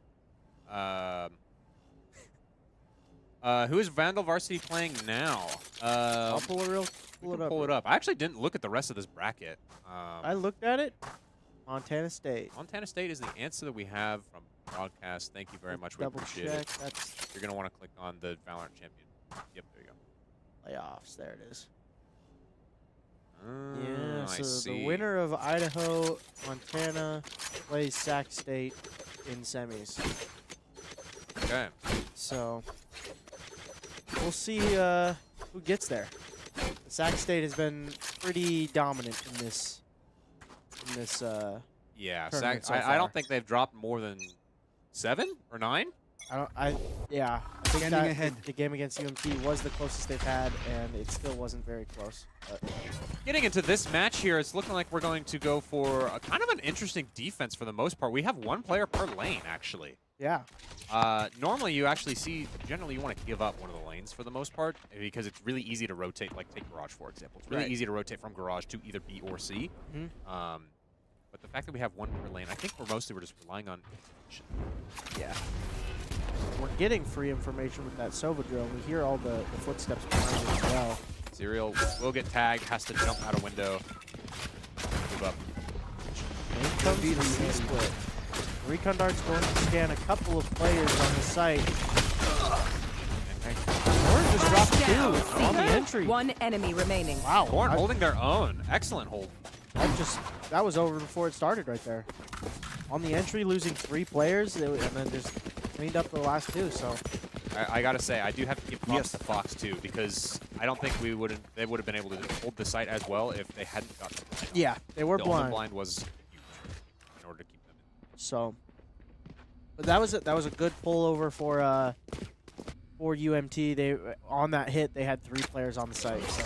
Who is Vandal Varsity playing now? I'll pull it up. I actually didn't look at the rest of this bracket. I looked at it. Montana State. Montana State is the answer that we have from broadcast. Thank you very much. We appreciate it. You're going to want to click on the Valorant champion. Yep, there you go. Playoffs. There it is. Yeah, so the winner of Idaho, Montana plays Sac State in semis. Okay. So we'll see who gets there. The Sac State has been pretty dominant in this. Yeah, tournament so I far. don't think they've dropped more than 7 or 9. Yeah. I think Scanning that ahead. the game against UMT was the closest they've had, and it still wasn't very close. But Getting into this match here, it's looking like we're going to go for a kind of an interesting defense for the most part. We have 1 player per lane, actually. yeah. Normally, you actually see, generally, you want to give up one of the lanes for the most part because it's really easy to rotate, like take Garage, for example. It's really Right. easy to rotate from Garage to either B or C. Mhm. But the fact that we have 1 per lane, I think we're just relying on information. Yeah. We're getting free information with that Sova drill. We hear all the footsteps behind it as well. Serial will get tagged, has to jump out a window. Move up. In comes the C-split. Recon Dart's going to scan a couple of players on the site. Corn just dropped 2 on the entry. 1 enemy remaining. Wow. Corn holding their own. Excellent hold. That was over before it started right there. On the entry, losing 3 players, and then just cleaned up the last 2. So I gotta say, I do have to give props to Fox too, because I don't think they would have been able to hold the site as well if they hadn't gotten the blind. yeah, they were The blind. Omen blind was huge in order to keep them in. So, but that was a good pullover for UMT. They on that hit they had 3 players on the site. So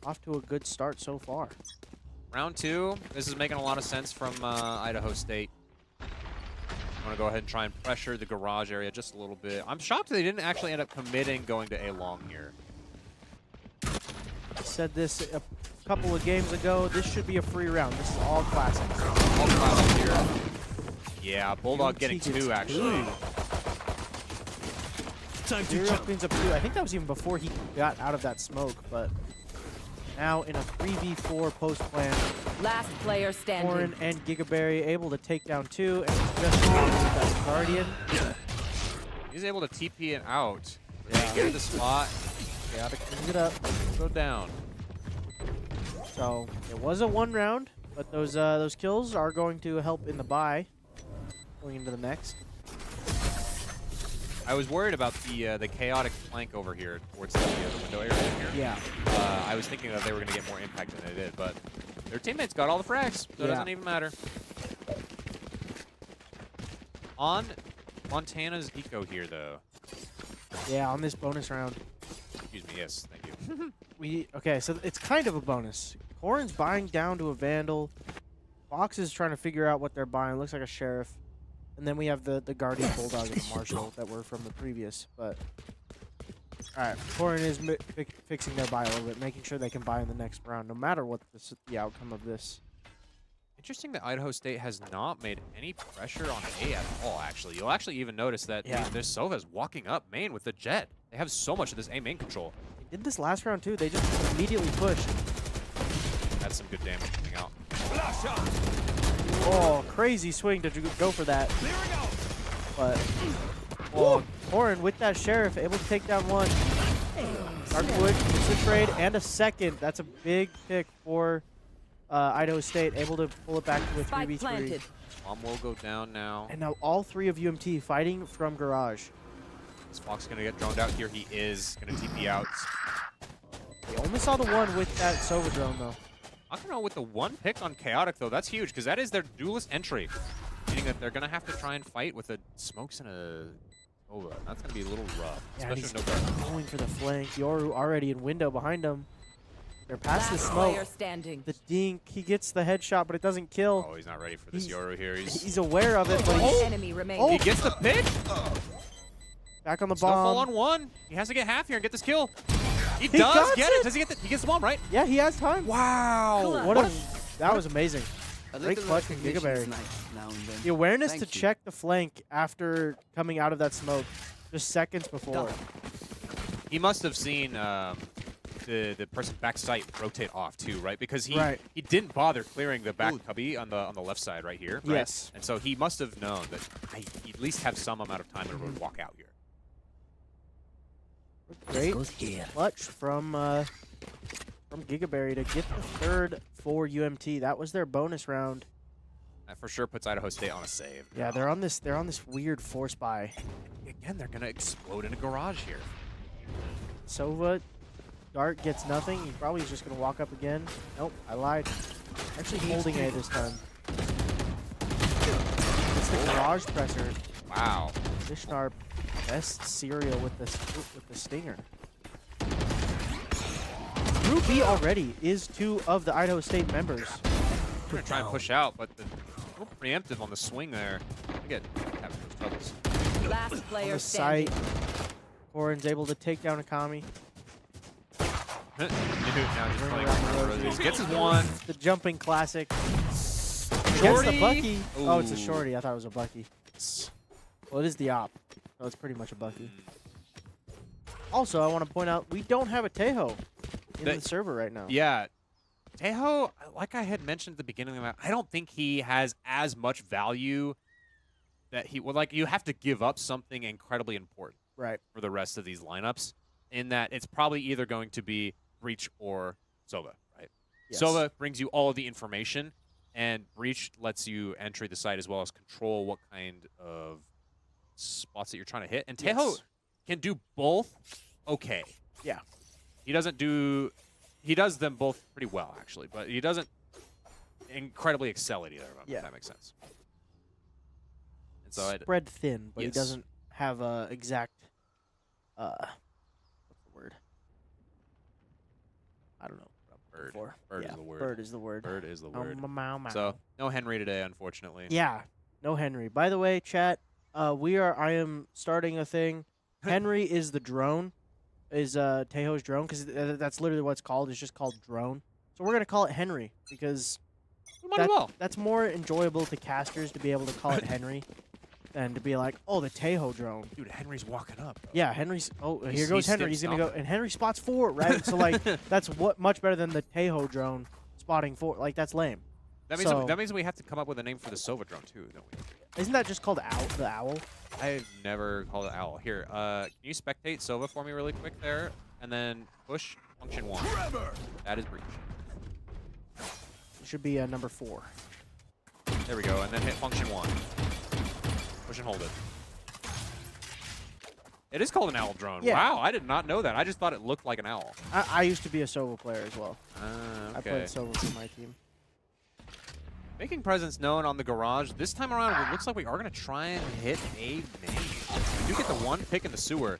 off to a good start so far. Round 2, this is making a lot of sense from Idaho State. I'm going to go ahead and try and pressure the garage area just a little bit. I'm shocked they didn't actually end up committing going to A long here. I said this a couple of games ago. This should be a free round. This is all classics. All classic here. Yeah, Bulldog UMT getting gets 2 actually. Serial cleans up 2. I think that was even before he got out of that smoke, but now in a 3v4 post plan, Last player standing. Warren and Gigaberry able to take down 2, and just that Guardian. He's able to TP it out. Yeah. Get the spot. Gotta clean it up. Go down. So it was a 1 round, but those kills are going to help in the bye going into the next. I was worried about the chaotic flank over here towards the window area here. Yeah. I was thinking that they were going to get more impact than they did, but their teammates got all the frags, so it doesn't even matter. On Montana's eco here, though. Yeah, on this bonus round. Excuse me, yes, thank you. Okay, so it's kind of a bonus. Corrin's buying down to a Vandal. Fox is trying to figure out what they're buying. Looks like a Sheriff. And then we have the Guardian Bulldog and the Marshal that were from the previous. But all right, Corrin is fixing their buy a little bit, making sure they can buy in the next round, no matter what the outcome of this. Interesting that Idaho State has not made any pressure on A at all, actually. You'll actually even notice that this Sova's walking up main with the Jet. They have so much of this A main control. They did this last round, too. They just immediately pushed. That's some good damage coming out. Oh, crazy swing to go for that. But, oh, Corrin with that Sheriff, able to take down 1. Darkwood gets the trade and a second. That's a big pick for Idaho State, able to pull it back to a 3v3. Bomb will go down now. And now all 3 of UMT fighting from Garage. Is Fox going to get droned out here? He is going to TP out. They only saw the 1 with that Sova drone, though. I don't know, with the 1 pick on Chaotic, though, that's huge, because that is their duelist entry. Meaning that they're going to have to try and fight with the smokes and a Sova. That's going to be a little rough, Yeah, especially he's with no guard. going for the flank. Yoru already in window behind him. They're past the smoke. The dink, he gets the headshot, but it doesn't kill. Oh, he's not ready for this Yoru here. He's aware of it, but Enemy remaining. He gets the pick. Back on the Snowfall bomb. on 1. He has to get half here and get this kill. He He does got get it. it. Does he get the? He gets the bomb, right? Yeah, he has time. Wow. That was amazing. Great clutch from Gigaberry. The awareness to check the flank after coming out of that smoke, just seconds before. He must have seen the person back sight rotate off too, right? Because he didn't bother clearing the back cubby on the left side right here. Right? Yes. And so he must have known that he at least have some amount of time in order to walk out here. Great clutch from Gigaberry to get the 3rd for UMT. That was their bonus round. That for sure puts Idaho State on a save. Yeah, they're on this weird force buy. Again, they're gonna explode in a garage here. Sova Dart gets nothing. He probably is just going to walk up again. Nope, I lied. Actually holding A this time. It's the garage presser. Wow. Vishnar, best cereal with the stinger. Group B already is 2 of the Idaho State members. I'm going to try and push out, but the little preemptive on the swing there. I get having those troubles. Last On player the standing. site, Corin's able to take down Akami. Now just Bring playing around the around roses. roses. Gets his one. The jumping classic. Gets Shorty. the Bucky. Oh, it's a Ooh. shorty. I thought it was a Bucky. Well, it is the op. So it's pretty much a Bucky. Also, I want to point out, we don't have a Tejo in the server right now. Yeah. Tejo, like I had mentioned at the beginning of that, I don't think he has as much value that he would like. You have to give up something incredibly important Right. for the rest of these lineups, in that it's probably either going to be Breach or Sova, right? Yes. Sova brings you all of the information, and Breach lets you enter the site as well as control what kind of spots that you're trying to hit. And Tejo Yes. can do both okay. Yeah. He doesn't do... He does them both pretty well, actually, but he doesn't incredibly excel at either of them, Yeah. if that makes sense. And so Spread thin, but Yes. he doesn't have a exact, what's the word? I don't know. Bird. For. Bird Yeah, is the word. Bird is the word. Bird is the word. Meow, meow. So, no Henry today, unfortunately. Yeah, no Henry. By the way, chat, I am starting a thing. Henry is the drone, is Tejo's drone, because that's literally what it's called. It's just called drone. So we're gonna call it Henry because We might as well. that's more enjoyable to casters to be able to call it Henry than to be like, oh, the Tejo drone. Dude, Henry's walking up. Bro. Yeah, Henry's. Oh, here He's goes Henry. stip He's gonna go, stomping. and Henry spots 4, right? So like, that's much better than the Tejo drone spotting 4. Like that's lame. That means we have to come up with a name for the Sova drone, too, don't we? Isn't that just called the owl? I've never called it Owl. Here, can you spectate Sova for me really quick there? And then push function 1. That is Breach. It should be number 4. There we go, and then hit function 1. Push and hold it. It is called an owl drone. Yeah. Wow, I did not know that. I just thought it looked like an owl. I used to be a Sova player as well. I Okay. played Sova for my team. Making presence known on the garage. This time around, it looks like we are going to try and hit a main. We do get the 1 pick in the sewer.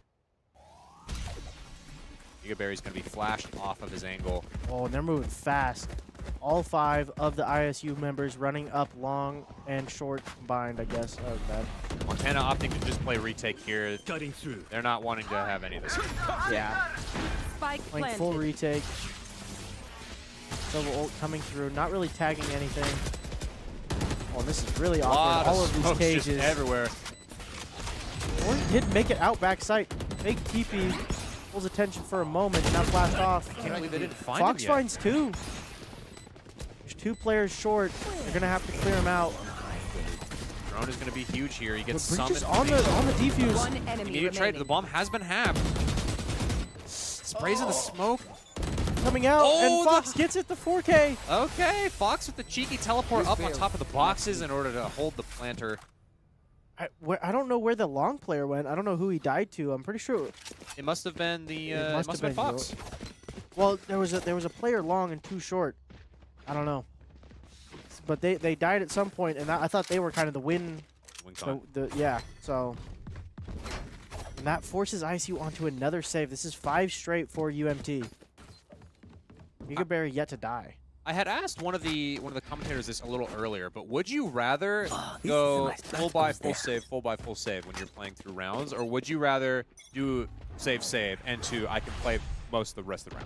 Gigaberry's going to be flashed off of his angle. Oh, and they're moving fast. All 5 of the ISU members running up long and short combined, I guess. That was bad. Montana opting to just play retake here. Cutting through. They're not wanting to have any of this. Yeah. Spike Playing planted. full retake. Sova ult coming through, not really tagging anything. Oh, this is really awkward. All of these smokes just cages. everywhere. Or did make it out backside. Fake TP. Pulls attention for a moment, now flashed off. Can't believe they didn't find Fox him yet. finds 2. There's 2 players short. They're gonna have to clear him out. Drone is going to be huge here. He But gets Breach is summoned. on the defuse. One enemy Immediate trade. The remaining. bomb has been halved. Sprays in the smoke. Coming out, Oh, and Fox gets it, the 4K. Okay, Fox with the cheeky teleport up on top of the boxes in order to hold the planter. I don't know where the long player went. I don't know who he died to. I'm pretty sure. It must have been the. It It must must have have been been Fox. Well, there was a player long and 2 short. I don't know. But they died at some point, and I thought they were kind of the win. Wing con. Yeah. So. And that forces ISU onto another save. This is 5 straight for UMT. Gigaberry yet to die. I had asked one of the commentators this a little earlier, but would you rather This is go a nice full back buy, post full there. save, full buy, full save when you're playing through rounds, or would you rather do save, save, and I can play most of the rest of the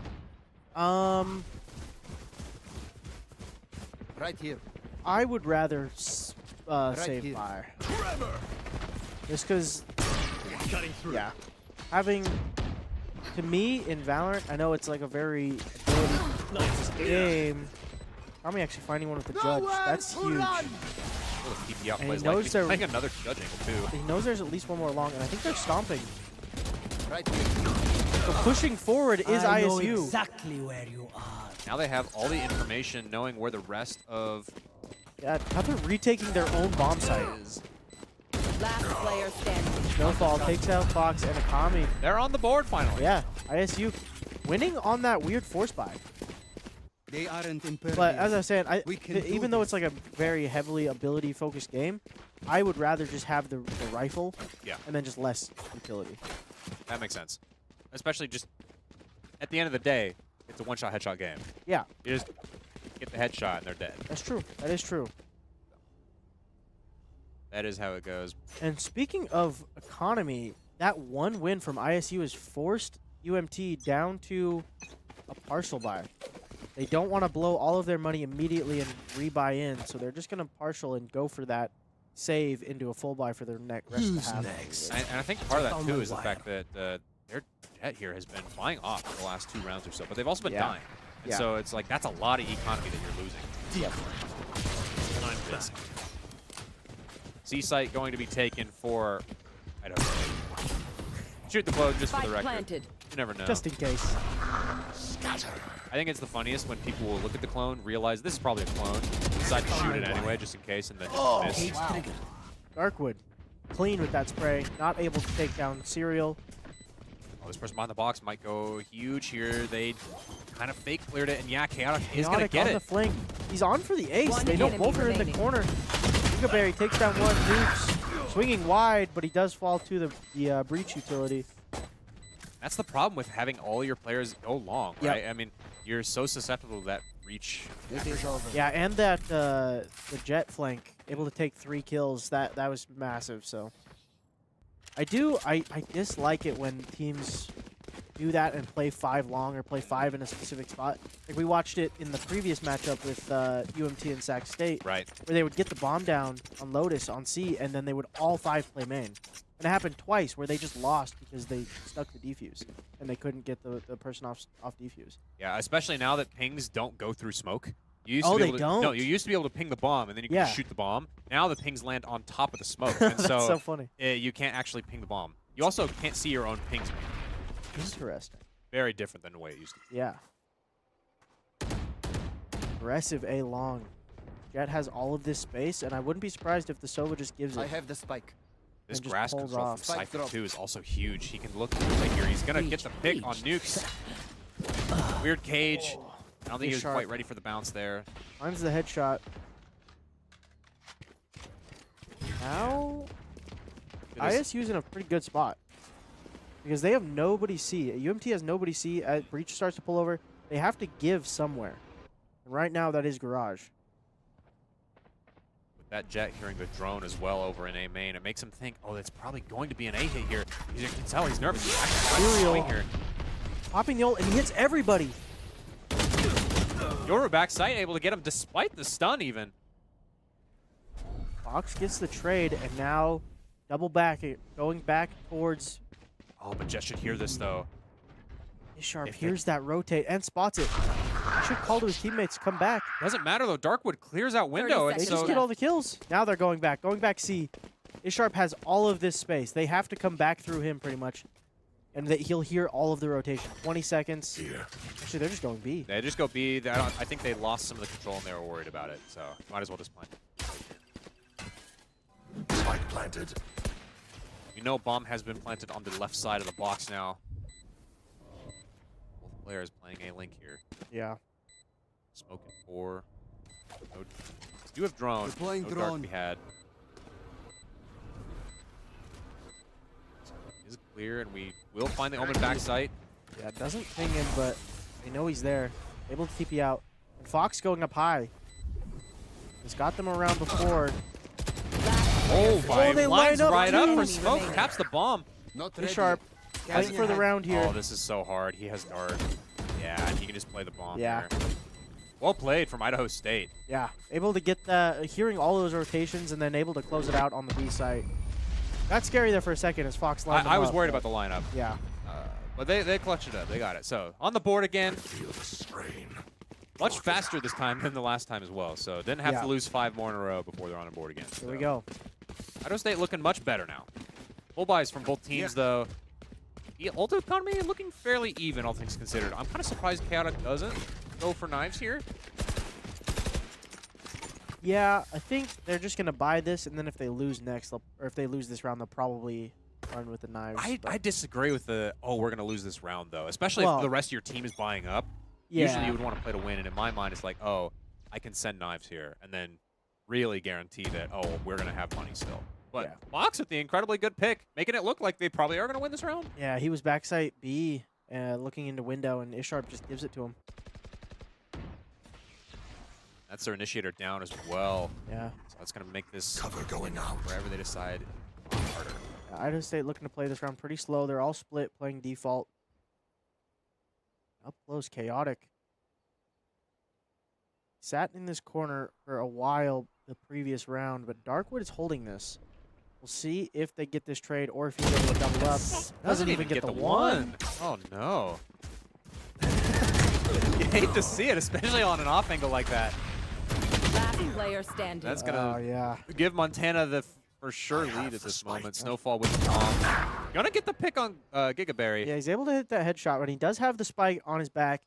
round? Right here. I would rather save here. fire. Just because, Cutting through. yeah. Having, to me, in Valorant, I know it's like a very ability game. I'm actually finding one with the judge. That's huge. Little TP out And he plays knows like they're- playing another judge angle too. He knows there's at least one more long, and I think they're stomping. Right here. So pushing forward is I know ISU. exactly where you are. Now they have all the information, knowing where the rest of Yeah, how they're retaking their own bomb site. is. Last player standing. Snowfall takes out Fox and Akami. They're on the board finally. Yeah, ISU winning on that weird force buy. They aren't impervious. But as I was saying, We can do even though it's this. like a very heavily ability-focused game, I would rather just have the rifle Yeah. and then just less utility. That makes sense. Especially just at the end of the day, it's a one-shot headshot game. Yeah, You just get the headshot and they're dead. that's true. That is true. That is how it goes. And speaking of economy, that one win from ISU has forced UMT down to a partial buy. They don't want to blow all of their money immediately and rebuy in, so they're just going to partial and go for that save into a full buy for their rest of the half. And I think part of that, too, is the fact that their Jet here has been flying off for the last 2 rounds or so, but they've also been dying. And so it's like, that's a lot of economy that you're losing. Yep. C-site going to be taken for, I don't know. Shoot the clone just for the Spike record. planted. You never know. Just in case. I think it's the funniest when people will look at the clone, realize this is probably a clone, decide to shoot it anyway just in case, and then just miss. Wow. Darkwood, clean with that spray. Not able to take down Serial. Oh, this person behind the box might go huge here. They kind of fake cleared it, and yeah, Chaotic is going to get on it. the flank. He's on for the ace. One They know enemy both are in the remaining. corner. Berry takes down one. Nukes swinging wide, but he does fall to the breach utility. That's the problem with having all your players go long, Yep. right? I mean, you're so susceptible to that breach. It is over. Yeah, and that the jet flank, able to take 3 kills. That was massive. So I dislike it when teams do that and play 5 long or play 5 in a specific spot. Like we watched it in the previous matchup with UMT and Sac State, Right. where they would get the bomb down on Lotus on C, and then they would all 5 play main. And it happened twice where they just lost because they stuck the defuse and they couldn't get the person off defuse. Yeah, especially now that pings don't go through smoke. You used Oh, to be they able to, don't? No, you used to be able to ping the bomb, and then you could Yeah. shoot the bomb. Now the pings land on top of the smoke, and That's so funny. you can't actually ping the bomb. You also can't see your own pings. Interesting. Very different than the way it used to be. Yeah. Aggressive A long. Jet has all of this space, and I wouldn't be surprised if the Sova just gives I it. have the spike. This and just grass pulls control off. from Spike Cypher drop. 2 is also huge. He can look through right here. He's going to get the pick on Nukes. Weird cage. I don't think he was Sharp. quite ready for the bounce there. Finds the headshot. Now, ISU's in a pretty good spot because they have nobody C. UMT has nobody C. Breach starts to pull over. They have to give somewhere. And right now, that is Garage. With that Jet hearing the drone as well over in A main, it makes him think, oh, it's probably going to be an A hit here. You can tell he's nervous. He's actually trying to Serial. swing here. Popping the ult, and he hits everybody. Yoru backside able to get him despite the stun even. Fox gets the trade, and now double back, going back towards Oh, but Jet should hear this though. Sharp. If they- Hears that rotate and spots it. He should call to his teammates, come back. Doesn't matter though. Darkwood clears out window, 30 and They seconds just so get all the kills. Now they're going back C. Isharp has all of this space. They have to come back through him pretty much. And he'll hear all of the rotation. 20 seconds. Actually, they're just going B. they just go B. I think they lost some of the control and they were worried about it. So might as well just plant. Spike planted. You know, bomb has been planted on the left side of the box now. Both players playing A link here. Yeah. Smoke at 4. No, do have drone. Deploying No dark drone. to be had. Is clear, and we will find the Omen back site. Yeah, it doesn't ping him, but they know he's there. Able to TP out. And Fox going up high. He's got them around before. Oh, they lines line up right up too. for smoke. Taps the bomb. Not ready. Isharp fighting for the round here. Oh, this is so hard. He has dart. Yeah, and he can just play the bomb Yeah. there. Well played from Idaho State. Yeah, able to get the hearing all those rotations and then able to close it out on the B site. Got scary there for a second as Fox lined I them was up, worried but about the lineup, yeah. but they clutched it up. They got it. So on the board again, Feel the strain. much faster this time than the last time as well. So didn't have Yeah. to lose 5 more in a row before they're on the board again. Here we go. Idaho State looking much better now. Full buys from both teams though. The ult economy looking fairly even, all things considered. I'm kind of surprised Chaotic doesn't go for knives here. Yeah, I think they're just gonna buy this, and then if they lose next, or if they lose this round, they'll probably run with the knives. I disagree with the, we're going to lose this round, though. Especially Well, if the rest of your team is buying up. yeah. Usually you would want to play to win, and in my mind, it's like, I can send knives here, and then really guarantee that, we're going to have money still. But Yeah. Mox with the incredibly good pick, making it look like they probably are going to win this round. Yeah, he was backside B, looking into window, and Isharp just gives it to him. That's their initiator down as well. Yeah. So that's going to make this, Cover going out. wherever they decide, harder. Idaho State looking to play this round pretty slow. They're all split, playing default. Up close, chaotic. Sat in this corner for a while the previous round, but Darkwood is holding this. We'll see if they get this trade or if he's able to double up. Doesn't even get the one. Oh, no. You hate to see it, especially on an off angle like that. Last player standing. That's going Oh, to yeah. give Montana the for sure lead at this moment. Snowfall with the bomb. Gonna get the pick on Gigaberry. Yeah, he's able to hit that headshot, but he does have the spike on his back.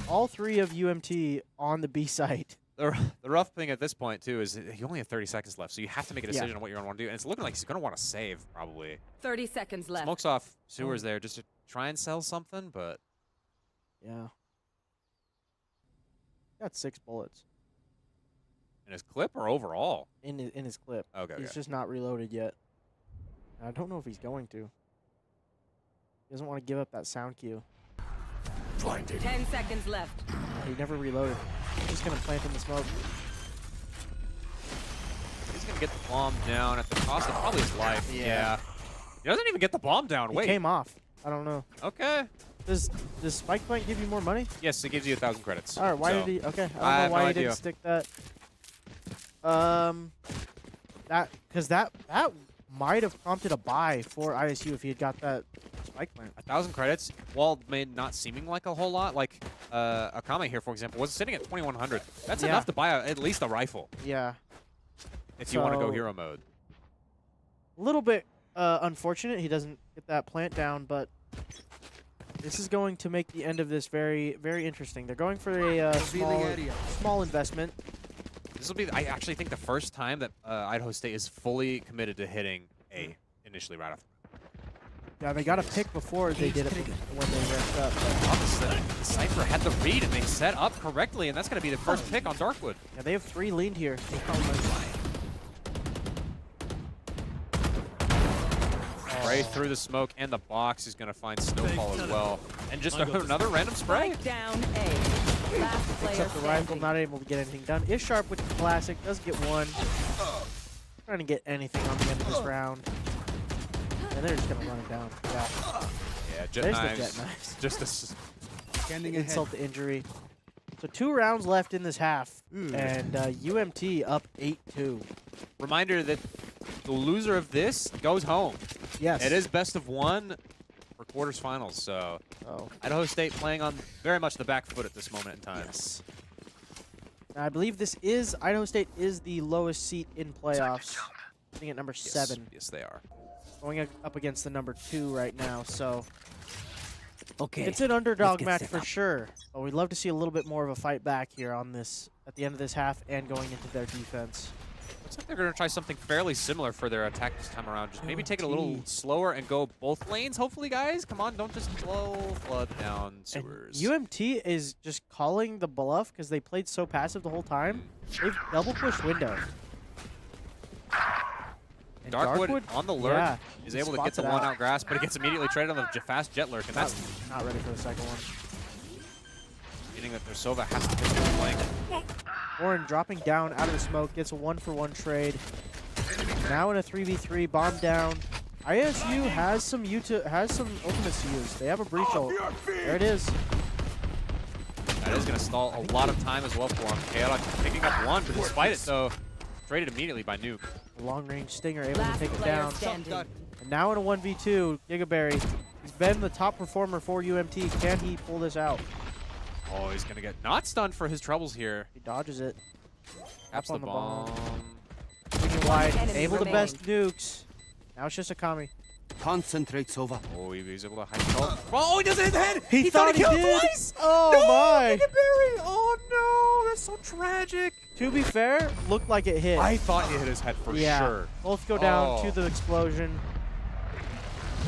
All three of UMT on the B site. The rough thing at this point, too, is you only have 30 seconds left, so you have to make a decision on what you're going to want to do. And it's looking like he's going to want to save, probably. 30 seconds left. Smokes off sewers there just to try and sell something, but... Yeah. Got 6 bullets In his clip or overall? in his clip. Okay, He's just not reloaded yet. I don't know if he's going to. He doesn't want to give up that sound cue. Blinded. 10 seconds left. He never reloaded. He's going to plant in the smoke. He's going to get the bomb down at the cost of probably his life. Yeah. He doesn't even get the bomb down. He Wait. came off. I don't know. Okay. Does Spike Plant give you more money? Yes, it gives you 1,000 credits. All right, why So, did he? Okay, I I have don't know why no he idea. didn't stick that. Because that might have prompted a buy for ISU if he had got that Spike Plant. 1,000 credits, while made not seeming like a whole lot, like Akame here, for example, was sitting at 2,100. That's Yeah. enough to buy at least a rifle Yeah, if you want to go So- hero mode. a little bit unfortunate he doesn't get that plant down, but this is going to make the end of this very, very interesting. They're going for a Revealing area. small investment. This will be, I actually think, the first time that Idaho State is fully committed to hitting A initially right off. Yeah, they got a pick before they did it when they ramped up. Opposite, the Cypher had the read, and they set up correctly, and that's going to be the first pick on Darkwood. Yeah, they have 3 leaned here. Right through the smoke and the box is going to find Snowfall as well. And just another random spray. Strike down A. Last player Except the rifle, standing. not able to get anything done. Isharp with the classic, does get one. Trying to get anything on the end of this round. And they're just going to run it down. Yeah, Yeah, jet there's knives. the jet knives. Just a s Scanning ahead. Insult to injury. So 2 rounds left in this half. And UMT up 8-2. reminder that the loser of this goes home. Yes. It is best of 1 for quarters finals, so Oh, Idaho State playing on very much the back foot at this moment in time. yes. I believe this is, Idaho State is the lowest seat in playoffs. Sitting at number 7. Yes, they are. Going up against the number 2 right now, so Okay. it's an underdog get match set for up. sure. But we'd love to see a little bit more of a fight back here on this at the end of this half and going into their defense. Looks like they're going to try something fairly similar for their attack this time around. Just maybe take it a little UMT. slower and go both lanes, hopefully, guys. Come on, don't just blow flood down And sewers. UMT is just calling the bluff because they played so passive the whole time. They've double pushed window. And Darkwood on the lurk yeah, is he able to get spots the it one out. out grass, but he gets immediately traded on the fast jet lurk, and that's Not ready for the second one. meaning that their Sova has to pick up the flank. Warren dropping down out of the smoke, gets a 1-for-1 trade. Now in a 3v3, bomb down. ISU has some ultimates to use. They have a breach ult. There it is. That is going to stall a lot of time as well for him. Chaotic picking up one, but despite it, though, traded immediately by Nuke. Long range stinger able Last to take it player down. standing. And now in a 1v2, Gigaberry. He's been the top performer for UMT. Can he pull this out? Oh, he's going to get not stunned for his troubles here. He dodges it. Taps on the the bomb. Swinging wide, enemy able to remaining. best nukes. Now it's just Akami. Concentrate, Sova. Oh, he's able to hide the Oh, he doesn't hit the head! He thought thought he killed did. twice! Oh no, my! Gigaberry! Oh no, that's so tragic. To be fair, looked like it hit. I thought he hit his head for yeah. sure. Both go down Oh. to the explosion.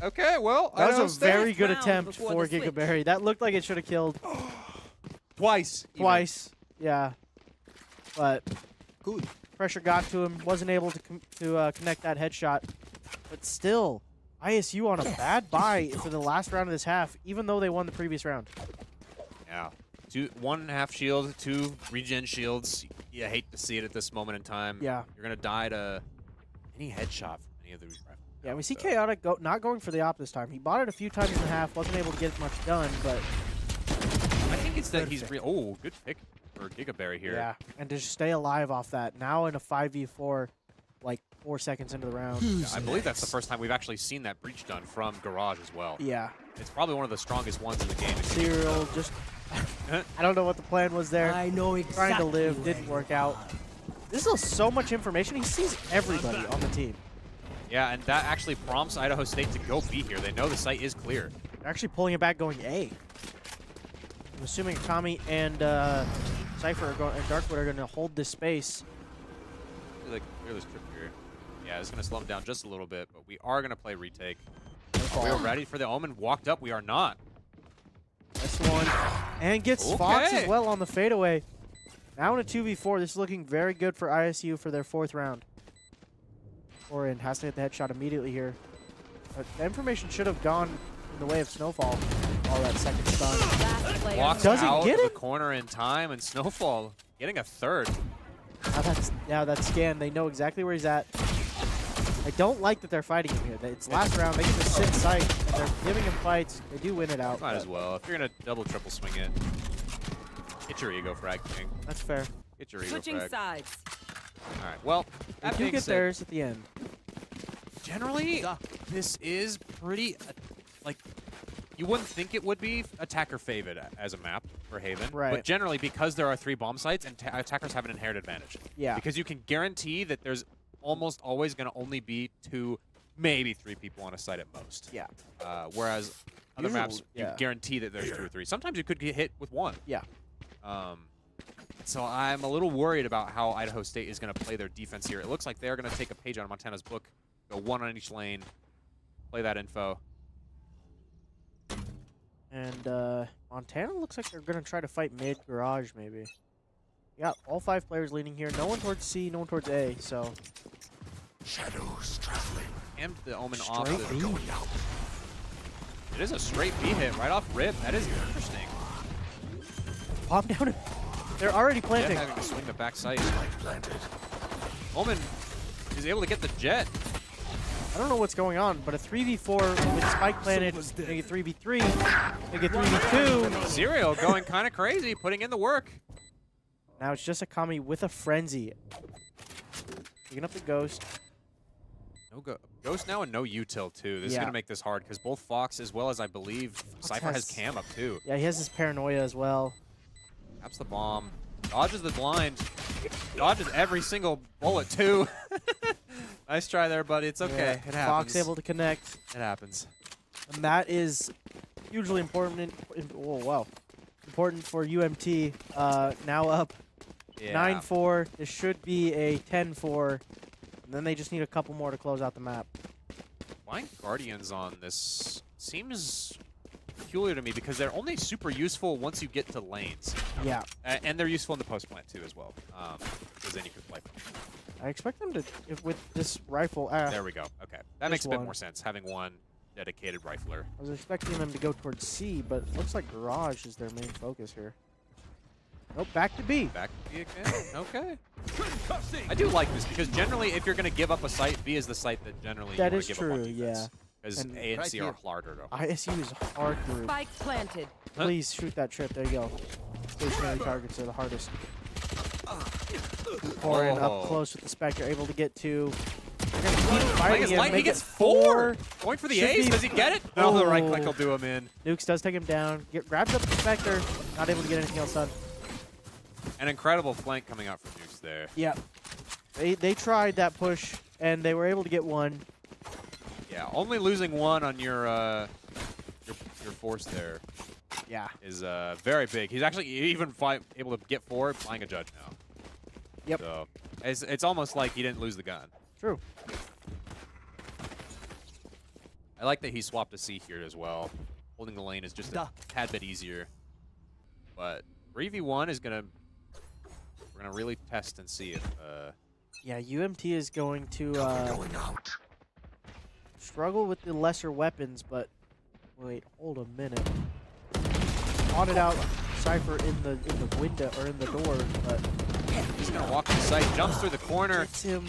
Okay, well, That Idaho was a very State. good Round attempt before for the switch. Gigaberry. That looked like it should have killed twice. even. twice. Yeah. But Good. pressure got to him. Wasn't able to connect that headshot. But still, ISU on a bad bye for the last round of this half, even though they won the previous round. Yeah. 1.5 shield, 2 regen shields. You hate to see it at this moment in time. Yeah. You're going to die to any headshot from any of the rifles. Yeah, we see Chaotic not going for the op this time. He bought it a few times in the half, wasn't able to get much done, but I think it's that he's Perfect. oh, good pick for Gigaberry here. yeah. And to stay alive off that. Now in a 5v4, like 4 seconds into the round. Yeah, I believe that's the first time we've actually seen that breach done from Garage as well. Yeah. It's probably one of the strongest ones in the game. Serial just... I don't know what the plan was there. I know exactly. Trying to live, didn't work out. This is so much information. He sees everybody on the team. Yeah, and that actually prompts Idaho State to go B here. They know the site is clear. They're actually pulling it back, going A. I'm assuming Kami and Cypher and Darkwood are going to hold this space. Like, clear this trip here. Yeah, it's going to slow them down just a little bit, but we are going to play retake. We are ready for the Omen. Walked up. We are not. This one. And gets Fox as Okay. well on the fadeaway. Now in a 2v4, this is looking very good for ISU for their 4th round. Orin has to hit the headshot immediately here. But the information should have gone in the way of Snowfall. All that second stun. Last player Walks Does he out get of the it? corner in time, and Snowfall getting a third. Now that's scan. They know exactly where he's at. I don't like that they're fighting him here. It's last round. They get to sit sight, and they're giving him fights. They do win it out. Might but as well. If you're going to double, triple swing it, get your ego frag, King. That's fair. Get your ego switching frag. sides. All right. Well, They that do being get said, theirs at the end. generally, this is pretty, like, you wouldn't think it would be attacker favored as a map for Haven. Right. But generally, because there are 3 bomb sites, and attackers have an inherent advantage. Yeah. Because you can guarantee that there's almost always going to only be 2, maybe 3 people on a site at most. Yeah. Whereas other maps, you yeah. guarantee that there's 2 or 3. Sometimes you could get hit with 1. Yeah. So I'm a little worried about how Idaho State is going to play their defense here. It looks like they're going to take a page out of Montana's book, go 1 on each lane, play that info. And Montana looks like they're going to try to fight mid garage, maybe. Yeah, all 5 players leaning here. No one towards C, no one towards A, so... Shadows traveling. And the Omen off Straight the... B. Going out. It is a straight B hit right off rip. That is interesting. Bomb down. They're already Jet planting. having to swing the back sight. Spike planted. Omen is able to get the Jet. I don't know what's going on, but a 3v4 with Spike planted, maybe 3v3, maybe 3v2. Serial going kind of crazy, putting in the work. Now it's just a Kami with a frenzy. Picking up the Ghost. No Ghost now and no util too. This is Yeah. going to make this hard because both Fox as well as I believe Cypher has has- Cam up too. Yeah, he has his paranoia as well. Taps the bomb. Dodges the blind. Dodges every single bullet too. Nice try there, buddy. It's okay. Yeah, It happens. Fox able to connect. It happens. And that is hugely important. Oh, wow. Important for UMT. Now up Yeah. 9-4. This should be a 10-4. And then they just need a couple more to close out the map. Flying Guardians on this seems peculiar to me because they're only super useful once you get to lanes. Yeah. And they're useful in the post plant too as well. Because then you can play. I expect them to, with this rifle. There we go. Okay. That makes a bit one. more sense, having one dedicated rifler. I was expecting them to go towards C, but it looks like Garage is their main focus here. Nope, back to B. Back to B again? Okay. I do like this because generally if you're going to give up a site, B is the site that generally That you is want to give true, up on defense. yeah. Because And A and right C here. are harder to ISU is hard group. Spike planted. Please shoot that trip. There you go. Stationary targets are the hardest. Orin Oh. up close with the Spectre, able to get 2. They're gonna keep Playing fighting his him, light, he make gets it 4! Going for the Should ace, be- does he get it? No, the right click Oh. will do him in. Nukes does take him down. Grabs up the Spectre, not able to get anything else done. An incredible flank coming out from Nukes there. Yeah. They tried that push, and they were able to get 1. Yeah, only losing 1 on your force there Yeah. is very big. He's actually even able to get 4, flying a judge now. Yep. So it's almost like he didn't lose the gun. True. I like that he swapped to C here as well. Holding the lane is just a tad bit easier. But 3v1 is gonna we're gonna really test and see if Yeah, UMT is going to Going out. struggle with the lesser weapons, but wait, hold a minute. Spotted out Cypher in the window or in the door, but he's gonna walk the site, jumps through the corner. gets him.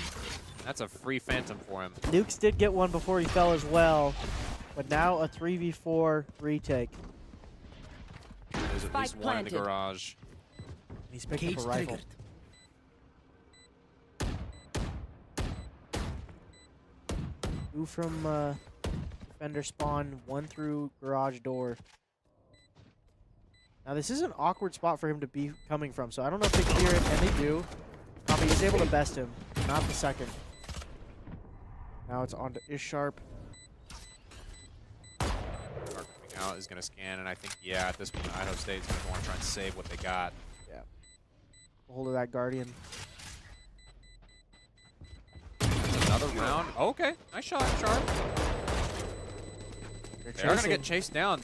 That's a free phantom for him. Nukes did get one before he fell as well, but now a 3v4 retake. There's at least one in the garage. He's picking up a rifle. Two from defender spawn, one through garage door. Now this is an awkward spot for him to be coming from, so I don't know if they clear it, and they do. But he's able to best him, not the second. Now it's on to Isharp. Coming out is gonna scan, and I think at this point Idaho State's gonna want to try and save what they got. Yeah. Hold of that Guardian. Another round. Okay, nice shot, Sharp. They're gonna get chased down.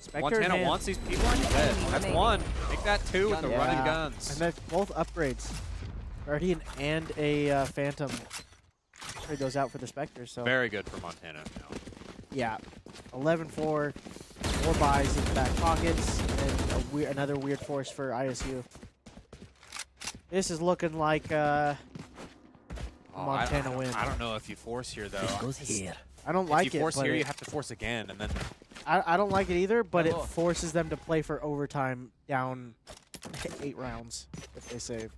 Spectre Montana and wants these people dead. That's one. Make that two with the running guns. And that's both upgrades. Guardian and a Phantom. Trade those out for the Spectre. So Very good for Montana now. yeah, 11-4, more buys in the back pockets, and another weird force for ISU. This is looking like Montana win. I don't know if you force here though. Goes here. I don't If like you it. force But here, it- you have to force again, and then I don't like it either, but it forces them to play for overtime down 8 rounds if they save.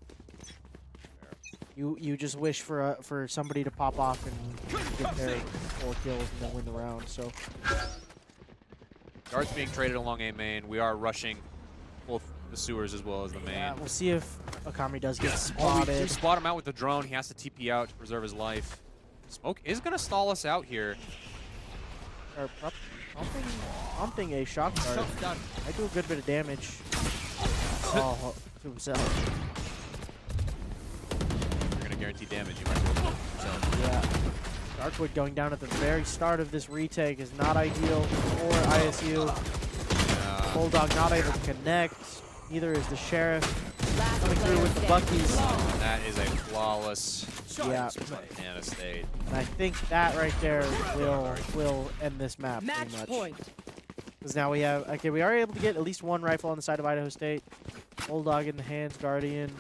You just wish for somebody to pop off and get their 4 kills and then win the round. So guards being traded along A main. We are rushing both the sewers as well as the main. yeah, we'll see if Akami does get Oh, we spotted. spot him out with the drone. He has to TP out to preserve his life. Smoke is gonna stall us out here. Or pumping a shock guard. I do a good bit of damage. Oh, to himself. You're gonna guarantee damage. You might as well. So, Yeah. Darkwood going down at the very start of this retake is not ideal for ISU. Bulldog not able to connect. Neither is the Sheriff. Coming through with the Buckies. that is a flawless Yeah. Montana State. And I think that right there will end this map Match pretty much. point. Because now we have, okay, we are able to get at least one rifle on the side of Idaho State. Bulldog in the hands, Guardian.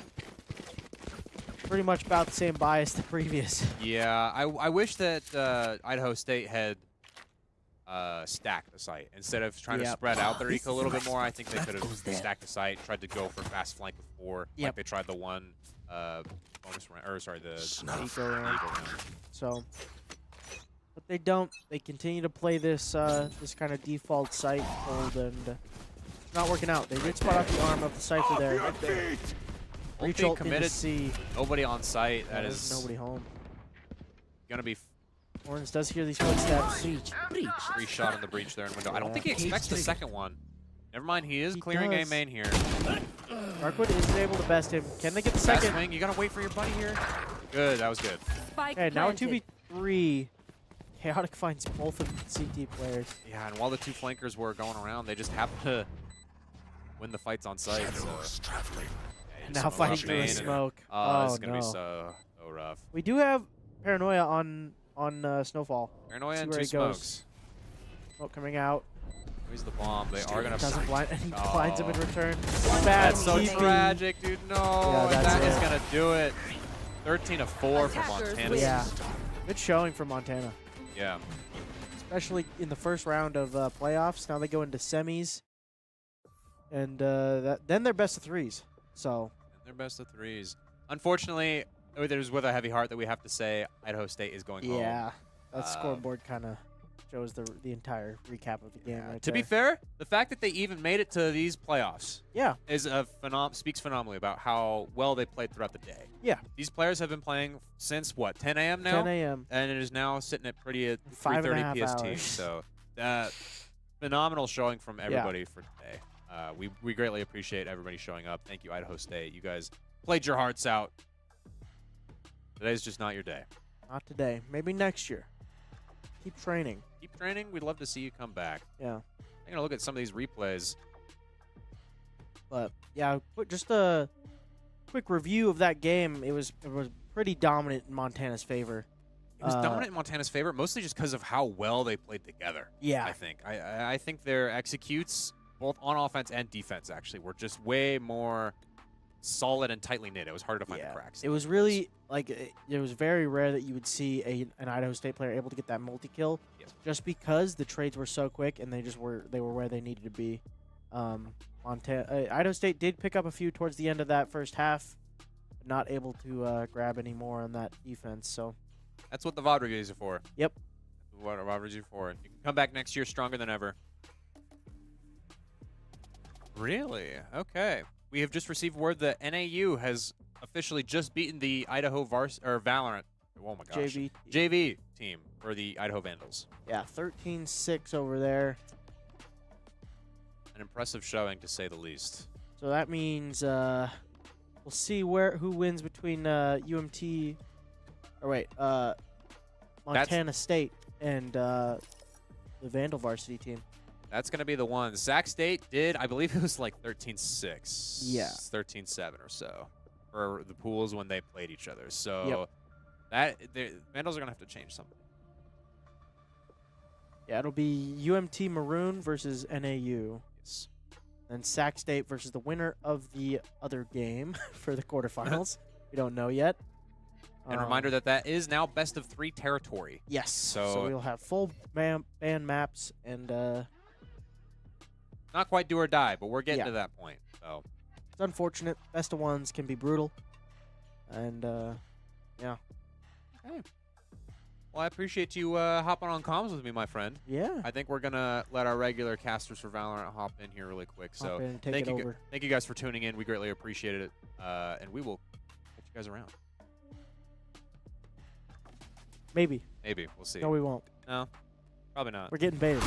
Pretty much about the same bias the previous. Yeah, I wish that Idaho State had stacked the site instead of trying to spread out their eco a little bit more. I think they could have stacked the site, tried to go for fast flank with 4, like they tried the one bonus round, or sorry, the Eco round. eco round. So, but they don't. They continue to play this this kind of default site hold, and it's not working out. They did spot out the arm of the Cypher there. Reach ult into committed. C. Nobody on site. That There's is nobody home. gonna be Horns does hear these footsteps. free shot in the breach there in window. I don't think he expects the second one. Never mind, he is He clearing A does. main here. Darkwood is able to best him. Can they get the Fast second? swing, you gotta wait for your buddy here. Good, that was good. Spike Okay, now a planted. 2v3. Chaotic finds both of the CT players. Yeah, and while the 2 flankers were going around, they just happened to win the fights on site. So. Shadows traveling. Yeah, Now just fighting rush through a main and- smoke. this Oh is gonna no. be so rough. We do have Paranoia on Snowfall. Paranoia See and where 2 he goes. smokes. Smoke coming out. Here's the bomb. They are gonna. Doesn't blind, and he Oh. blinds him in return. Bad That's so TP. tragic, dude. No, Yeah, and that's that is it. gonna do it. 13-4 for Attackers Montana. win. Yeah, good showing for Montana, Yeah. especially in the first round of playoffs. Now they go into semis, and then they're best of 3s. So They're best of 3s. Unfortunately, it is with a heavy heart that we have to say Idaho State is going home. yeah, that scoreboard kind of shows the entire recap of the game. Right To be fair, the fact that they even made it to these playoffs yeah, is speaks phenomenally about how well they played throughout the day. yeah, These players have been playing since what, 10 a.m. now? 10 a.m. And it is now sitting at pretty at 5.5 3:30 PST. hours. So, phenomenal showing from everybody for today. We greatly appreciate everybody showing up. Thank you, Idaho State. You guys played your hearts out. Today's just not your day. Not today. Maybe next year. keep training. Keep training. We'd love to see you come back. Yeah. I'm gonna look at some of these replays. But yeah, just a quick review of that game. It was pretty dominant in Montana's favor. It was dominant in Montana's favor, mostly just because of how well they played together. Yeah. I think. I think their executes, both on offense and defense, actually, were just way more solid and tightly knit. It was harder to find the cracks. It was really like it was very rare that you would see an Idaho State player able to get that multi-kill, just because the trades were so quick and they were where they needed to be. Idaho State did pick up a few towards the end of that first half, but not able to grab any more on that defense. So that's what the VOD reviews are for. Yep. That's what VOD reviews are for. You can come back next year stronger than ever. Really? Okay. We have just received word that NAU has officially just beaten the Idaho Valorant. Oh my gosh. JV team for the Idaho Vandals. Yeah, 13-6 over there. An impressive showing, to say the least. So that means we'll see who wins between UMT, or wait, Montana State and the Vandal varsity team. That's going to be the one. Sac State did, I believe it was like 13-6. Yeah. 13-7 or so for the pools when they played each other. So the Vandals are going to have to change something. Yeah, it'll be UMT Maroon versus NAU. Yes. And Sac State versus the winner of the other game for the quarterfinals. We don't know yet. And a reminder that is now best of 3 territory. Yes. So we'll have full band maps and not quite do or die, but we're getting to that point. So it's unfortunate. Best of ones can be brutal. And yeah. Okay. Well, I appreciate you hopping on comms with me, my friend. Yeah. I think we're gonna let our regular casters for Valorant hop in here really quick. So thank you guys for tuning in. We greatly appreciate it, and we will catch you guys around. Maybe. We'll see. No, we won't. No, probably not. We're getting baited.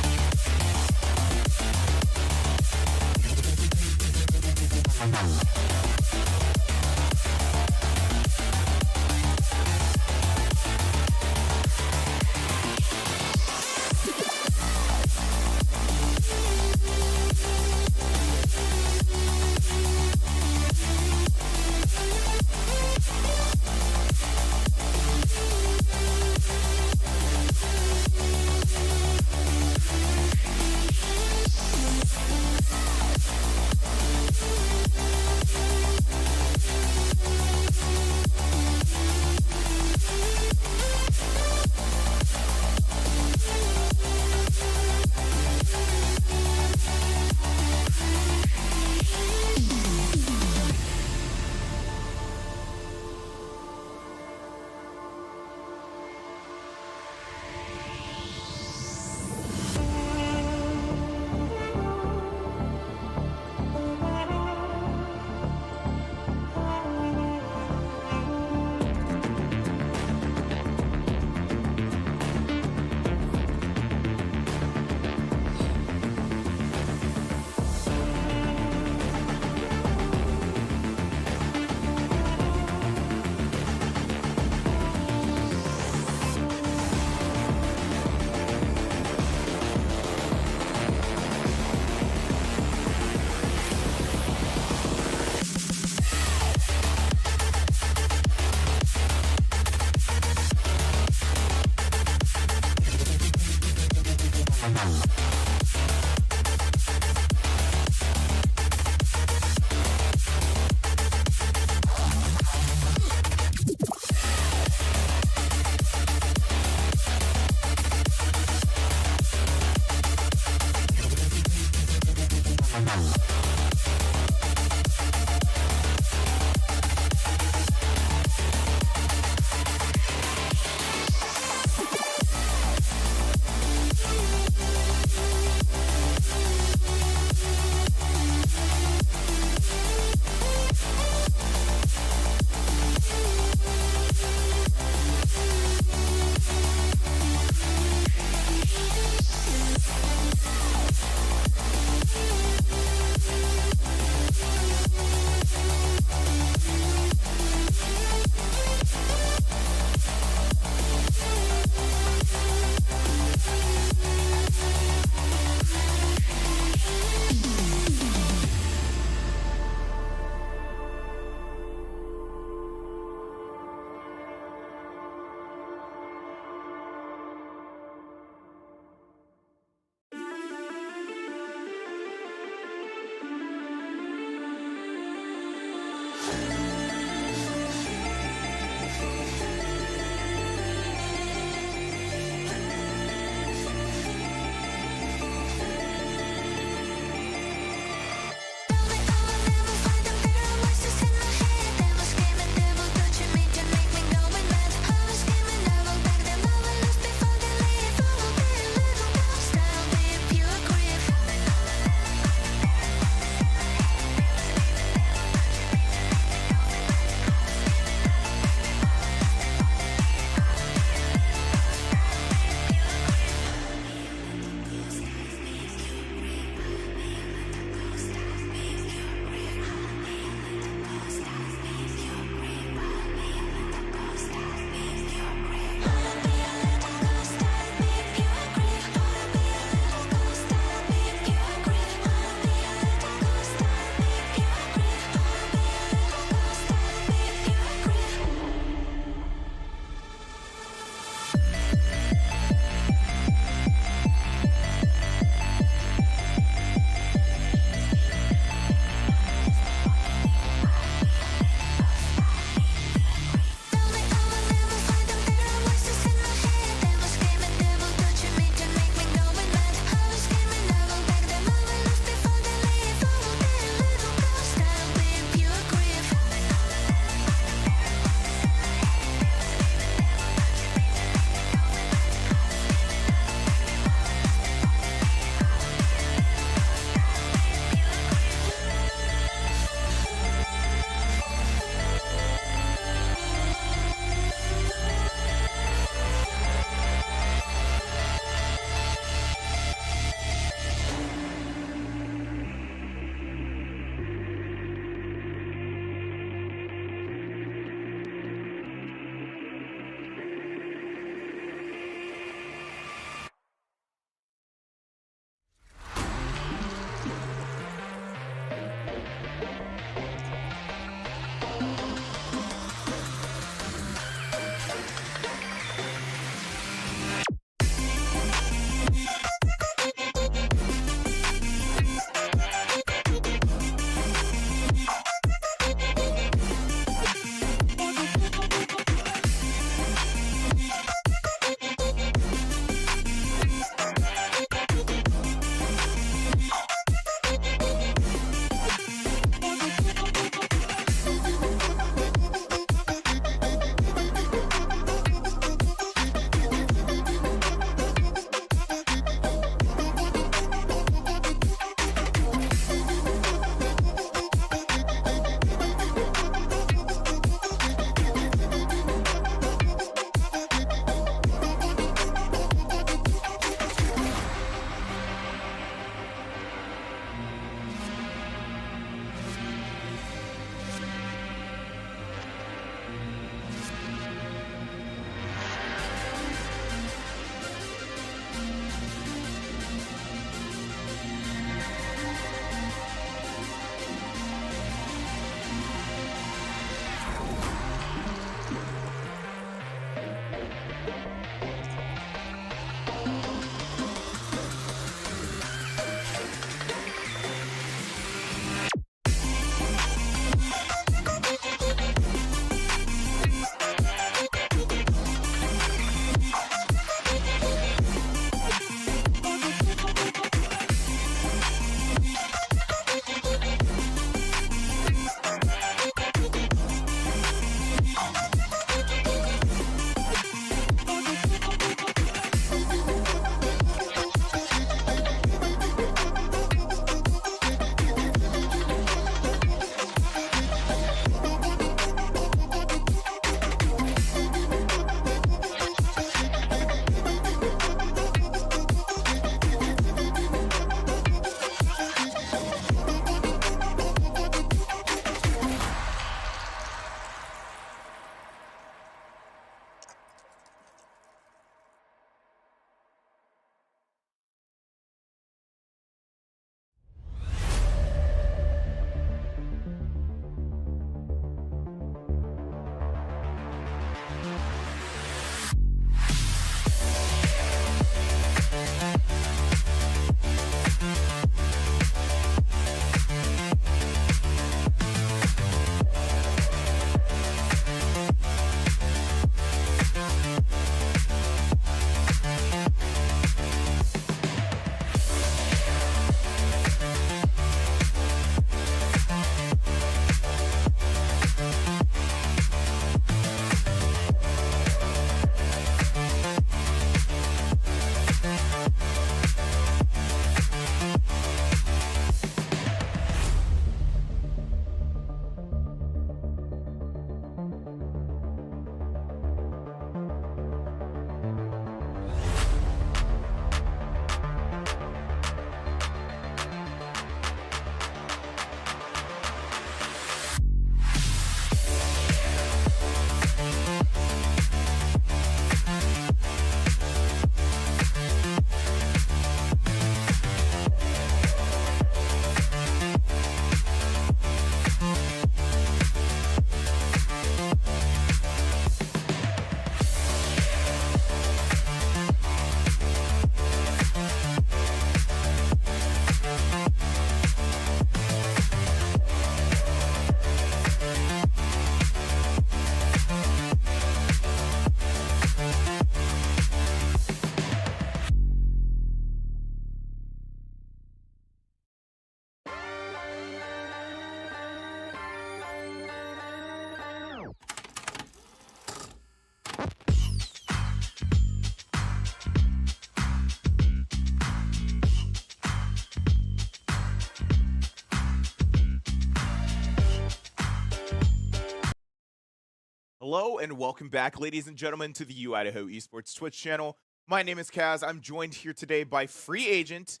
Hello and welcome back, ladies and gentlemen, to the U Idaho Esports Twitch channel. My name is Kaz. I'm joined here today by Free Agent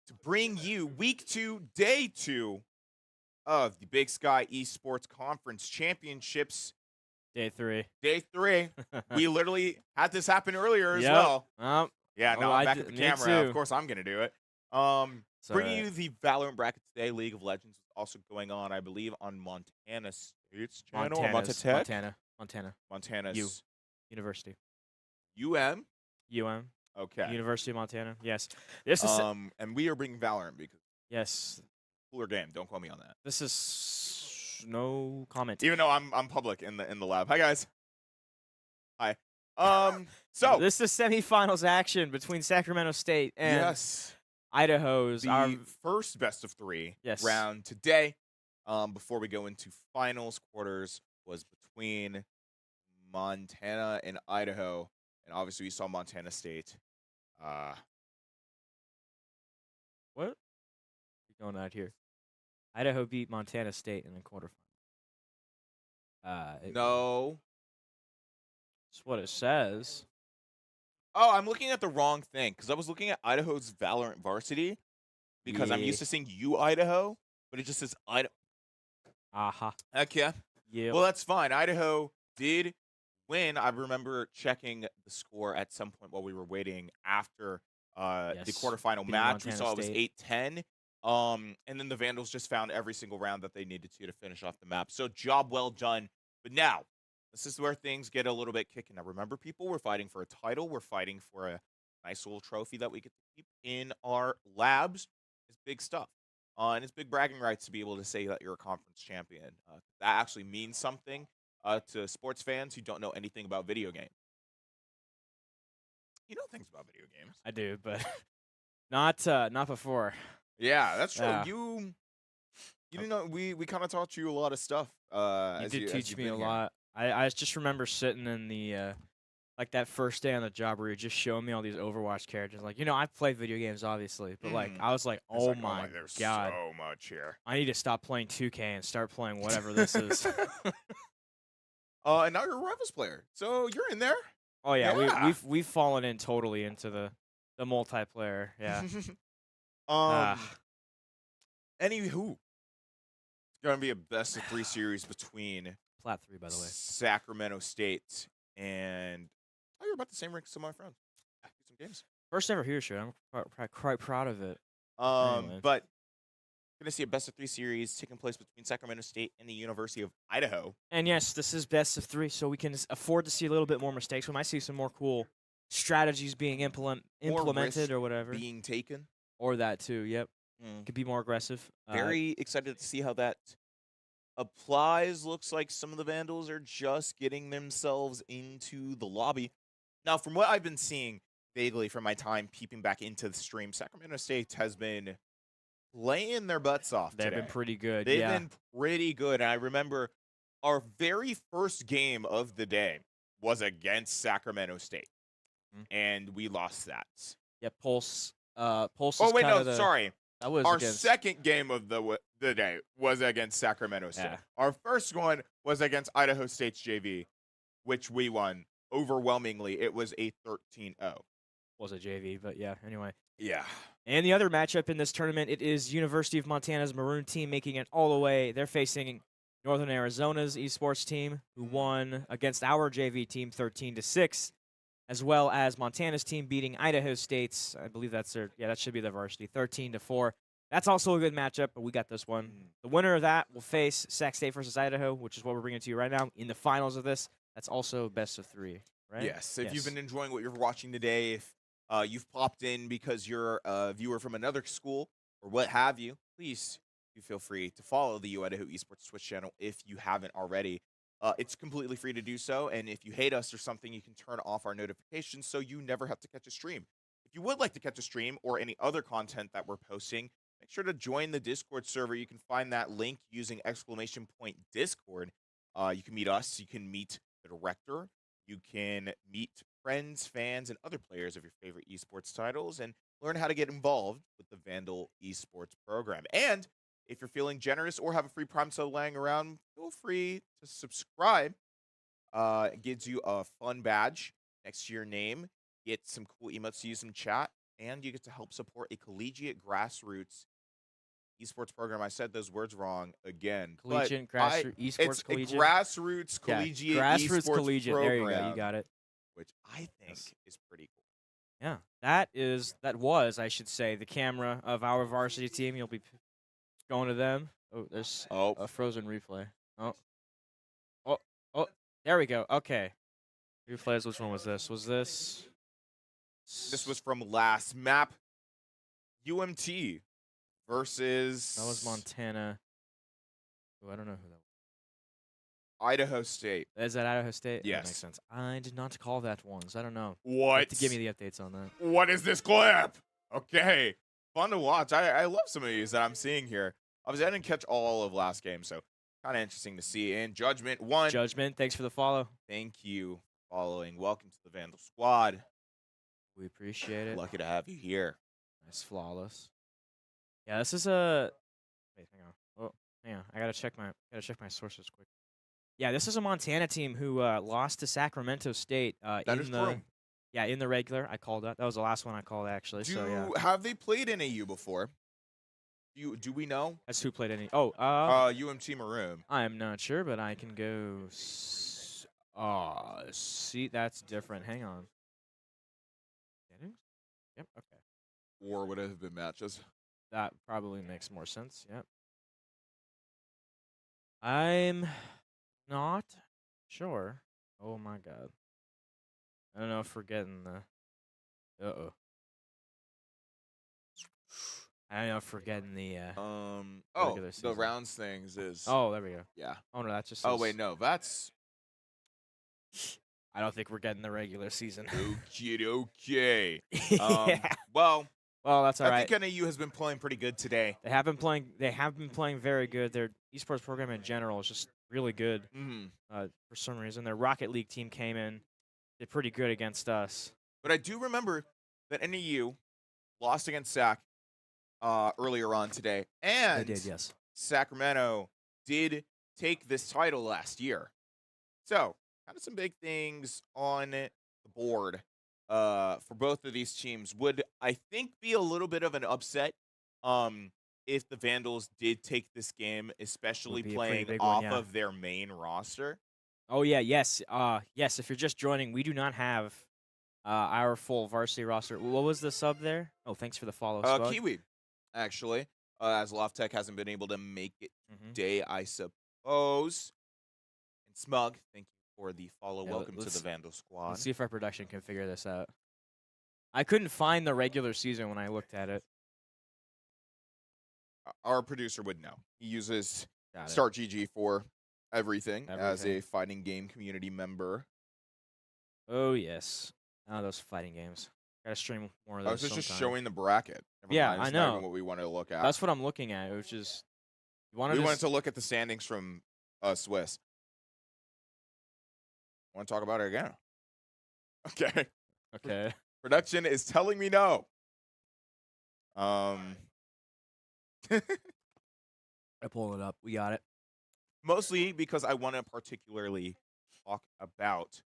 to bring you week 2, day 2 of the Big Sky Esports Conference Championships. Day 3. Day 3. We literally had this happen earlier as Yep. well. Yeah, now I'm back at the me camera. too. Of course, I'm going to do it. It's Bringing alright. you the Valorant bracket today. League of Legends is also going on, I believe, on Montana State's channel. Or Montana's U. University. UM. UM. Okay. University of Montana. Yes. This is And we are bringing Valorant because yes. cooler game. Don't quote me on that. This is no comment. Even though I'm public in the lab. Hi guys. Hi. So This is semifinals action between Sacramento State and yes, Idaho's. the first best of 3 Yes. round today. Before we go into finals, quarters was between Montana and Idaho, and obviously we saw Montana State. What? What's going on here? Idaho beat Montana State in the quarterfinal. No. That's what it says. Oh, I'm looking at the wrong thing because I was looking at Idaho's Valorant varsity because I'm used to seeing U Idaho, but it just says Idaho. Aha. Heck yeah. Yeah. Well, that's fine. Idaho did win. I remember checking the score at some point while we were waiting after the Yes. quarterfinal Beating match. We Montana saw it was State. 8-10. And then the Vandals just found every single round that they needed to finish off the map. So job well done. But now, this is where things get a little bit kicking. Now, remember, people, we're fighting for a title. We're fighting for a nice little trophy that we get to keep in our labs. It's big stuff. And it's big bragging rights to be able to say that you're a conference champion. That actually means something to sports fans who don't know anything about video games. You know things about video games. I do, but not before. Yeah, that's true. Yeah. You know, we kind of taught you a lot of stuff. You As did as teach you've me been a here. lot. I just remember sitting in the like that first day on the job where you're just showing me all these Overwatch characters. Like, I've played video games obviously, but like I was like, It's oh like, my there's god, so much here. I need to stop playing 2K and start playing whatever this is. And now you're a Rivals player, so you're in there. Oh yeah, Yeah. we've fallen in totally into the multiplayer. Yeah. Anywho, it's gonna be a best of 3 series between Plat 3, by the way. Sacramento State and you're about the same rank as some of my friends. Some games. First ever here show. I'm quite proud of it. Anyway. But gonna see a best of 3 series taking place between Sacramento State and the University of Idaho. And yes, this is best of 3, so we can afford to see a little bit more mistakes. We might see some more cool strategies being implemented risk or whatever. Being taken. Or that too, yep. Could be more aggressive. Very excited to see how that applies. Looks like some of the Vandals are just getting themselves into the lobby. Now, from what I've been seeing vaguely from my time peeping back into the stream, Sacramento State has been playing their butts off They've today. been pretty good. They've yeah. been pretty good. And I remember our very first game of the day was against Sacramento State. And we lost that. Yeah, Pulse. Pulse. Oh, is wait, kinda no, the, sorry. That was Our against. second game of the day was against Sacramento State. Yeah. Our first one was against Idaho State's JV, which we won overwhelmingly. It was a 13-0. Was a JV, but yeah. Anyway. Yeah. And the other matchup in this tournament, it is University of Montana's Maroon team making it all the way. They're facing Northern Arizona's esports team, who won against our JV team 13-6, as well as Montana's team beating Idaho State's. I believe that's their. Yeah, that should be their varsity 13-4. That's also a good matchup, but we got this one. The winner of that will face Sac State versus Idaho, which is what we're bringing to you right now in the finals of this. That's also best of 3, right? Yes. If you've been enjoying what you're watching today, if you've popped in because you're a viewer from another school or what have you, please do feel free to follow the U Idaho Esports Twitch channel if you haven't already. It's completely free to do so, and if you hate us or something, you can turn off our notifications so you never have to catch a stream. If you would like to catch a stream or any other content that we're posting, make sure to join the Discord server. You can find that link using !Discord. You can meet us. You can meet the director. You can meet friends, fans, and other players of your favorite esports titles and learn how to get involved with the Vandal esports program. And if you're feeling generous or have a free Prime sub laying around, feel free to subscribe It gives you a fun badge next to your name. Get some cool emotes to use in chat, and you get to help support a collegiate grassroots esports program. I said those words wrong again. Collegiate, but grassroots, it's esports, a collegiate. grassroots Yeah, collegiate grassroots, esports collegiate. program, There you go. You got it. which I think Yes. is pretty cool. Yeah, that was, I should say, the camera of our varsity team. You'll be going to them. Oh, there's Oh, a frozen replay. Oh, there we go. Okay. Replays, which one was this? Was this? this was from last map. UMT versus That was Montana. Oh, I don't know who that was. Idaho State. Is that Idaho State? That Yes. makes sense. I did not call that one, so I don't know. What? Have to give me the updates on that. What is this clip? Okay. Fun to watch. I love some of these that I'm seeing here. Obviously, I didn't catch all of last game, so kind of interesting to see. And Judgment won. Judgment, thanks for the follow. Thank you for following. Welcome to the Vandal Squad. We appreciate it. Lucky to have you here. Nice, flawless. Yeah, this is a. Wait, hang on. Oh, hang on. I gotta check my sources quick. Yeah, this is a Montana team who lost to Sacramento State That in is the true. in the regular. I called that. That was the last one I called actually. So yeah, Have they played NAU before? Do we know? that's who played any. Oh, UMT Maroon. I'm not sure, but I can go. See, that's different. Hang on. Settings? Yep. Okay. Or would it have been matches? That probably makes more sense. Yep. I'm not sure. Oh my god. I don't know if we're getting the. Uh-oh. I don't know if we're getting the. Oh, regular the season. rounds things is. Oh, there we go. yeah. Oh no, that's just. Oh wait, no, that's I don't think we're getting the regular season. okay. Yeah. Well, Well, that's all I right. think NAU has been playing pretty good today. They have been playing very good. Their esports program in general is just really good. Mm-hmm. For some reason, their Rocket League team came in, did pretty good against us. But I do remember that NAU lost against Sac earlier on today, and They did, yes. Sacramento did take this title last year. So, kind of some big things on the board for both of these teams. Would, I think, be a little bit of an upset if the Vandals did take this game, especially be a pretty playing big off one, yeah. of their main roster. Oh yeah, yes, yes. If you're just joining, we do not have our full varsity roster. What was the sub there? Oh, thanks for the follow. Spug. Kiwi, actually, as Lofttech hasn't been able to make it Mhm. today, I suppose. And Smug, thank you for the follow. Yeah, Welcome to let's- the Vandal Squad. Let's see if our production can figure this out. I couldn't find the regular season when I looked at it. Our producer would know. He uses Got it. Start GG for everything as a Everything. fighting game community member. Oh yes. Oh, those fighting games. Gotta stream more of I those. was just sometime. showing the bracket. Never Yeah, mind, I it's not even know. what we wanted to look at. That's what I'm looking at, which is you want we to wanted to look at the standings from Swiss. Want to talk about it again? Okay. Okay. Production is telling me no. I pull it up. We got it. Mostly because I want to particularly talk about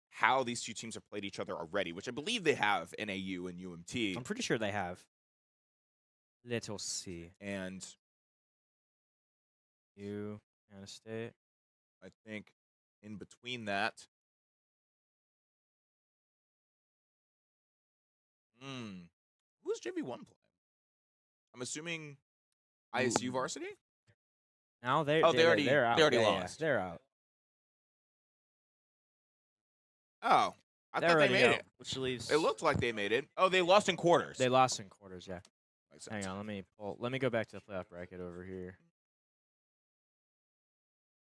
how these two teams have played each other already, which I believe they have NAU and UMT. I'm pretty sure they have. Let's see. And You Montana State. I think in between that, who's JV1 playing? I'm assuming ISU Ooh. varsity? Now they Oh, they already- they're out. they already Yeah, lost. they're out. Oh, I They're thought they already made out, it. which leaves. It looked like they made it. Oh, they lost in quarters. They lost in quarters. Yeah. Makes sense. Hang on. Let me go back to the playoff bracket over here.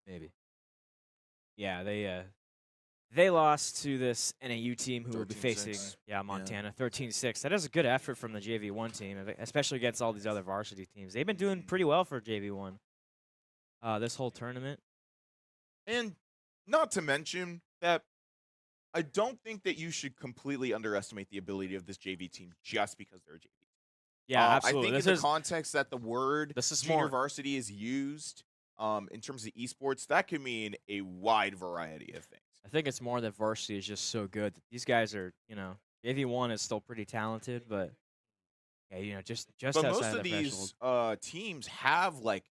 Maybe. Yeah, they lost to this NAU team who will be 13-6. facing Montana 13-6. That is a good effort from the JV1 team, especially against all these other varsity teams. They've been doing pretty well for JV1 this whole tournament. And not to mention that I don't think that you should completely underestimate the ability of this JV team just because they're a JV. Yeah, absolutely. I think in the context that the word this is junior more varsity is used, in terms of esports, that could mean a wide variety of things. I think it's more that varsity is just so good that these guys are, AV1 is still pretty talented, but yeah, just But outside most of the threshold. these teams have like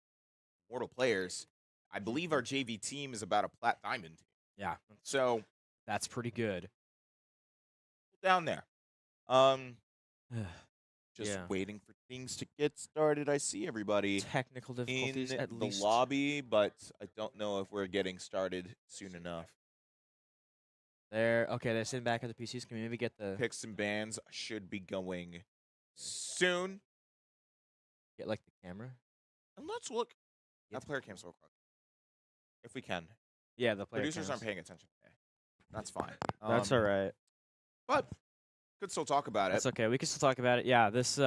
mortal players. I believe our JV team is about a plat diamond team. Yeah, So that's pretty good. down there. Just Yeah. waiting for things to get started. I see everybody Technical in difficulties at the least. lobby, but I don't know if we're getting started soon enough. They're sitting back at the PCs. Can we maybe get Picks and bans should be going soon. like the camera? And let's look at player cams real quick, if we can. Yeah, the player Producers aren't cams. paying attention today. That's fine. That's all right. But could still talk about That's it. okay. We can still talk about it. Yeah, this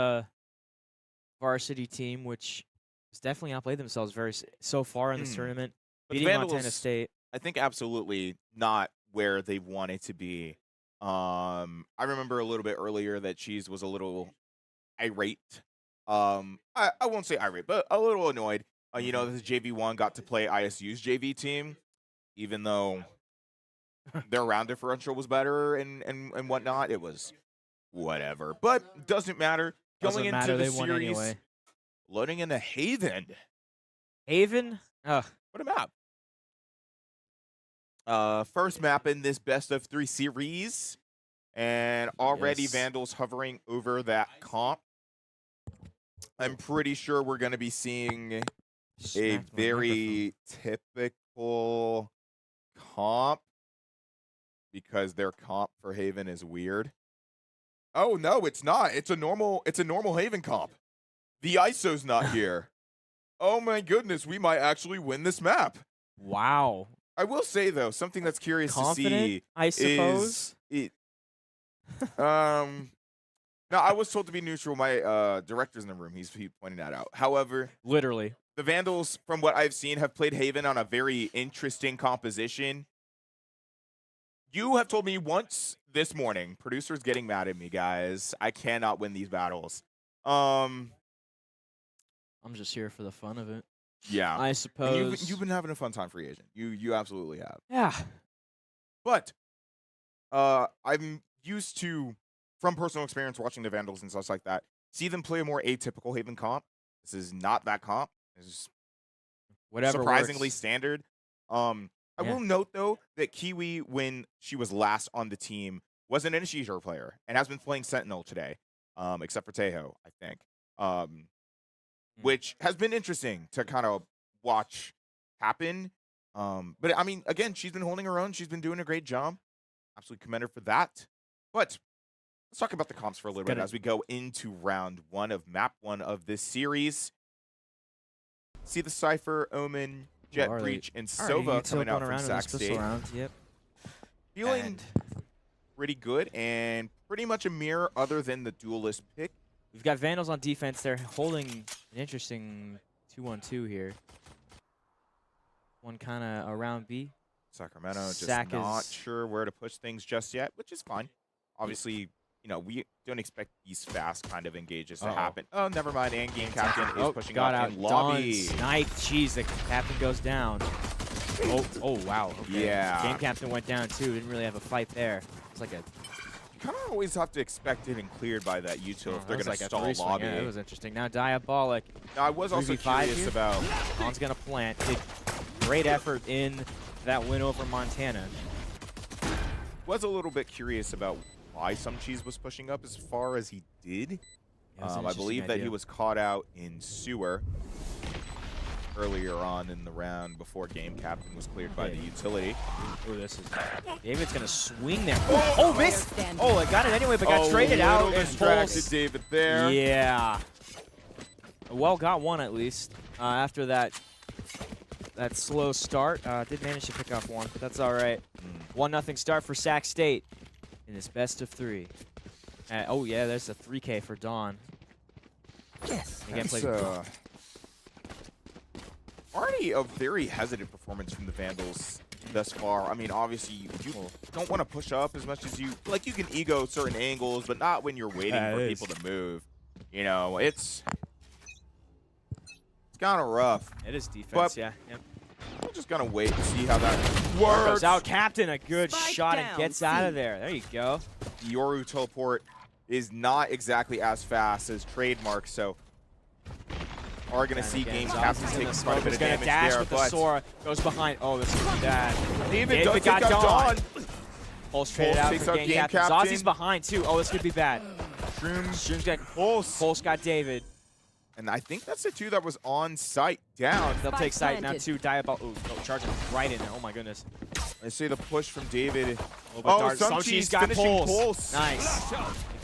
varsity team, which has definitely outplayed themselves so far in this tournament, But the beating Montana Vandals, State. I think absolutely not where they wanted to be. I remember a little bit earlier that Cheese was a little irate. I won't say irate, but a little annoyed. This JV1 got to play ISU's JV team, even though their round differential was better and whatnot. It was whatever, but doesn't matter. Going into the They won series, anyway. loading into Haven. Haven? What a map. First map in this best of 3 series, and already Yes. Vandals hovering over that comp. I'm pretty sure we're going to be seeing a Smacked my very typical comp, because their comp for Haven is weird. Oh no, it's not. It's a normal Haven comp. The ISO's not here. Oh my goodness, we might actually win this map. microphone. Wow. I will say though, something that's curious to see Confident, I suppose. is now I was told to be neutral. My director's in the room. He pointed that out. However, Literally. the Vandals, from what I've seen, have played Haven on a very interesting composition. You have told me once this morning, producer's getting mad at me, guys. I cannot win these battles. I'm just here for the fun of it. Yeah. I And suppose. you've been having a fun time, free agent. You absolutely have. Yeah. But I'm used to, from personal experience, watching the Vandals and stuff like that, see them play a more atypical Haven comp. This is not that comp. This is Whatever. surprisingly works. standard. I Yeah. will note, though, that Kiwi, when she was last on the team, was an initiator player and has been playing Sentinel today, except for Tejo, I think, which has been interesting to kind of watch happen. But, I mean, again, she's been holding her own. She's been doing a great job. Absolutely commend her for that. But let's talk about the comps for a little bit as we go into round 1 of map 1 of this series. See the Cypher, Omen, Jet Breach, and Sova coming out from Sac State. Yep. Feeling pretty good and pretty much a mirror other than the duelist pick. We've got Vandals on defense. They're holding an interesting 2-1-2 here. One kind of around B. Sacramento just Sac not is- sure where to push things just yet, which is fine. Obviously, we don't expect these fast kind of engages to happen. Oh, never mind. And game captain is pushing got up out. in lobby. Snipe. Jeez, the captain goes down. Oh, wow. Okay. Yeah. Game captain went down too. Didn't really have a fight there. It's like a. You kind of always have to expect getting cleared by that util if they're that was going to like a stall three-swing. lobby. Yeah, it was interesting. Now Diabolic. Now, I was also 3v5 curious here? about. Khan's gonna plant. Did great effort in that win over Montana. Was a little bit curious about why some cheese was pushing up as far as he did. Yeah, it was an I believe interesting that he idea. was caught out in sewer earlier on in the round before game captain was cleared by the utility. Oh, this is. David's gonna swing there. Oh, Oh, missed. Oh, I got it anyway, but got traded out. And Distracted Pulse. David there. Yeah. Well, got one at least after that slow start. Did manage to pick up one, but that's all right. 1-0 start for Sac State in this best of 3. Oh yeah, there's a 3K for Dawn. Yes. Again, That's, plays already a very hesitant performance from the Vandals thus far. I mean, obviously, you don't want to push up as much as you like. You can ego certain angles, but not when you're waiting for people to move. It's It's kind of rough. It is defense, But- yeah. Yep. We're just gonna wait and see how that Goes works. out, Captain. A good Spike shot and down, gets out of C. there. There you go. Yoru teleport is not exactly as fast as Trademark, so are gonna And see again, Game Zombies Captain in take the quite a smoke. bit He's of gonna damage dash there, with the but Sora. Goes behind. Oh, this is bad. David does got take out Dawn. Dawn. Pulse traded out takes for out Game Game Captain. Captain. Zozzy's behind too. Oh, this could be bad. Shrooms, Shrooms got Pulse. Pulse got David. And I think that's the two that was on site down. They'll Spike take sight now planted. too. Diabol. Ooh, charging right in there. Oh my goodness. I see the push from David. Oh, Some Sumchi's Cheese got finishing Pulse. Pulse. Nice.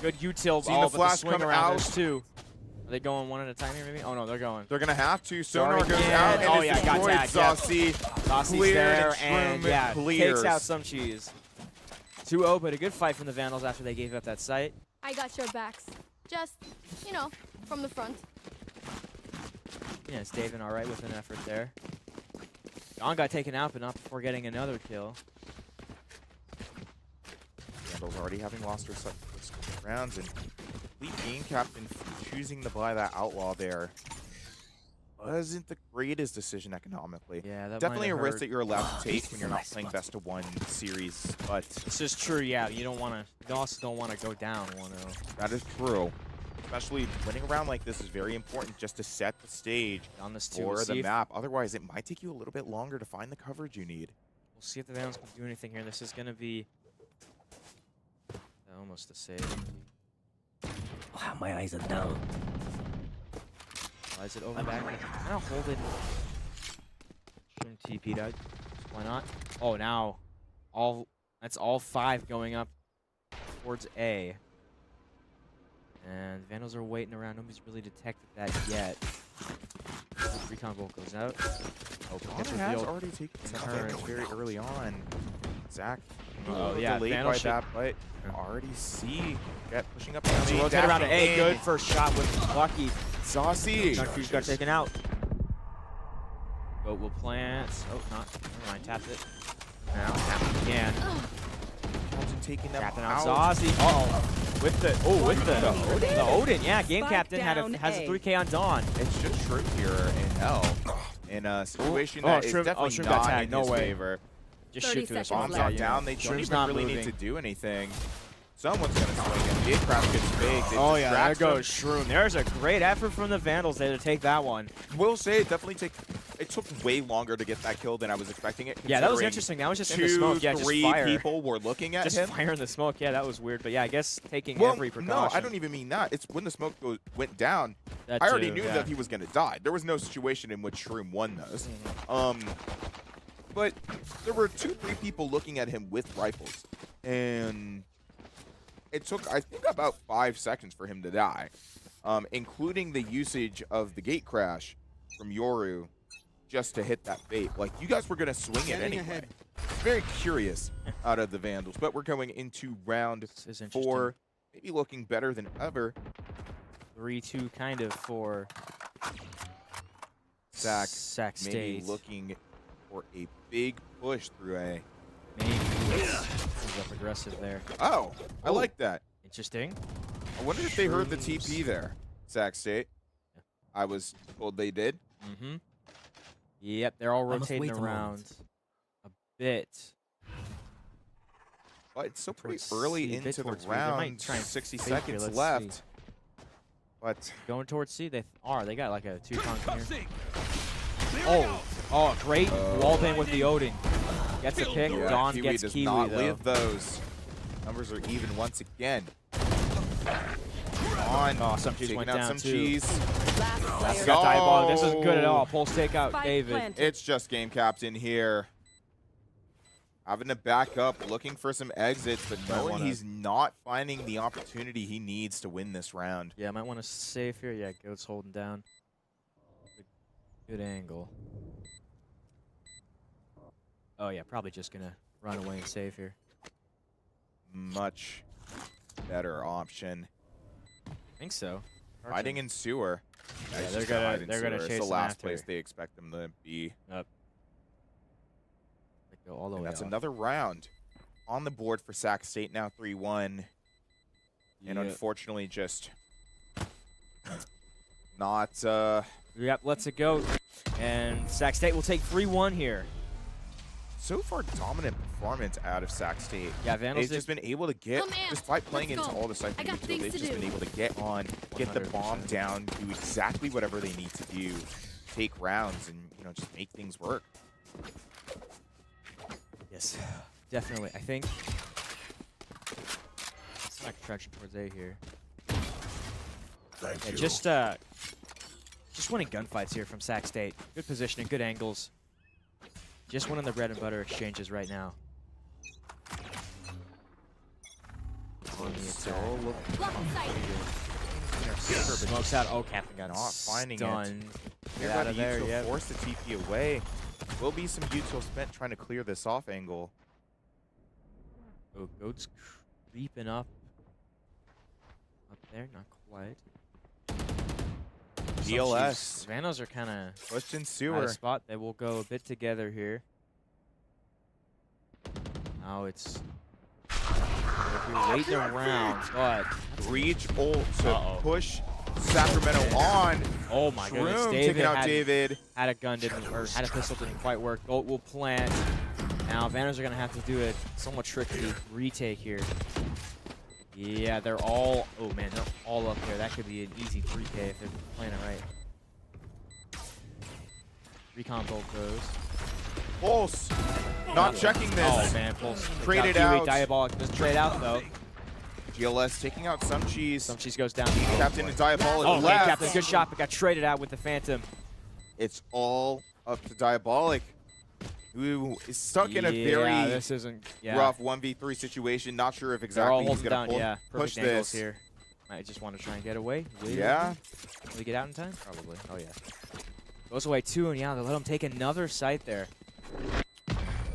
Good util. Seen Oh, the but the flash swing come around. There's out. two. Are they going one at a time here maybe? Oh no, they're going. They're gonna have to. Sonar Sorry, goes yeah. out and Oh, is yeah, got destroyed. tagged, yeah. Saucy Zozzie's cleared there and and yeah, clears. takes out some cheese. 2-0, but a good fight from the Vandals after they gave up that site. I got your backs. Just, you know, from the front. Yeah, it's David all right with an effort there. Don got taken out, but not before getting another kill. Vandals already having lost their first couple rounds, and Lead Game Captain choosing to buy that Outlaw there wasn't the greatest decision economically. Yeah, that Definitely might a have risk hurt. that you're allowed to take when you're not playing best of one series, but This is true, yeah. You don't want to. You also don't want to go down 1-0. that is true. Especially winning a round like this is very important just to set the stage On this too. for We'll the see if- map. Otherwise, it might take you a little bit longer to find the coverage you need. We'll see if the Vandals can do anything here. This is going to be almost a save. Wow, my eyes are down. Why is it over back? Kind of hold it. Shroom TP'd out. Why not? Oh, now that's all 5 going up towards A. And Vandals are waiting around. Nobody's really detected that yet. Recon bolt goes out. Oh, gets Connor has revealed. already taken some Turn. damage very early on. Zach, Oh, yeah, delayed Vandal by should- that, but Yeah. already see Jet pushing up. So rotate around to A. Good first shot with Lucky. Saucy. Junkfuse got taken out. Goat will plant. Oh, not. Never mind. Tapped it. Now tap again. Taking them Captain on out. Zozzy. Uh-oh. With the Odin. Yeah, Game Spike Captain down has a A. 3K on Dawn. It's just Shrimp here in L. In a situation Oh, that is Shrimp- oh, definitely Shrimp got not tagged. in No his way. favor. Just 30 shoot through the seconds bomb. Bombs left. are down. They don't Shrimp's even not really moving. need to do anything. Someone's going to swing him. Gatecraft gets big. They Oh, yeah, there distract him. goes Shroom. There's a great effort from the Vandals there to take that one. Will say it took way longer to get that kill than I was expecting it. Yeah, that was considering interesting. That was just in the 2, smoke. Yeah, just 3 fire. people were looking at Just him. fire in the smoke. Yeah, that was weird. But yeah, I guess taking Well, every precaution. no, I don't even mean that. It's when the smoke went down, That I already too, knew yeah. that he was going to die. There was no situation in which Shroom won those. But there were 2-3 people looking at him with rifles. And it took, I think, about 5 seconds for him to die, including the usage of the gate crash from Yoru just to hit that bait. Like, you guys were going to swing it anyway. Very curious out of the Vandals. But we're going into round This is interesting. 4. Maybe looking better than ever. 3-2 kind of for Sac State. maybe looking for a big push through A. Maybe. He's up aggressive there. Oh, I Oh. like that. Interesting. I wonder if they heard the Shrooms. TP there, Sac State. I was told they did. Mm-hmm. Yep, they're all I must rotating wait a around moment. a bit. But it's still pretty Towards early C, a bit into the towards B. They might round. try and 60 fake here, seconds let's left. see. But Going towards C, they are. They got like a 2-tong here. Oh, great wall bang with the Odin. Gets a pick. yeah, Dawn Kiwi gets does Kiwi not though. leave those. Numbers are even once again. On. Oh, some cheese Taking went out down some too. cheese. Last player. Got diabolic. This isn't good at Go. all. Pulse takeout, Spike David. planted. It's just Game Captain here. Having to back up, looking for some exits, but Might knowing wanna- he's not finding the opportunity he needs to win this round. Yeah, might want to save here. Yeah, Goat's holding down. Good angle. Oh yeah, probably just gonna run away and save here. Much better option. I think so. Hiding in sewer. Yeah, He's they're just gonna- hide in they're gonna sewer. chase It's him the last after. place they expect them to be. They go all the And way that's off. another round on the board for Sac State, now 3-1. And Yep. unfortunately just not Good Yep, lets it go. And Sac State will take 3-1 here. So far, dominant performance out of Sac State. Yeah, Vandals They've just been able to get, despite playing Let's into go. all the Cypher I got util, things they've to just do. been able to get on, get the bomb 100%. down, do exactly whatever they need to do, take rounds, and just make things work. Yes, definitely. I think it's not traction towards A here. Thank Yeah, you. just winning gunfights here from Sac State. Good positioning, good angles. Just winning the bread and butter exchanges right now. On the So attack. look, Blocking sight. Smokes out. Oh, Captain got not finding it. stunned. Get Here out by of the there. util, Yep. force the TP away. Will be some util spent trying to clear this off angle. Oh, Goat's creeping up. Up there, not quite. GLS Vanos are kind of pushed in out sewer. of spot. They will go a bit together here. Now it's if you're waiting around, but Breach ult to Uh-oh. push Sacramento on. oh my goodness, Shroom David taking out had, David. had a gun didn't or had a pistol didn't quite work. Goat will plant. Now Vanos are gonna have to do a somewhat tricky retake here. Yeah, they're all oh man, they're all up there. That could be an easy 3K if they're playing it right. Recon bolt goes. Pulse not checking this. Oh man, Pulse Traded Kiwi, out. Diabolic doesn't trade out though. GLS taking out some cheese. Some cheese goes down. Captain and Diabolic Oh, man, left. Captain, good shot, but got traded out with the Phantom. It's all up to Diabolic, who is stuck in a very this isn't rough 1v3 situation. Not sure if They're all exactly he's holding gonna down. pull, Yeah, push perfect angles this. here. Might just want to try and get away. Yeah. Will he get out in time? Probably. Oh yeah. Goes away too, and yeah, they let him take another site there.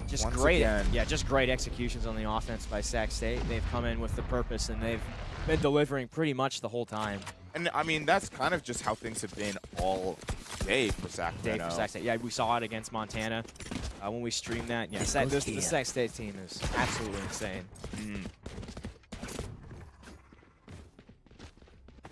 Just Once great, again. yeah, just great executions on the offense by Sac State. They've come in with the purpose, and they've been delivering pretty much the whole time. And I mean, that's kind of just how things have been all day for Sacramento. Day for Sac State. Yeah, we saw it against Montana when we streamed that. Yeah, the Sac State team is absolutely insane.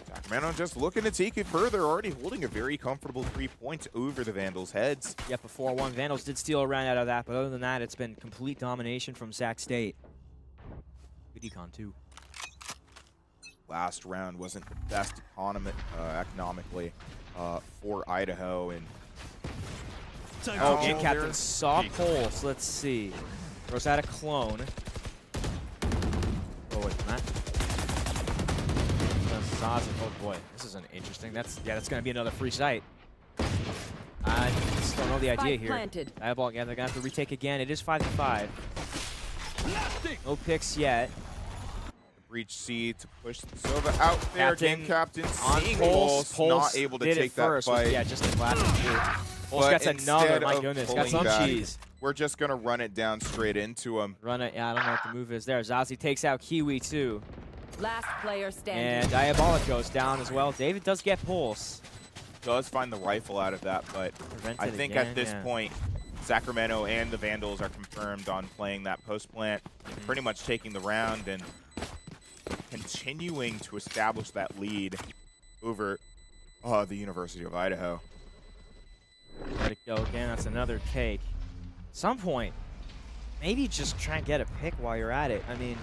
Sacramento just looking to take it further, already holding a very comfortable 3 points over the Vandals' heads. Yep, a 4-1. Vandals did steal a round out of that, but other than that, it's been complete domination from Sac State. Good econ, too. Last round wasn't the best economically for Idaho. And Oh, game captain saw Pulse. Let's see. Throws out a clone. Oh, wait, Matt. Oh boy, this is an interesting. That's going to be another free site. I just don't know the idea here. Diabolic, yeah, they're going to have to retake again. It is 5-5. No picks yet. Breach C to push Sova out there. Game captain on seeing Pulse. not able to did take it first that fight. Yeah, just a classic. Pulse But gets another. instead My of goodness, got pulling some back, cheese. We're just going to run it down straight into him. Run it. Yeah, I don't know what the move is there. Zazie takes out Kiwi too. Last player standing. And Diabolic goes down as well. David does get Pulse. Does find the rifle out of that, but I think at this point, Sacramento and the Vandals are confirmed on playing that post plant, pretty much taking the round and continuing to establish that lead over the University of Idaho. Let it go again. That's another take. At some point, maybe just try and get a pick while you're at it. I mean,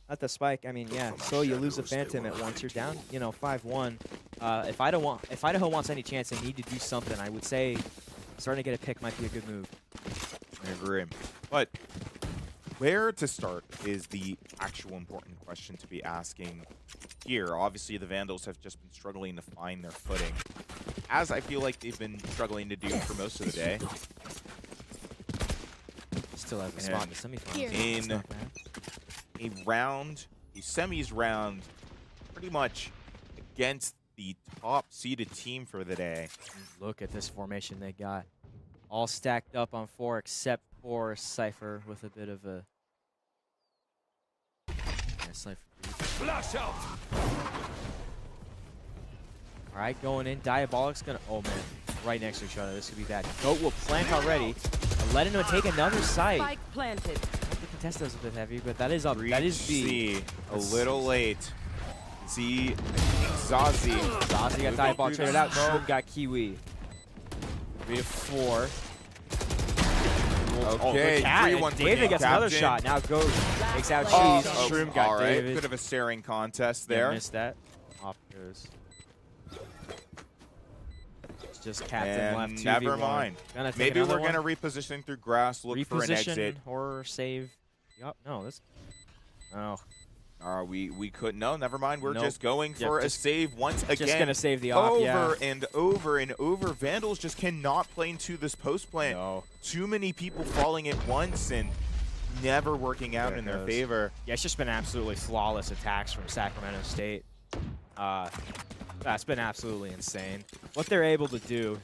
at the spike, I mean, yeah. So you lose a Phantom at once. You're down, 5-1. If Idaho wants any chance, they need to do something. I would say starting to get a pick might be a good move. I agree. But where to start is the actual important question to be asking here. Obviously, the Vandals have just been struggling to find their footing, as I feel like they've been struggling to do for most of the day. Still have a spot in the semifinals. In a round, a semis round, pretty much against the top seeded team for the day. Look at this formation they got. All stacked up on 4 except for Cypher with a bit of a... Yeah, Cypher. Flash out. All right, going in. Diabolic's going to... Oh, man. Right next to each other. This could be bad. Goat will plant already. Let him take another site. Spike planted. The contest is a bit heavy, but that is up. That is B. C, a little late. Z, Zazie. Zazie got Diabolic traded out. Shroom got Kiwi. 3 to 4. Okay, 3-1 for David Game gets another Captain. shot. Now goes, takes out Cheese. Oh, Shroom got all right. David. Bit of a staring contest Yeah, there. missed that. Off goes. It's just Captain And left. 2v1. never mind. Gonna take Maybe another we're going to one. reposition through grass, look for an exit. Horror save. Yup. No, this. Oh. We couldn't. No, never mind. We're Nope. just going Yep, for a just- save once again. Just gonna save the op. Yeah. Over and over and over. Vandals just cannot play into this post plant. No. Too many people falling at once and never working out There in it their goes. favor. Yeah, it's just been absolutely flawless attacks from Sacramento State. That's been absolutely insane. What they're able to do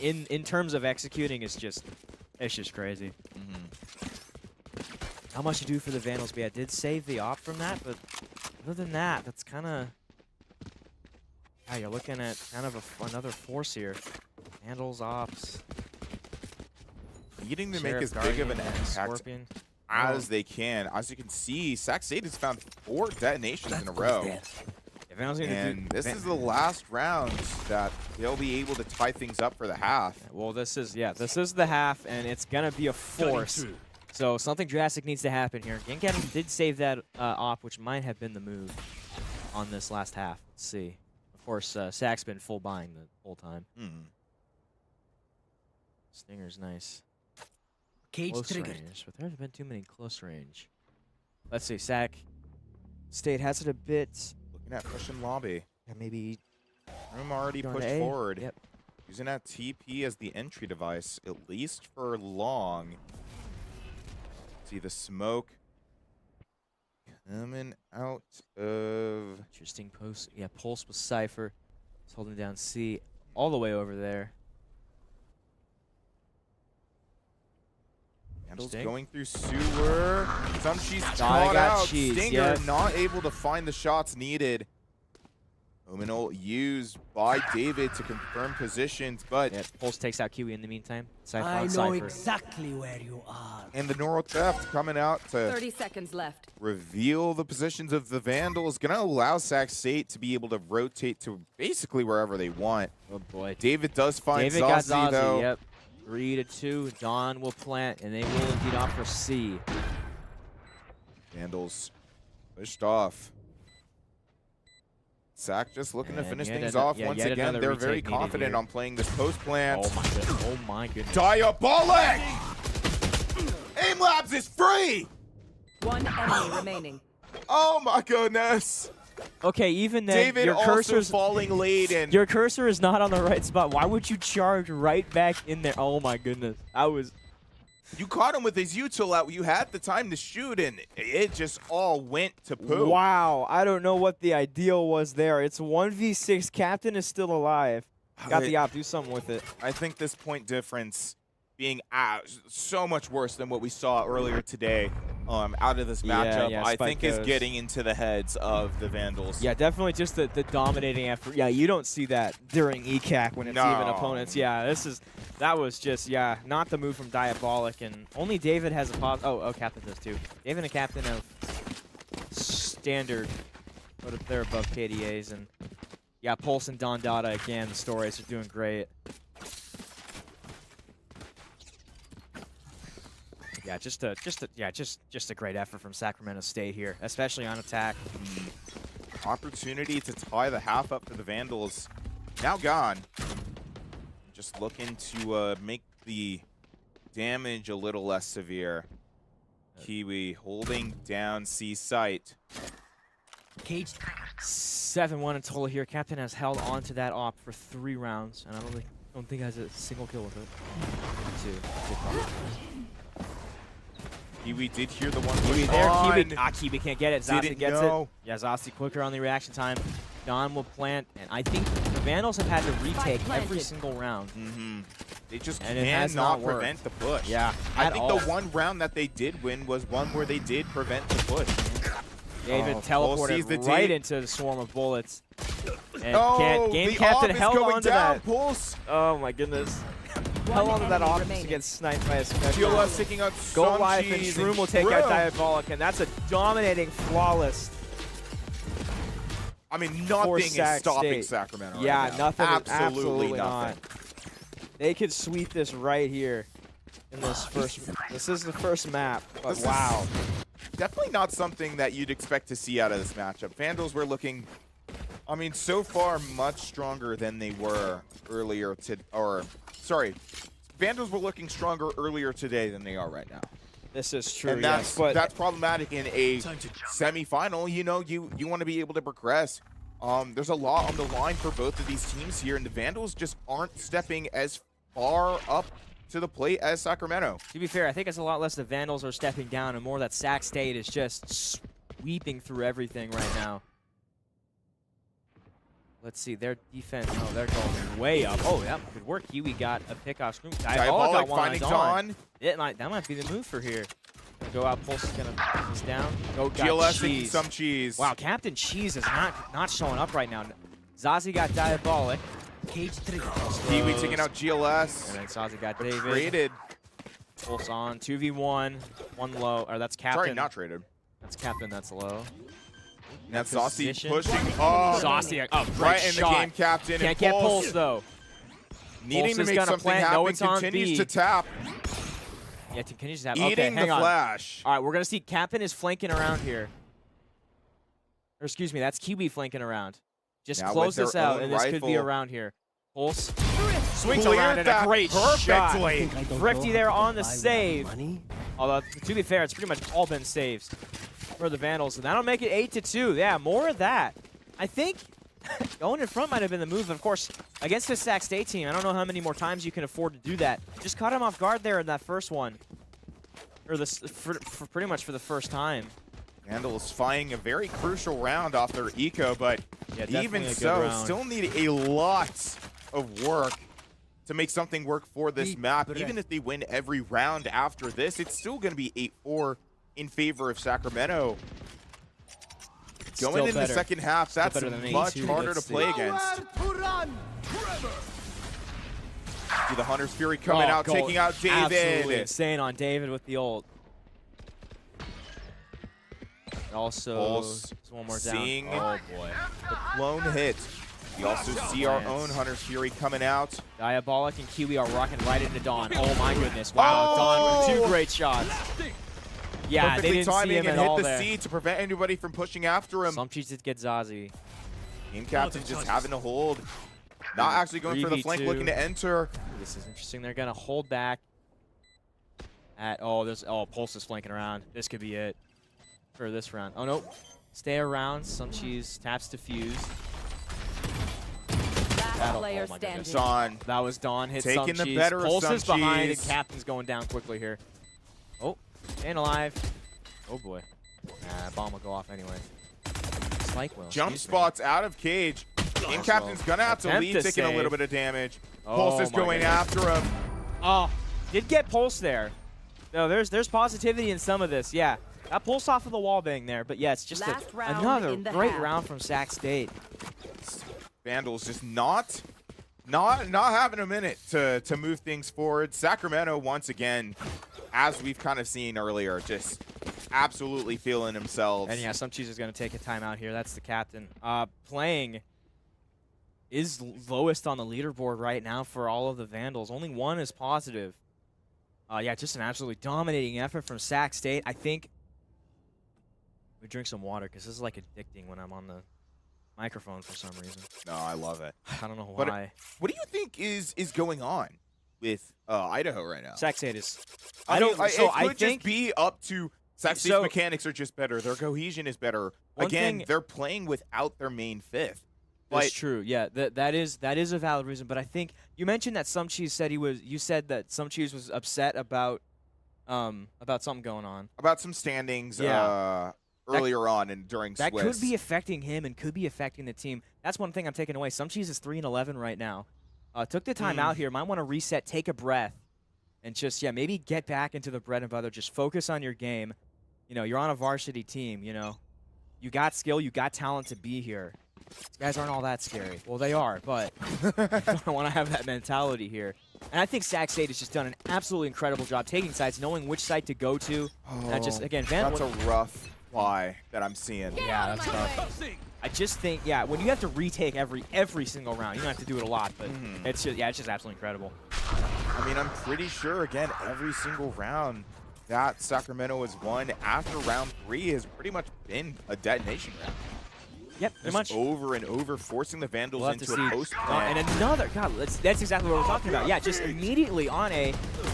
in terms of executing is just, it's just crazy. How much to do for the Vandals? But yeah, did save the op from that, but other than that, that's kind of, yeah, you're looking at kind of another force here. Vandals, ops. Needing to Sheriff, make as big of an Guardian, impact Scorpion. as they can. As you can see, Sac State has found 4 detonations in a row. Yeah, Vandals gonna And do, this is the last round that they'll be able to tie things up for the half. Well, this is the half, and it's gonna be a force. So something drastic needs to happen here. Game Captain did save that op, which might have been the move on this last half. Let's see. Of course, Sac's been full buying the whole time. Stinger's nice. Cage Close triggered. range, but there haven't been too many close range. Let's see. Sac State has it a bit. Looking at pushing lobby. Yeah, maybe Room already going to pushed A. forward. Yep. Using that TP as the entry device, at least for long. See the smoke coming out of... Interesting post. Yeah, Pulse with Cypher. He's holding down C all the way over there. Handles Sting. going through sewer. Some cheese I caught got out. cheese, Stinger yeah. not able to find the shots needed. Ominal used by David to confirm positions, but... Yeah, Pulse takes out Kiwi in the meantime. Cypher I on know Cypher. exactly where you are. And the Neural Theft coming out to 30 seconds left. reveal the positions of the Vandals. Going to allow Sac State to be able to rotate to basically wherever they want. Oh boy. David does find David got Zossi, Zossi, though. yep. 3 to 2. Dawn will plant, and they will indeed opt for C. Vandals pushed off. Sac just looking to And finish yet things ano- off yeah, once yet again. another They're retake very needed confident here. on playing this post plant. Oh my goodness. Oh my goodness. Diabolic! Aim Labs is free! One enemy remaining. Oh my goodness! Okay, even then, David your also cursor's falling late and your cursor is not on the right spot. Why would you charge right back in there? Oh my goodness. I was you caught him with his util out. You had the time to shoot and it just all went to poo. Wow, I don't know what the ideal was there. It's 1v6. Captain is still alive. Got the op. Do something with it. I think this point difference being so much worse than what we saw earlier today out of this matchup, yeah, I Spike think is goes. getting into the heads of the Vandals. Yeah, definitely just the dominating effort. Yeah, you don't see that during ECAC when it's even No. opponents. Yeah, that was just, yeah, not the move from Diabolic. And only David has a pos. Oh, Captain does too. David and Captain have standard, but they're above KDAs. And yeah, Pulse and Don Dada again. The stories are doing great. Yeah, just a great effort from Sacramento State here, especially on attack. Opportunity to tie the half up for the Vandals. Now gone. Just looking to make the damage a little less severe. Kiwi holding down C site. Cage triggered. 7-1 in total here. Captain has held on to that op for 3 rounds, and I don't think has a single kill with it. 2. Kiwi did hear the one Kiwi push there. on. Kiwi can't get it. Zossi Didn't gets know. it. Yeah, Zossi quicker on the reaction time. Don will plant, and I think the Vandals have had to retake every single round. They just And it has not cannot worked. prevent the push. Yeah, I at think all. the one round that they did win was one where they did prevent the push. David Pulse sees the teleported right D. into the swarm of bullets. And Game the Captain op is held going on to down. that. Pulse. Oh my goodness. Held on to that enemy op to remaining. get sniped by a special. GLS taking out Go some live and cheese Shroom will take out Shroom. Diabolic, and that's a dominating, flawless. I mean, for nothing is Sac stopping State. Sacramento Yeah, right now. nothing. Absolutely Absolutely nothing. not. They could sweep this right here in this first. This is the first map, but wow. Definitely not something that you'd expect to see out of this matchup. Vandals were looking, I mean, so far much stronger than they were earlier Vandals were looking stronger earlier today than they are right now. This is true, And yes, but that's problematic in a semifinal. You know, you want to be able to progress. There's a lot on the line for both of these teams here, and the Vandals just aren't stepping as far up to the plate as Sacramento. To be fair, I think it's a lot less the Vandals are stepping down and more that Sac State is just sweeping through everything right now. Let's see, their defense, oh, they're going way up. Oh, that could work. Kiwi got a pick off screen. Diabolic finding Dawn. That might be the move for here. Gonna go out, Pulse is gonna put this down. Go, GLS got thinking some cheese. Wow, Captain Cheese is not showing up right now. Zazie got Diabolic. Cage 3. Kiwi taking out GLS. And then Zazie got David. Traded. Pulse on 2v1, one low, or that's Captain. Sorry, not traded. That's Captain, that's low. That's Saucy Position. pushing up. Saucy, oh, great right in shot. the game, Captain. Can't and get Pulse Pulse though. needing Pulse to is make gonna something plant. happen. No, it's on Continues B. to tap. Yeah, continues to have. Eating Okay, hang the on. flash. All right, we're gonna see Captain is flanking around here. Or excuse me, that's Kiwi flanking around. Just Now close with this their out, own and this could be rifle. around here. Pulse swings Cleared around and a that great shot. perfectly. Thrifty there on the save. Although, to be fair, it's pretty much all been saves for the Vandals. And that'll make it 8-2. Yeah, more of that. I think going in front might have been the move. Of course, against this Sac State team, I don't know how many more times you can afford to do that. Just caught him off guard there in that first one. Or this, for pretty much for the first time. Vandals finding a very crucial round off their eco, but Yeah, even definitely a good so, round. still need a lot of work to make something work for this map. Even if they win every round after this, it's still going to be 8-4 in favor of Sacramento. Going into the second half, Still that's better than much 8-2. harder to Let's play see. against. See the Hunter's Fury coming out, goal. taking out Absolutely David. insane on David with the ult. And also, Pulse there's one more seeing down. Oh boy. the clone hit. We also see our own Hunter's Fury coming out. Diabolic and Kiwi are rocking right into Dawn. Oh my goodness. Wow, Dawn with 2 great shots. Yeah, Perfectly they didn't see timing him and at hit all the there. C to prevent anybody from pushing after him. Some cheats did get Zazie. Team captain just having to hold. Not actually going for the flank, 3v2. looking to enter. This is interesting. They're gonna hold back. Pulse is flanking around. This could be it for this round. Oh no, stay around. Some cheese taps to fuse. Last player my standing. goodness. Dawn That was Dawn hit taking some the cheese. better of Pulse some is behind and cheese. Captain's going down quickly here. Oh, staying alive. Oh boy. Bomb will go off anyway. Spike will. jump excuse me. spots out of cage. Team captain's gonna have to attempt lead, to taking a save. little bit of damage. Oh Pulse is my going goodness. after him. Oh, did get Pulse there. No, there's positivity in some of this. Yeah, got Pulse off of the wall bang there, but yeah, it's just Last round another in the great half. round from Sac State. Vandals just not having a minute to move things forward. Sacramento once again, as we've kind of seen earlier, just absolutely feeling themselves. And yeah, some cheese is going to take a timeout here. That's the captain. Playing is lowest on the leaderboard right now for all of the Vandals. Only one is positive. Yeah, just an absolutely dominating effort from Sac State. I think we drink some water because this is like addicting when I'm on the microphone for some reason. No, I love it. I don't know But why. what do you think is going on with Idaho right now? Sac State is. I don't. mean, So it I could think just be up to Sac State's So- mechanics are just better. Their cohesion is better. One Again, thing- they're playing without their main fifth. that's But true. Yeah, that is a valid reason. But I think you mentioned that some cheese said you said that some cheese was upset about something going on. about some standings Yeah. earlier on and during That Swiss. could be affecting him and could be affecting the team. That's one thing I'm taking away. Some cheese is 3-11 right now. Took the time out here. Might want to reset, take a breath, and just maybe get back into the bread and butter. Just focus on your game. You know, you're on a varsity team. You know, you got skill, you got talent to be here. These guys aren't all that scary. Well, they are, but I want to have that mentality here. And I think Sac State has just done an absolutely incredible job taking sides, knowing which side to go to. And just again, That's a rough fly that I'm seeing. yeah, that's tough. I just think, when you have to retake every single round, you don't have to do it a lot, but it's just absolutely incredible. I mean, I'm pretty sure, again, every single round that Sacramento has won after round 3 has pretty much been a detonation round. Yep, pretty much. Over and over, forcing the Vandals We'll have to into a see. post And another, God, that's exactly what we're talking about. Yeah, just immediately on a,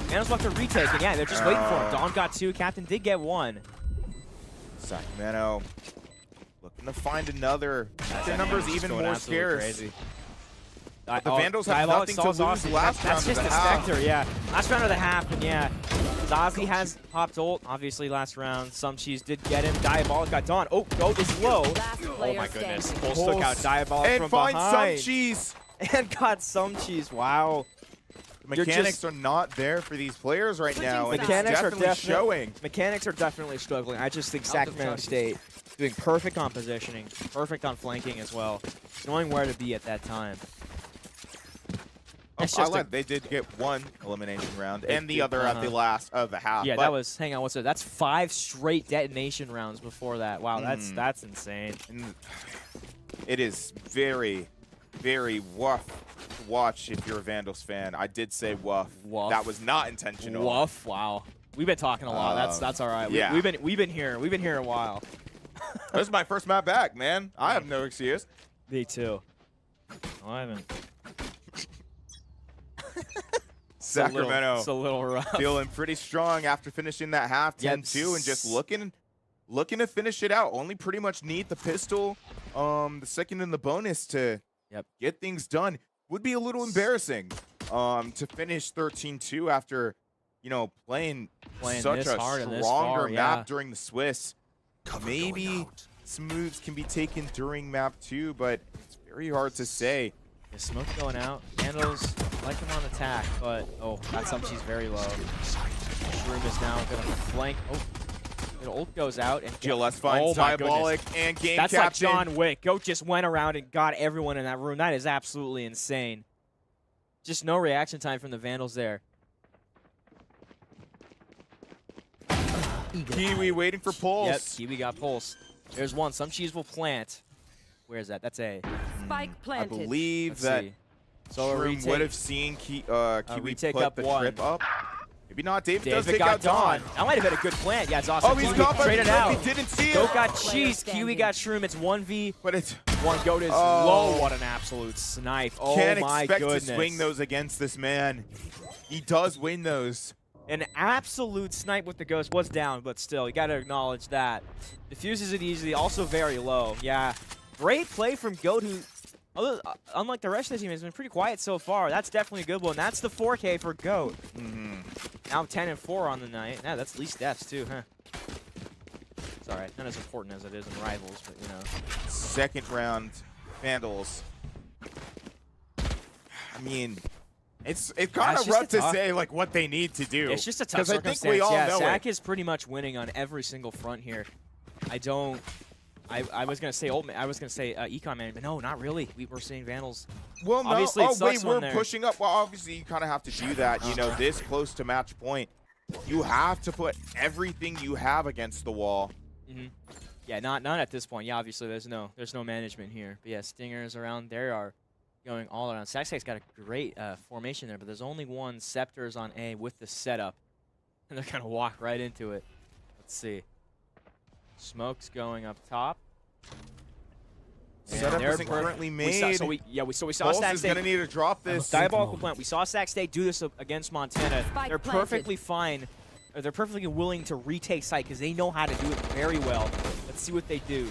Vandals will have to retake, and yeah, they're just waiting for him. Dawn got 2, Captain did get 1. Sacramento looking to find another. Their number's even more scarce. Crazy. But the Vandals have nothing to lose last round That's of just the a half. Spectre, yeah. Last round of the half, and yeah. Zazie has popped ult, obviously last round. Some Cheese did get him. Diabolic got Dawn. Oh, Goat is low. Oh my goodness. Pulse Pulse. took out Diabolic And from find behind. Some Cheese. And got Some Cheese. Wow. The mechanics are not there for these players right now, and Mechanics it's definitely showing. Mechanics are definitely struggling. I just think Sacramento State doing perfect on positioning, perfect on flanking as well, knowing where to be at that time. I lied. They did get 1 elimination round, and the other at the last of the half. Yeah, but that was. Hang on, what's it? That's 5 straight detonation rounds before that. Wow, that's insane. And it is very, very rough to watch if you're a Vandals fan. I did say woof. That was not intentional. Woof. Wow. We've been talking a lot. That's all right. Yeah. We've been here a while. This is my first map back, man. I have no excuse. Me too. Oh, I haven't. Sacramento It's a little rough. feeling pretty strong after finishing that half 10-2 and just looking to finish it out. Only pretty much need the pistol, the second and the bonus to get things done. Would be a little embarrassing to finish 13-2 after, you know, playing such a stronger map during the Swiss. Maybe some moves can be taken during map 2, but it's very hard to say. The smoke going out. Vandals like him on attack, but that She's very low. Shroom is now going to flank. Oh, the ult goes out and GLS finds Diabolic and game That's captain. like John Wick. Goat just went around and got everyone in that room. That is absolutely insane. Just no reaction time from the Vandals there. Kiwi waiting for Pulse. Yep, Kiwi got Pulse. There's one. Some Cheese will plant. Where is that? That's A. Spike planted. I believe Let's that see. So Shroom would have seen Kiwi retake put up the 1. trip up. Maybe not. David does David take out got Dawn. That might have been a good plant. Yeah, it's awesome. Oh, he's Kiwi got by the traded trip. out. He didn't see it. Goat got Player Cheese. standing. Kiwi got Shroom. It's 1v. But it's 1. Goat is low. What an absolute snipe. Oh can't my expect goodness. to swing those against this man. He does win those. An absolute snipe with the Ghost. Was down, but still, you got to acknowledge that. Diffuses it easily. Also very low. Yeah. Great play from Goat, who, unlike the rest of the team, has been pretty quiet so far. That's definitely a good one. That's the 4K for Goat. Now 10-4 on the night. Yeah, that's least deaths too, huh? It's all right. Not as important as it is in Rivals, but you know. Second round, Vandals. I mean, it's kind of rough to say like what they need to do. It's just a tough circumstance. I think we all know Zach it. is pretty much winning on every single front here. I was gonna say econ man, but no, not really. We're seeing Vandals. Well, no. Obviously, it Oh, wait, sucks we're when they're- pushing up. Well, obviously, you kind of have to do that. You know, this close to match point, you have to put everything you have against the wall. Yeah, not at this point. Yeah, obviously, there's no management here. But yeah, Stingers around there are going all around. Saxx's got a great formation there, but there's only one. Scepter's on A with the setup, and they're gonna walk right into it. Let's see. Smoke's going up top. Setup isn't currently made. We saw Pulse Sax is State. going to need to drop this. Diabolical plant. We saw Sac State do this against Montana. Spike They're planted. perfectly fine. Or they're perfectly willing to retake site because they know how to do it very well. Let's see what they do.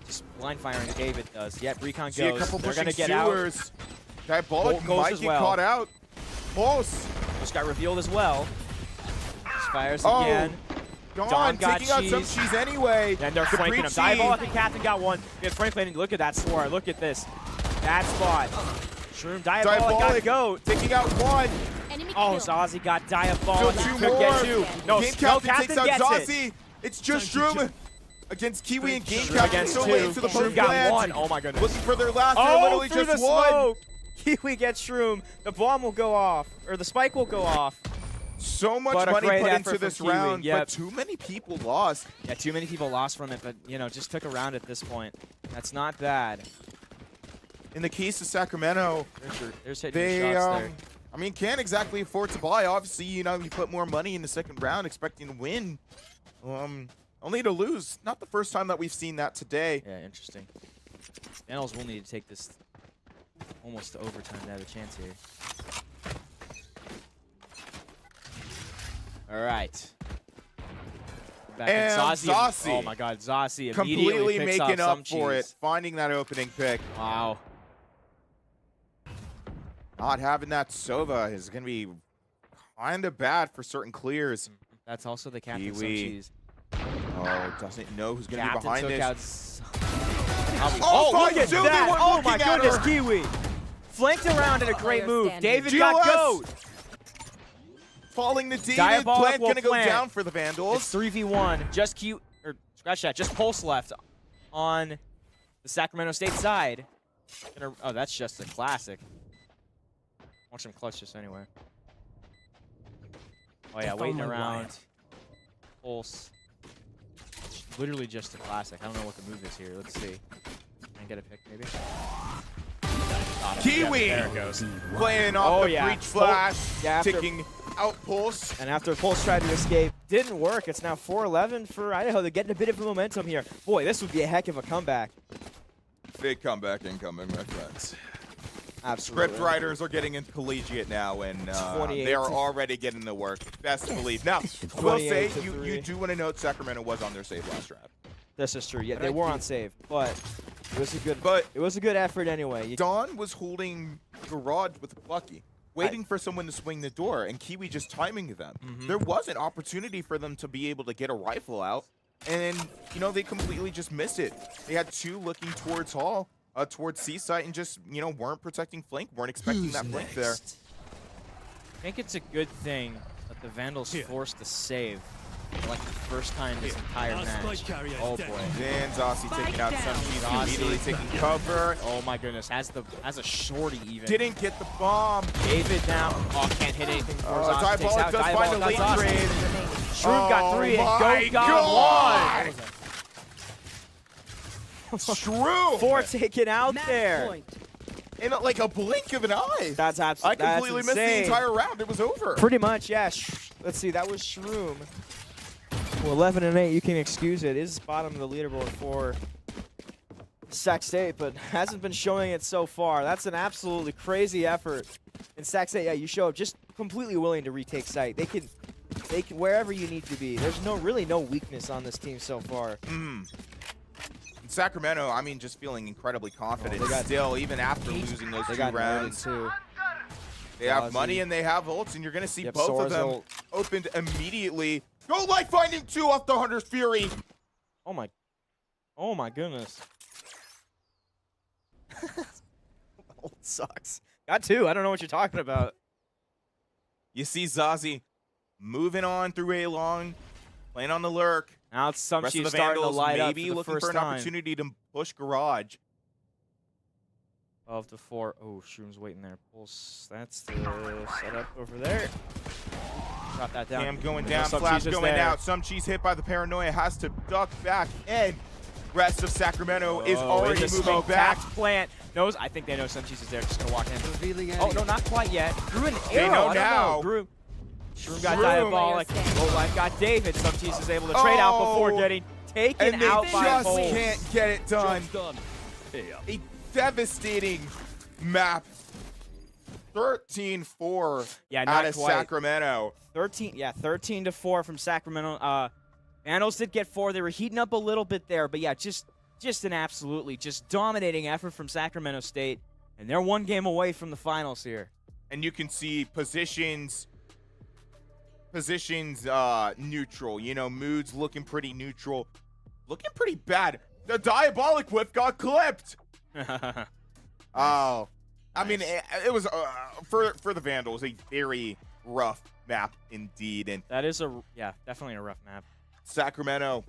Just blind firing David does. Yep, Recon See a goes. couple They're pushing going to get out. sewers. Diabolic Goes might as get well. caught out. Pulse. Just got revealed as well. Just fires Oh. again. Dawn got taking out Some cheese. Cheese anyway. And they're The flanking him. breach Diabolic team. and Captain got one. We have Franklin. Look at that sword. Look at this. Bad spot. Shroom. Diabolic got Goat. Taking out 1. Enemy Oh, kill. Zazie got Diabolic. Still He 2 could more. get 2. No, Game no, Captain Captain takes out gets it. Zazie. It's just Shroom against Kiwi and Game Shroom Captain against still 2. waiting for the Shroom post got plant. 1. Oh my goodness. Looking for their last. They're Oh, literally through just the one. smoke. Kiwi gets Shroom. The bomb will go off, or the spike will go off. So much But a money great put effort into from this Kiwi, round, yep. but too many people lost. Yeah, too many people lost from it, but you know, just took a round at this point. That's not bad. In the case of Sacramento, There's hitting they shots there. I mean, can't exactly afford to buy. Obviously, you know, you put more money in the second round expecting to win. Only to lose. Not the first time that we've seen that today. Yeah, interesting. Vandals will need to take this almost to overtime to have a chance here. All right. Back And at Zossi. Zossi. Oh my God, Zossi Completely immediately picks making off up some for it, cheese. finding that opening pick. Wow. Not having that Sova is going to be kind of bad for certain clears. That's also the captain some Kiwi. cheese. Oh, doesn't know who's going to be Captain behind took this. out Oh, look at dude, they that! were Oh my looking at goodness, her. Kiwi! Flanked around in a great Player move. standing. David got GLS. goat. Falling to David. Diabolic Plant will going to go plant. down for the It's Vandals. 3v1. Just cute, or scratch that. Just Pulse left on the Sacramento State side. Oh, that's just a classic. Watch him clutch this anyway. Oh yeah, found waiting my around. wire. Pulse. Literally just a classic. I don't know what the move is here. Let's see. Can I get a pick maybe? Kiwi There it goes. playing off Oh, the yeah. breach flash, Yeah, after- taking out Pulse. And after Pulse tried to escape, didn't work. It's now 4-11 for Idaho. They're getting a bit of a momentum here. Boy, this would be a heck of a comeback. Big comeback incoming, my friends. Absolutely. Script writers are getting into collegiate now, and 28 they are to- already getting to work. Best to believe. Now, I will say, 28 to you 3. do want to note Sacramento was on their save last round. This is true. Yeah, they were on save, but it was a good. But it was a good effort anyway. Dawn was holding Garage with Bucky, waiting for someone to swing the door, and Kiwi just timing them. There was an opportunity for them to be able to get a rifle out, and you know they completely just missed it. They had two looking towards Hall, towards Seaside, and just weren't protecting flank, weren't expecting that flank there. I think it's a good thing that the Vandals forced the save for like the first time this entire match. Oh boy. Then Zossi taking out some Zossi. immediately taking cover. Oh my goodness, has a shorty even. Didn't get the bomb. David now. Oh, can't hit anything before Zossi takes Diabolic out. does find a Diabolic late got Zossi. trade. Shroom got 3 and my Goat got 1. True. 4 taken out there. In like a blink of an eye. That's I absolutely. completely missed the entire round. It was over. Pretty much, yeah. Let's see, that was Shroom. Well, 11 and 8, you can excuse it. Is bottom of the leaderboard for Sac State, but hasn't been showing it so far. That's an absolutely crazy effort. In Sac State, yeah, you show up just completely willing to retake site. They can wherever you need to be. There's really no weakness on this team so far. In Sacramento, I mean, just feeling incredibly confident they got- still, even after losing those They 2 got rounds. too. They have Ozzy. money and they have ults, and you're going to see Yep, both of Sora's them ult. opened immediately. Go like finding 2 off the Hunter's Fury. Oh my goodness. Ult sucks. Got 2. I don't know what you're talking about. You see Zazie moving on through A long, playing on the lurk. Now it's some Rest of she's the starting to Vandals light up maybe for the looking first for an time. opportunity to push Garage. 12 to 4. Oh, Shroom's waiting there. Pulse. That's the setup over there. Got that down. Cam going No, down, Some Flash Cheese is going there. out. Some Cheese hit by the Paranoia, has to duck back in. Rest of Sacramento is Oh, already in the moving smoke. back. Tapped plant. Knows. I think they know Some Cheese is there. Just gonna walk in. Oh no, not quite yet. Drew an arrow. They know I don't now. know. Drew. Shroom got Shroom. Diabolic. Low life got David. Some Cheese is able to trade out before Oh. getting taken And they out by just Pulse. can't get it done. A devastating map. 13-4 Yeah, out not of quite. Sacramento. 13 to 4 from Sacramento. Vandals did get 4. They were heating up a little bit there, but yeah, just an absolutely just dominating effort from Sacramento State, and they're 1 game away from the finals here. And you can see positions neutral. Moods looking pretty neutral. Looking pretty bad. The Diabolic Whip got clipped. Oh. I mean, it was, for the Vandals, a very rough map indeed. And That is definitely a rough map. Sacramento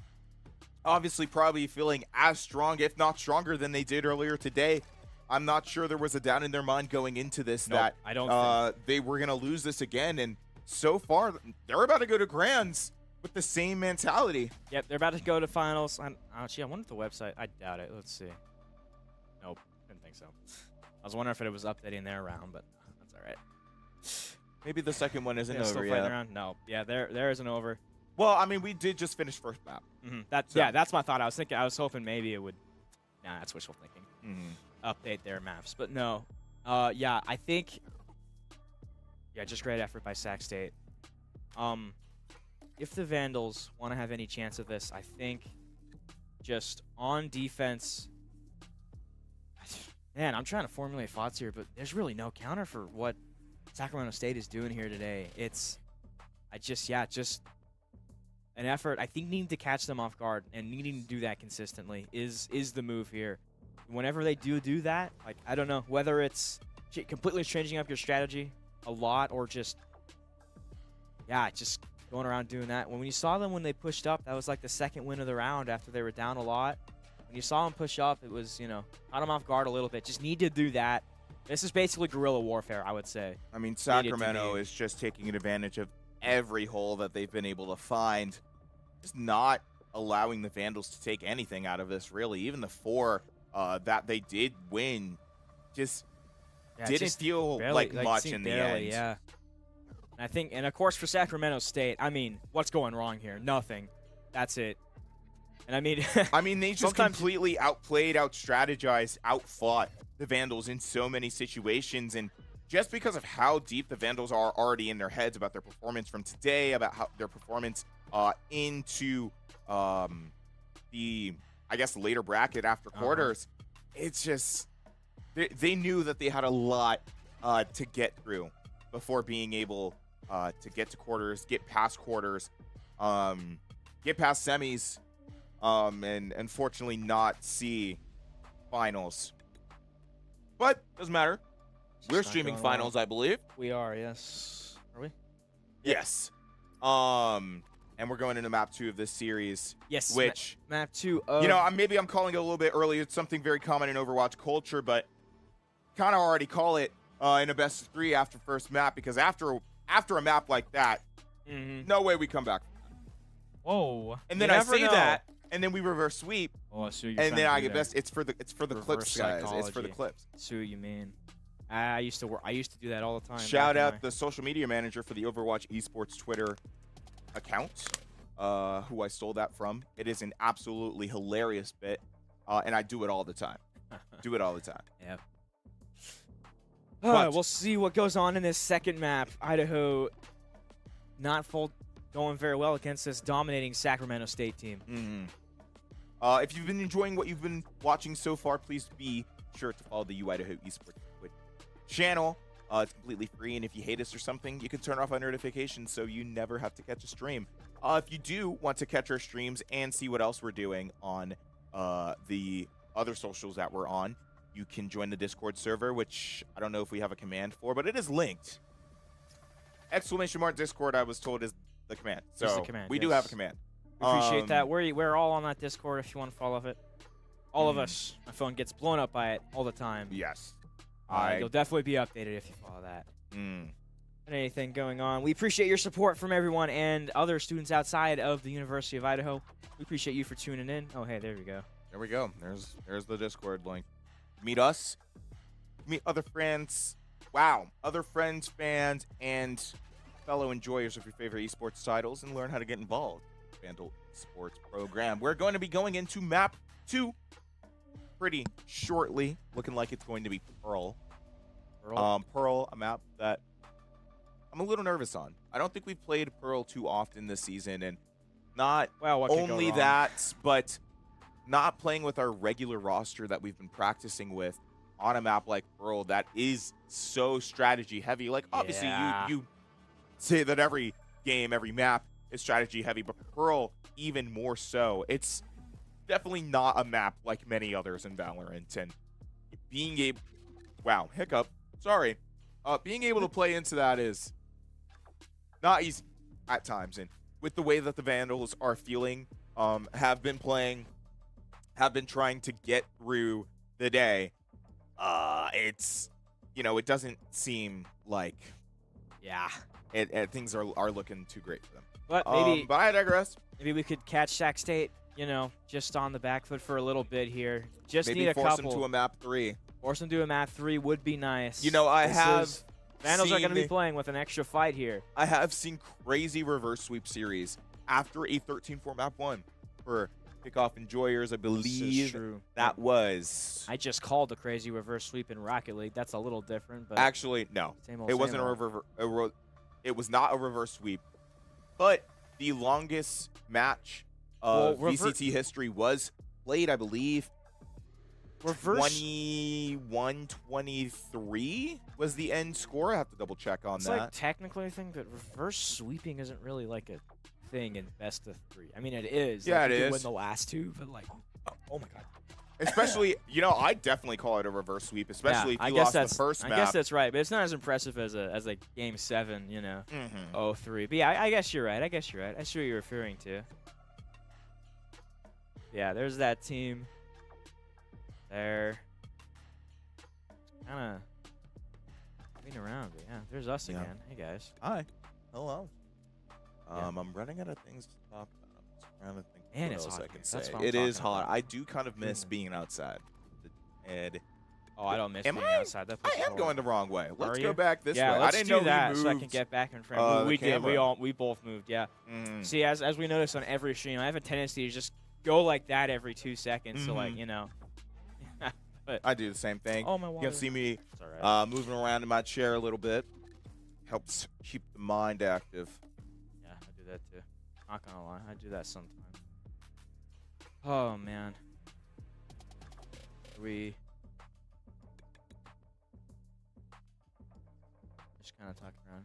obviously probably feeling as strong, if not stronger, than they did earlier today. I'm not sure there was a doubt in their mind going into this that I don't they were going to lose this again. And so far, they're about to go to Grands with the same mentality. Yep, they're about to go to finals. Actually, I wonder if the website. I doubt it. Let's see. Nope, didn't think so. I was wondering if it was updating their round, but that's all right. Maybe the second one isn't They're still over fighting yet. around. No, yeah, there isn't over. Well, I mean, we did just finish first map. That's So- yeah, that's my thought. I was hoping maybe it would. Nah, that's wishful thinking. Mm-hmm. Update their maps, but no. Yeah, I think. Yeah, just great effort by Sac State. If the Vandals want to have any chance of this, I think just on defense. Man, I'm trying to formulate thoughts here, but there's really no counter for what Sacramento State is doing here today. Just an effort. I think needing to catch them off guard and needing to do that consistently is the move here. Whenever they do that, like, I don't know whether it's completely changing up your strategy a lot or just going around doing that. When you saw them when they pushed up, that was like the second win of the round after they were down a lot. When you saw them push up, it was, caught them off guard a little bit. Just need to do that. This is basically guerrilla warfare, I would say. I mean, Sacramento is just taking advantage of every hole that they've been able to find. Just not allowing the Vandals to take anything out of this, really. Even the 4 that they did win just didn't feel barely, like much in the barely, end. Yeah. And I think, and of course for Sacramento State, I mean, what's going wrong here? Nothing. That's it. And I mean, they just completely outplayed, outstrategized, outfought the Vandals in so many situations. And just because of how deep the Vandals are already in their heads about their performance from today, about how their performance into the, I guess, later bracket after quarters, it's just, they knew that they had a lot to get through before being able to get to quarters, get past quarters, get past semis, and unfortunately not see finals. But doesn't matter. We're streaming finals, I believe. We are, yes. Are we? Yes. And we're going into map 2 of this series. Yes. Which map 2. Maybe I'm calling it a little bit early. It's something very common in Overwatch culture, but kind of already call it in a best of 3 after first map, because after a map like that, no way we come back. Whoa. And then I say that, and then we reverse sweep. Oh, I see what you're and trying then to I do get there. best. It's for the Reverse clips, guys. It's for the psychology. clips. See what you mean. I used to do that all the time. Shout out the social media manager for the Overwatch Esports Twitter account, who I stole that from. It is an absolutely hilarious bit, and I do it all the time. Do it all the time. Yeah. But- We'll see what goes on in this second map. Idaho not going very well against this dominating Sacramento State team. If you've been enjoying what you've been watching so far, please be sure to follow the U Idaho Esports Twitch channel. It's completely free, and if you hate us or something, you can turn off our notifications so you never have to catch a stream. If you do want to catch our streams and see what else we're doing on the other socials that we're on, you can join the Discord server, which I don't know if we have a command for, but it is linked. !Discord, I was told, is the command. So Is the command, we do yes. have a command. We appreciate that. We're all on that Discord if you want to follow it. All of us. My phone gets blown up by it all the time. Yes. You'll definitely be updated if you follow that. And anything going on. We appreciate your support from everyone and other students outside of the University of Idaho. We appreciate you for tuning in. Oh, hey, there we go. There we go. There's the Discord link. Meet us. Meet other friends. Wow. Other friends, fans, and fellow enjoyers of your favorite esports titles, and learn how to get involved. Vandal Esports program. We're going to be going into map 2 pretty shortly. Looking like it's going to be Pearl. Pearl, a map that I'm a little nervous on. I don't think we've played Pearl too often this season, and not what could go only wrong? that, but not playing with our regular roster that we've been practicing with on a map like Pearl that is so strategy heavy. Like, obviously, Yeah. you say that every game, every map is strategy heavy, but Pearl even more so. It's definitely not a map like many others in Valorant, and being able, wow, hiccup, sorry, being able to play into that is not easy at times. And with the way that the Vandals are feeling, have been playing, have been trying to get through the day, it's, it doesn't seem like things are looking too great for them. But maybe but I digress. Maybe we could catch Sac State, just on the back foot for a little bit here. Just Maybe need a force couple. them to a map 3. Force them to a map 3 would be nice. Vandals are going to be seen- playing with an extra fight here. I have seen crazy reverse sweep series after a 13-4 map 1 for Kickoff Enjoyers. I This is believe true. that was I just called the crazy reverse sweep in Rocket League. That's a little different, but actually no. same old, It same wasn't old. it was not a reverse sweep, but the longest match of Well, VCT history was played, I believe. Reverse. 21-23 was the end score. I have to double check on It's that. like technically a thing, but reverse sweeping isn't really like a thing in best of 3. I mean, it is. Yeah, like, it you is. Win the last 2, but like, oh my god. Especially, I definitely call it a reverse sweep, especially I if you guess lost that's the first I map. guess that's right, but it's not as impressive as a game 7, Mhm. 0-3. But yeah, I guess you're right. I see what you're referring to. Yeah, there's that team. There. Kind of moving around, but yeah, there's us Yeah. again. Hey guys. Hi. Hello. Yeah. I'm running out of things to talk about. I'm just trying to think And what it's else hot I can here. That's say. what I'm It is talking hot. about. I do kind of miss Mhm. being outside. And Oh, I don't miss Am being I? outside. That place I is am going the wrong way. Let's Are go you? back this yeah, way. let's I didn't do know that we so I moved. can get back in frame. the we did. camera. We both moved. Yeah. Mhm. See, as we notice on every stream, I have a tendency to just go like that every 2 seconds. So like Mhm. But I do the same thing. oh my You water. can see me It's all right. moving around in my chair a little bit. Helps keep the mind active. Yeah, I do that too. Not gonna lie, I do that sometimes. Oh man. We just kind of talking around.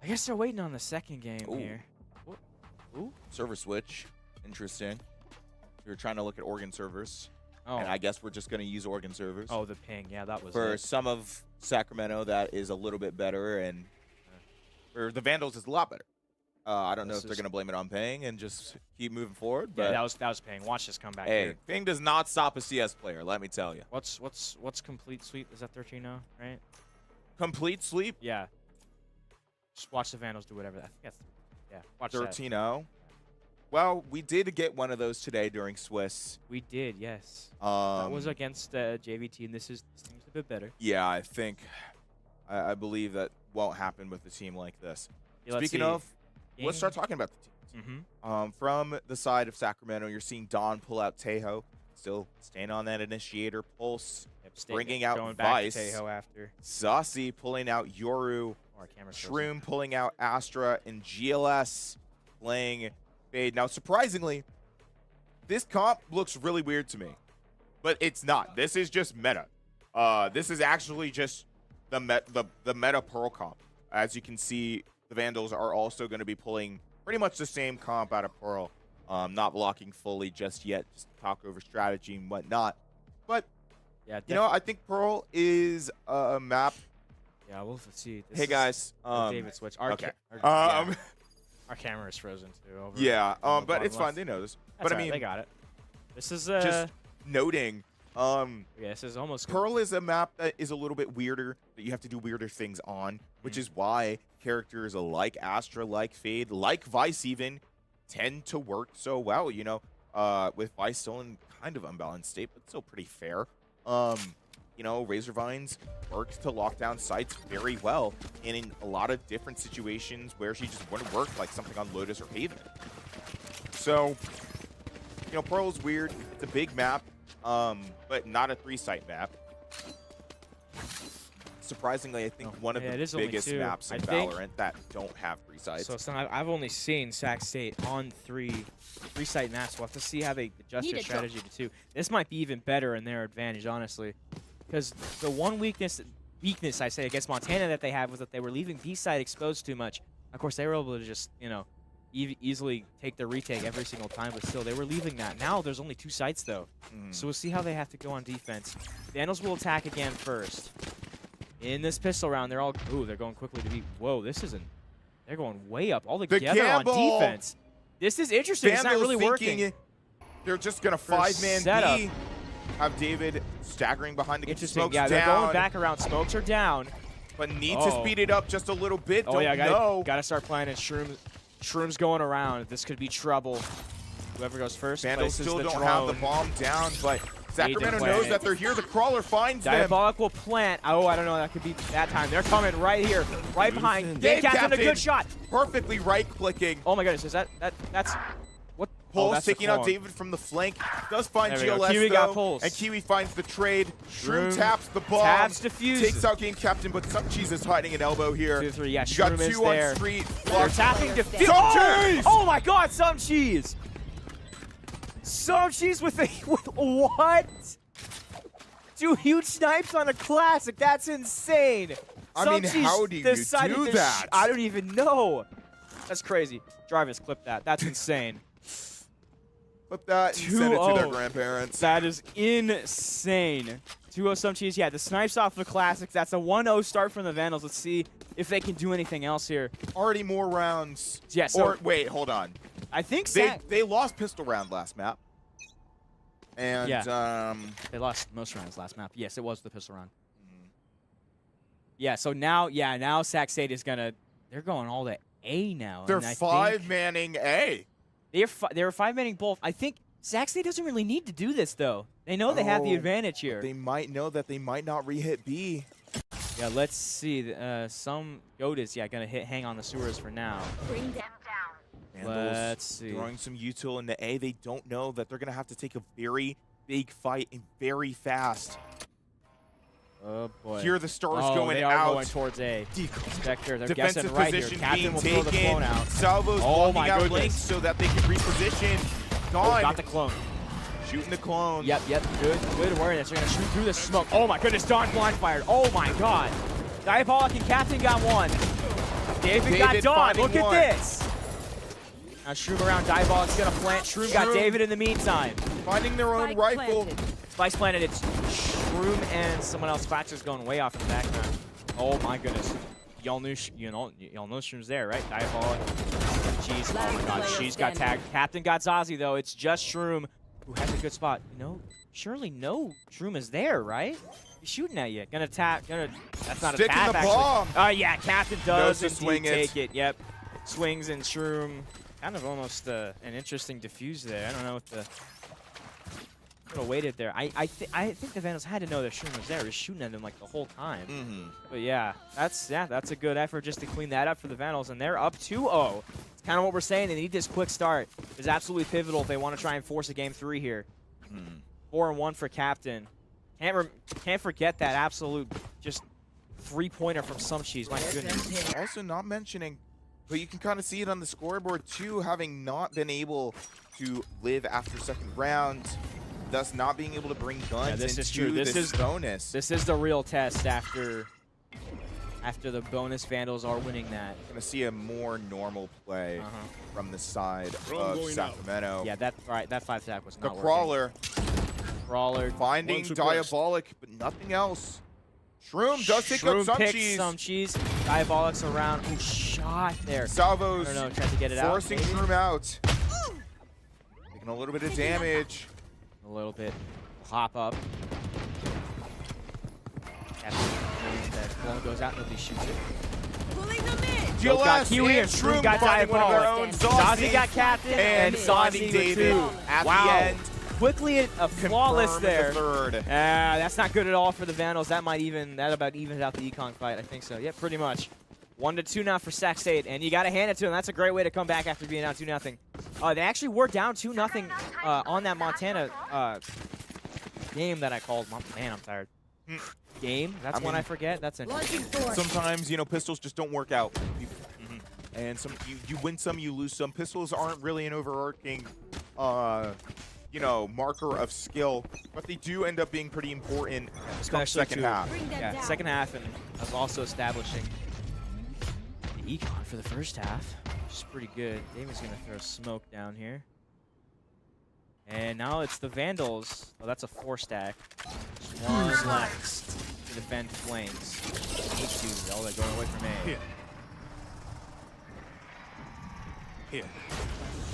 I guess they're waiting on the second game Ooh. here. Ooh. Server switch. Interesting. We were trying to look at Oregon servers. Oh. And I guess we're just going to use Oregon servers. Oh, the ping. Yeah, that was For it. some of Sacramento, that is a little bit better, and for the Vandals, it's a lot better. I don't know This if they're is- going to blame it on ping and just keep moving forward. Yeah, But that was ping. Watch this come back hey, here. ping does not stop a CS player. Let me tell you. What's complete sweep? Is that 13-0, right? Complete sleep. Yeah. Just watch the Vandals do whatever. I think that's yeah. Watch that. 13-0. Well, we did get one of those today during Swiss. We did, yes. That was Um, against JVT, and this seems a bit better. Yeah, I think I believe that won't happen with a team like this. Yeah, let's Speaking see. of, let's start talking about the teams. Mm-hmm. From the side of Sacramento, you're seeing Don pull out Tejo, still staying on that initiator pulse. Bringing out going Vice. back to Tejo after. Saucy pulling out Yoru. Oh, our camera's frozen. Shroom pulling out Astra, and GLS playing Fade. Now, surprisingly, this comp looks really weird to me, but it's not. This is just meta. This is actually just the meta Pearl comp. As you can see, the Vandals are also going to be pulling pretty much the same comp out of Pearl. Not blocking fully just yet, just talk over strategy and whatnot. But, Yeah, I think Pearl is a map. yeah, we'll see. This Hey, is guys. David switch. Our Okay. yeah, our camera is frozen too. Over Yeah, on the but bottom it's fine. left. they know this. That's But I all right, mean, they got it. This is just noting, yeah, this is almost Pearl is a map that is a little bit weirder, that you have to do weirder things on, which is why characters like Astra, like Fade, like Vice even, tend to work so well, with Vice still in kind of unbalanced state, but still pretty fair. Razorvines works to lock down sites very well, and in a lot of different situations where she just wouldn't work, like something on Lotus or Haven. So, Pearl's weird. It's a big map, but not a 3-site map. Surprisingly, I think one of yeah, it the is only biggest 2. maps in I think- Valorant that don't have 3 sites. So it's not, I've only seen Sac State on three site maps. We'll have to see how they adjust Need their a drop. strategy to 2. This might be even better in their advantage, honestly, because the one weakness I say against Montana that they have was that they were leaving B side exposed too much. Of course, they were able to just easily take the retake every single time, but still they were leaving that. Now there's only 2 sites though, so we'll see how they have to go on defense. Vandals will attack again first. In this pistol round, they're going quickly to beat. Whoa, this isn't. They're going way up all together on gamble. defense. This is interesting. It's not Vandals really working. thinking They're just going to For 5-man setup. B. Have David staggering behind to get the Interesting. smokes Yeah, they're down, going back around. Smokes are down. but need to Oh. speed it up just a little bit. Oh Don't yeah, know. gotta start planning. Shrooms going around. This could be trouble. Whoever goes first Vandals places still the don't drone. have the bomb down, but Sacramento knows that they're here. The crawler finds them. Diabolic will plant. Oh, I don't know. That could be that time. They're coming right here, right behind. Game Captain, a good shot. Perfectly right-clicking. Oh my goodness, is that's what? Pulse taking out David from the flank. Does find GLS Kiwi though, got Pulse. and Kiwi finds the trade. Shroom Shroom taps the bomb. taps defuse. Takes out Game Captain, but some cheese is hiding an elbow here. 2-3, yeah, You got Shroom is two on there. street. They're tapping defuse. Some Oh! cheese! Oh my God, some cheese. Some cheese with what? 2 huge snipes on a classic. That's insane. I mean, how do you decided do to that? I don't even know. That's crazy. Jarvis, clip that. That's insane. Flip that and send it to their 2-0. grandparents. That is insane. 2-0 some cheese. Yeah, the snipes off the classics. That's a 1-0 start from the Vandals. Let's see if they can do anything else here. Already more rounds. Yeah, so Or wait, hold on. I think They lost pistol round last map. And they lost most rounds last map. Yes, it was the pistol round. Yeah, so now Sac State is gonna. They're going all to A now. they're and I think 5-manning A. They were 5-manning both. I think Sac State doesn't really need to do this though. They know they have the advantage here. They might know that they might not re-hit B. Yeah, let's see. Some goat is gonna hang on the sewers for now. Bring them Vandals Let's see. throwing some util into A. They don't know that they're gonna have to take a very big fight and very fast. Oh boy. Here are the stars going they are out. going towards A. Spectre, they're Defensive guessing right here. position Captain being will throw the taken. clone out. Salvo's Oh blocking my out goodness. links so that they can reposition. Oh, Gone. got the clone. Shooting the clone. Yep. Good awareness. They're gonna shoot through the smoke. Oh my goodness, Dawn blind fired. Oh my God. Diabolic and Captain got one. David got Dawn. finding Look one. at this. Now Shroom around. Diabolic's gonna plant. Shroom got Shroom. David in the meantime. Finding their own Spike rifle. planted. Spike's planted. It's Shroom and someone else. Spatcher's going way off in the background. Oh my goodness. Y'all know Shroom's there, right? Diabolic. Jeez. Oh my God. She's got tagged. Captain got Zazie though. It's just Shroom who has a good spot. Surely no Shroom is there, right? He's shooting at you. Gonna tap. That's not Sticking a tap the actually. bomb. Yeah. Captain does Knows to swing indeed it. take it. Yep. Swings and Shroom. Kind of almost an interesting diffuse there. I don't know what the. Could have waited there. I think the Vandals had to know that Shroom was there. He was shooting at them like the whole time. But yeah, that's a good effort just to clean that up for the Vandals, and they're up 2-0. It's kind of what we're saying. They need this quick start. It's absolutely pivotal if they want to try and force a game 3 here. 4-1 for Captain. Can't forget that absolute just 3-pointer from some cheese. My goodness. Also not mentioning, but you can kind of see it on the scoreboard too, having not been able to live after second round, thus not being able to bring guns this into is true. This bonus. This is the real test after the bonus Vandals are winning that. Gonna see a more normal play from the side of Sacramento. Yeah, that 5-stack was The not crawler Crawler finding Diabolic, but nothing else. Shroom does take out some picks cheese. some cheese. Diabolic's around. Ooh, shot there. Salvo's I don't know, tried to get it out. forcing maybe? Shroom out. Taking a little bit of damage. A little bit. Hop up. That clone goes out, nobody shoots it. Pulling them in. Both got GLS Kiwi and and Shroom Shroom got finding one of their Diabolic. own. Zazie got Captain and finding Zazie with David 2. at Wow. the end. Quickly a flawless Confirmed there. the third. That's not good at all for the Vandals. That about evens out the econ fight. I think so. Yeah, pretty much. 1-2 now for Sac State, and you got to hand it to them. That's a great way to come back after being down 2-0. They actually were down 2-0 on that Montana game that I called. Man, I'm tired. Game? That's one I forget. That's interesting. Sometimes, pistols just don't work out. And you win some, you lose some. Pistols aren't really an overarching, marker of skill, but they do end up being pretty important, Especially second half. Yeah, second half, and us also establishing the econ for the first half, which is pretty good. Damon's going to throw smoke down here. And now it's the Vandals. Oh, that's a 4-stack. One left to defend flanks. Oh, they're going away from A. Here.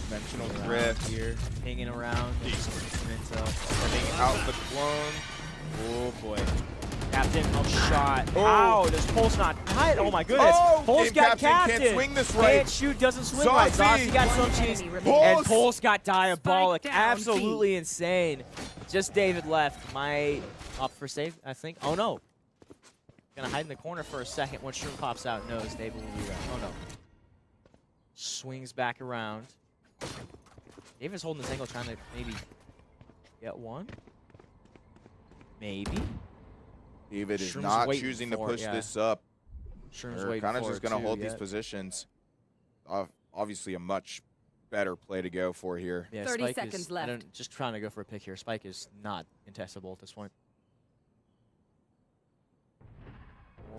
Dimensional Around drift. here, hanging around. Sending out the clone. Oh boy. Captain, shot. Oh. Ow, this Pulse not hit. Oh my goodness. Oh, Pulse Game got Captain can't swing this right. Can't shoot, doesn't swing right. Zazie. Zazie got some cheese. Pulse. And Pulse got Diabolic. Spike down, Absolutely insane. Just David left. My up for save, I think. Oh, no. Gonna hide in the corner for a second. When Shroom pops out, knows David will be there. Oh, no. Swings back around. David's holding this angle, trying to maybe get one. Maybe. David is Shroom's not waiting choosing to for it, push yeah. this up. Shroom's They're waiting kind of for just it going to too, hold yeah. these positions. Obviously, a much better play to go for here. Yeah, 30 Spike seconds is, left. Just trying to go for a pick here. Spike is not contestable at this point.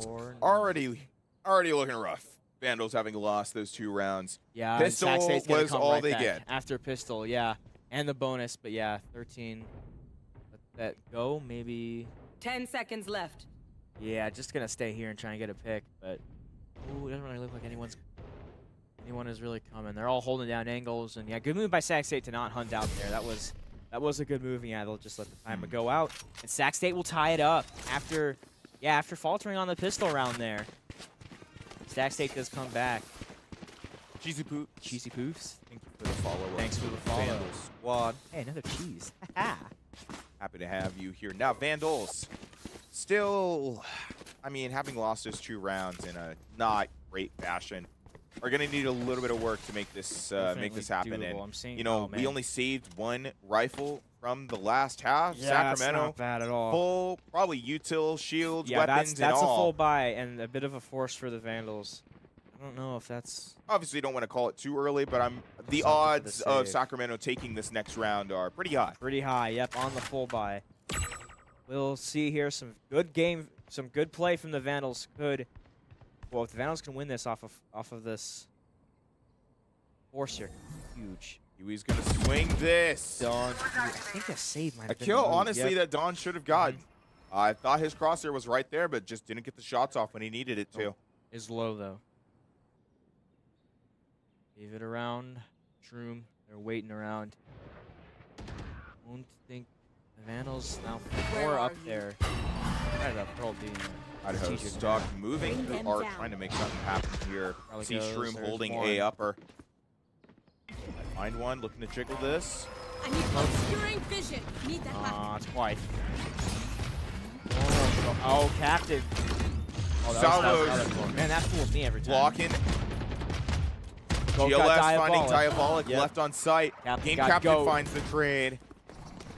Already looking rough. Vandals having lost those 2 rounds. Yeah, Pistol and Sac State's gonna was come all right they back get. after pistol, yeah, and the bonus, but yeah, 13. Let that go, maybe. 10 seconds left. Yeah, just gonna stay here and try and get a pick, but ooh, it doesn't really look like anyone is really coming. They're all holding down angles, and yeah, good move by Sac State to not hunt out there. That was a good move. Yeah, they'll just let the timer go out, and Sac State will tie it up after faltering on the pistol round there. Sac State does come back. Cheesy Poofs. Cheesy Poofs. Thank you for the follow. Thanks for the follow. Vandals squad. Hey, another cheese. Happy to have you here. Now, Vandals, still, I mean, having lost those 2 rounds in a not great fashion, are going to need a little bit of work to make this happen. Doable. And I'm seeing, you know, oh, we only saved 1 rifle from the last half. yeah, Sacramento, that's not bad at all. full, probably util, shields, Yeah, weapons, that's and a all. full buy and a bit of a force for the Vandals. I don't know if that's Obviously, don't want to call it too early, but the Something for the odds of save. Sacramento taking this next round are pretty high. pretty high. Yep, on the full buy. We'll see here some good play from the Vandals. Well, if the Vandals can win this off of this force here, huge. Huey's going to swing this. Dawn, I think a save might A have been kill, the move. honestly, Yep. that Don should have gotten. I thought his crosshair was right there, but just didn't get the shots off when he needed it to. Is low though. Leave it around. Shroom, they're waiting around. Don't think the Vandals now 4 up there. Right up, Pearl being Idaho strategic stuck, there. moving, Bring them are down. trying to make something happen here. Probably See goes, Shroom there's holding one. A upper. I find one, looking to jiggle this. I need obscuring vision. Need that back. It's quite. Oh, captive. Oh, Salvos. that was cool. Man, that fooled me every time. Blocking. Go GLS got finding Diabolic. Diabolic Yep. left on site. Captain Game got Captain go. finds the trade.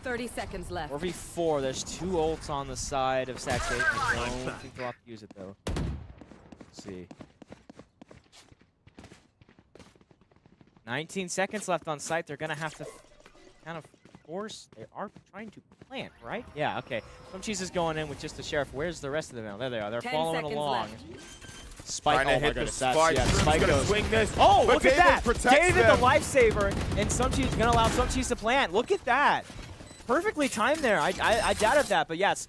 30 seconds left. 4v4, there's 2 ults on the side of Sac State. I don't think they'll have to use it though. Let's see. 19 seconds left on site. They're gonna have to kind of force. They are trying to plant, right? Yeah, okay. Some cheese is going in with just the sheriff. Where's the rest of them now? There they are. They're 10 following seconds along. left. Spike, Trying to oh my hit the goodness, that's, spike. yeah, Shroom's Spike gonna goes. swing this. Oh, but look at David that! protects David, them. the lifesaver, and some cheese gonna allow some cheese to plant. Look at that! Perfectly timed there. I doubted that, but yes,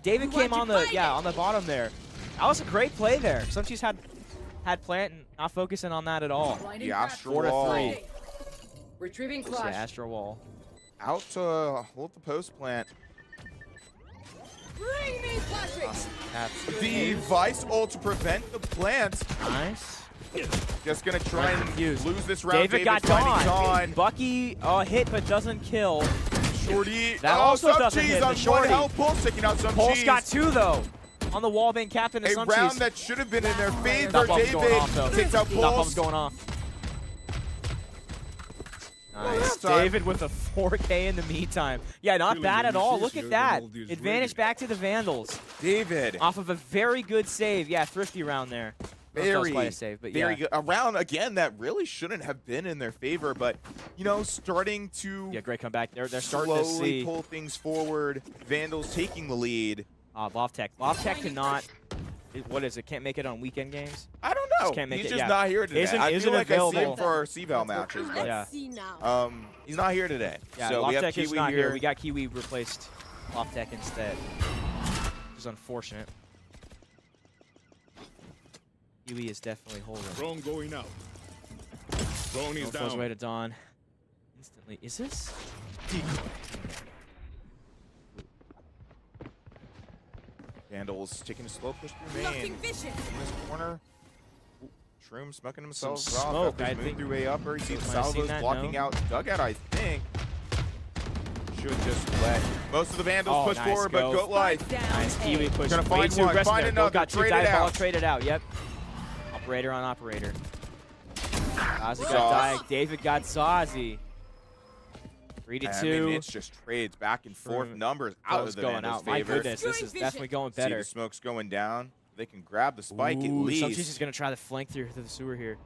David came on the on the bottom there. That was a great play there. Some cheese had plant and not focusing on that at all. The Astral 4 to Wall 3. Retrieving Yeah, flash. Astro Wall. Out to hold the post plant. Bring me flashing. That's The Vice ult to prevent the plant. nice. Just gonna try and Confused. lose this round. David got finding Dawn. Bucky hit but doesn't kill. Shorty. That oh, also some doesn't cheese hit the on one Shorty. health. Pulse taking out some Pulse cheese. got 2 though. On the wall being captain of A some round cheese. that should have been in their favor. That bomb's going David off, though. takes out That bomb's Pulse. going off. Nice. that's time. David with a 4K in the meantime. Yeah, not bad at all. Look at that. Advantage back to the Vandals. David. Off of a very good save. Yeah, thrifty round there. I don't know if that was quite a save, but very yeah. good. A round, again, that really shouldn't have been in their favor, but, you know, starting to Yeah, great comeback. They're starting to slowly see. pull things forward. Vandals taking the lead. Lovtech. Lovtech cannot. What is it? Can't make it on weekend games? I don't know. Can't make He's it, just yeah. not here today. Isn't- I isn't feel like I see him available. for our CVAL matches, but Yeah. See now. he's not here today. Yeah, so we have Lovtech is Kiwi not here. here. We got Kiwi replaced Lovtech instead. Which is unfortunate. Kiwi is definitely holding. Drone going out. Drone is Goes down. away to Dawn. Instantly. Is this? Vandals taking a slow push through Blocking main. vision. In this corner. Ooh, Shroom smoking himself Some off. smoke, After I he's moving think. through A upper. He sees Might have seen Salvos that, blocking no? out Dugout, I think. should just let most of the Vandals push nice forward, go. but Goat Life. Nice Kiwi push. Gonna Way find too one, aggressive find there. another, Goat got two trade it diabolic, out. traded out. Yep. Operator on operator. Zazie Zaz. got Diag. David got Zazie. 3 to 2. I mean, it's just trades back and forth. Numbers out Close of the going Vandals' out. My favor. goodness, this is definitely going See better. the smoke's going down. They can grab the spike at Ooh, least. Some Cheese is going to try to flank through the sewer here.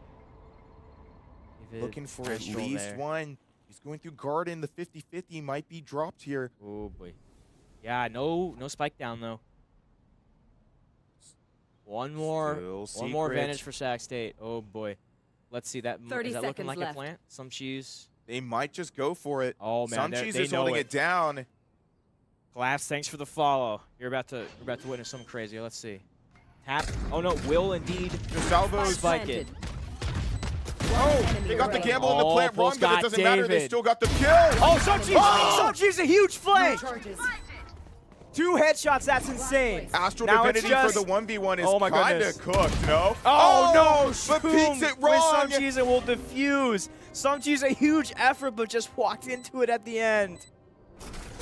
David Looking for at Astral least there. one. He's going through garden. The 50-50 might be dropped here. Oh boy. Yeah, no spike down though. One more Still advantage for Sac State. Oh boy. Let's see that. 30 is that looking seconds like left. a plant? Some Cheese. They might just go for it. Oh man, Some they Cheese is know holding it. it down. Collapse, thanks for the follow. You're about to witness something crazy. Let's see. Tap. Oh no, will indeed Salvo's spike it. Oh, they got the gamble on the plant Bulls wrong, but it got doesn't matter. They David. still got the kill. Oh, Some Cheese! Some Cheese, a huge flank! Charges. 2 headshots, that's insane. Astral Now it's Divinity just- for the 1v1 is Oh my kind goodness. of cooked, no? Oh, no! But peeks it wrong. With Some Cheese, it will diffuse. Some Cheese, a huge effort, but just walked into it at the end.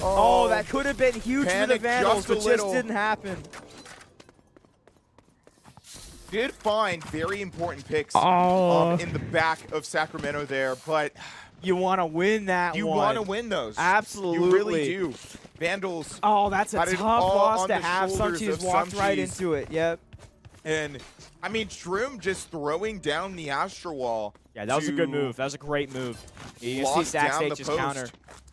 Oh, that could have been huge for the Panic Vandals, just a but just little. didn't happen. Did find very important picks Oh. in the back of Sacramento there, but You want to win that you one. want to win those. Absolutely. You really do. Vandals, Oh, that's a Had it tough all loss on to the have. Some shoulders Cheese of walked Some right Cheese. into it. Yep. and I mean, Shroom just throwing down the Astral Wall. Yeah, that was a good to move. That was a great move. You can see lock Sac down State the just post. counter.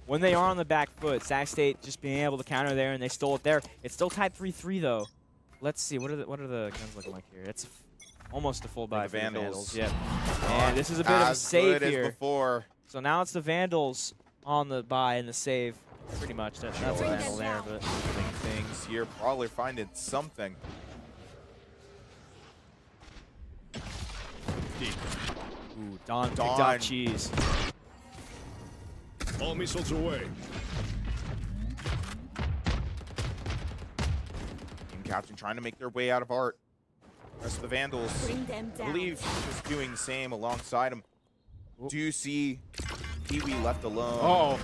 When they are on the back foot, Sac State just being able to counter there, and they stole it there. It's still tied 3-3 though. Let's see, what are the guns looking like here? It's almost a full buy the for Vandals. the Vandals. Yep. And this is a bit of a As save good here. as before. So now it's the Vandals on the buy and the save. Pretty much. That's a Vandal there, but Things here, probably finding something. ooh, Don picked Don. up Cheese. All missiles away. Team captain trying to make their way out of art. Rest of the Vandals, Bring them I down. believe, just doing the same alongside him. Do you see Kiwi left alone?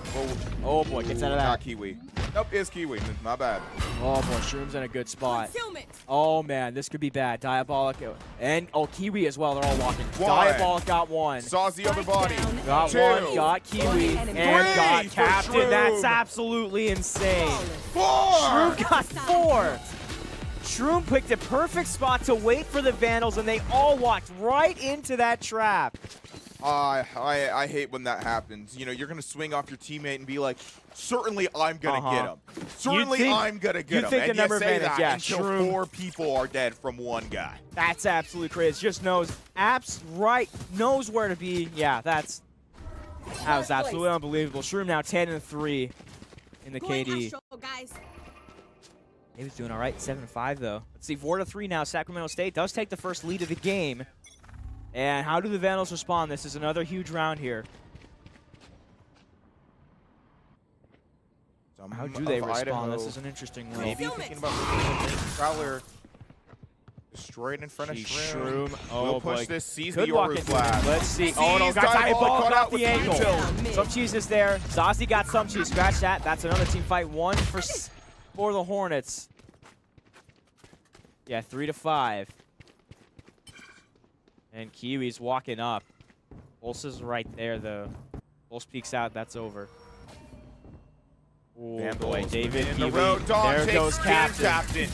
Oh boy, gets out of Not that. Kiwi. Nope, it's Kiwi. My bad. Oh boy, Shroom's in a good spot. Concealment. Oh man, this could be bad. Diabolic and Kiwi as well. They're all walking. One. Diabolic got one. Saws the other body. Got Two. one. Got Kiwi and got Three for Captain. That's Shroom. absolutely insane. Four. Shroom got 4. Shroom picked a perfect spot to wait for the Vandals, and they all walked right into that trap. I hate when that happens. You know, you're gonna swing off your teammate and be like, "Certainly, I'm gonna get him. Certainly, think- I'm gonna get you'd him." think And a number you of say advantage, that yeah, until Shroom. 4 people are dead from one guy. That's absolutely crazy. Just knows knows where to be. Yeah, that was absolutely unbelievable. Shroom now 10-3 in the Going KD. astral, guys. He was doing all right, 7-5 though. Let's see, 4-3 now. Sacramento State does take the first lead of the game. And how do the Vandals respond? This is another huge round here. Some How do they of respond? Idaho This is an interesting one. maybe thinking about moving the Prowler destroyed in front of Shroom. Shroom. Oh Will push boy. this, sees Could the walk Yoru into flash. it. Let's see. Sees Oh no, got Diabolic Diabolic caught off out the with angle. Tito. Some Cheese is there. Zazie got Some Cheese. Scratch that. That's another team fight. 1 for the Hornets. Yeah, 3-5. And Kiwi's walking up. Pulse is right there, though. Pulse peeks out. That's over. Oh, Vandals boy. David in the Kiwi. road. Dog There takes goes Captain.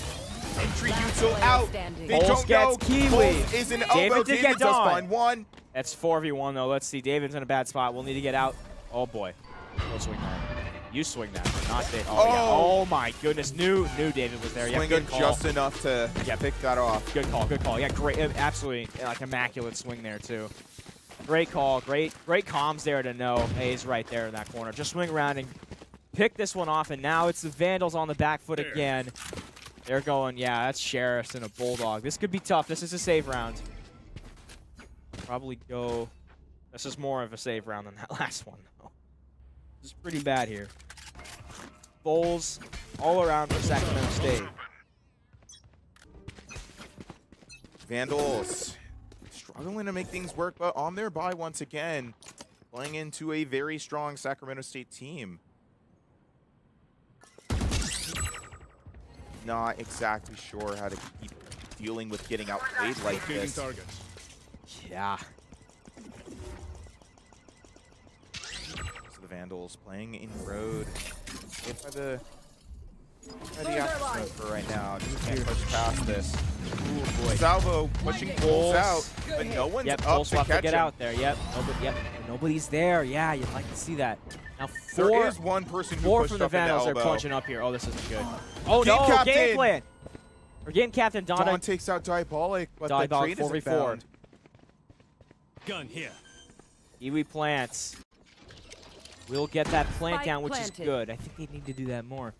Entry util out. They Pulse don't know. gets Kiwi. Pulse is an David elbow. did David get does Dawn. find one. That's 4v1, though. Let's see. David's in a bad spot. We'll need to get out. Oh, boy. Go swing that. You swing that. Not David. Oh, yeah. Oh, my goodness. Knew David was there. Yeah, Swinging good call. just enough to pick that off. Good call. Good call. Yeah, great. Absolutely. Like, immaculate swing there, too. Great call. Great comms there to know. Hey, he's right there in that corner. Just swing around and pick this one off, and now it's the Vandals on the back foot again. They're going, yeah, that's Sheriffs and a Bulldog. This could be tough. This is a save round. Probably go... This is more of a save round than that last one, though. This is pretty bad here. Bowls all around for Sacramento State. Vandals struggling to make things work, but on their bye once again, playing into a very strong Sacramento State team. not exactly sure how to keep dealing with getting outplayed like Rotating this. target. Yeah. So the Vandals playing in road. Hit by the aftersmoke for right now. Just can't push past this. Ooh, boy. Salvo pushing Pulse out, but no one's Yep, up Pulse to will have to catch get him. out there. Yep. Nobody's there. Yeah, you'd like to see that. Now There four, is one person who four pushed from the up in the Vandals are elbow. punching up here. Oh, this isn't good. Oh Game no, captain. game plan. Or game captain Dawn Donna. takes out Diabolic, but the Diabolic trade isn't 4v4. found. Gun here. Kiwi plants. We'll get that plant Spike down, which planted. is good. I think they need to do that more.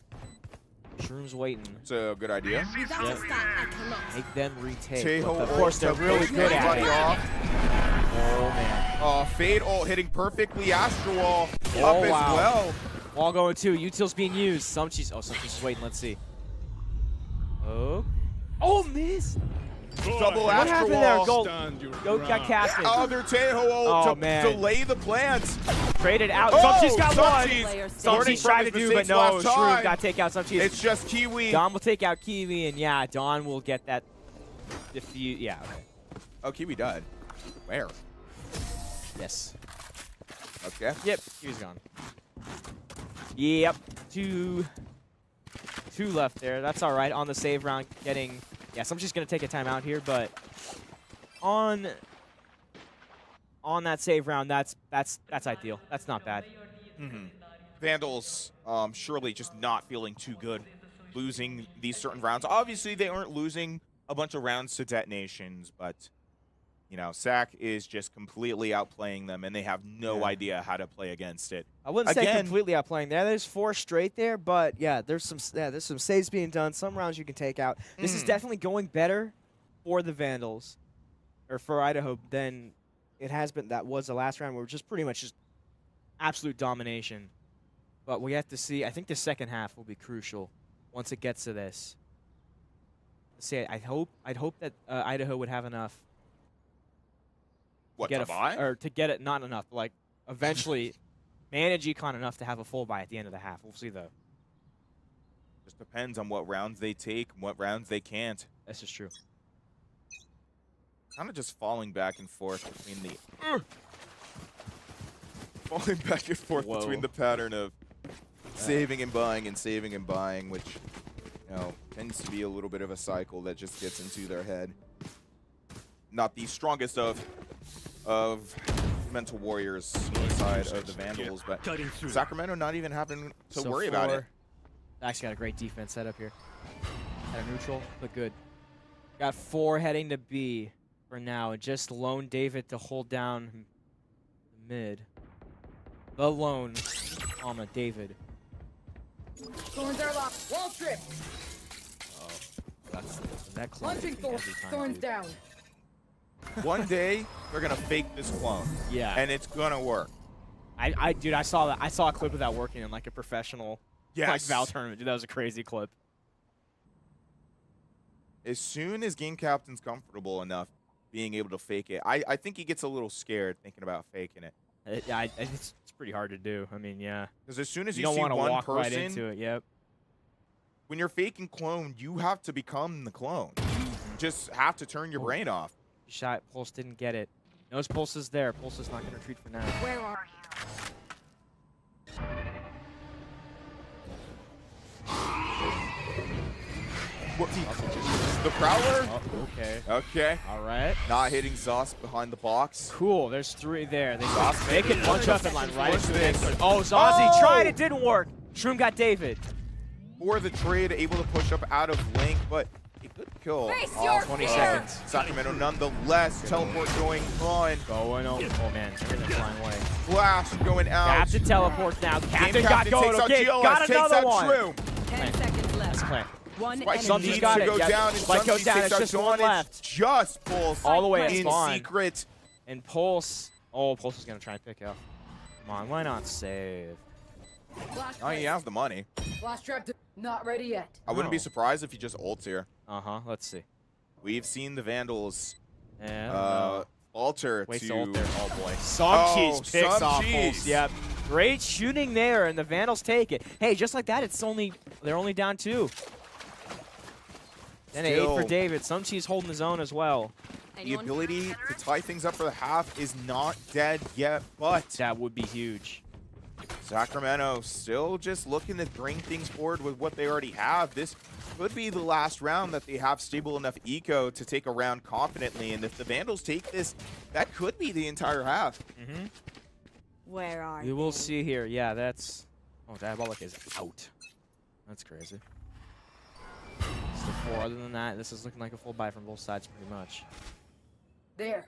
Shroom's waiting. It's a good idea. Without Yep. a stack, I cannot. Make them retake. Tejo But of course, they're ult to really push good at everybody it. off. Oh, man. Fade ult hitting perfectly. Astro Wall Oh, up as wow. well. Wall going too. Util's being used. Sumchi's is waiting. Let's see. Oh. Oh, miss. Double What Astro happened there? Wall. Go, Stand your go got ground. captain. Other Tejo ult Oh, to man. delay the plants. Traded out. Oh, Sumchi's got one. Sumchi's Learning Sumchi's from tried to his do, but mistakes no. last Shroom time. got to take out Sumchi's. It's just Kiwi. Don will take out Kiwi, and yeah, Don will get that defuse. Yeah, okay. Oh, Kiwi died. Where? Yes. Okay. Yep, Kiwi's gone. Yep, two left there. That's all right. On the save round, getting yeah. Sumchi's gonna take a timeout here, but on that save round, that's ideal. That's not bad. Vandals surely just not feeling too good losing these certain rounds. Obviously, they aren't losing a bunch of rounds to detonations, but, you know, SAC is just completely outplaying them, and they have no idea how to play against it. I wouldn't say Again- completely outplaying there. There's 4 straight there, but yeah, there's some saves being done. Some rounds you can take out. This is definitely going better for the Vandals, or for Idaho, than it has been. That was the last round where it was just pretty much just absolute domination. But we have to see. I think the second half will be crucial once it gets to this. Let's see, I'd hope that Idaho would have enough. What, Get to a buy? or to get it, not enough, but like eventually manage econ enough to have a full buy at the end of the half. We'll see though. Just depends on what rounds they take and what rounds they can't. This is true. Kind of just falling back and forth between the... falling back and forth Whoa. between the pattern of saving and buying, which, you know, tends to be a little bit of a cycle that just gets into their head. Not the strongest of mental warriors on the side of the Vandals, but Cutting through. Sacramento not even having to So worry about it. Actually got a great defense set up here. At a neutral, but good. Got 4 heading to B for now, and just lone David to hold down the mid. The lone David. Thorns are locked. Wall strip. That's that clone. Launching every time, thorns dude. down. One day, they're going to fake this clone, Yeah. and it's going to work. Dude, I saw that. I saw a clip of that working in like a professional like Yes. Val tournament. Dude, that was a crazy clip. As soon as game captain's comfortable enough being able to fake it, I think he gets a little scared thinking about faking it. It's pretty hard to do. I mean, yeah. Because as soon as You you, don't see want to one walk person, right into it. Yep. when you're faking clone, you have to become the clone. You just have to turn your brain off. Shot. Pulse didn't get it. Knows Pulse is there. Pulse is not going to retreat for now. Where are What, the Prowler? Oh, okay. Okay. All right. Not hitting Zoss behind the box. Cool. There's 3 there. Zoss They can punch up and line right Push into the this. next one. Oh, Zazie Oh! tried. It didn't work. Shroom got David. For the trade, able to push up out of link, but a good kill. Face off your 20 fear. seconds. Sacramento nonetheless. Teleport going on. Going over. Oh, man. They're flying away. Flash going out. Captain teleports now. Captain got Captain going. takes out Okay, GLS, got takes another out one. Shroom. 10 seconds left. That's play. One Spike enemy. Somebody's needs got to it, go yep. down, and Spike goes Sunji down, takes it's out just one Dawn. left. It's just Pulse All the way at in spawn. secret. And Pulse. Oh, Pulse is going to try and pick up. Come on, why not save? Flash Oh, he has the money. Flash trap. Not ready yet. I wouldn't be No. surprised if he just ults here. Uh-huh. Let's see. We've seen the Vandals Yeah. alter Waste to... ult there. Oh, boy. Some cheese picks some off cheese. Pulse. Yep. Great shooting there, and the Vandals take it. Hey, just like that, they're only down 2. And an 8 for David. Some cheese holding his own as well. The ability to tie things up for the half is not dead yet, but That would be huge. Sacramento still just looking to bring things forward with what they already have. This could be the last round that they have stable enough eco to take a round confidently, and if the Vandals take this, that could be the entire half. Where are We will see here. Yeah, that's... Oh, Diabolic is out. That's crazy. It's the 4. Other than that, this is looking like a full buy from both sides pretty much. There.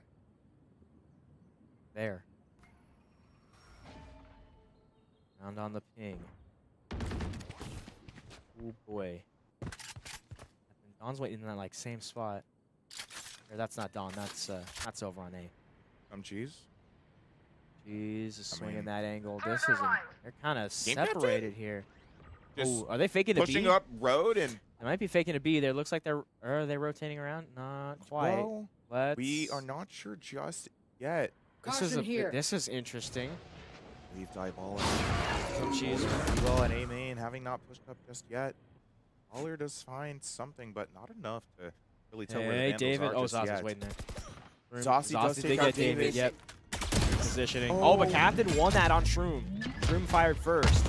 There. Round on the ping. Oh boy. Don's waiting in that like same spot. Or that's not Don. That's over on A. Cheese. Jeez, is swinging mean, that angle. This isn't. They're kind of Game separated here. Just Oh, are they faking a B? pushing up road, and They might be faking a B. There looks like they're. Are they rotating around? Not quite. well, Let's. we are not sure just yet. This is This is interesting. Leave Diabolic. Some cheese. Well, at A main, having not pushed up just yet. Waller does find something, but not enough to really tell where the Hey, Vandals David. are Oh, just Zaz is yet. waiting there. Zossi does did take get out David. Yep. Positioning. Oh, but Captain won that on Shroom. Shroom fired first.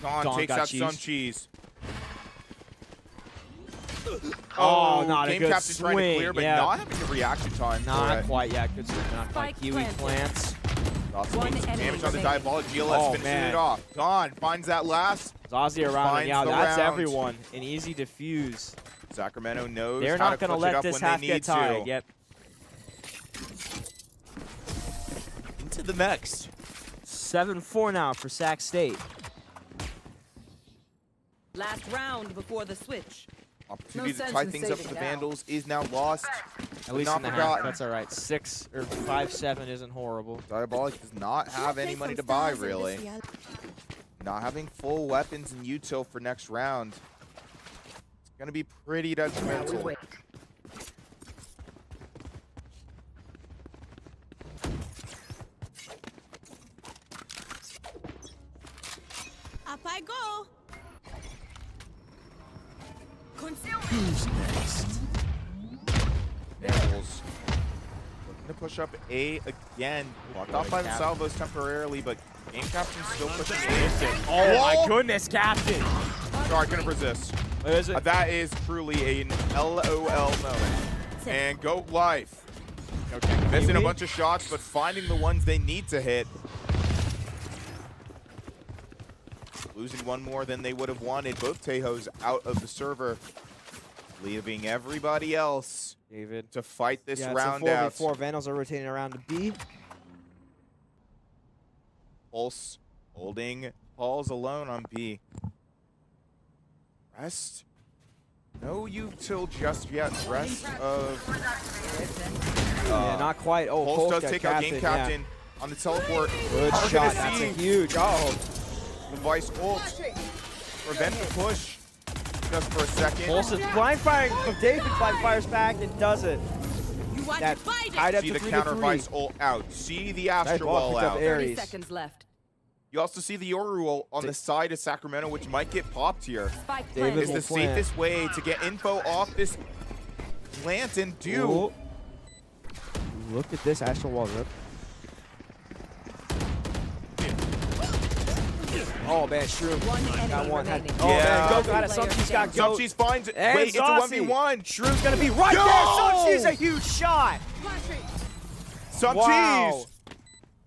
Dawn takes got out cheese. some cheese. Oh, not a Game good Captain trying to swing, clear, but yeah. not having the reaction time. Not for it. quite. Yeah, good swing. Not quite. Spike Kiwi planted. plants. Zossi One takes some enemy damage on the remaining. Diabolic. GLS Oh, finishing man. it off. Dawn finds that last. Zazie around, and Finds yeah, the that's round. everyone. An easy defuse. Sacramento knows They're how not to going to clutch it let up this when half they get need tied. to. Yep. Into the next. 7-4 now for Sac State. Last round before the switch. Opportunity to sense tie in things up for saving the now. Vandals is now lost. At least not in the half. forgotten. That's all right. 6 or 5-7 isn't horrible. Diabolic does not have any money to buy, really. Not having full weapons and util for next round. It's going to be pretty detrimental. Up I go. Who's next? Vandals looking to push up A again. Blocked off by the salvos temporarily, but Game Captain's still pushing A. Oh my Whoa! goodness, Captain! Sorry, I couldn't resist. What is it? That is truly an LOL moment. And Goat Life. Okay, Missing a Kiwi. bunch of shots, but finding the ones they need to hit. Losing one more than they would have wanted. Both Tejos out of the server, leaving everybody else David. to fight this Yeah, round it's a out. 4v4. Vandals are rotating around to B. Pulse holding Paul's alone on B. Rest. No util just yet. Rest of. Yeah, not quite. Oh, Pulse Pulse does got take out Game yeah. Captain on the teleport. Good We're shot. gonna That's a see huge. Oh, the Vice ult. Prevent the push just for a second. Pulse is blind firing, but David blind fires back and does it. You want That to fight tied it? up See to the 3 counter to 3. Vice ult out. See the Astro Diabolic Wall picked up out. air. 30 Aries. seconds left. You also see the Yoru ult on the side of Sacramento, which might get popped here. Spike David Is planted. the will plant. safest way to get info off this plant and do. Ooh. Look at this Astral Wall rip. Oh man, Shroom One enemy got one. remaining. Oh Yeah. man, Go got it. Player Something's got down. Goat. Sumcheese finds it. And Wait, it's a Zossi. 1v1. Shroom's gonna be right Go! there. Somcheese a huge shot. Some Wow. cheese.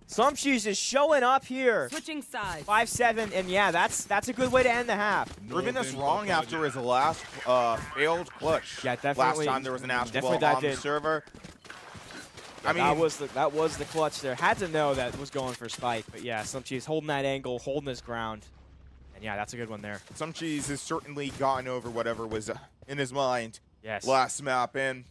Somcheese is showing up here. Switching sides. 5-7, and yeah, that's a good way to end the half. Proving us wrong after his last failed clutch. Yeah, definitely. Last time there was an Astro Definitely Ball that on the did. server. I mean, that was the clutch there. Had to know that was going for Spike, but yeah, Somcheese holding that angle, holding his ground. And yeah, that's a good one there. some cheese has certainly gotten over whatever was in his mind Yes. last map, and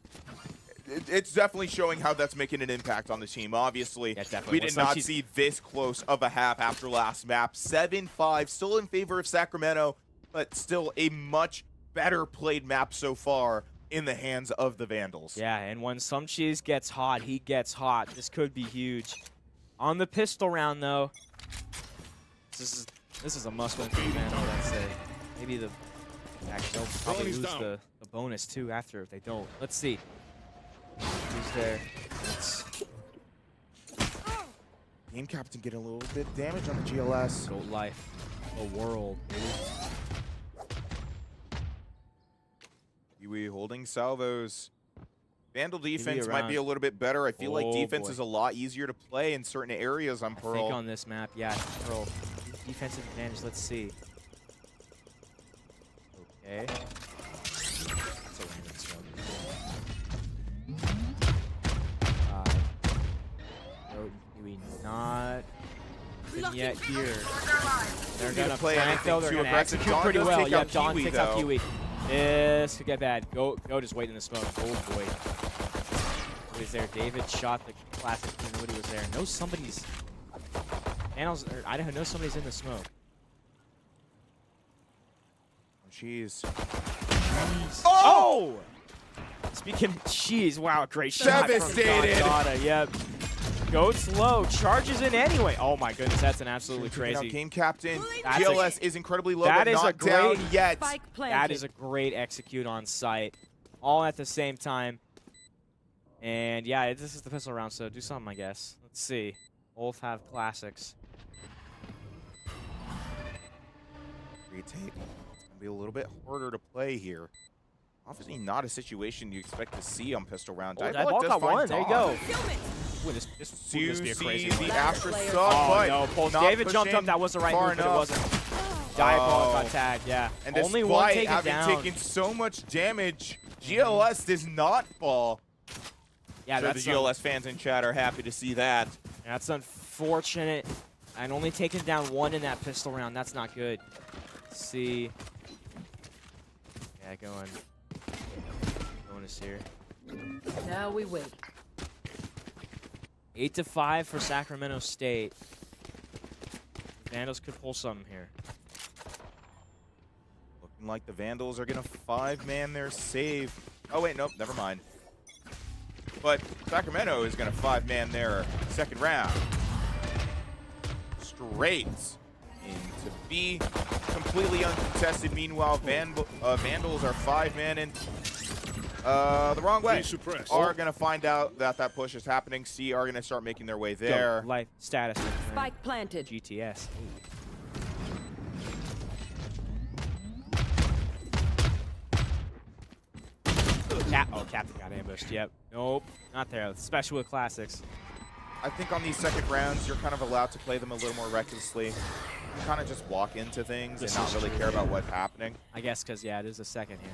it's definitely showing how that's making an impact on the team. Obviously, Yeah, definitely. we Well, did not Somcheese- see this close of a half after last map. 7-5, still in favor of Sacramento, but still a much better played map so far in the hands of the Vandals. Yeah, and when Somcheese gets hot, he gets hot. This could be huge. On the pistol round, though, this is a must-win for the Vandals, I'd say. Maybe the actually they'll probably Tony's lose down. the bonus too after if they don't. Let's see. Who's there? Game captain getting a little bit of damage on the GLS. Goat life. A world, baby. Kiwi holding salvos. Vandal defense might around. be a little bit better. I feel like Oh, defense boy. is a lot easier to play in certain areas on I Pearl. think on this map, yeah, Pearl. Defensive advantage, let's see. Okay. That's a random smoke. No, Kiwi not yet here. They're Need to gonna play plant though, anything they're too gonna aggressive. execute Dawn pretty does well. take Yeah, out Dawn Kiwi, takes out though. Kiwi. This could get bad. Goat is waiting in the smoke. Oh boy. Who is there? David shot the classic. Nobody was there. No, somebody's. Idaho knows somebody's in the smoke. Jeez. Oh! Speaking of cheese, wow, great shot. Devastated. From Dada, yep. Goat's low, charges in anyway. Oh my goodness, that's an absolutely Taking out crazy. game captain. That's GLS is incredibly low, that but is a not down great- yet. Spike planted. That is a great execute on site. All at the same time. And yeah, this is the pistol round, so do something, I guess. Let's see. Both have classics. Retake. It's going to be a little bit harder to play here. Obviously not a situation you expect to see on pistol round. Oh, Diabolic Diabolic does got find one. There you Dawn. go. Ooh, this You would be a crazy see one. the Astra player. sub, Oh but no, Pulse. not David jumped pushing up. That was the right far move, but it enough. wasn't. Diabolic got Oh. tagged, yeah. And Only despite one taken having down. taken so much damage, GLS does not fall. Yeah, So the that's GLS fans in chat are happy to see that. That's unfortunate. And only taking down one in that pistol round. That's not good. Let's see. Yeah, going. Bonus here. Now we wait. 8-5 for Sacramento State. Vandals could pull something here. Looking like the Vandals are going to 5-man their save. Oh, wait, nope, never mind. But Sacramento is going to 5-man their second round. Straight into B. Completely uncontested. Meanwhile, Vandals are 5-man and the wrong way. Are going to find out that that push is happening. C are going to start making their way there. Go. Life status. Spike planted. GTS. Captain got ambushed. Yep. Nope. Not there. Especially with classics. I think on these second rounds, you're kind of allowed to play them a little more recklessly. Kind of just walk into things and not really care about what's happening. I guess because, yeah, it is a second here.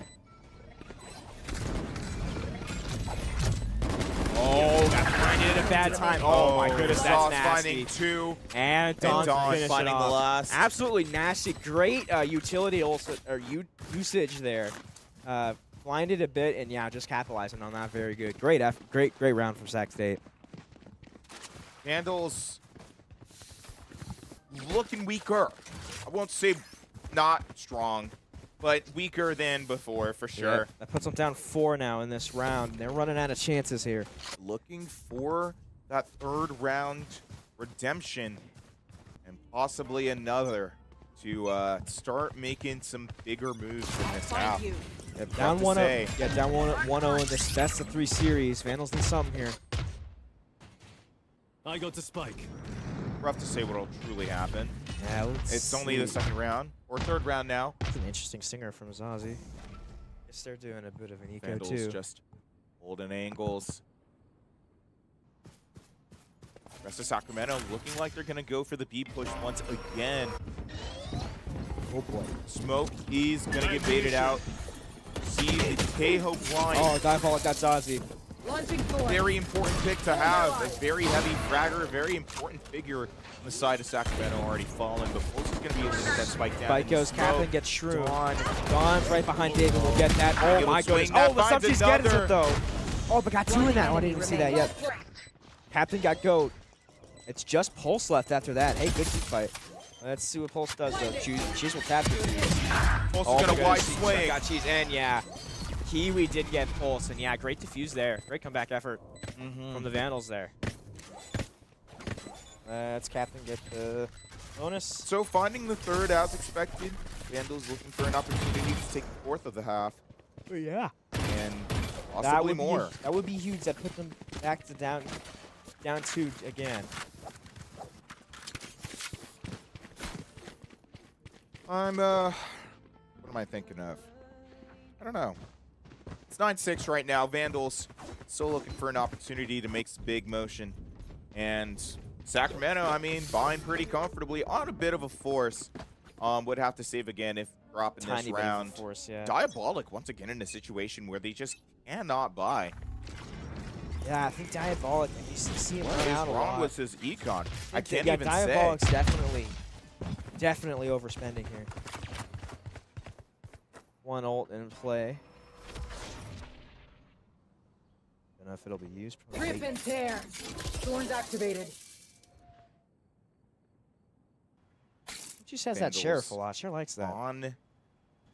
Oh, got blinded at a bad time. Oh, my goodness, that's Sauce nasty. finding two. And Dawn finished finding it the off. last. Absolutely nasty. Great utility also, or usage there. Blinded a bit, and yeah, just capitalizing on that. Very good. Great round from Sac State. Vandals looking weaker. I won't say not strong, but weaker than before for sure. Yeah, that puts them down 4 now in this round. They're running out of chances here. Looking for that third round redemption and possibly another to start making some bigger moves in this half. Find you. Yep, down 1-0. Yeah, down 1-0 in this best of 3 series. Vandals need something here. I go to spike. Rough to say what'll truly happen. Yeah, It's only the second round or third round now. It's an interesting stinger from Zazie. Guess they're doing a bit of an eco Vandals too. just holding angles. Rest of Sacramento looking like they're going to go for the B push once again. Oh boy. Smoke is going to get baited out. See the Keho blind. Oh, Diabolic got Zazie. Launching forward. Very important pick to have. A very heavy fragger, very important figure on the side of Sacramento already fallen. But Pulse is going to be able to get that spike down. Spike goes, Captain gets Shroom. Dawn's right behind David. We'll get that. Oh Able my to swing goodness. that, Oh, but finds Subsi's gets another. it though. Oh, but got 2 in that. Oh, I didn't even see that yet. Captain got Goat. It's just Pulse left after that. Hey, good team fight. Let's see what Pulse does though. Cheese will tap you. Pulse Oh, is going my to wide goodness, swing. got Cheese and yeah. Kiwi did get Pulse, and yeah, great defuse there. Great comeback effort from the Vandals there. Let's Captain get the bonus. So finding the third as expected. Vandals looking for an opportunity to take the fourth of the half. Yeah. and That possibly would more. That would be huge. That put them back to down 2 again. I'm what am I thinking of? I don't know. It's 9-6 right now. Vandals still looking for an opportunity to make some big motion. And Sacramento, I mean, buying pretty comfortably on a bit of a force. Would have to save again if dropping Tiny this bit of a round. force, yeah. Diabolic once again in a situation where they just cannot buy. Yeah, I think Diabolic, and you see him What run is out a wrong lot. with his econ? I can't yeah, even Diabolic's say. definitely overspending here. One ult in play. Don't know if it'll be used. Probably Rip and tear. Thorns activated. She just has that Vandals sheriff a lot. Sure likes that. On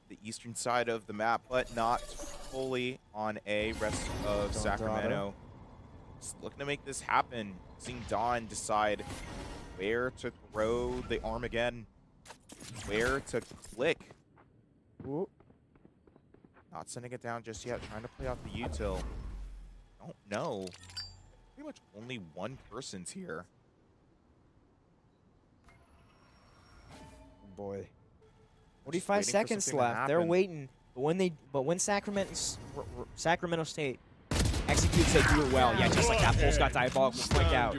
the eastern side of the map, but not fully on A. Rest of Sacramento. Just looking to make this happen. Seeing Dawn decide where to throw the arm again, where to click. Ooh. Not sending it down just yet. Trying to play off the util. Don't know. Pretty much only one person's here. Oh boy. Just 45 waiting for seconds something to left. They're happen. waiting. But when Sacramento State executes, they do it well. Yeah, just like that. Pulse got Diabolic. Will flick out.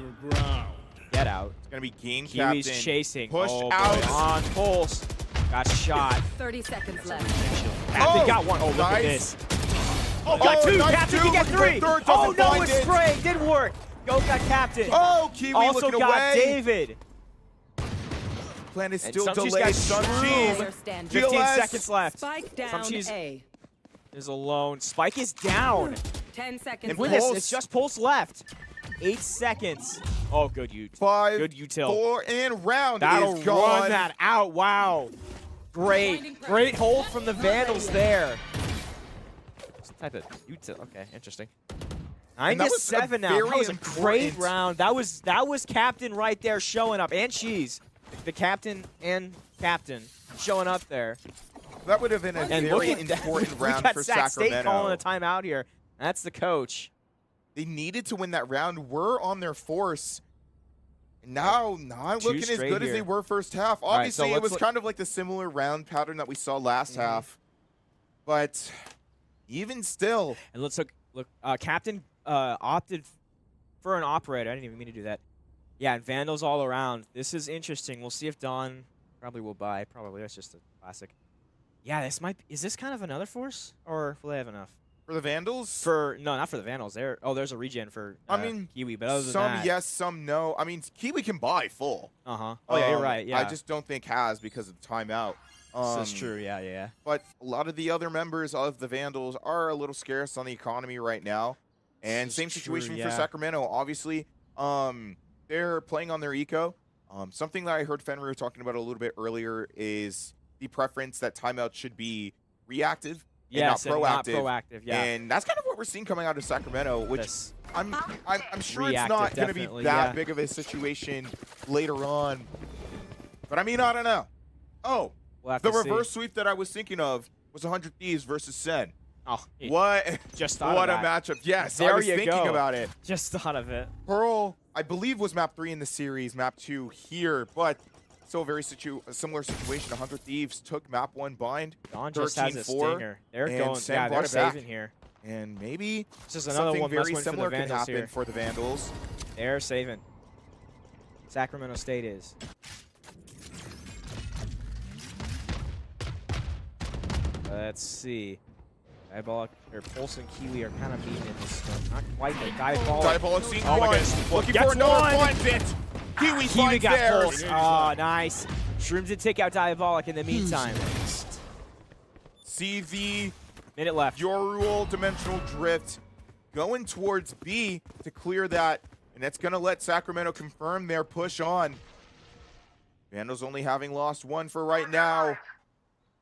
Get out. It's going to be game Kiwi's captain. chasing. Pushed oh, out. Boy. On Pulse. Got shot. 30 seconds left. Captain Oh, got one. Oh, look at nice. this. Oh, got two. nice Captain two. can get Looking for 3. third, Oh, doesn't no, find it's it. spray. Didn't work. Go got Captain. Oh, Kiwi also looking got away. David. Plan is And still Suncheese delayed. got Suncheese. Player standing. 15 GLS. seconds left. Spike down Suncheese A. is alone. Spike is down. 10 seconds And Win left. this. Pulse. It's just Pulse left. 8 seconds. Oh, good util. 5, Good util. 4, and round That'll is gone. run that out. Wow. Great. Great hold from the Vandals there. What type of util? Okay, interesting. 9 And that to was a 7 now. That very was a great important- round. That was Captain right there showing up. And Cheese. The captain and Captain showing up there. That would have been a And very look at that. important We round got for Sac State Sacramento. calling a timeout here. That's the coach. They needed to win that round. We're on their force. Now, not Two looking as straight good as here. they were first half. right, Obviously, so it was let's kind of like the similar round pattern that we saw last half. But even still, And let's look. Captain opted for an operator. I didn't even mean to do that. Yeah, and Vandals all around. This is interesting. We'll see if Dawn probably will buy. Probably. That's just a classic. Yeah, this might. Is this kind of another force, or will they have enough? for the Vandals, For no, not for the Vandals. There's a regen for I mean, Kiwi, but other than some that, yes, some no. I mean, Kiwi can buy full. Oh yeah, you're right. Yeah, I just don't think has because of the timeout. that's true. Yeah. But a lot of the other members of the Vandals are a little scarce on the economy right now. And This is same true, situation yeah. for Sacramento. Obviously, they're playing on their eco. Something that I heard Fenrir talking about a little bit earlier is the preference that timeout should be reactive Yes, and and not not proactive. proactive. Yeah. And that's kind of what we're seeing coming out of Sacramento, which This- I'm sure it's Reactive, not going to be definitely, that yeah. big of a situation later on. But I mean, I don't know. Oh, we'll have the to see. reverse sweep that I was thinking of was 100 Thieves versus Sen. Oh, What? just thought What a of that. matchup. Yes, There I was you thinking go. about it. Just thought of it. Pearl, I believe, was map 3 in the series, map 2 here, but still a very similar situation. 100 Thieves took map 1 bind, Dawn just has a 13-4, stinger. They're and going. Sen Yeah, brought they're it back. saving here. and maybe This is another something one very must win for the similar could Vandals happen here. for the Vandals. They're saving. Sacramento State is. Let's see. Diabolic or Pulse and Kiwi are kind of meeting in this one. Not quite, but Diabolic. Diabolic scene Oh my one. goodness. Looking Gets for another one. finds it. Kiwi Kiwi finds got theirs. Pulse. Oh, nice. Shrooms did take out Diabolic in the meantime. See the Minute left. Yorul dimensional drift going towards B to clear that, and that's going to let Sacramento confirm their push on. Vandals only having lost 1 for right now.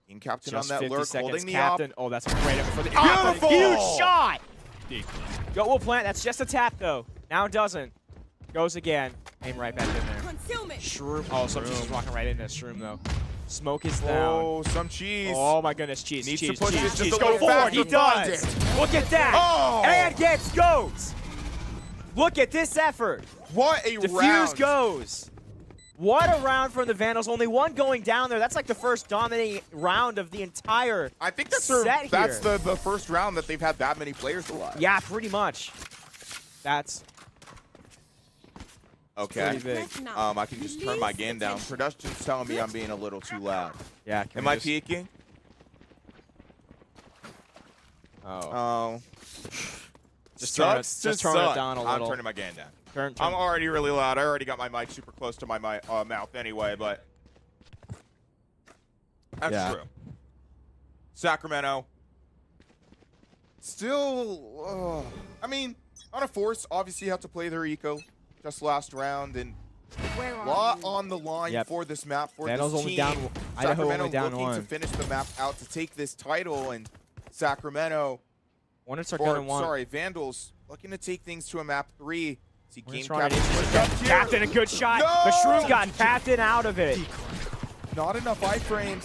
Team captain Just on that 50 lurk, seconds, holding the captain. Oh, that's a great effort for the Beautiful! huge shot. Go will plant. That's just a tap though. Now it doesn't. Goes again. Aim right back in there. Concealment. Shroom. Oh, Suncheese is walking right into Shroom though. Smoke is down. Oh, some cheese. Oh my goodness, cheese. Needs cheese, to push cheese, this just cheese. a Go little forward. faster. He Find does. it. Look at that. Oh. And gets goats. Look at this effort. What a Diffuse round. goes. What a round from the Vandals. Only one going down there. That's like the first dominating round of the entire I think that's set that's here. the first round that they've had that many players alive. Yeah, pretty much. That's Okay. pretty big. I can just turn my gain down. Production's telling me I'm being a little too loud. Yeah. Am I peaking? Oh. Just turn it, Sucks just to turn it suck. down a I'm little. turning my gain down. Turn. I'm already really loud. I already got my mic super close to my mouth anyway, but that's Yeah. true. Sacramento. Still, I mean, on a force, obviously you have to play their eco just last round, and Where a are lot you? on the line Yep. for this map, for Vandals this only team. down. Idaho Sacramento only down looking to one. finish the map out to take this title, and Sacramento, Hornets are or gonna want. sorry, Vandals looking to take things to a map 3. See game Hornets trying to captain inch push up here. Captain, a good shot. No! Mushroom got Captain out of it. Not enough iframes.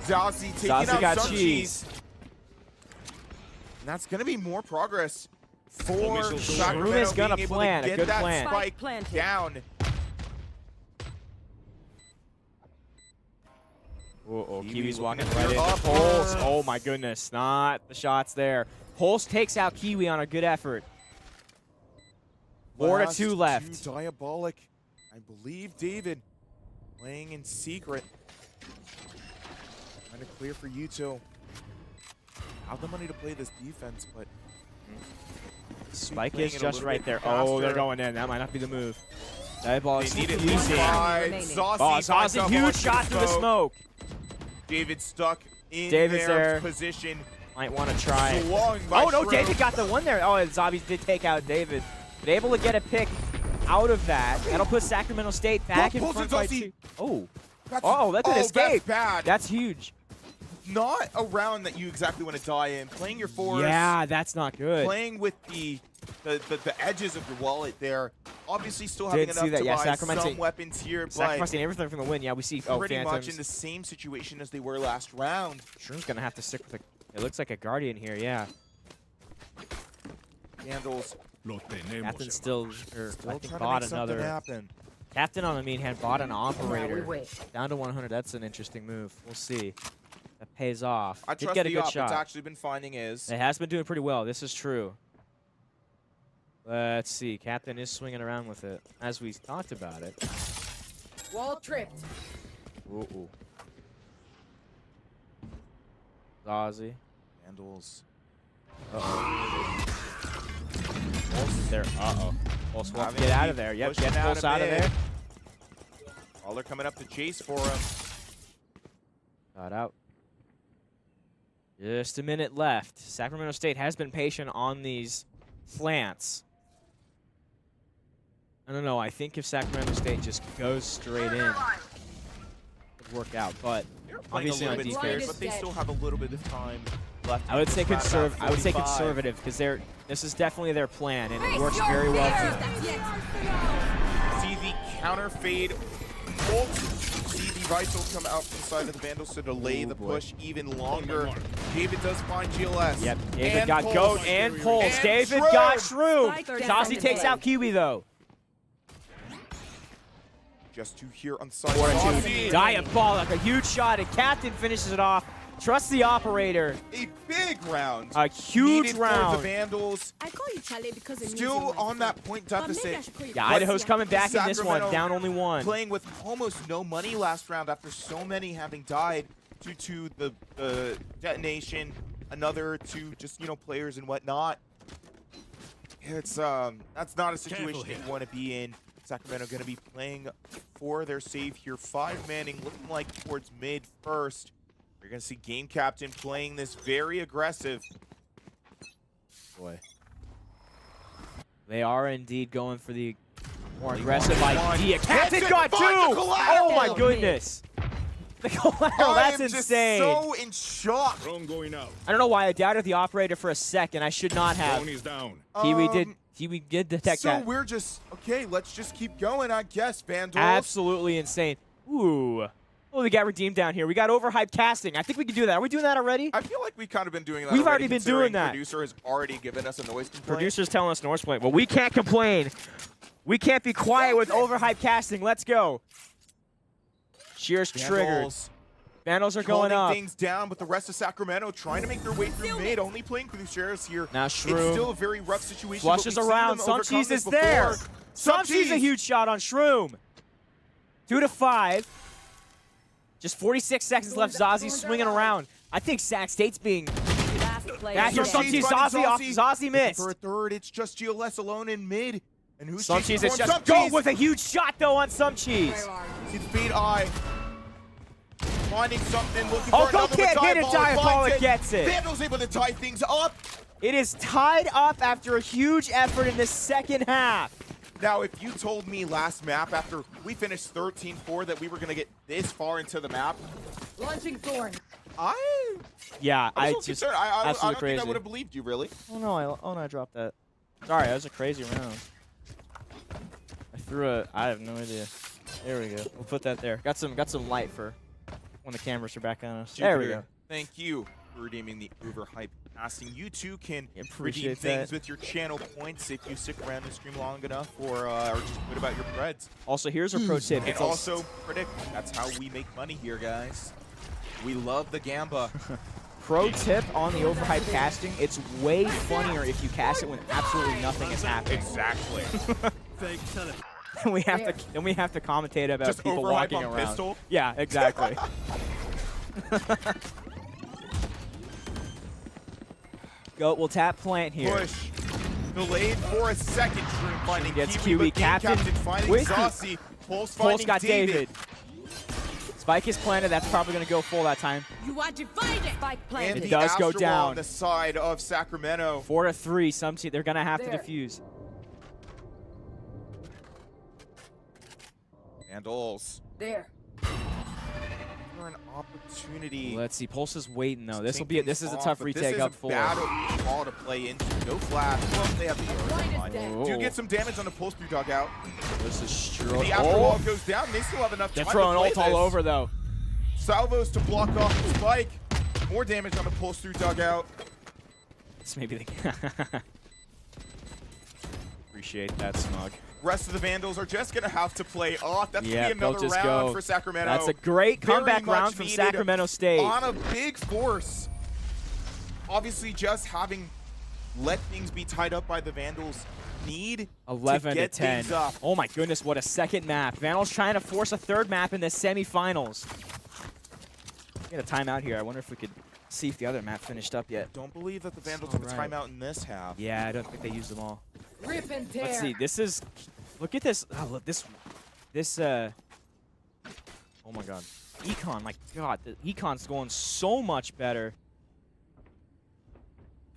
Zazie taking Zazie out got some cheese. And that's going to be more progress for Missile Sacramento is gonna being able plan, a to get good that plan. spike Spike planted. down. Uh-oh, Kiwi Kiwi's walking looking right to into clear up. Pulse. Oh my goodness, not the shots there. Pulse takes out Kiwi on a good effort. 4-2 left. Two Diabolic. I believe David playing in secret. Trying to clear for you two. Have the money to play this defense, but Spike playing is it a just little right bit there. Oh, they're faster. going in. That might not be the move. That ball is they need it easy. by remaining. Zazie. Oh, finds Zazie, out huge Mark shot through the smoke. David stuck in David's their there. position. Might want to try. Swung by Oh no, Shrew. David got the one there. Oh, and Zazie did take out David. But able to get a pick out of that. That'll put Sacramento State back in pulls front it, by Zazie. 2. Oh. That's- Oh, that did oh, escape. That's bad. That's huge. Not a round that you exactly want to die in. Playing your force. Yeah, that's not good. Playing with the edges of your wallet there. Obviously still having Did enough see that, to yeah, buy Sacramento- some weapons here, but Sacrificing everything from the win. Yeah, we see. Oh, pretty Phantoms. much in the same situation as they were last round. Shroom's gonna have to stick with a. It looks like a Guardian here. Yeah. Vandals Captain still, or still I think trying to bought make something another. happen. Captain on the mean hand bought an Now we operator. wait. Down to 100. That's an interesting move. We'll see. That pays off. I Did trust get a the good op. It's shot. actually been finding is. It has been doing pretty well. This is true. Let's see. Captain is swinging around with it, as we talked about it. Wall tripped. Ooh. Zazie. Vandals. There. Uh-oh. Pulse wants to Having get to out be of there. Yep, pushing get out Pulse a out of bit. there. All they're coming up to chase for him. Got out. Just a minute left. Sacramento State has been patient on these slants. I don't know. I think if Sacramento State just goes straight in, it would work out. But They're playing obviously a on little bit defense, scared, but they still have a little bit of time left. I would say Around about I would say 45. conservative because this is definitely their plan, and it works very well for them. See the counter fade ult. See the Vital come out from the side of the Vandals to delay the push even longer. David does find GLS. Yep, David and got Pulse. Goat and Pulse. And David Shrew. got Shrew. Spike down. Zazie takes out Kiwi though. Just two here on side. 4-2. Zazie. Diabolic, a huge shot, and Captain finishes it off. Trust the operator. A big round. A huge needed for round. the Vandals. I call you Charlie because it Still means on that point deficit. Yeah, Idaho's coming back in this one, Sacramento down only one. Playing with almost no money last round after so many having died due to the detonation, another to just, players and whatnot. It's that's not a situation here. you want to be in. Sacramento going to be playing for their save here. 5-manning, looking like towards mid first. You're going to see Game Captain playing this very aggressive. Boy. They are indeed going for the more aggressive idea. Captain got two! Oh my goodness! The collateral, that's I am insane. just so in shock. Drone going out. I don't know why I doubted the operator for a second. I should not have. Drone is down. Kiwi did detect so that. we're just, okay, let's just keep going, I guess, Vandals. Absolutely insane. Ooh. Oh, we got redeemed down here. We got overhyped casting. I think we can do that. Are we doing that already? I feel like we've kind of been doing that. We've already been doing considering that. Producer has already given us a noise complaint. Producer's telling us noise complaint. Well, we can't complain. We can't be quiet with overhyped casting. Let's go. Shears triggered. Vandals are going up. Things down, but the rest of Sacramento trying to make their way through mid, only playing through Shears here. Now It's Shroom still a very rough situation. flushes around. Some cheese is there. Some cheese a huge shot on Shroom. 2 to 5. Just 46 seconds left. Zazi swinging around. I think Sac State's being. Back here, some cheese. Zazi off. Zazi missed. For a third, it's just GLS alone in mid. And who's Some cheese is just go with a huge shot though on some cheese. See the speed eye. Finding something, looking Oh, for go another kid, hit it, Diabolic Diabolic gets it. Vandal's able to tie things up. It is tied up after a huge effort in the second half. Now, if you told me last map after we finished 13-4 that we were going to get this far into the map, Launching thorn. Yeah, I I was just concerned. I absolutely don't think crazy. I would have believed you, really. Oh no, I dropped that. Sorry, that was a crazy round. I threw a. I have no idea. There we go. We'll put that there. Got some light for when the cameras are back on us. There we go. Thank you for redeeming the overhyped casting. You too can redeem Appreciate things that. with your channel points if you stick around the stream long enough, or just put about your Preds. Also, here's a pro tip. And It's also predict. That's how we make money here, guys. We love the Gamba. pro tip on the overhyped casting. It's way funnier if you cast it when absolutely nothing is happening. Exactly. Fake tele. we have to commentate about Just people overhype walking on around. pistol? Yeah, exactly. Go. We'll tap plant here. Push. Delayed for a second. Shroom finding Gets Kiwi, Kiwi. but Game Captain finding with Zossi. Pulse Pulse finding got David. Spike is planted. That's probably going to go full that time. You are divided. Spike And planted. the It does go Astral down. on the side of Sacramento. 4 to 3. They're going to have to There. defuse. Vandals. There. For an opportunity. Let's see. Pulse is waiting though. to This take is a things tough off, but retake this is up a 4. bad ball to play into. No flash. Well, they have the Right is fine. dead. Do get some damage on the pulse through dugout. This is The after wall goes down. They still have enough They're time throwing to play ult all this. over though. Salvos to block off the spike. More damage on the pulse through dugout. It's maybe the. Appreciate that, Smug. Rest of the Vandals are just going to have to play off. That's Yeah, going to be they'll another just round go. for Sacramento. That's a great Very comeback much round from needed Sacramento State. On a big force. Obviously, just having let things be tied up by the Vandals need 11 to get 10. things up. Oh my goodness, what a second map. Vandals trying to force a third map in the semifinals. Get a timeout here. I wonder if we could see if the other map finished up yet. Don't believe that the Vandals have a Alright. timeout in this half. Yeah, I don't think they used them all. Rip and tear. Let's see. This is. Look at this. Oh, look, this. Oh my God. Econ. My God. The Econ's going so much better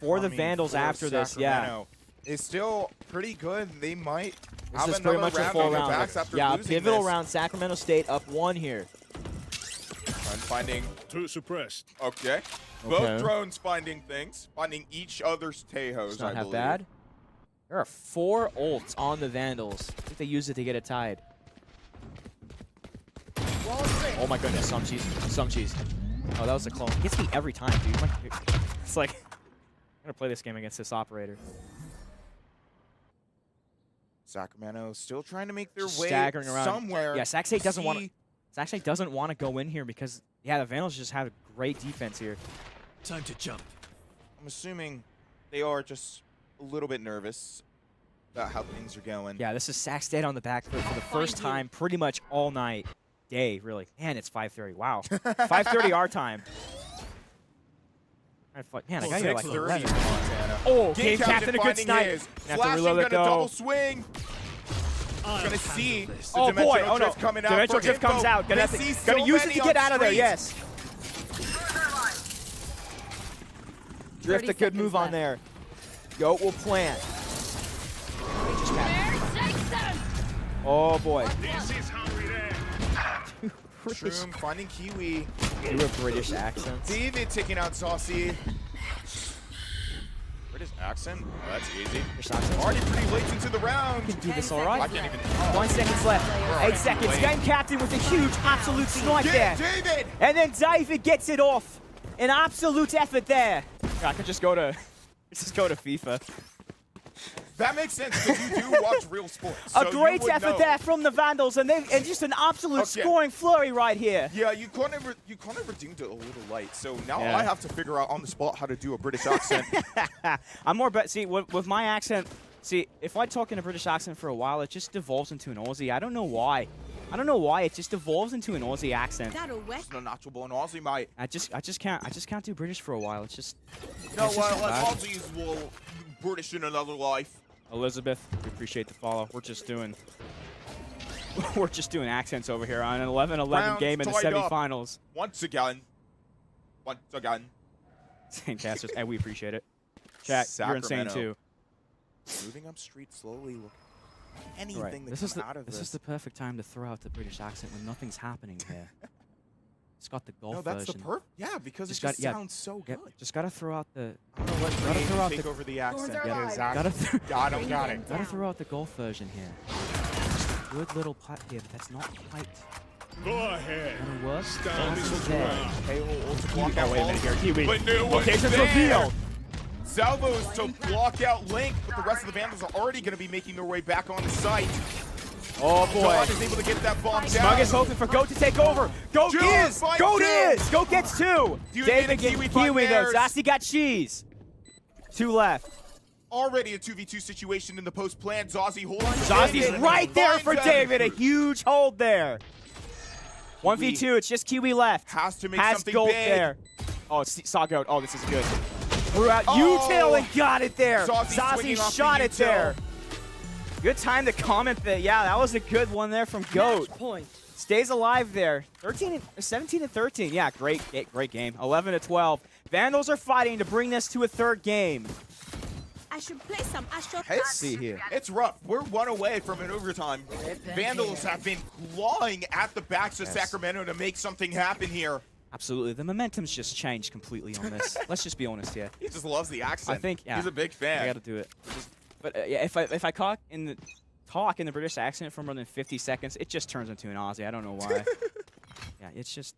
for the Coming Vandals for after this. Yeah. Sacramento is still pretty good. They might This have is another pretty much a round full on their round. backs after Yeah, a losing pivotal this. round. Sacramento State up 1 here. I'm finding. Too suppressed. Okay. Both drones finding things, finding each other's Tejos. It's not I half believe. bad. There are 4 ults on the Vandals. I think they used it to get it tied. Oh my goodness, some cheese. Some cheese. Oh, that was a clone. He gets me every time, dude. It's like, I'm going to play this game against this operator. Sacramento still trying to make their Just way staggering around. somewhere. Yeah, Sac State doesn't want to. See- Sac State doesn't want to go in here because, yeah, the Vandals just have great defense here. Time to jump. I'm assuming they are just a little bit nervous about how things are going. Yeah, this is Sac State on the back foot for the first time pretty much all night. Day, really. Man, it's 5:30. Wow. 5:30 our time. Man, I got here like 6:30 11. Montana. Oh, Game game captain, a good finding snipe. his. Have to Flashing, reload it, gonna though. double swing. I'll Gonna see handle this. the Oh boy! dimensional Oh no! drift coming out. Dimensional for drift comes info. out. Gonna, They see gonna so use it many to get on out of there. streets. Yes. Drift, a good move on seconds there. Goat will plant. Oh boy. This is how we end. Shroom finding Kiwi. Do a British accent. David taking out Saucy. British accent? Oh, that's easy. British accent. Already pretty late into the round. Can do this 10 all right. I can't even. 1 second left. already 8 seconds. late. Game captain with a huge absolute snipe there. Get David! And then David gets it off. An absolute effort there. I could just go to FIFA. That makes sense because you do watch real sports. A so great you would effort know. there from the Vandals, and just an absolute Okay. scoring flurry right here. Yeah, you kind of redeemed it a little light. So now Yeah. I have to figure out on the spot how to do a British accent. I'm more see with my accent. See, if I talk in a British accent for a while, it just devolves into an Aussie. I don't know why. It just devolves into an Aussie accent. That'll wet. It's no natural born Aussie, mate. I just can't do British for a while. It's just No, it's just bad. Aussies will British in another life. Elizabeth, we appreciate the follow. We're just doing accents over here on an 11-11 Rounds game in the tied up. semifinals. Once again. Fantastic, and we appreciate it. Chat, you're insane Sacramento. too. Moving up street slowly. Look. Anything Right. that This comes is the out of this this. is the perfect time to throw out the British accent when nothing's happening here. It's got the golf No, that's version. yeah, because Just it just got- sounds so Yep, good. just gotta throw out the I'm gonna let gotta Green throw out take the over the accent. are Yeah, live. exactly. gotta Got it. gotta throw out the golf version here. Just a good little putt here, but that's not quite Go ahead. gonna work. Stand This this is there. ground. K.O. to block Oh, out wait a minute here. Kiwi. But no one's Location's there. revealed. Salvos to block out Link, but the rest of the Vandals are already going to be making their way back on the site. Oh boy. John is able to get that bomb Smug down. is hoping for Goat to take over. Goat Two, is! fight Goat two. is! Goat gets 2! Do you David get a gets Kiwi fight Kiwi though. theirs? Zassi got cheese. 2 left. Already a 2v2 situation in the post plan. Zazi holding Zazi's David, and right there finds for that. David. A huge hold there. 1v2. It's just Kiwi left. Has to make Has something Goat big. there. Oh, saw Goat. Oh, this is good. Threw out Oh. U-tail and got it there. Zazi Zazi swinging off the shot it U-tail. there. Good time to comment that. Yeah, that was a good one there from Goat. Point. Stays alive there. 17-13. Yeah, great game. 11-12. Vandals are fighting to bring this to a third game. I should play some Astro Let's see here. It's rough. We're 1 away from an overtime. Vandals have been clawing at the backs of Yes. Sacramento to make something happen here. Absolutely. The momentum's just changed completely on this. Let's just be honest here. He just loves the accent. I think, yeah. He's a big fan. I got to do it. But yeah, if I talk in the British accent for more than 50 seconds, it just turns into an Aussie. I don't know why. Yeah, it's just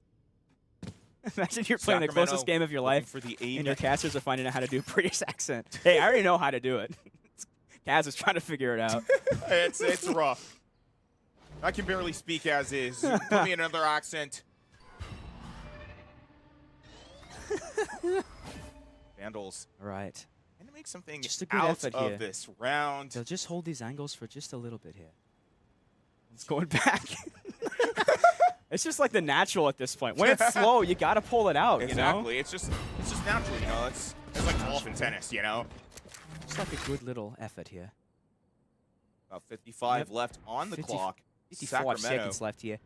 imagine you're playing the Sacramento closest game of your looking life for the aim. and your casters are finding out how to do a British accent. Hey, I already know how to do it. Kaz is trying to figure it out. It's rough. I can barely speak as is. Put me in another accent. Vandals. All right. And to make something Just a good out effort of here. this round. So just hold these angles for just a little bit here. It's going back. It's just like the natural at this point. When it's slow, you got to pull it out, Exactly. you know? It's just natural, you know. It's like golf and tennis, you know. Just like a good little effort here. About 55 Yep. left on the 50 clock. 55 Sacramento. seconds left here.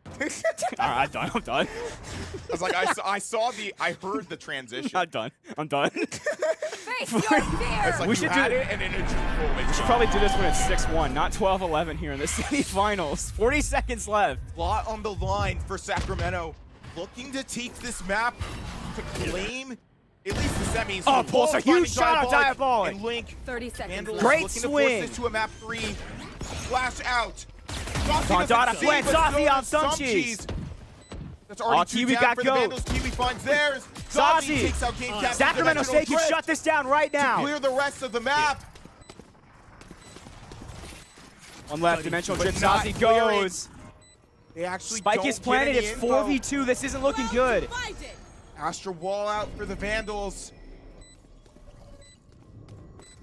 All right, I'm done. I was like, I heard the transition. I'm done. I'm done. Face your fear. It's like We you should had do- it and then it just We should probably do this when it's 6-1, not 12-11 here in the semifinals. 40 seconds left. lot on the line for Sacramento, looking to take this map to claim at least the semis. Oh, pulls a huge Finding shot on Diabolic. And Link 30 seconds Vandals left. Great looking swing. to force this to a map 3. Flash out. Don Dada flanks Zazi on some cheese. That's already Oh, two Kiwi down got for goat. the Vandals. Kiwi finds theirs. Zazi. takes out game captain. Sacramento State can shut this down right to now. clear the rest of the map. One left, dimensional But drip. not Zazi clearing. goes. They actually Spike don't is get planted. any It's info. 4v2. This isn't looking good. Astra wall out for the Vandals.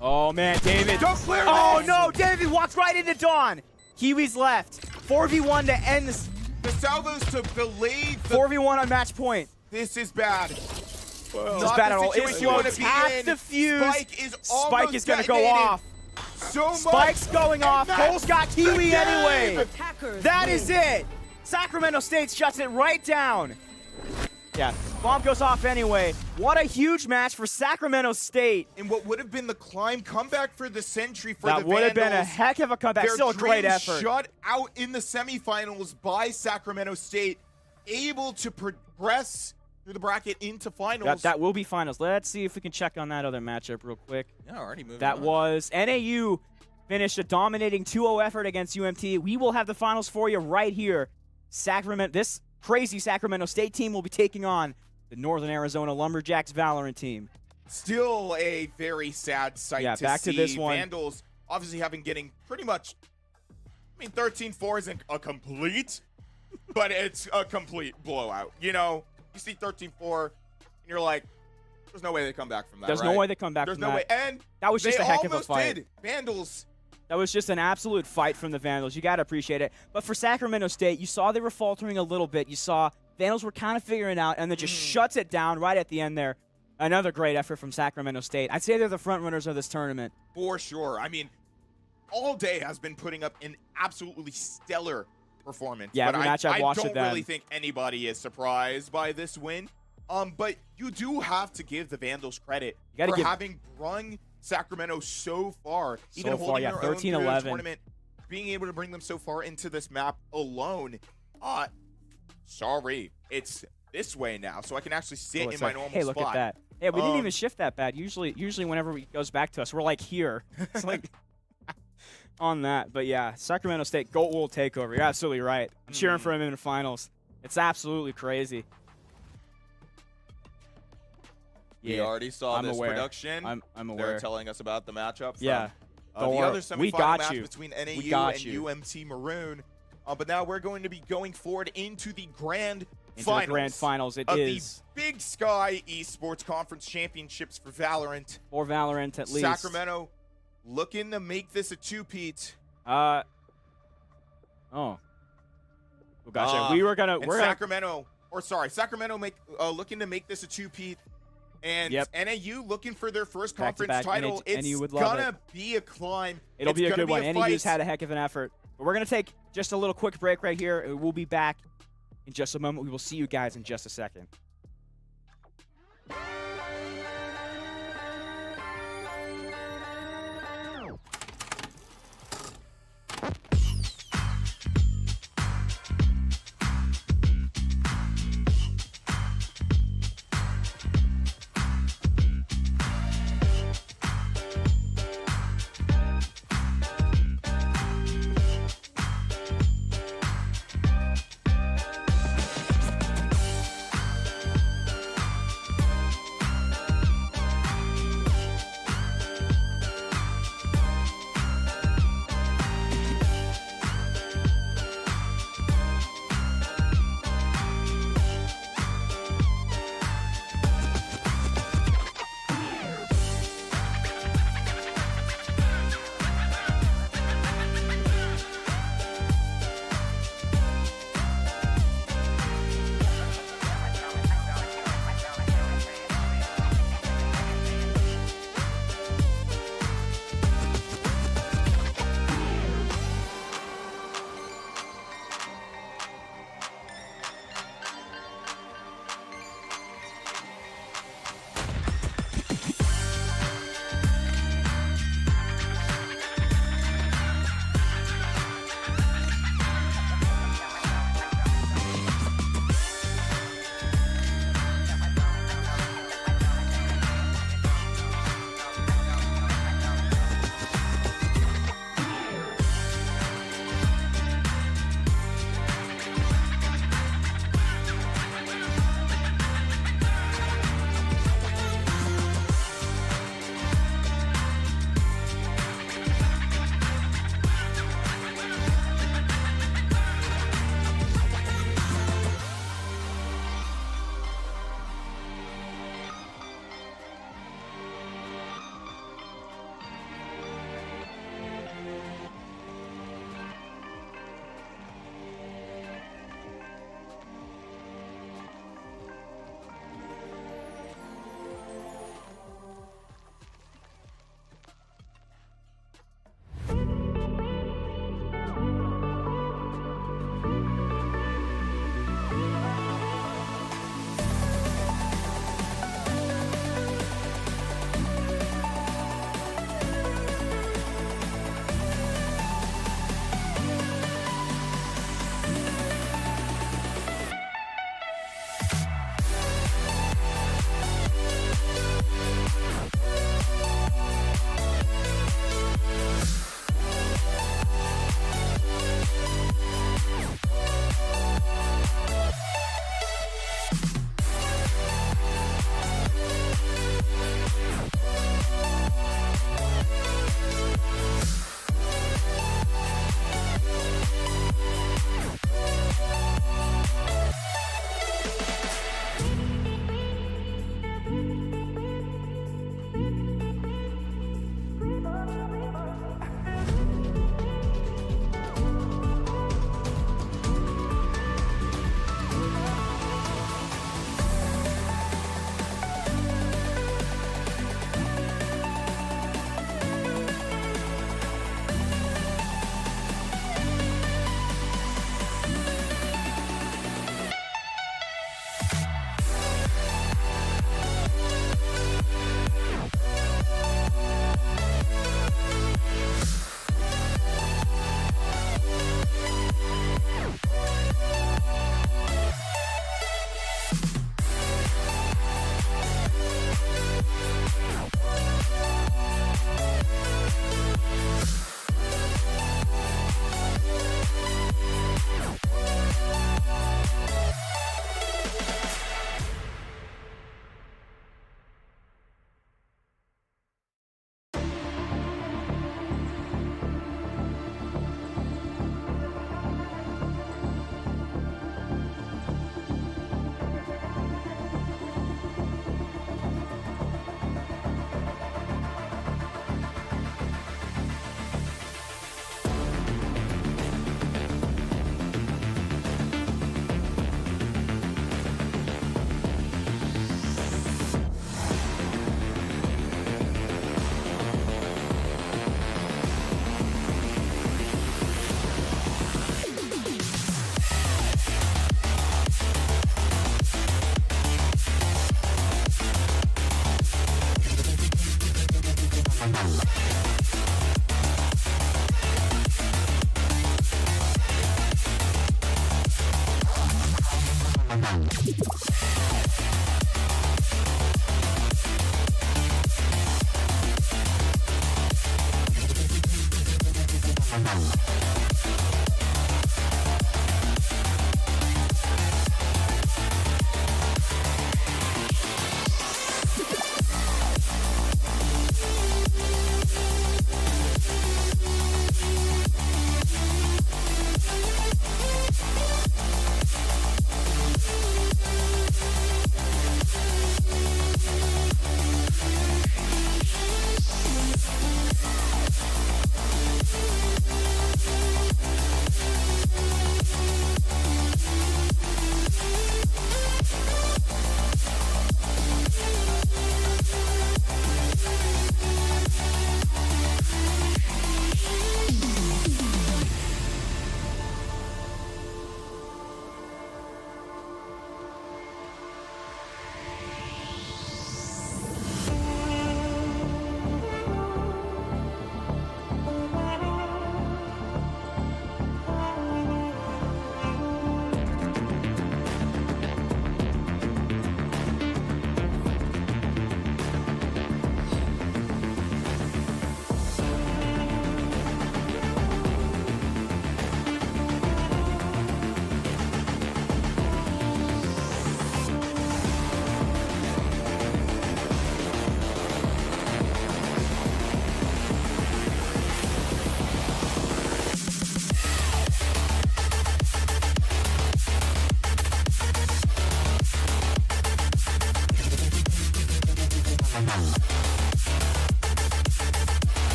Oh, man, David. Don't clear Oh, this. no, David walks right into Dawn. Kiwi's left. 4v1 to end this. The salvos to delay the 4v1 on match point. This is bad. This is Not bad the at all. situation It's you wanna low. be Tap in. the fuse. Spike is Spike almost is going to go detonated. off. So much. Spike's going off. that's Cole's got the Kiwi game. anyway. Attackers That win. is it. Sacramento State shuts it right down. Yeah, bomb goes off anyway. What a huge match for Sacramento State. And what would have been the climb comeback for the Sentry for That the would have been a Vandals. heck of a comeback. Their Still a great dream effort. shut out in the semifinals by Sacramento State, able to progress through the bracket into finals. That will be finals. Let's see if we can check on that other matchup real quick. Yeah, already moving That on. was NAU finished a dominating 2-0 effort against UMT. We will have the finals for you right here. This crazy Sacramento State team will be taking on the Northern Arizona Lumberjacks Valorant team. Still a very sad sight to back see. to this one. Vandals obviously getting pretty much, 13-4 isn't a complete, but it's a complete blowout. You know, you see 13-4, and you're like, there's no way they come back from that, There's right? no way they come back There's from no that. way. And That was just they a heck of a almost fight. did. Vandals. That was just an absolute fight from the Vandals. You got to appreciate it. But for Sacramento State, you saw they were faltering a little bit. You saw Vandals were kind of figuring it out, and then just shuts it down right at the end there. Another great effort from Sacramento State. I'd say they're the front runners of this tournament. For sure. I mean, All Day has been putting up an absolutely stellar performance. Yeah, but every match I've watched I of don't them. really think anybody is surprised by this win. But you do have to give the Vandals credit gotta for give- having brung Sacramento so far, even So far, holding yeah, their own through the 13-11. tournament, being able to bring them so far into this map alone. Sorry, it's this way now, so I can actually sit Oh, in it's my like, normal hey, look spot. at that. Yeah, we didn't even Um, shift that bad. Usually whenever it goes back to us, we're like here. It's like on that. But yeah, Sacramento State Goat Wool takeover. You're absolutely right. I'm cheering for him in the finals. It's absolutely crazy. We already saw I'm this aware. production. I'm They're aware. telling us about the matchup. Yeah. From, The Don't other worry. We semifinal got match you. between We NAU got and you. UMT Maroon. But now we're going to be going forward into the grand Into finals. the grand finals. It of is the Big Sky Esports Conference Championships for Valorant. for Valorant at least. Sacramento looking to make this a two-peat. Oh. Oh, gotcha. And We're gonna Sacramento looking to make this a two-peat. And Yep. NAU looking for their first Back-to-back conference title. NAU It's would love gonna be a climb. It'll It's be a gonna good one. a NAU's fight. had a heck of an effort. But we're going to take just a little quick break right here. We'll be back in just a moment. We will see you guys in just a second.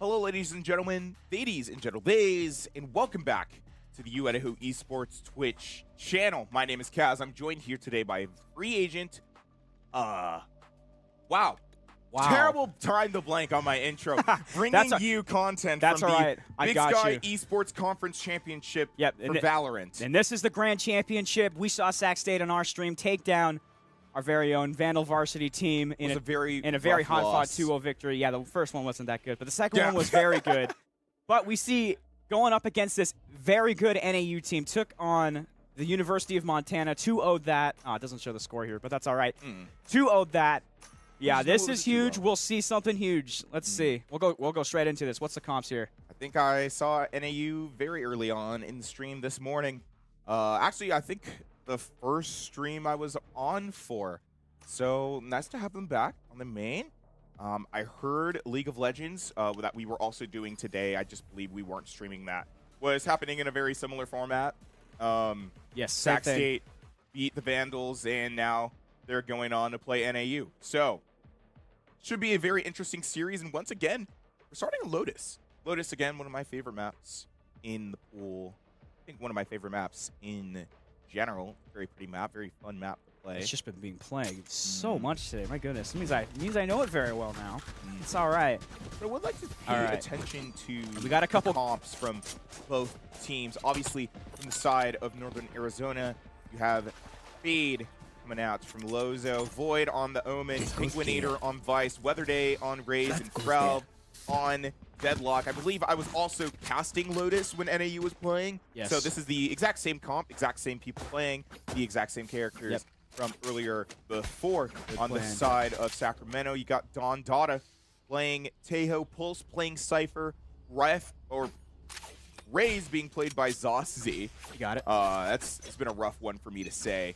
Hello, ladies and gentlemen, ladies and gentlemen, and welcome back to the Idaho Esports Twitch channel. My name is Kaz. I'm joined here today by a free agent. Wow. Terrible time to blank on my intro. Bringing you content from the Big Sky Esports Conference Championship for Valorant. And this is the Grand Championship. We saw Sac State on our stream take down our very own Vandal varsity team in a very hard-fought 2-0 victory. Yeah, the first one wasn't that good, but the second one was very good. But we see going up against this very good NAU team, took on the University of Montana, 2-0'd that. Oh, it doesn't show the score here, but that's all right. 2-0'd that. Yeah, this is huge. We'll see something huge. Let's see. We'll go straight into this. What's the comps here? I think I saw NAU very early on in the stream this morning. Actually, I think the first stream I was on for. So nice to have them back on the main. I heard League of Legends that we were also doing today. I just believe we weren't streaming that. Was happening in a very similar format. Yes, Sac State beat the Vandals, and now they're going on to play NAU. So should be a very interesting series. And once again, we're starting on Lotus. Lotus, again, one of my favorite maps in the pool. I think one of my favorite maps in general. Very pretty map, very fun map to play. It's just been being played so much today. My goodness, it means I know it very well now. It's all right. But I would like to pay attention to we got a couple comps from both teams. Obviously, from the side of Northern Arizona, you have Fade coming out from Lozo, Void on the Omen, Penguinator on Vice, Weatherday on Raze, and Frel on deadlock. I believe I was also casting Lotus when NAU was playing. Yes. So this is the exact same comp, exact same people playing, the exact same characters from earlier before. On the side of Sacramento, you got Don Dada playing Tejo, Pulse playing Cypher, Raze being played by Zoszy. You got it. It's been a rough one for me to say.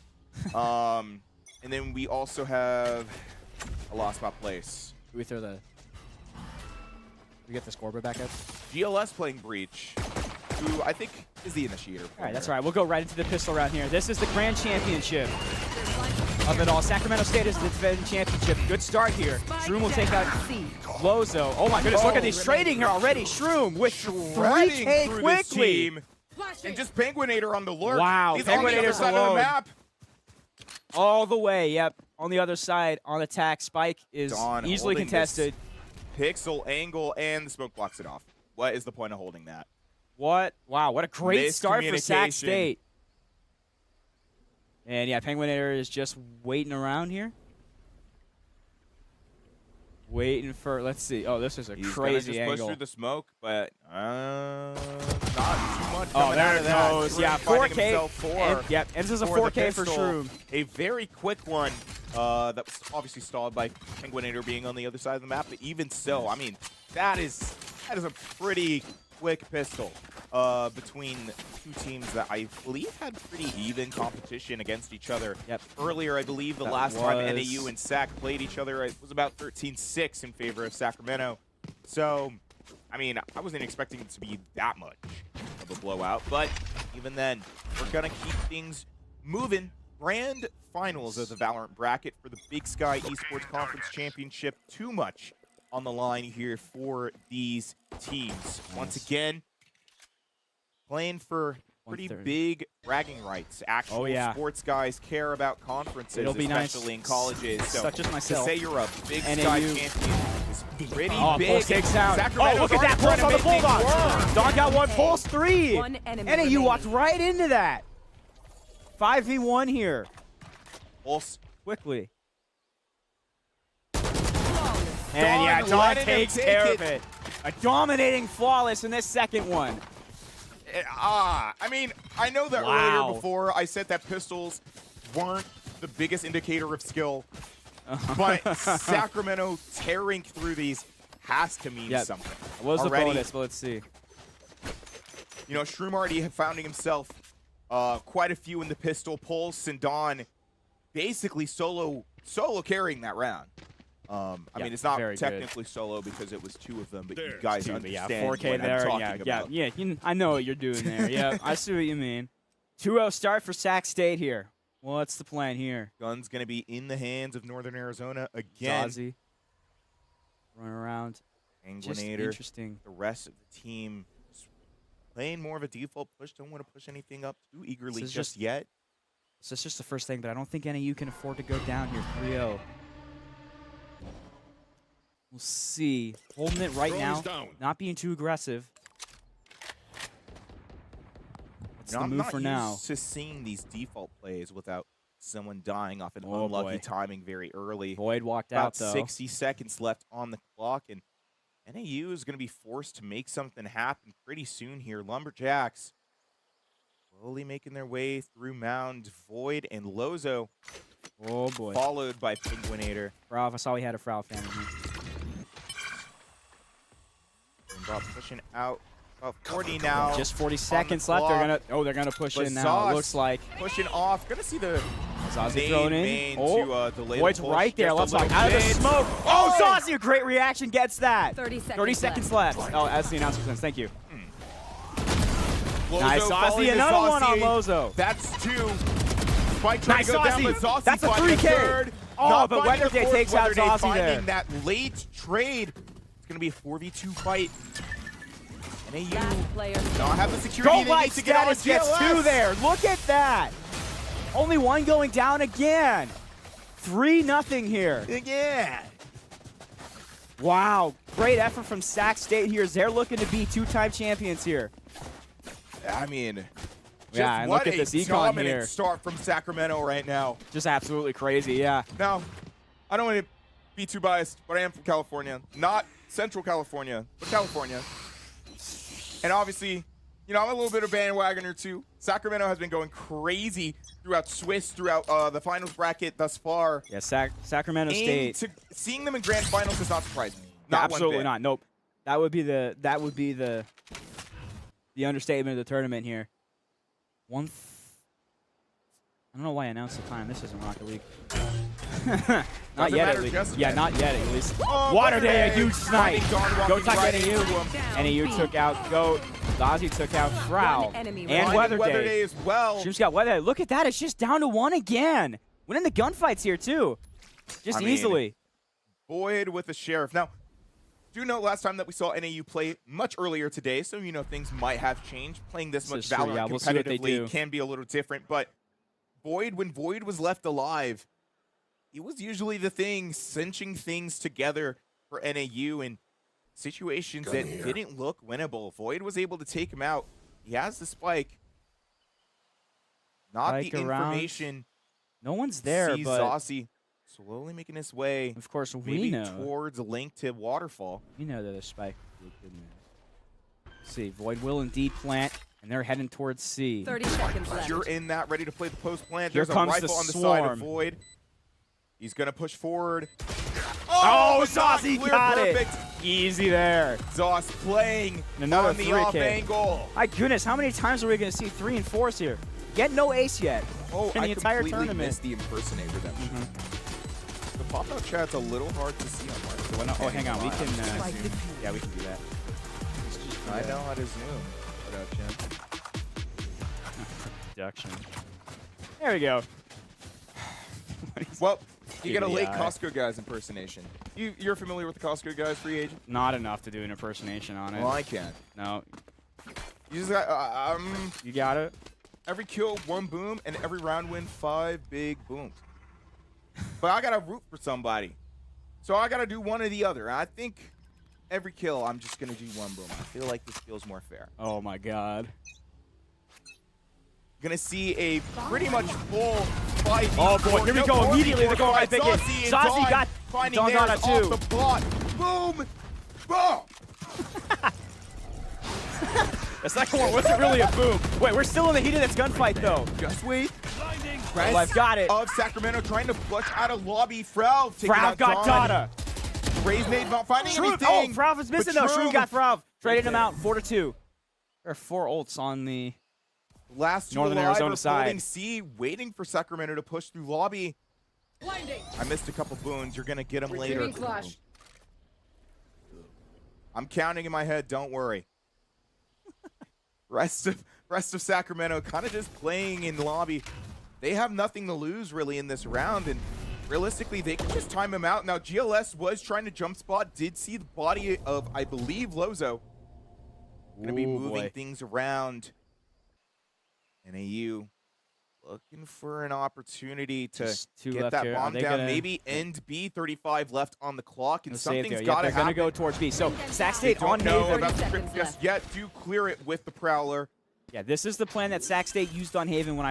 And then we also have, I lost my place. Do we throw the? We get the scoreboard back up. GLS playing Breach, who I think is the initiator. All right, that's right. We'll go right into the pistol round here. This is the grand championship of it all. Sacramento State is the defending championship. Good start here. Shroom will take out Lozo. Oh my goodness, look at these trading here already. Shroom with 3K quickly. And just Penguinator on the lurk. Wow, He's on the other Penguinator's side of the alone. map. All the way, yep. On the other side, on attack, Spike is Dawn easily holding contested. Pixel angle, and the smoke blocks it off. What is the point of holding that? What? Wow, what a great start for Sac Miscommunication. State. And yeah, Penguinator is just waiting around here. Waiting for, let's see. Oh, this is a He's crazy gonna just angle. push through the smoke, but not too much. Oh, coming there out it of that. goes. Shroom Yeah, finding 4K. himself four And, yep, ends as a for the 4K for pistol. Shroom. A very quick one that was obviously stalled by Penguinator being on the other side of the map. But even so, I mean, that is a pretty quick pistol between two teams that I believe had pretty even competition against each other. Yep. Earlier, I believe the last time NAU and Sac played each other, it was about 13-6 in favor of Sacramento. So, I mean, I wasn't expecting it to be that much of a blowout, but even then, we're going to keep things moving. Grand finals of the Valorant bracket for the Big Sky Esports Conference Championship. Too much on the line here for these teams. Once again, playing for pretty big bragging rights. Actual sports guys care about conferences, It'll be especially in colleges. So such as myself. to say you're a Big NAU. Sky champion is pretty Oh, big. Pulse takes out. Oh, Sacramento's look at that already Pulse on the trying to make things Bulldog. work. Don got one. Pulse 3. One enemy NAU remaining. walked right into that. 5v1 here. Pulse Quickly. And yeah, Don letting him takes take care it. of it. A dominating Flawless in this second one. I mean, I know that Wow. earlier before I said that pistols weren't the biggest indicator of skill, but Sacramento tearing through these has to mean something. What was already. the bonus? But let's see. You know, Shroom already finding himself quite a few in the pistol. Pulse and Dawn basically solo carrying that round. I mean, it's not technically solo because it was two of them, but you guys understand 4K what there. I'm talking about. I know what you're doing there. Yeah, I see what you mean. 2-0 start for Sac State here. What's the plan here? Gun's going to be in the hands of Northern Arizona again. Zazie. Run around. Just Penguinator. interesting. The rest of the team playing more of a default push. Don't want to push anything up too eagerly just yet. So it's just the first thing, but I don't think NAU can afford to go down here 3-0. We'll see. Holding it right now. Not being too aggressive. What's the move for now? I'm not used to seeing these default plays without someone dying off an unlucky timing very early. Void walked About out, though. 60 seconds left on the clock, and NAU is going to be forced to make something happen pretty soon here. Lumberjacks slowly making their way through Mound, Void, and Lozo. Oh, boy. Followed by Penguinator. Frau, I saw we had a Frau fan in here. Bob pushing out about 40 now. Just 40 seconds left. They're gonna push in now. It looks like pushing off. Gonna see the Zazie thrown in. to delay Void's the push. right there. Just Let's a talk little out of the bit. smoke. Oh, Zazie, a great reaction gets that. 30 seconds left. Oh, as the announcer says, thank you. Lozo Nice, following Zazie. Another one on Zazie. Lozo. That's two. Spike trying Nice, to go down, but Zazie. Zazie That's a finding 3K. third. Oh, Not but finding the Weatherday fourth. takes out Weatherday Zazie finding there. that late trade. It's going to be a 4v2 fight. NAU don't have the security Go they Light need to get on Status gets GLS. 2 there. Look at that. Only one going down again. 3-0 here. Yeah. Wow. Great effort from Sac State here as they're looking to be two-time champions here. I mean, Yeah, and what look at this a econ dominant here. start from Sacramento right now. Just absolutely crazy, yeah. Now, I don't want to be too biased, but I am from California. Not Central California, but California. And obviously, you know, I'm a little bit of bandwagoner too. Sacramento has been going crazy throughout Swiss, throughout the finals bracket thus far. Yeah, Sacramento State. Seeing them in grand finals does not surprise me. Yeah, Not absolutely one bit. not. Nope. That would be the understatement of the tournament here. I don't know why I announced the time. This isn't Rocket League. Not yet, at least. Yeah, not yet, at least. Oh, Water Day, a huge snipe. Go tuck right NAU. NAU took out Goat. Zazie took out Frau. enemy And Weather Weather Day. Day as well. She's got Weather Day. Look at that. It's just down to 1 again. Winning the gunfights here, too. Just I mean, easily. Boyd with the Sheriff. Now, do note last time that we saw NAU play much earlier today, so you know things might have changed. Playing this much is true, Valorant yeah, we'll see what they do. competitively can be a little different, but Void, when Void was left alive, it was usually the thing cinching things together for NAU in situations that didn't look winnable. Void was able to take him out. He has the spike. Not Spike the around. information. No one's there, Sees but Zossi slowly making his way of course we maybe know. towards a link to Waterfall. We know that a spike would be good news. Let's see, Void will indeed plant, and they're heading towards C. 30 seconds left. You're in that, ready to play the post plant. Here There's a comes rifle the on the side of swarm. Void. He's gonna push forward. Oh, but not Zazie clear, got perfect. it. Easy there. Zoss playing Another on the 3 off kick. angle. My goodness, how many times are we going to see 3 and 4s here? Yet no ace yet. Oh, in the I entire completely tournament. missed the impersonator redemption. The pop-out chat's a little hard to see on my Well, no, oh, hang on. We can. Yeah, we can do that. I know how to zoom. Production. Production. There we go. Well, you get a late TBI. Costco guys impersonation. You're familiar with the Costco guys free agent? Not enough to do an impersonation on it. Well, I can't. No, You just got you got it. every kill 1 boom and every round win 5 big booms. But I gotta root for somebody, so I gotta do one or the other. I think every kill I'm just gonna do 1 boom. I feel like this feels more fair. Oh my God. Gonna see a pretty much full 5v. Oh boy, here we go. Immediately they're going right back in. Zazie got finding Dawn theirs got it too. off the block. Boom! Boom! The second one wasn't really a boom. Wait, we're still in the heat of this gunfight though. Just wait. Oh, I've got it. Of Sacramento trying to flush out of lobby. Frau taking Frav out got Dawn. Dada. Raise nade not finding Shroom. anything. Oh, Frav is missing though. But Shroom got Frav. Trading him Okay. out 4-2. There are 4 ults on the. Last 2 Northern alive Arizona are side. floating C, waiting for Sacramento to push through lobby. Blinding. I missed a couple boons. You're gonna get them later. Retrieving flash. I'm counting in my head. Don't worry. rest of Sacramento kind of just playing in lobby. They have nothing to lose really in this round, and realistically, they can just time him out. Now, GLS was trying to jump spot. Did see the body of, I believe, Lozo. Gonna be Ooh, moving boy. things around. NAU looking for an opportunity to Just 2 get left that here. Are bomb they down. gonna- Maybe end B, 35 left on the clock, and Let's say it something's there. got Yeah, to they're happen. gonna go towards B. So Sac They State don't on know Haven. about the 30 script seconds just yet. Do clear it with the Prowler. Yeah, this is the plan that Sac State used on Haven when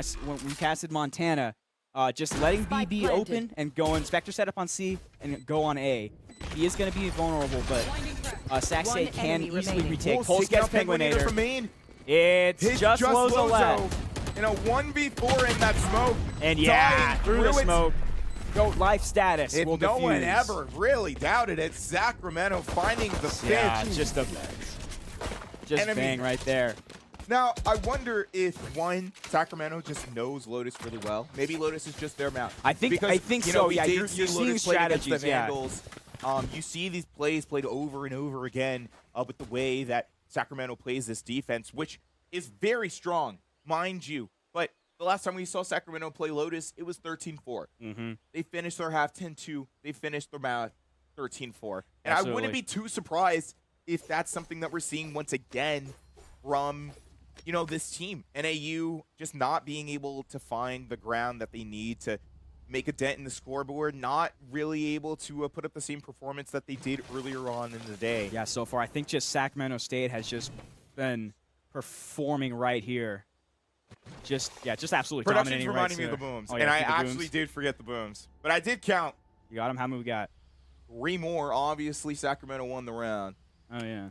we casted Montana. Just letting Spike BB planted. open and go Spectre set up on C and go on A. He is going to be vulnerable, but Sac One State can enemy easily remaining. retake. Pulse Pulse taking gets out Penguinator from Penguinator. main. It's just Lozo left. In a 1v4 in that smoke. And yeah, dying through the it. smoke. Goat life status If will no diffuse. one ever really doubted it, Sacramento finding the Yeah, pitch. just Enemy. bang right there. Now, I wonder if, one, Sacramento just knows Lotus really well. Maybe Lotus is just their mouth. I think because, so. you know, we Yeah, did you're see seeing Lotus play against strategies. the Yeah. Vandals. You see these plays played over and over again with the way that Sacramento plays this defense, which is very strong, mind you. But the last time we saw Sacramento play Lotus, it was 13-4. Mm-hmm. They finished their half 10-2. They finished their mouth 13-4. And I Absolutely. wouldn't be too surprised if that's something that we're seeing once again from, you know, this team. NAU just not being able to find the ground that they need to make a dent in the scoreboard, not really able to put up the same performance that they did earlier on in the day. Yeah, so far I think just Sacramento State has just been performing right here. Just absolutely Production's dominating reminding right me of the here. booms, Oh, yeah, and I keep the actually booms. did forget the booms. But I did count. You got him? How many we got? 3 more. Obviously, Sacramento won the round. Oh, yeah.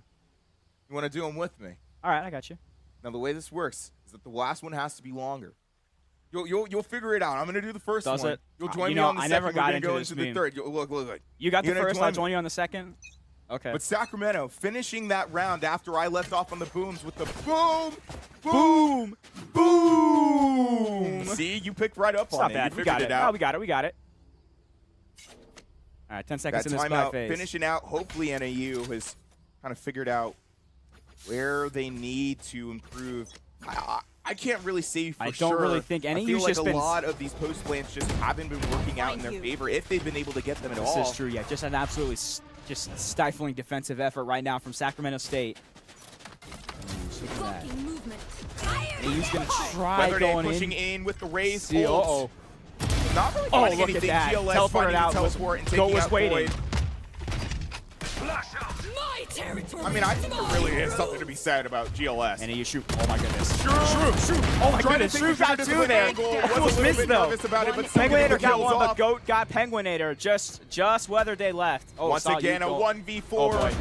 You want to do them with me? All right, I got you. Now, the way this works is that the last one has to be longer. You'll figure it out. I'm gonna do the first Does one. it? You'll join You me know, on the I second. never We're got gonna into go this into the meme. third. Look. You got the You're gonna first, I'll me. join you on the second? Okay. But Sacramento finishing that round after I left off on the booms with the boom, boom, boom. See, you picked right up It's on not it. bad. You We figured got it it. out. Oh, we got it. We got it. All right, 10 seconds That in this spy timeout phase. finishing out. Hopefully, NAU has kind of figured out where they need to improve. I can't really say for sure. I don't really think I NAU's feel like just a been lot of these post plans just haven't been working out in their favor if they've been able to get them at all. This is true, yeah. Just an absolutely just stifling defensive effort right now from Sacramento State. Look at that. Blocking movement. NAU's going to try Whether they're going pushing in. with the raise. See, holds. Not really Oh, finding look at anything. that. GLS Teleported finding out. the teleport and Goat taking was out waiting. Void. My territory. I mean, I think there really is something to be said about GLS. NAU shoot. Oh, my goodness. Shoot! Oh, my Trying to goodness. take Shrew the got trigger to two the there. angle. Was a Almost little missed, bit though. nervous about it, but still getting Penguinator the got kills one, but off. Goat got Penguinator. Just whether they left. Oh, Once saw again, you a go. 1v4. Oh, boy.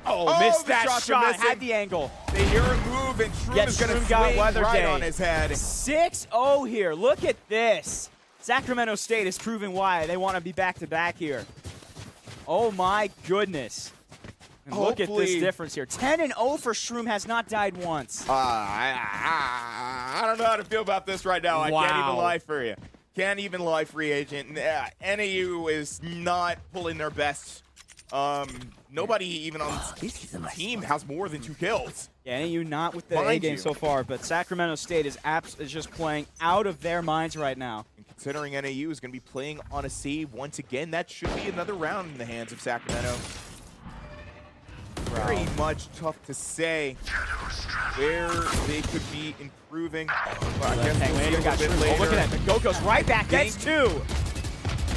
Oh, missed the that shots are shot. missing. Had the angle. They hear a move, and Shroom Yet is going to Shroom got swing Weather right Day. on his head. 6-0 here. Look at this. Sacramento State is proving why they want to be back-to-back here. Oh, my goodness. And look at this difference here. 10-0 for Shroom, has not died once. I don't know how to feel about this right now. I can't even lie for you. Can't even lie, free agent. NAU is not pulling their best. Nobody even on this team has more than 2 kills. Yeah, NAU not with the Mind A-game you. so far, but Sacramento State is just playing out of their minds right now. And considering NAU is going to be playing on a save once again, that should be another round in the hands of Sacramento. Very much tough to say where they could be improving. But I guess we'll see a little bit later. Oh, look at that. The Goat goes right back. Gets 2.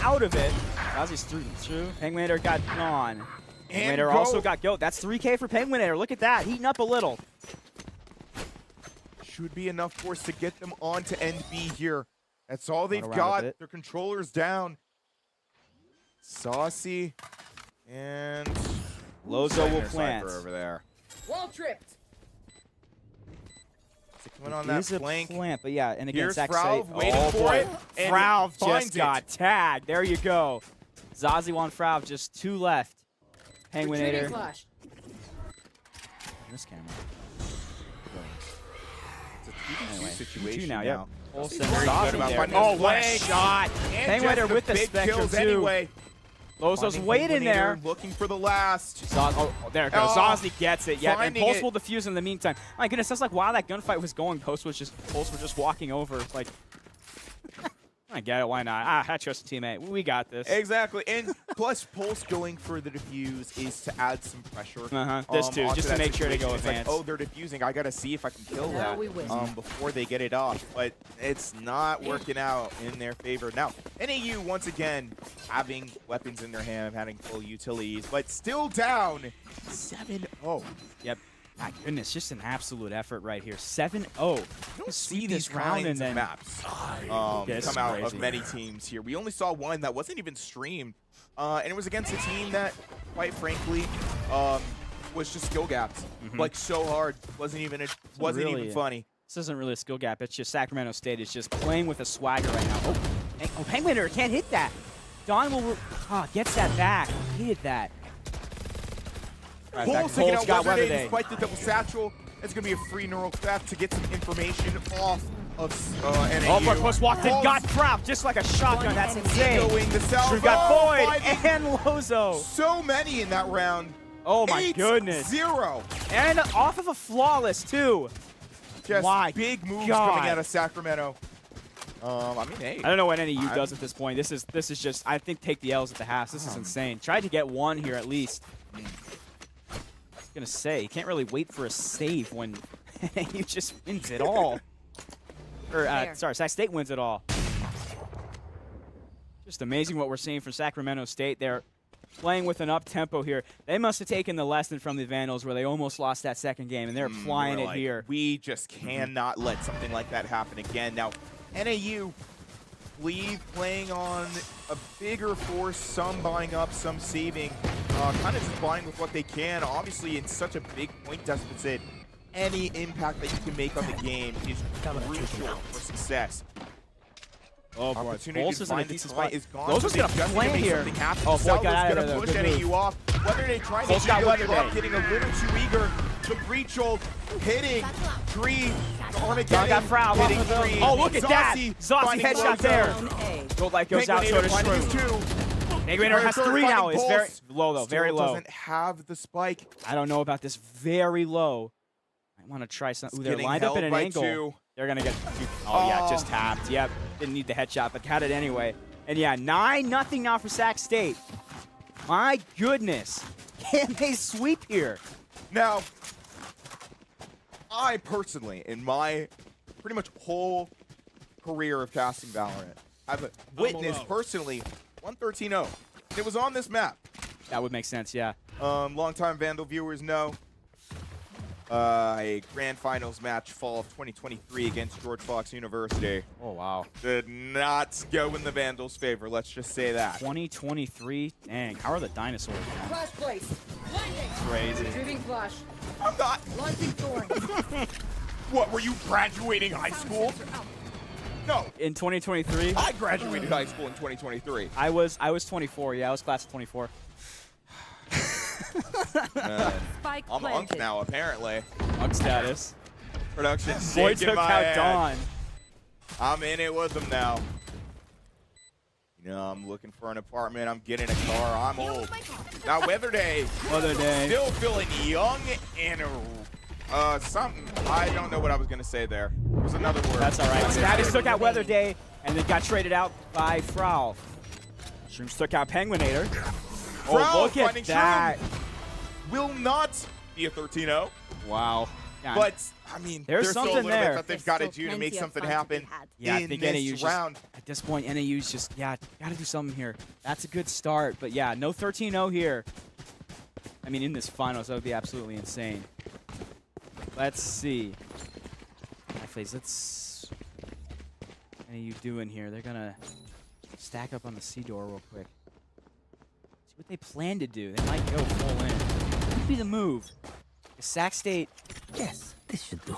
Out of it. Ozzy's through. Penguinator got gone. And Penguinator also Goat. got Goat. That's 3K for Penguinator. Look at that. Heating up a little. Should be enough force to get them on to NB here. That's all they've around a got. bit. Their controller's down. Saucy and Lozo will Sniper plant. over there. Wall tripped. Coming on It that is a flank. plant, but yeah, and again, Here's Sac Frauv State. waiting Oh, for boy. it, and Frauv finds just it. got tagged. There you go. Zaziwan Frauv, just 2 left. Retreating Penguinator. flash. This camera. It's a 2v2 Anyway, situation 2 now, yep. Olsen Very very good good about there. finding Oh, his what a flank. shot. And Penguinator just with the big Spectre, kills too. anyway. Lozo's Finding waiting there. Penguinator, looking for the last. Oh, there it goes. Oh, Zazi gets it. Yeah, and finding Pulse it. will defuse in the meantime. My goodness, that's like while that gunfight was going, Pulse were just walking over. Like, I get it. Why not? I trust the teammate. We got this. Exactly, and plus Pulse going for the defuse is to add some pressure. This too, onto just to that make sure to situation. go It's like, advance. oh, they're defusing. I gotta see if I can kill Now that we win. before they get it off. But it's not working out in their favor. Now, NAU once again having weapons in their hand, having full utilities, but still down 7-0. Yep. My goodness, just an absolute effort right here. 7-0. You don't see these this round kinds and of then maps Yeah, this come is out of crazy. many teams here. We only saw one that wasn't even streamed, and it was against a team that, quite frankly, was just skill gaps, like so hard. Wasn't even really funny. This isn't really a skill gap. It's just Sacramento State is just playing with a swagger right now. Oh, Penguinator can't hit that. Don will gets that back. Needed that. Right, back. Pulse taking Colts out got Weather Weather Day Day. despite the double satchel. It's gonna be a free neural theft to get some information off of NAU. Oh, but Puss walked in, Pulse got Frauv just like a shotgun. That's insane. going the south. Drew got Void fighting and Lozo. so many in that round. Oh my goodness. 8-0. And off of a flawless too. Just My big moves God. coming out of Sacramento. I mean, hey. I don't know what NAU does at this point. This is just, I think, take the L's at the halves. This is insane. Tried to get 1 here at least. I was gonna say, you can't really wait for a save when NAU just wins it all. Or sorry, Sac State wins it all. Just amazing what we're seeing from Sacramento State. They're playing with an up-tempo here. They must have taken the lesson from the Vandals where they almost lost that second game, and they're applying it here. We just cannot let something like that happen again. Now, NAU Flea playing on a bigger force, some buying up, some saving, kind of just buying with what they can. Obviously, in such a big point deficit, any impact that you can make on the game is crucial for success. Oh boy, Opportunity Pulse to is in a find the decent spot spot. is gone. Those so was they gonna just need to plant make here. something happen. Oh boy, Salvo's got out of gonna there. push Good NAU move. off. Whether they trying Pulse to got ego Weather drop, Day. getting a little too eager. The breach ult hitting tree. Got Frau hitting off of tree. Oh, look at that! Zossi Zossi finding headshot Lozo. there. Gold light goes out, so Penguinator does finding his Shroom. two. Penguinator has Predator 3 now. finding It's very Pulse. low, though. Very Still low. doesn't have the spike. I don't know about this. Very low. I want to try something. Ooh, they're Getting lined up in held an by angle. 2. They're going to get... Oh, yeah, just tapped. Yep. Didn't need the headshot, but got it anyway. And yeah, 9-0 now for Sac State. My goodness. Can they sweep here? Now, I personally, in my pretty much whole career of casting Valorant, I've witnessed personally 113-0. It was on this map. That would make sense, yeah. Longtime Vandal viewers know. A grand finals match fall of 2023 against George Fox University. Oh, wow. Did not go in the Vandals' favor, let's just say that. 2023? Dang, how are the dinosaurs? Flash place. Blinding. Crazy. Retrieving flash. I'm not. Launching thorn. What, were you graduating high school? No. In 2023? I graduated high school in 2023. I was 24, yeah. I was class of 24. Spike I'm planted. Unk now, apparently. Unk status. Production Void shaking took my out head. Dawn. I'm in it with them now. You know, I'm looking for an apartment. I'm getting a car. I'm old. Now, Weather Day. Weather Day. Still feeling young and something. I don't know what I was going to say there. It was another word. That's all right. Status took out Weather Day and then got traded out by Frau. Shrooms took out Penguinator. Oh, Frau look at finding that. Shroom. Will not be a 13-0. Wow. Yeah. But, I mean, There's still a something little there. bit that they've got to do to make something happen Yeah, I in think this NAU's round. just, at this point, NAU's just, yeah, got to do something here. That's a good start, but yeah, no 13-0 here. I mean, in this finals, that would be absolutely insane. Let's see. Let's... What are you doing here? They're going to stack up on the C door real quick. See what they plan to do. They might go full in. What would be the move? Sac State. Yes, this should do.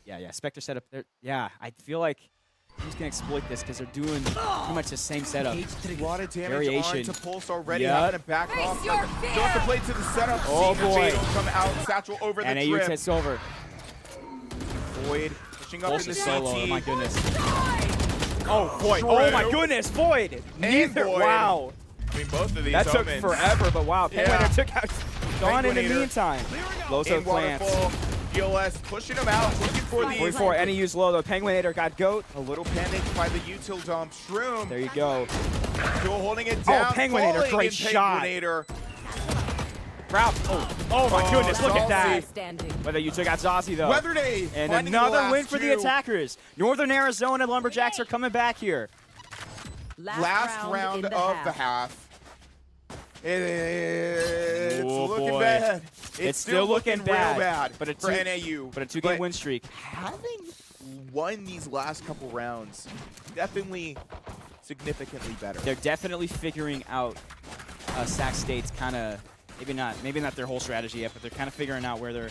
Yeah, Spectre setup there. Yeah, I feel like he's gonna exploit this because they're doing pretty much the same setup. A lot of damage Variation. on to Pulse already. Yep. Having to back off. Don't have to play to the setup. Oh, Seeing the boy. Jade come out. Satchel over the NAU trip. takes over. Void pushing up Pulse in the is solo. CT. Oh my goodness. Oh, Void. Oh my goodness, Void. Neither. Void. Wow. I mean, both of these That took omens. forever, but wow. Yeah. Penguinator took out Dawn in the Penguinator. meantime. Loso In plants. waterfall. GLS pushing him out. Looking for the 44. NAU's low though. Penguinator got goat. A little panicked by the util dump. Shroom. There you go. Still holding it down. Penguinator, Falling great in shot. Penguinator. Proud. Oh my goodness, look at that. Standing. Whether you took out Zossi though. Weather Day. And finding the another last win for the two. attackers. Northern Arizona Lumberjacks are coming back here. Last round in the of half. the half. It's Oh, looking boy. bad. It's still looking real bad, bad but a for two- NAU. But a 2-game But win streak. having won these last couple rounds, definitely significantly better. They're definitely figuring out Sac State's kind of maybe not their whole strategy yet, but they're kind of figuring out where they're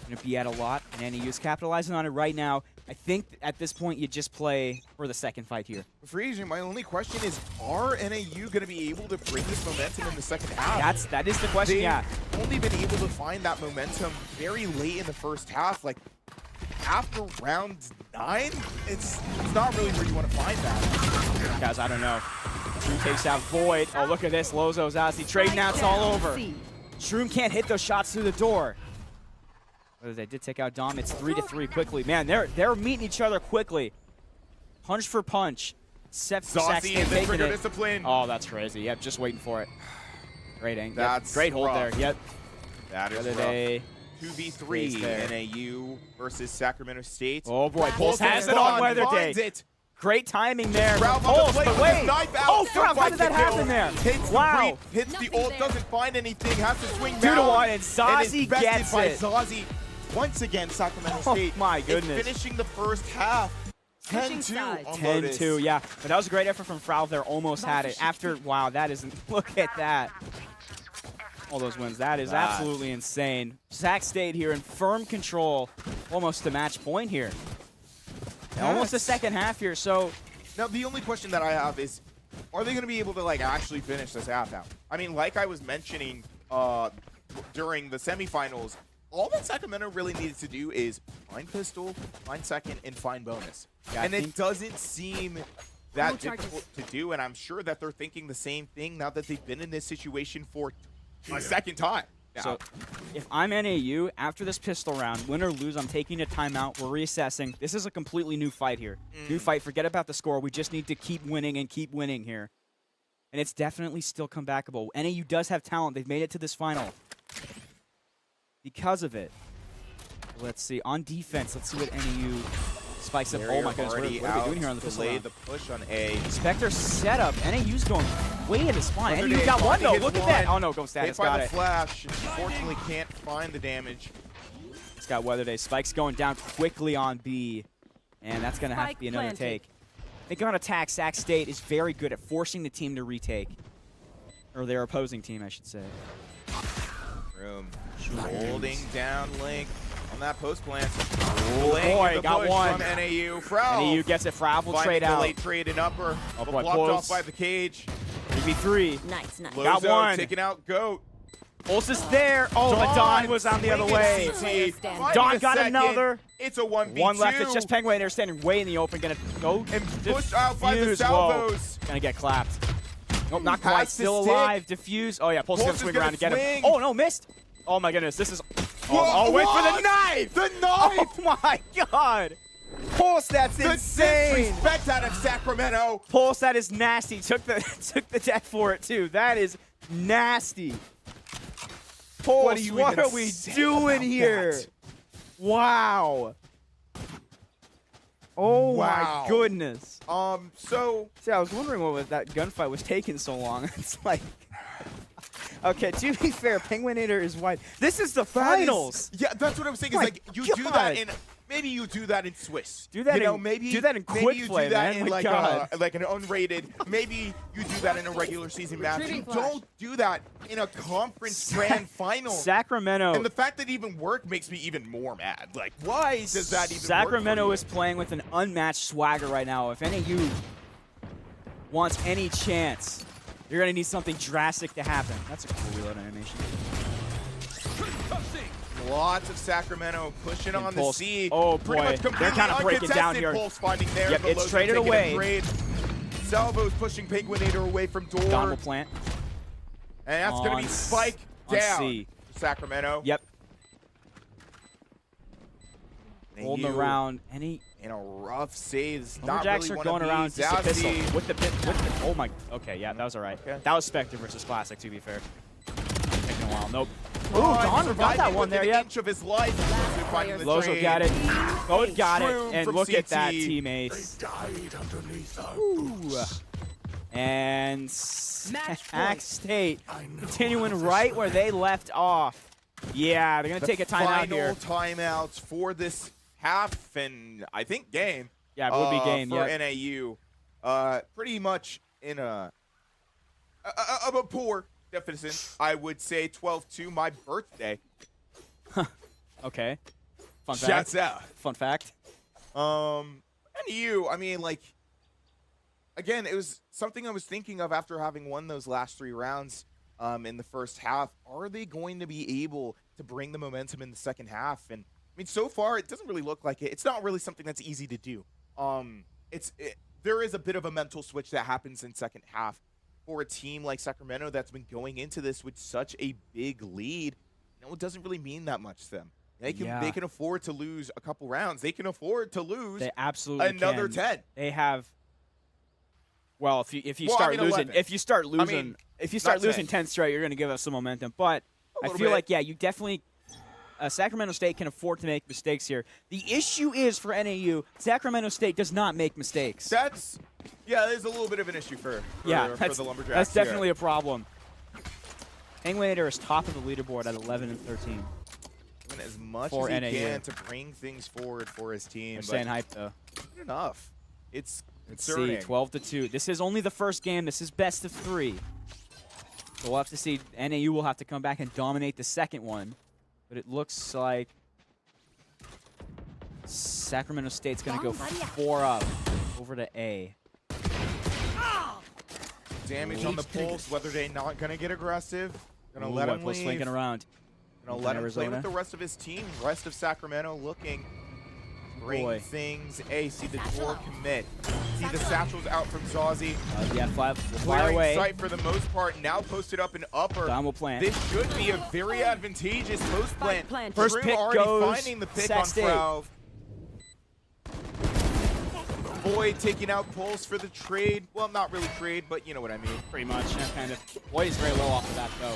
going to be at a lot. And NAU's capitalizing on it right now. I think at this point you just play for the second fight here. For Asian, my only question is, are NAU going to be able to bring this momentum in the second half? That is the question. They've Yeah. only been able to find that momentum very late in the first half. Like, after round 9, it's not really where you want to find that. Guys, I don't know. Shroom takes out Void. Oh, look at this. Lozo's out. See, trading outs all over. Shroom can't hit those shots through the door. But they did take out Dom. It's 3-3 quickly. Man, they're meeting each other quickly. Punch for punch. Zossi in the trigger discipline. Oh, that's crazy. Yep, just waiting for it. Great angle. That's great hold rough. there. Yep. That is Whether rough. they 2v3 stays there. NAU versus Sacramento State. Oh boy, Pulse has it Spawn on Weather Day. finds it. Great timing there. Ralph from on the Pulse, plate but with wait. his knife out. Oh, Still crap, how finds did that the kill. happen there? Hits Wow. the breach, hits Nothing the ult, there. doesn't find anything, has to swing 2-1, down. and Zossi is bested gets by it. Zossi. Once again, Sacramento Oh, State my is goodness. finishing the first half Switching 10-2 sides. on 10-2, yeah. But that was a great effort from Fralv there. Almost had it. After, wow, that isn't, look at that. All those wins. That is absolutely insane. Sac State here in firm control, almost to match point here. Almost the second half here, so. Now, the only question that I have is, are they going to be able to, like, actually finish this half out? I mean, like I was mentioning during the semifinals, all that Sacramento really needed to do is find pistol, find second, and find bonus. Yeah, and it doesn't seem No that difficult to do, and I'm sure that they're thinking the same thing now that they've been in this situation for a second time. So if I'm NAU, after this pistol round, win or lose, I'm taking a timeout. We're reassessing. This is a completely new fight here. New fight. Forget about the score. We just need to keep winning and keep winning here. And it's definitely still comebackable. NAU does have talent. They've made it to this final because of it. Let's see. On defense, let's see what NAU spikes up. Oh my goodness, what are we doing here on the pistol round? The push on A. Spectre setup. NAU's going way to the spawn. Thunder NAU Day got one though. hits Look at that. one. Oh no, go status. Hit by Got the it. flash. Unfortunately, can't find the damage. It's got Weather Day. Spike's going down quickly on B, and that's going to have to be another take. I think on attack, Sac State is very good at forcing the team to retake. Or their opposing team, I should say. Room. Holding down Link on that post plant. Oh boy, got one. From NAU. Fralv. NAU gets it. Fralv will trade the out. late trade in upper. Oh but boy, blocked Pulse. off by the cage. 3v3. Nice, nice. Got Lozo one. taking out Goat. Pulse is there. Oh, but Don was on the other way. Don got another. It's a 1v2. One left. It's just Penguin. They're standing way in the open. Gonna go and pushed out by the diffuse. salvos. Whoa. Gonna get clapped. Nope, not quite. Pass the Still stick. alive. Diffuse. Oh yeah, Pulse is gonna swing around and get him. swing. Oh no, missed. Oh my goodness, this is. Whoa, wait for the what? knife! The knife! Oh my god! Pulse, that's The insane! disrespect out of Sacramento. Pulse, that is nasty. Took the death for it too. That is nasty. Pulse, what are we doing here? That? Wow. Oh Wow. my goodness. So See, I was wondering what that gunfight was taking so long. It's like, okay, to be fair, Penguinator is wide. This is the finals. Yeah, that's what I'm saying. Is My like you do that God. in maybe you do that in Swiss. Do that you know, in- maybe do that in maybe quick you play, do that man. in My like God. like an unrated. Maybe you do that in a regular season match. You Retreating flash. don't do that in a conference grand final. Sacramento. And the fact that it even worked makes me even more mad. Like, why does that even Sacramento work is playing with an unmatched swagger right now. If NAU wants any chance, you're going to need something drastic to happen. That's a cool reload animation. Lots of Sacramento pushing on Pulse. the C. Oh, Pretty boy. much They're completely kinda breaking down uncontested. here. Pulse finding there. Yep, the it's Lozo traded taking a away. trade. Salvo's pushing Penguinator away from door. Don will plant. And that's going to be On Spike on down C. for Sacramento. Yep. And Holding you around. Any in a rough save. Not Lumberjacks really are wanna going be around just a pistol. Zazzy. With the, oh my, okay, yeah, that was all right. Okay. That was Spectre versus Classic, to be fair. Taking a while, nope. Ooh, Don Don got surviving that one within there, an yep. inch of his life. Lozo finding the Lozo trade. got it. Both got it. Shroom And from look at that, CT. teammates. Died underneath our Ooh. And Match Sac point. State I know continuing how this right where they left off. Yeah, they're going to The take a timeout here. Final timeouts for this half and I think game. Yeah, it would be game, for yeah. NAU. Pretty much in a poor deficit. I would say 12-2, my birthday. Okay. Fun fact. Shouts out. Fun fact. NAU, I mean, like, again, it was something I was thinking of after having won those last 3 rounds in the first half. Are they going to be able to bring the momentum in the second half? And I mean, so far, it doesn't really look like it. It's not really something that's easy to do. There is a bit of a mental switch that happens in second half for a team like Sacramento that's been going into this with such a big lead. You know, it doesn't really mean that much to them. They can afford to lose a couple rounds. They can afford to lose They absolutely another can. 10. They have. Well, if you Well, I start mean, losing, 11. if you start losing, mean, if you start not 10. losing 10 straight, you're going to give us some momentum. But I little feel bit. like you definitely. Sacramento State can afford to make mistakes here. The issue is for NAU, Sacramento State does not make mistakes. There's a little bit of an issue for that's, the Lumberjacks. that's definitely a problem. Penguinator is top of the leaderboard at 11 and 13. Doing as much for as he NAU. can to bring things forward for his team. They're but staying hype though. good enough. It's Let's concerning. see, 12-2. This is only the first game. This is best of 3. So we'll have to see. NAU will have to come back and dominate the second one. But it looks like Sacramento State's going to go 4 up over to A. Damage on the Pulse, whether they're not going to get aggressive. Going to let him leave. Flanking around. Going to let him play with the rest of his team. Rest of Sacramento looking. Bring things. A, see the door commit. See the satchels out from Zazi. Yeah, fly Clearing away. sight for the most part. Now posted up in upper. Dom will plant. This should be a very advantageous post plant. First Drew pick already goes finding the pick Sac on State. Frauv. Boyd taking out Pulse for the trade. Well, not really trade, but you know what I mean. Pretty much, yeah, kind of. Boyd is very low off of that, though.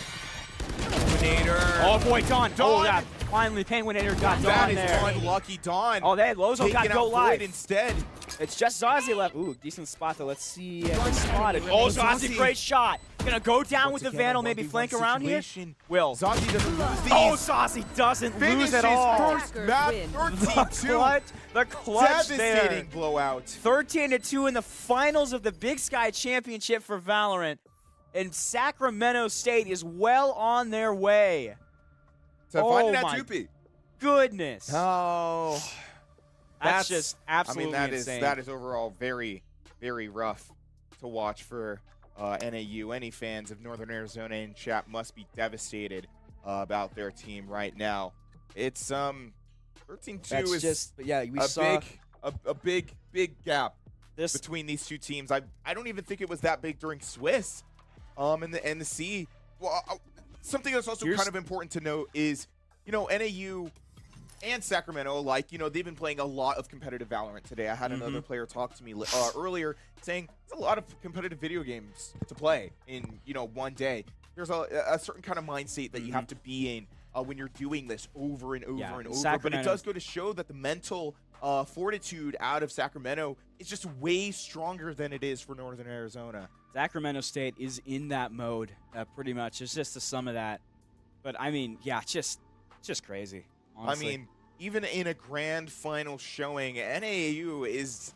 Winator. Oh, boy, Dawn. Dawn. Oh, yeah. Finally, Penguinator got That Dawn is there. unlucky Dawn. Oh, they Lozo got Taking go out live. Boyd instead. It's just Zazie left. Ooh, decent spot, though. Let's see if it's spotted. Oh, Zazie, great shot. Gonna go down with the Vandal, maybe flank around here. Will. Zazie doesn't lose these. Oh, Zazie doesn't lose at all. First map, 13-2. The clutch Devastating there. blowout. 13-2 in the finals of the Big Sky Championship for Valorant. And Sacramento State is well on their way. So finding that my 2P. goodness. Oh. That's just absolutely insane. that is overall very, very rough to watch for NAU. Any fans of Northern Arizona in chat must be devastated about their team right now. It's 13-2 is just, yeah, we saw a big gap between these two teams. I don't even think it was that big during Swiss. And the C. Well, something that's also kind of important to note is, you know, NAU and Sacramento, like, you know, they've been playing a lot of competitive Valorant today. I had another player talk to me earlier saying there's a lot of competitive video games to play in, you know, one day. There's a certain kind of mindset that you have to be in when you're doing this over and over and over. Sacramento. But it does go to show that the mental fortitude out of Sacramento is just way stronger than it is for Northern Arizona. Sacramento State is in that mode, pretty much. It's just the sum of that. But, I mean, yeah, just crazy. Honestly. I mean, even in a grand final showing, NAU is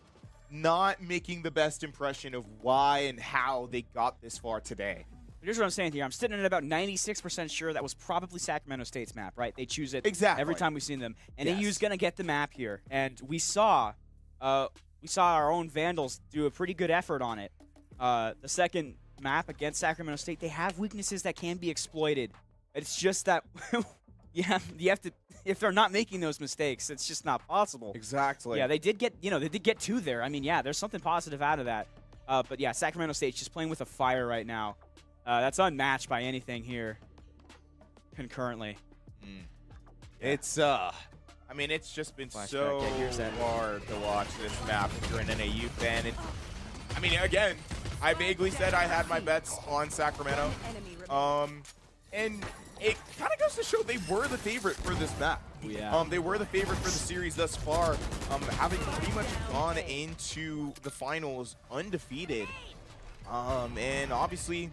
not making the best impression of why and how they got this far today. Here's what I'm saying here. I'm sitting at about 96% sure that was probably Sacramento State's map, right? They choose it every time we've seen them. NAU's going to get the map here. And we saw our own Vandals do a pretty good effort on it. The second map against Sacramento State, they have weaknesses that can be exploited. It's just that you have to, if they're not making those mistakes, it's just not possible. Exactly. Yeah, they did get 2 there. I mean, yeah, there's something positive out of that. But yeah, Sacramento State's just playing with a fire right now. That's unmatched by anything here concurrently. It's I mean, it's just been so hard to watch this map if you're an NAU fan. I mean, again, I vaguely said I had my bets on Sacramento. And it kind of goes to show they were the favorite for this map. Yeah. They were the favorite for the series thus far, having pretty much gone into the finals undefeated. And obviously,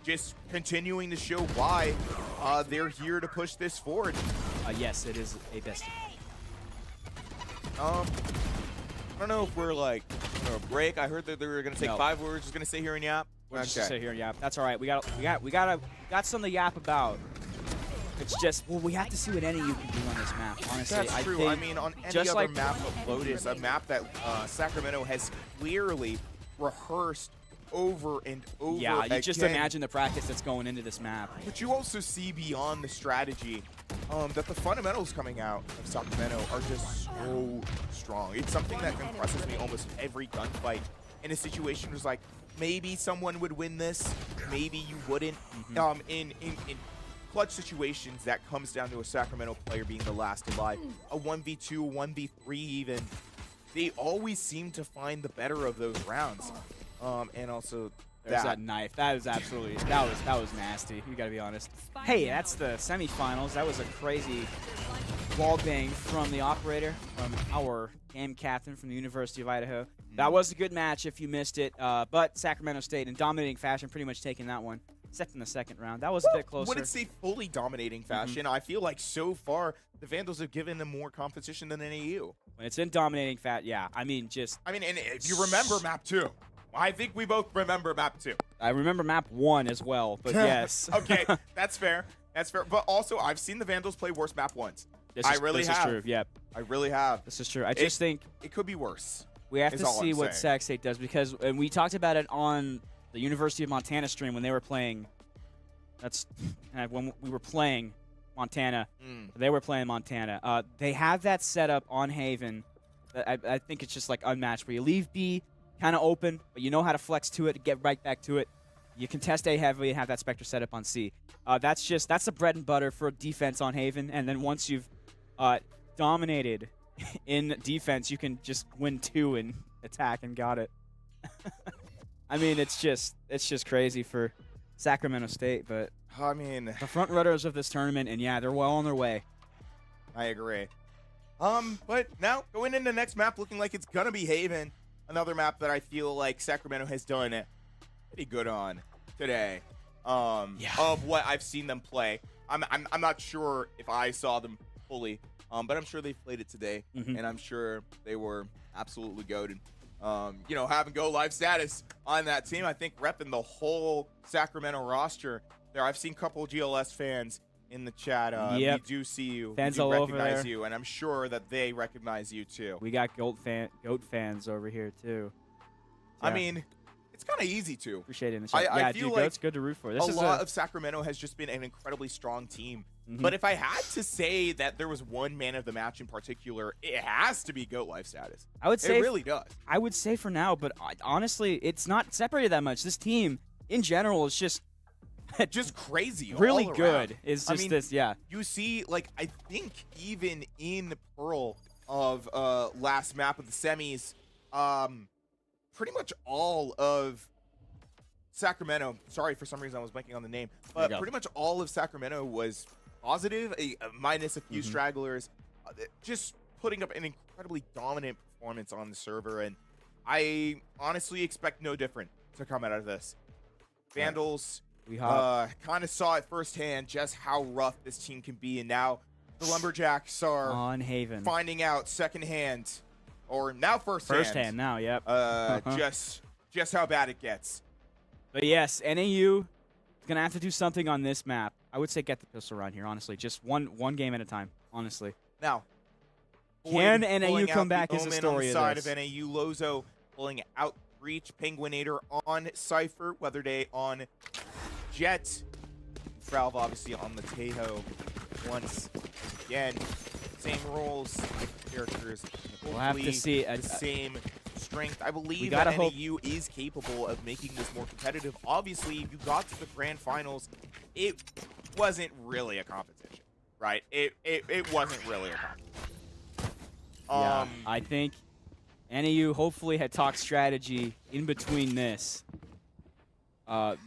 just continuing to show why they're here to push this forward. Yes, it is a best. I don't know if we're like on a break. I heard that they were gonna take 5. We were just gonna sit here and yap. We're just gonna sit here and yap. That's all right. We got something to yap about. It's just, well, we have to see what NAU can do on this map. Honestly, That's true. I mean, on any other map of Lotus, a map that Sacramento has clearly rehearsed over and over Yeah, you again. just imagine the practice that's going into this map. But you also see beyond the strategy that the fundamentals coming out of Sacramento are just so strong. It's something that impresses me almost every gunfight. In a situation was like, maybe someone would win this, maybe you wouldn't. In clutch situations, that comes down to a Sacramento player being the last alive. A 1v2, a 1v3 even. They always seem to find the better of those rounds. And also There's that knife. That was absolutely, that was nasty. You gotta be honest. Hey, that's the semifinals. That was a crazy wall bang from the operator, from our game captain from the University of Idaho. That was a good match if you missed it. But Sacramento State in dominating fashion, pretty much taking that one. Except in the second round. That was a bit closer. Wouldn't say fully dominating fashion. I feel like so far the Vandals have given them more competition than NAU. When it's in dominating yeah. I mean, and if you remember map 2, I think we both remember map 2. I remember map 1 as well, but yes. Okay, that's fair. That's fair. But also, I've seen the Vandals play worse map 1s. This is true. Yeah, I really have. This is true. I just think it could be worse. We have to see what Sac State does because, and we talked about it on the University of Montana stream when they were playing. When we were playing Montana. They were playing Montana. They have that setup on Haven. I think it's just like unmatched, where you leave B kind of open, but you know how to flex to it to get right back to it. You contest A heavily and have that Spectre setup on C. That's the bread and butter for defense on Haven. And then once you've dominated in defense, you can just win 2 and attack and got it. I mean, it's just crazy for Sacramento State, but I mean, the front runners of this tournament, and yeah, they're well on their way. I agree. But now going into the next map, looking like it's gonna be Haven, another map that I feel like Sacramento has done pretty good on today. Of what I've seen them play, I'm not sure if I saw them fully, but I'm sure they played it today, and I'm sure they were absolutely goated. Having go live status on that team, I think repping the whole Sacramento roster there. I've seen a couple of GLS fans in the chat. We do see you. Fans we all over recognize there. you, and I'm sure that they recognize you too. We got goat fans over here too. Yeah. I mean, it's kind of easy to. Appreciate it in the chat. I feel like goat's good to root for. A lot of Sacramento has just been an incredibly strong team. But if I had to say that there was one man of the match in particular, it has to be GOAT life status. I would say it really does. I would say for now, but honestly, it's not separated that much. This team in general is just crazy. Really all good. Around. It's just this, yeah. You see, like, I think even in the Pearl of last map of the semis, pretty much all of Sacramento, sorry, for some reason I was blanking on the name, but pretty much all of Sacramento was positive, minus a few stragglers, just putting up an incredibly dominant performance on the server, and I honestly expect no different to come out of this. Vandals kind of saw it firsthand just how rough this team can be, and now the Lumberjacks are on Haven finding out secondhand, or now firsthand now, yep. Just how bad it gets. But yes, NAU is gonna have to do something on this map. I would say get the pistol around here, honestly. Just one game at a time, honestly. Now, can NAU come back is the story on the side of of NAU. Lozo pulling out Breach, Penguinator on Cypher, Weatherday on Jet, Fralv obviously on the Tejo. Once again, same roles, characters. We'll have to see the same strength. I believe that NAU is capable of making this more competitive. Obviously, you got to the grand finals. It wasn't really a competition, right? It wasn't really a competition. Yeah, I think NAU hopefully had talked strategy in between this.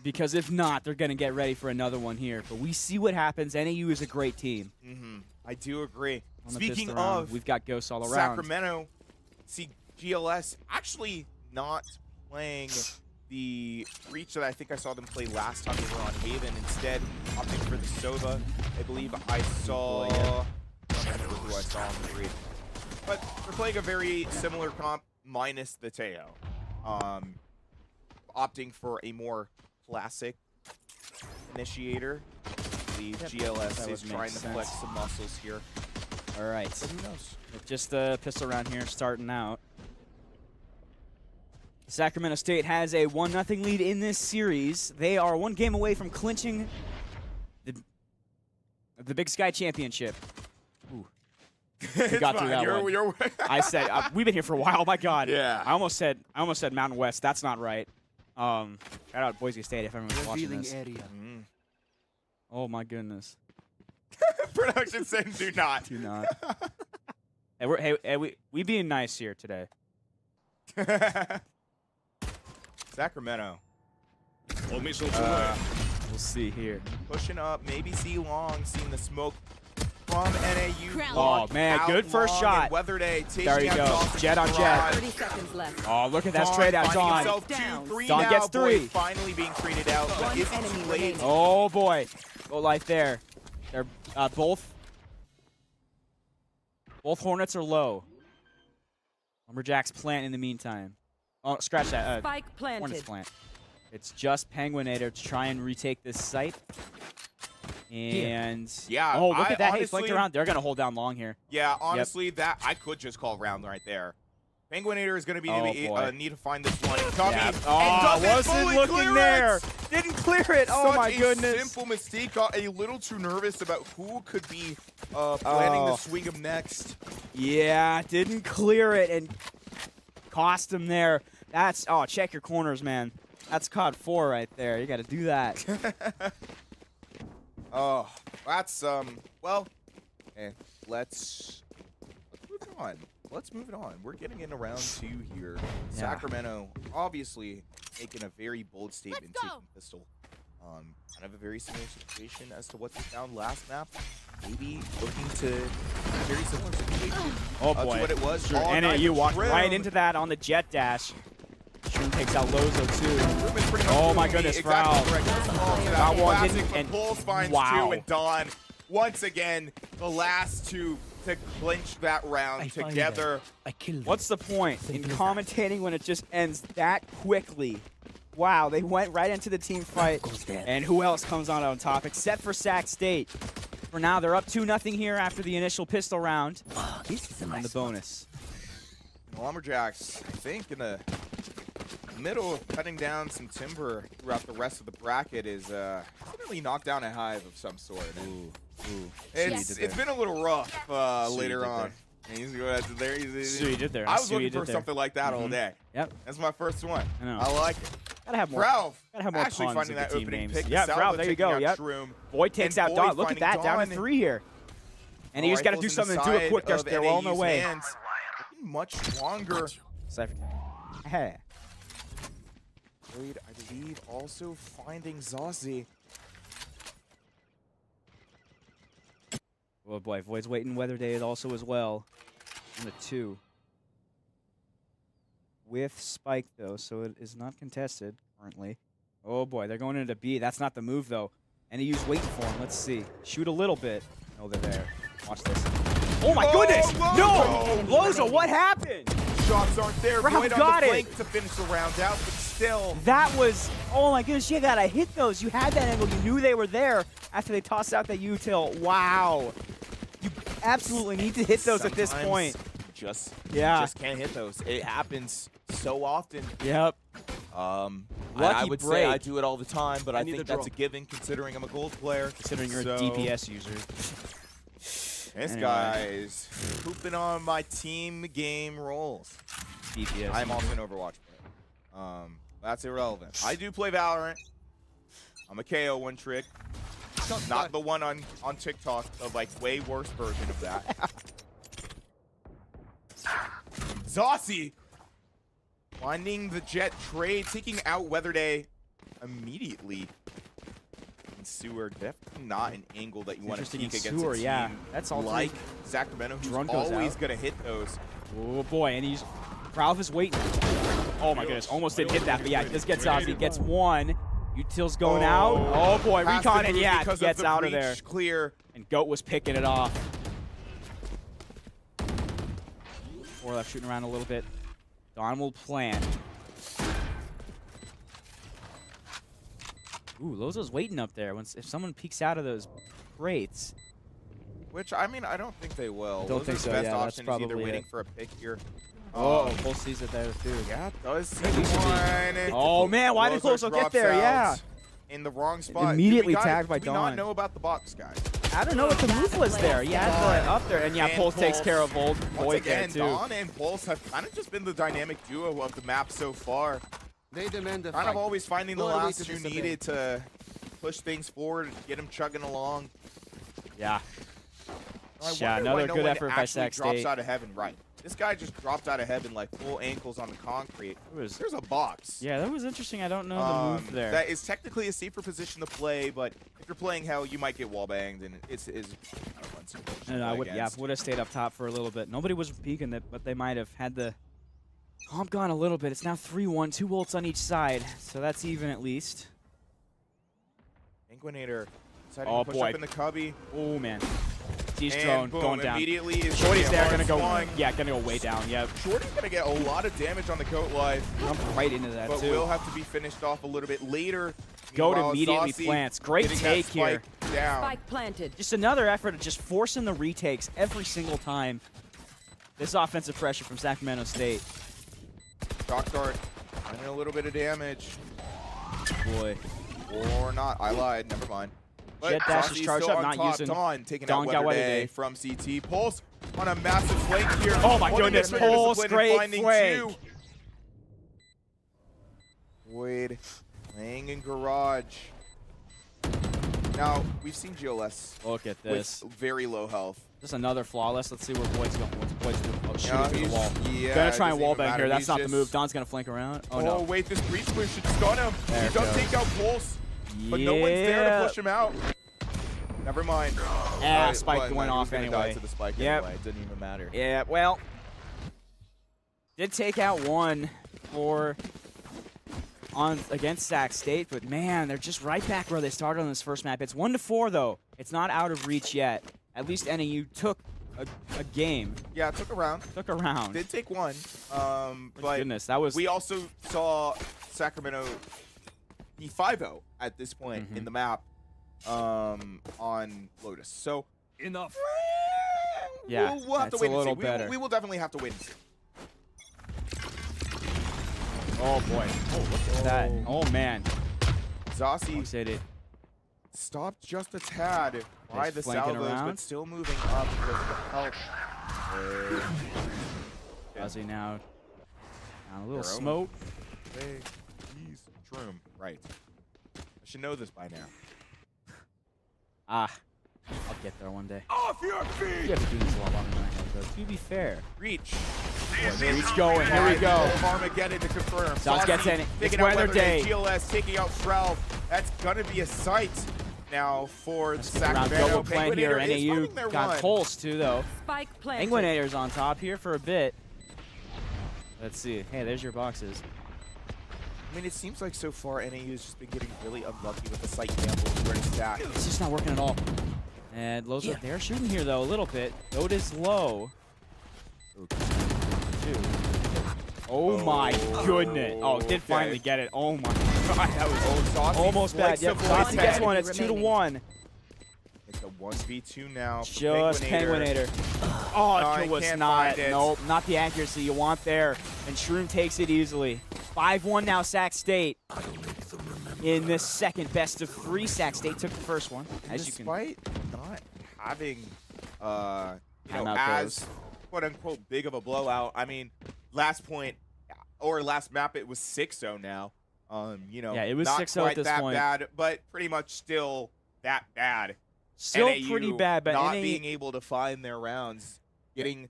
Because if not, they're going to get ready for another one here. But we see what happens. NAU is a great team. I do agree. On Speaking of, we've got ghosts all around. Sacramento, see GLS actually not playing the Breach that I think I saw them play last time they were on Haven. Instead, opting for the Sova. I believe I saw. I don't remember who I saw on the Breach. But they're playing a very similar comp minus the Tejo. Opting for a more classic initiator. The GLS is trying to flex some muscles here. All right. But who knows? Just a pistol round here starting out. Sacramento State has a 1-0 lead in this series. They are one game away from clinching the Big Sky Championship. Ooh. We got through that one. I said we've been here for a while. My God. Yeah. I almost said Mountain West. That's not right. Shout out Boise State if everyone's watching this. Oh my goodness. Production saying do not. Do not. we being nice here today. Sacramento. We'll see here. Pushing up, maybe see Long, seeing the smoke from NAU. Oh man, good first shot. Weatherday there you go. Jet on Jet. 30 seconds left. Oh, look at that straight out. Dawn. Dawn gets 3. Finally being treated out. But it's too late. Oh boy. Go life there. They're both Both Hornets are low. Lumberjacks plant in the meantime. Oh, scratch that. Spike Hornets planted. plant. It's just Penguinator to try and retake this site. And Yeah. oh, look at that! Hey, honestly, flanked around. They're gonna hold down long here. Yeah, honestly, that I could just call round right there. Penguinator is going to be need to find this one. And Cubby, Yeah. and doesn't Wasn't fully looking clear there. it. Didn't clear it. Oh my goodness. Such a simple mistake. Got a little too nervous about who could be planning to swing him next. Yeah, didn't clear it and cost him there. That's check your corners, man. That's COD 4 right there. You got to do that. Oh, that's well. Okay, let's move it on. Let's move it on. We're getting into round 2 here. Yeah. Sacramento obviously making a very bold statement, Let's go. taking pistol. Kind of a very similar situation as to what they found last map. Maybe looking to a very similar situation. Oh To boy. what it was. Sure. All And night you walked Shroom. right into that on the jet dash. Shroom takes out Lozo too. Shroom is pretty much Oh doing my the goodness, exactly Frau. correct response to that. That one Classic, didn't- but and- Pulse finds wow. 2 and Dawn. Once again, the last 2 to clinch that round together. I killed them. What's the point in Simple as commentating when it just ends that quickly? Wow, they went right into the team fight. Goes dead. And who else comes on top except for Sac State? For now, they're up 2-0 here after the initial pistol round Oh, this is a and nice the spot. bonus. Lumberjacks, I think, in the middle of cutting down some timber throughout the rest of the bracket is definitely knocked down a hive of some sort. Ooh. It's been a little rough later on. And he's going after there. See what you did there. I was See what you looking for did there. something like that all day. Yep. That's my first one. I know. I like it. Gotta have more. Ralph, Gotta have more actually puns finding with that the team opening names. pick. Yeah, Salvo Ralph, there you taking go. out Yep. Shroom. Boyd takes And out Boyd Dawn. Look at finding that, down to Dawn. 3 here. And he All just right, got to do close in the something. Do it side quick. of They're all on their NAU's way. hands. Looking much longer. Cypher. Hey. Boyd, I believe, also finding Zossi. Oh boy, Void's waiting Weather Day also as well. On the 2. With Spike though, so it is not contested currently. Oh boy, they're going into B. That's not the move though. And he used waiting for him. Let's see. Shoot a little bit. Oh, they're there. Watch this. Oh my goodness! Lozo! No! Lozo, what happened? Shots aren't there. Ralph Boyd on got the it. flank to finish the round out, but still. That was, oh my goodness, you gotta hit those. You had that angle. You knew they were there after they tossed out that util. Wow. You absolutely need to hit those at this Sometimes point. you just can't hit those. It happens so often. Yep. I Lucky would say break. I do it all the time, but I need think the that's a draw. given considering I'm a gold player. Considering you're So, a DPS user. This Anyway. guy's pooping on my team game roles. DPS. I'm also an Overwatch player. That's irrelevant. I do play Valorant. I'm a KO one trick. Not the one on TikTok, the like way worse version of that. Zossi finding the jet trade, taking out Weather Day immediately. And Sewer, definitely not an angle that you want to Interesting peek in against Sewer, a team yeah. That's all like Sacramento, who's Drunk goes always out. going to hit those. Oh boy, and he's Ralph is waiting. Oh my goodness, almost didn't hit that, but yeah, this gets out. He gets one. Util's going out. Oh boy, Has to recon, and move yeah, because gets the out of breach there. Clear. And Goat was picking it off. 4 left, shooting around a little bit. Dawn will plant. Ooh, Lozo's waiting up there. If someone peeks out of those crates. Which, I mean, I don't think they will. Don't think Lozo's so, best yeah, that's option is either probably waiting it. for a pick here. Oh, Pulse sees it there too. Yeah, does see Maybe should be. one. Oh man, why did Close get drops there? out Yeah. In the wrong spot. Immediately Did we tagged by did we Dawn. not know about the box, guys? I don't know what the move was there. Yeah, up there. And yeah, And Pulse takes Pulse. care of Void Once there again, too. Dawn and Pulse have kind of just been the dynamic duo of the map so far. They demand a Kind fight. of always finding the No way last to two disobey. needed to push things forward and get them chugging along. Yeah. I Yeah, wonder another why no good one effort by actually Sac drops State. out of heaven right. This guy just dropped out of heaven like full ankles on the concrete. Was, There's a box. yeah, that was interesting. I don't know the move there. That is technically a safer position to play, but if you're playing hell, you might get wall banged, and it's kind of fun situation to I play would, yeah, against. would have stayed up top for a little bit. Nobody was peeking it, but they might have had the comp gone a little bit. It's now 3-1, 2 ults on each side, so that's even at least. Penguinator deciding Oh, to push boy. up in the cubby. Oh man, Prestige And drone boom, going down. immediately is Shorty's there, gonna go. flying. Yeah, gonna go way down. Yep. Shorty's gonna get a lot of damage on the Goat Life, Jump right into that but too. will have to be finished off a little bit later. Goat Meanwhile, immediately Zossi plants. Great getting take that here. spike down. Spike planted. Just another effort of just forcing the retakes every single time. This offensive pressure from Sacramento State. Shock dart, finding a little bit of damage. Boy. Or not. I lied. Never mind. But Jet dash is Zossi's charged still up, on not top. using. Dawn taking Dawn out got Weather Weather Day Day. from CT. Pulse on a massive flank here. Oh my Holding goodness, it very Pulse, disciplined and great finding flank. two. Void playing in garage. Now, we've seen GLS Look at this. with very low health. Just another flawless. Let's see where Boyd's going. What's Boyd's doing? Oh, shooting Yeah, through the he's- wall. yeah, Gonna it try and doesn't wall even bang matter. here. That's He's not the just- move. Don's gonna flank around. Oh, no. Wait, this breach push should stun him. There He does it take goes. out Pulse, but no one's there to push him out. Never mind. Spike Well, went he was off gonna die anyway. to the spike Yep. anyway. It didn't even matter. Yeah, well, did take out one for against Sac State, but man, they're just right back where they started on this first map. It's 1-4 though. It's not out of reach yet. At least NAU took a game. Yeah, it took a round. Took a round. Did take one. But goodness, that was. we also saw Sacramento be 5-0 at this point in the map on Lotus. So Enough. Yeah, we'll have to that's wait a and see. little better. We will definitely have to wait and see. Oh boy. Oh, look at that. Oh man. Zossi Said it. stopped just a tad by Just the flanking salvos, around. but still moving up because of the help. Ozzy now. Down a little Their own. smoke. Hey, he's Shroom. Right. I should know this by now. Ah. I'll get there one day. Off your You feet. have been doing this a lot longer than I have, though. To be fair. Reach. Reach going. Here we go. Armageddon to confirm. Dodge gets in it. It's Taking out Weather Day. GLS taking out Frel. That's gonna be a sight now for Around Sacramento. double plan here. Penguinator is NAU finding their got one. Pulse too, though. Spike planted. Penguinator's on top here for a bit. Let's see. Hey, there's your boxes. I mean, it seems like so far NAU's just been getting really unlucky with the site gambles where to stack. It's just not working at all. And Loza, they're shooting here though a little bit. Goat is low. Oh my goodness. Oh, did finally get it. Oh my god, that was Zossi almost bad. flicks Yep, the Zossi void gets tag. one. It's 2-1. It's a 1v2 now. for Just Penguinator. Oh, I it was can't not. find it. Nope, not the accuracy you want there. And Shroom takes it easily. 5-1 now, Sac State. In this second best of 3, Sac State took the first one. As you can. Despite not having, Timeout as quote-unquote big of a blowout, I mean, last map, it was 6-0 now. Yeah, it was not 6-0 quite at this that point. bad, but pretty much still that bad. Still NAU pretty bad, but not NAU being able to find their rounds, getting,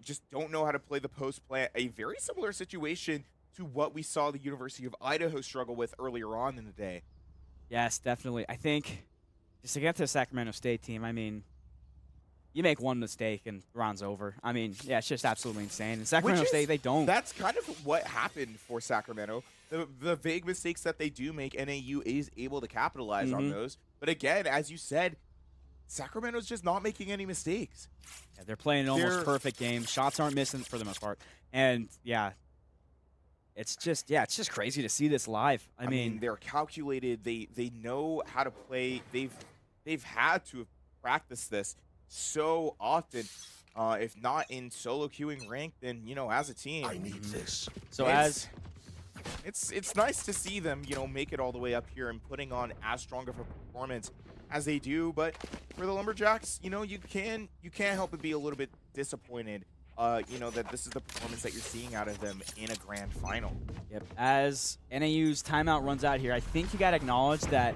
just don't know how to play the post plant. A very similar situation to what we saw the University of Idaho struggle with earlier on in the day. Yes, definitely. I think just to get to the Sacramento State team, I mean, you make one mistake and the round's over. I mean, yeah, it's just absolutely insane. And Sacramento State, they don't. That's kind of what happened for Sacramento. The vague mistakes that they do make, NAU is able to capitalize on those. But again, as you said, Sacramento's just not making any mistakes. Yeah, they're playing an almost perfect game. Shots aren't missing for the most part. And yeah, it's just crazy to see this live. I mean, they're calculated. They know how to play. They've had to have practiced this so often. If not in solo queuing rank, then as a team. I need this. So it's nice to see them make it all the way up here and putting on as strong of a performance as they do. But for the Lumberjacks, you can't help but be a little bit disappointed. That this is the performance that you're seeing out of them in a grand final. Yep. As NAU's timeout runs out here, I think you got to acknowledge that,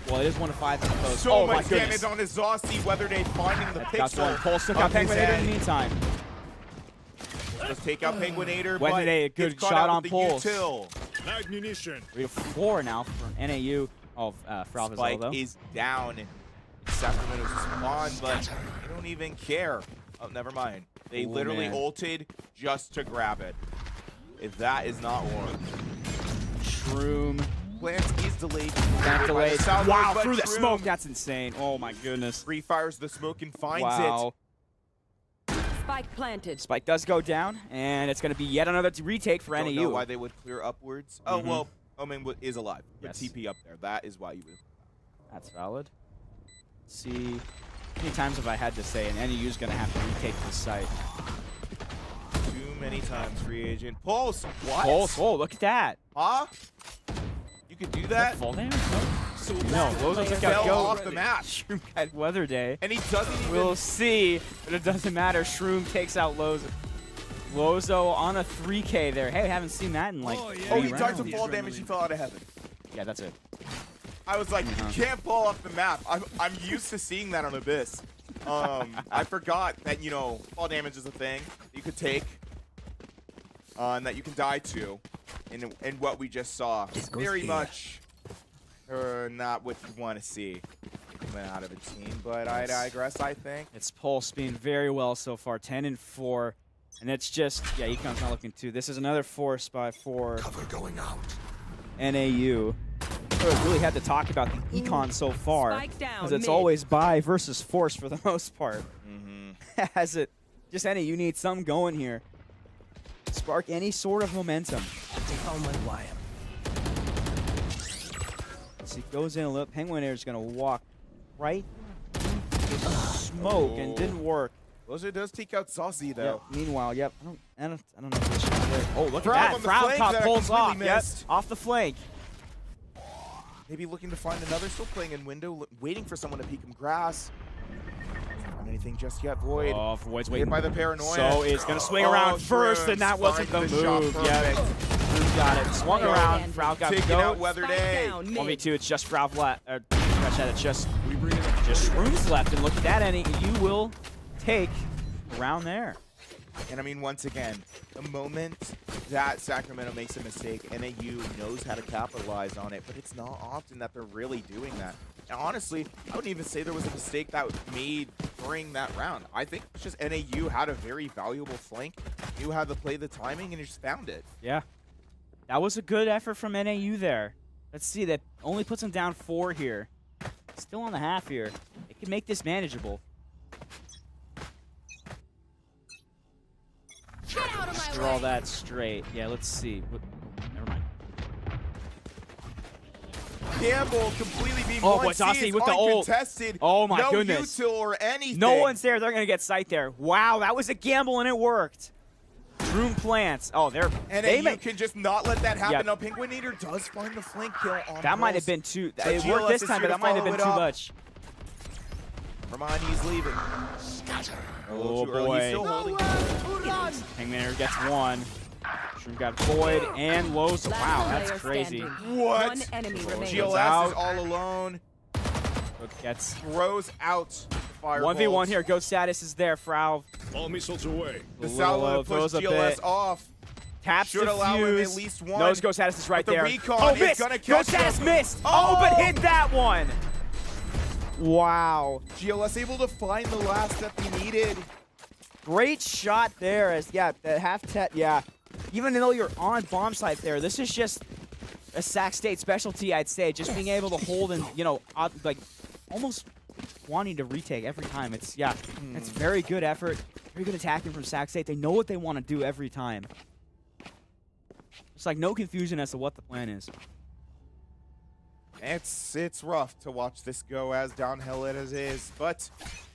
well, it is 1-5 in the post. So my much goodness. damage on his Zossi. Weather Day finding the That's pixel. one. Pulse took out of his Penguinator in head. the meantime. Let's take out Penguinator. Weather but Day, a good gets caught shot out on with the Pulse. util. Ignition. We have 4 now from NAU. Oh, Fralvazzo, Spike though. is down. Sacramento's spawn, but they don't even care. Oh, never mind. They literally ulted just to grab it. If that is not one. Shroom plants is delayed. That delayed. Salvos, Wow, but through the Shroom smoke. That's insane. Oh my goodness. Refires the smoke and finds Wow. Spike planted. Spike does go down, and it's going to be yet another retake for it. Don't know NAU. why they would clear upwards. Oh, well, Omen is alive. With Yes. TP up there. That is why you would. That's valid. Let's see. How many times have I had to say, and NAU is going to have to retake this site? Too many times, free agent. Pulse! What? Pulse. Oh, look at that. Huh? You could do that? Full damage? No, Lozo took Fell out Go. off the map. Shroom had Weather Day. And he doesn't even... We'll see, but it doesn't matter. Shroom takes out Lozo. Lozo on a 3K there. Hey, I haven't seen that in like Oh, three he died to rounds. fall damage. He fell out of heaven. Yeah, that's it. I was like, you can't fall off the map. I'm used to seeing that on Abyss. I forgot that, you know, fall damage is a thing that you could take and that you can die to in what we just saw. Very much not what you want to see coming out of a team, but I digress, I think. It's Pulse being very well so far, 10-4. And it's just, yeah, Econ's not looking too. This is another force by for Cover going out. NAU. Really had to talk about the Econ so far, Spike down, because it's mid. always buy versus force for the most part. Mm-hmm. As it, just NAU needs something going here. Spark any sort of momentum. They found my wire. As he goes in a little, Penguin Air is going to walk right into the smoke and didn't work. Lozo does take out Saucy, though. Yep. Meanwhile, yep. I don't know if this is there. Oh, look Frog at on that. the Frog flank top that I pulls off. completely Yep. missed. Off the flank. Maybe looking to find another. Still playing in window, waiting for someone to peek him grass. Can't find anything just yet. Void. Oh, Void's Hit waiting. by the paranoia. So it's going to swing around first, and that wasn't the move. Yep. Shroom got it. Swung around. Frog got the Taking out goat. Weather Day. 1v2, it's just Frog left. It's just Shroom's left, and look at that, NAU will take around there. And I mean, once again, the moment that Sacramento makes a mistake, NAU knows how to capitalize on it, but it's not often that they're really doing that. And honestly, I wouldn't even say there was a mistake that was made during that round. I think it's just NAU had a very valuable flank, knew how to play the timing, and just found it. Yeah. That was a good effort from NAU there. Let's see, that only puts them down 4 here. Still on the half here. It can make this manageable. Get out of my Draw way. that straight. Yeah, let's see. Never mind. Gamble completely being Oh, one boy, Saucy sees with the ult. uncontested. Oh, my no goodness. util or anything. No one's there. They're going to get sight there. Wow, that was a gamble, and it worked. Shroom plants. Oh, they're... And they you make, can just not let that happen. Yeah. Now, Penguin Eater does find the flank kill on that might have Pulse. been too... So It GLS worked this is time, here but to that might have follow been it too up. much. Hermione's leaving. A little Oh, too early. He's boy. still holding. Hangman gets 1. Shroom got Void and Lowe's. Wow, that's crazy. What? One enemy remains. GLS out. is all alone. Gets Throws out the firebolt. 1v1 here. Ghost status is there. Frau. All missiles away. The Low Salvo throws push a GLS bit. off. Taps Should the allow him fuse. at least one. Knows Ghost status is right But the there. recon Oh, is missed. gonna catch Ghost status him. missed. Oh! Oh, but hit that one. Wow. GLS able to find the last step he needed. Great shot there. As yeah, the half tet. Yeah. Even though you're on bomb site there, this is just a Sac State specialty, I'd say. Just being able to hold and, you know, like almost wanting to retake every time. It's, yeah, it's very good effort. Very good attacking from Sac State. They know what they want to do every time. It's like no confusion as to what the plan is. It's rough to watch this go as downhill as it is, but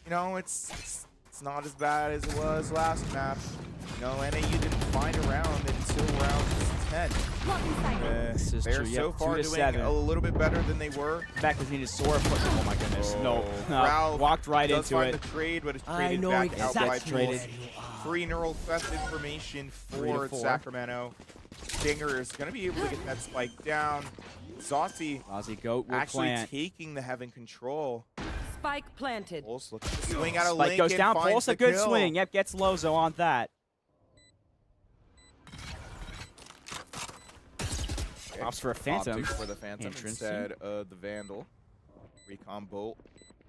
you know it's not as bad as it was last map. You know, NAU didn't find a round until round 10. This is They're true. so Yep, far 2 to doing 7. a little bit better than they were. In fact, they needed Sora. Oh my goodness. No. Ralph Walked right does into find it. the trade, but it's I traded know back out by exactly traded. Free neural quest information 3 to for 4. Sacramento. Stinger is going to be able to get that spike down. Saucy Aussie Goat will actually plant. taking the heaven control. Spike planted. Pulse looking to swing out a Spike link goes and down. finds Pulse the a good kill. swing. Yep, gets Lozo on that. Opts for a Phantom. Optic for the Phantom Entrance instead of the Vandal. Recon Bolt.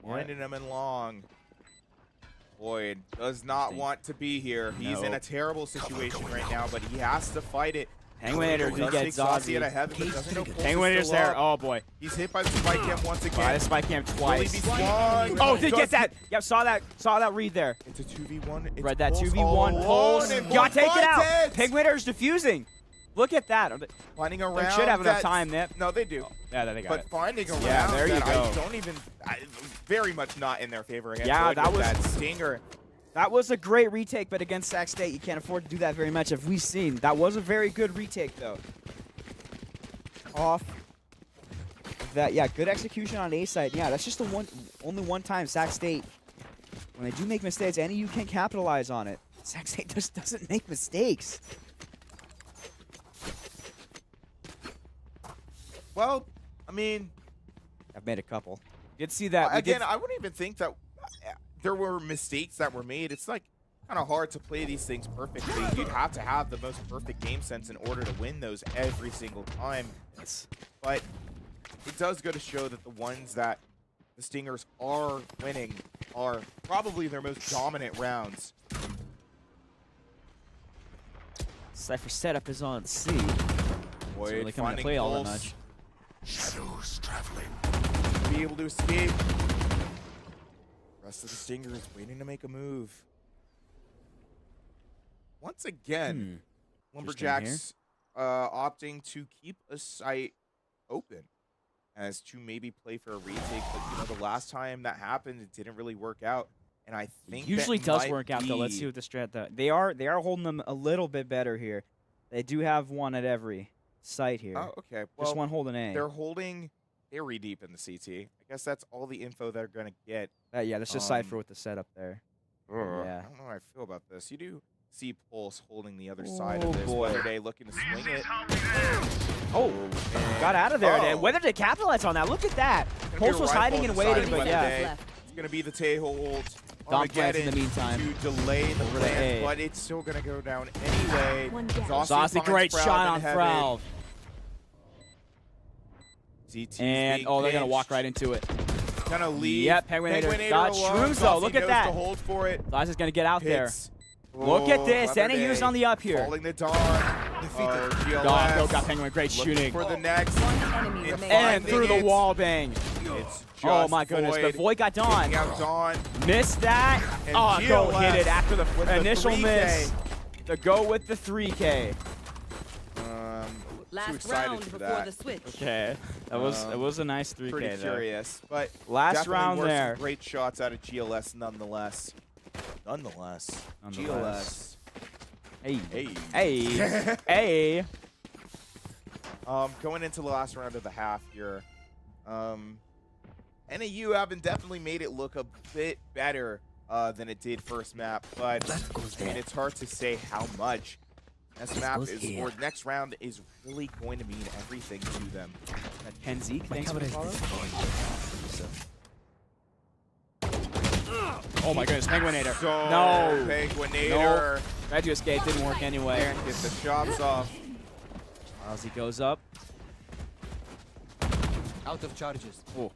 Winding him in long. Boyd does not want to be here. He's in a terrible situation right now, but he has to fight it. Penguinator Does did get take Saucy at a Zazie. heaven, but doesn't know Pulse is Penguinator's still there. up. Oh boy. He's hit by the spike cam once Wow, again. this spike cam Will he twice. be swung? Oh, did Does get that. Yep, saw that read there. It's a 2v1. It's Read that Pulse 2v1 all alone, Pulse. and Got Pulse taken out. finds it. Penguinator's defusing. Look at that. Finding a They round. should have enough that's- time, Nip. No, they do. Oh, yeah, they got But it. finding a round Yeah, there you that go. I don't even, very much not in their favor against Yeah, Lloyd that with was- that stinger. That was a great retake, but against Sac State, you can't afford to do that very much. Have we seen? That was a very good retake, though. Off that, yeah, good execution on A side. Yeah, that's just the only one time Sac State, when they do make mistakes, any you can capitalize on it. Sac State just doesn't make mistakes. Well, I mean, I've made a couple. Did see that we again? did- I wouldn't even think that there were mistakes that were made. It's like kind of hard to play these things perfectly. You'd have to have the most perfect game sense in order to win those every single time. Yes. But it does go to show that the ones that the Stingers are winning are probably their most dominant rounds. Cypher setup is on C. Boyd really coming to finding play all that Pulse. much. Shadows traveling. Be able to escape. Rest of the Stingers waiting to make a move. Once again, Lumberjacks opting to keep a site open as to maybe play for a retake. But you know, the last time that happened, it didn't really work out. And I think Usually that does might work out though. Let's be- see what the strat does. They are holding them a little bit better here. They do have one at every site here. Oh, okay. Well, Just one holding A. they're holding very deep in the CT. I guess that's all the info they're going to get. Yeah, that's just Cypher with the setup there. Yeah. I don't know how I feel about this. You do see Pulse holding the other side Oh, of this. boy. Whether they looking to swing it. Oh, got out of there. Oh. Whether to capitalize on that, look at that. Gonna be Pulse a was rifle hiding and inside waiting, but Weather yeah. Day. It's going to be the Tay-hold. Dom plants in the Armageddon meantime. to delay the Over to plan, A. but it's still going to go down anyway. Saucy, finds great Fralv shot in on heaven. Fralv. ZT's And, being oh, they're going to pinched. walk right into it. Gonna leave. Yep, Penguinator got alone. shrooms, though. Saucy Look at knows that. to hold for it. Saucy's going to get out there. Hits. Look at Oh, this. Weather NAU's Day on the up here. Falling the Dawn. GLS. Dog got Penguin. Great Looking shooting. for the next. Enemy It's remaining. And finding through the it. wall bang. It's just Oh my goodness, but Void got Dawn. Taking out Dawn. Missed that. And Oh, go GLS hit it after the with the initial 3K. miss. To go with the 3K. Too Last excited round for before that. the switch. Okay, that was a nice 3K Pretty though. curious, but Last definitely round were some there. great shots out of GLS nonetheless. Nonetheless. GLS. Hey, Hey. hey, hey. Going into the last round of the half here, NAU having definitely made it look a bit better than it did first map, but I mean, it's hard to say how much. This map goes is, here. or next round is really going to mean everything to them. Ken Zeke, thanks for the follow. Oh my goodness, Penguinator. So, No. Penguinator Tried to escape, didn't work anyway. can't get the shots off. As he goes up. Out of charges. Oh.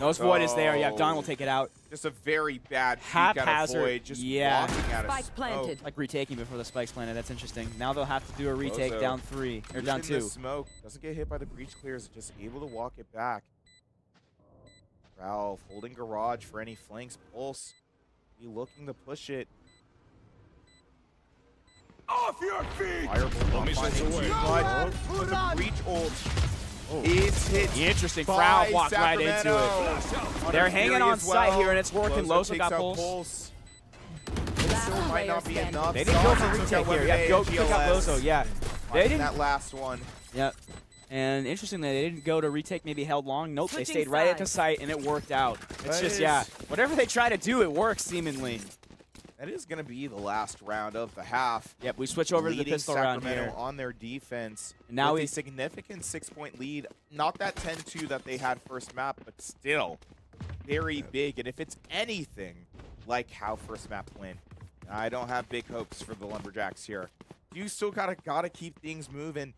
Nose Void is there. Yeah, Don will take it out. Just a very bad peek out of Haphazard. Void, just Yeah. walking out of Spike planted. Like retaking before the spikes planted. That's interesting. Now they'll have to do a retake Bozo. down 3 or down Using the 2. smoke, doesn't get hit by the breach clears, just able to walk it back. Ralph holding garage for any flanks. Pulse, be looking to push it. Off your feet! Fireball not missiles finding away. too much, but the breach ult is hit. Interesting. by Frau walked right into it. Sacramento. They're On hanging Fury on as site well. here, and it's working. Loso takes got out pulse. It still might not be player enough. They didn't go for Saucy took retake out here. Weather Yeah, Day go and pick out GLS. Loso. Yeah. They Finding didn't. that last one. Yep. And interestingly, they didn't go to retake, maybe held long. Nope, they Switching stayed right at the sides. site, and it worked out. It's That just, is- yeah, whatever they try to do, it works seemingly. That is going to be the last round of the half. Yep, we switch over to the Leading pistol round Sacramento here. on their defense. And now with we- a significant 6-point lead. Not that 10-2 that they had first map, but still very big. And if it's anything like how first map went, I don't have big hopes for the Lumberjacks here. You still gotta keep things moving.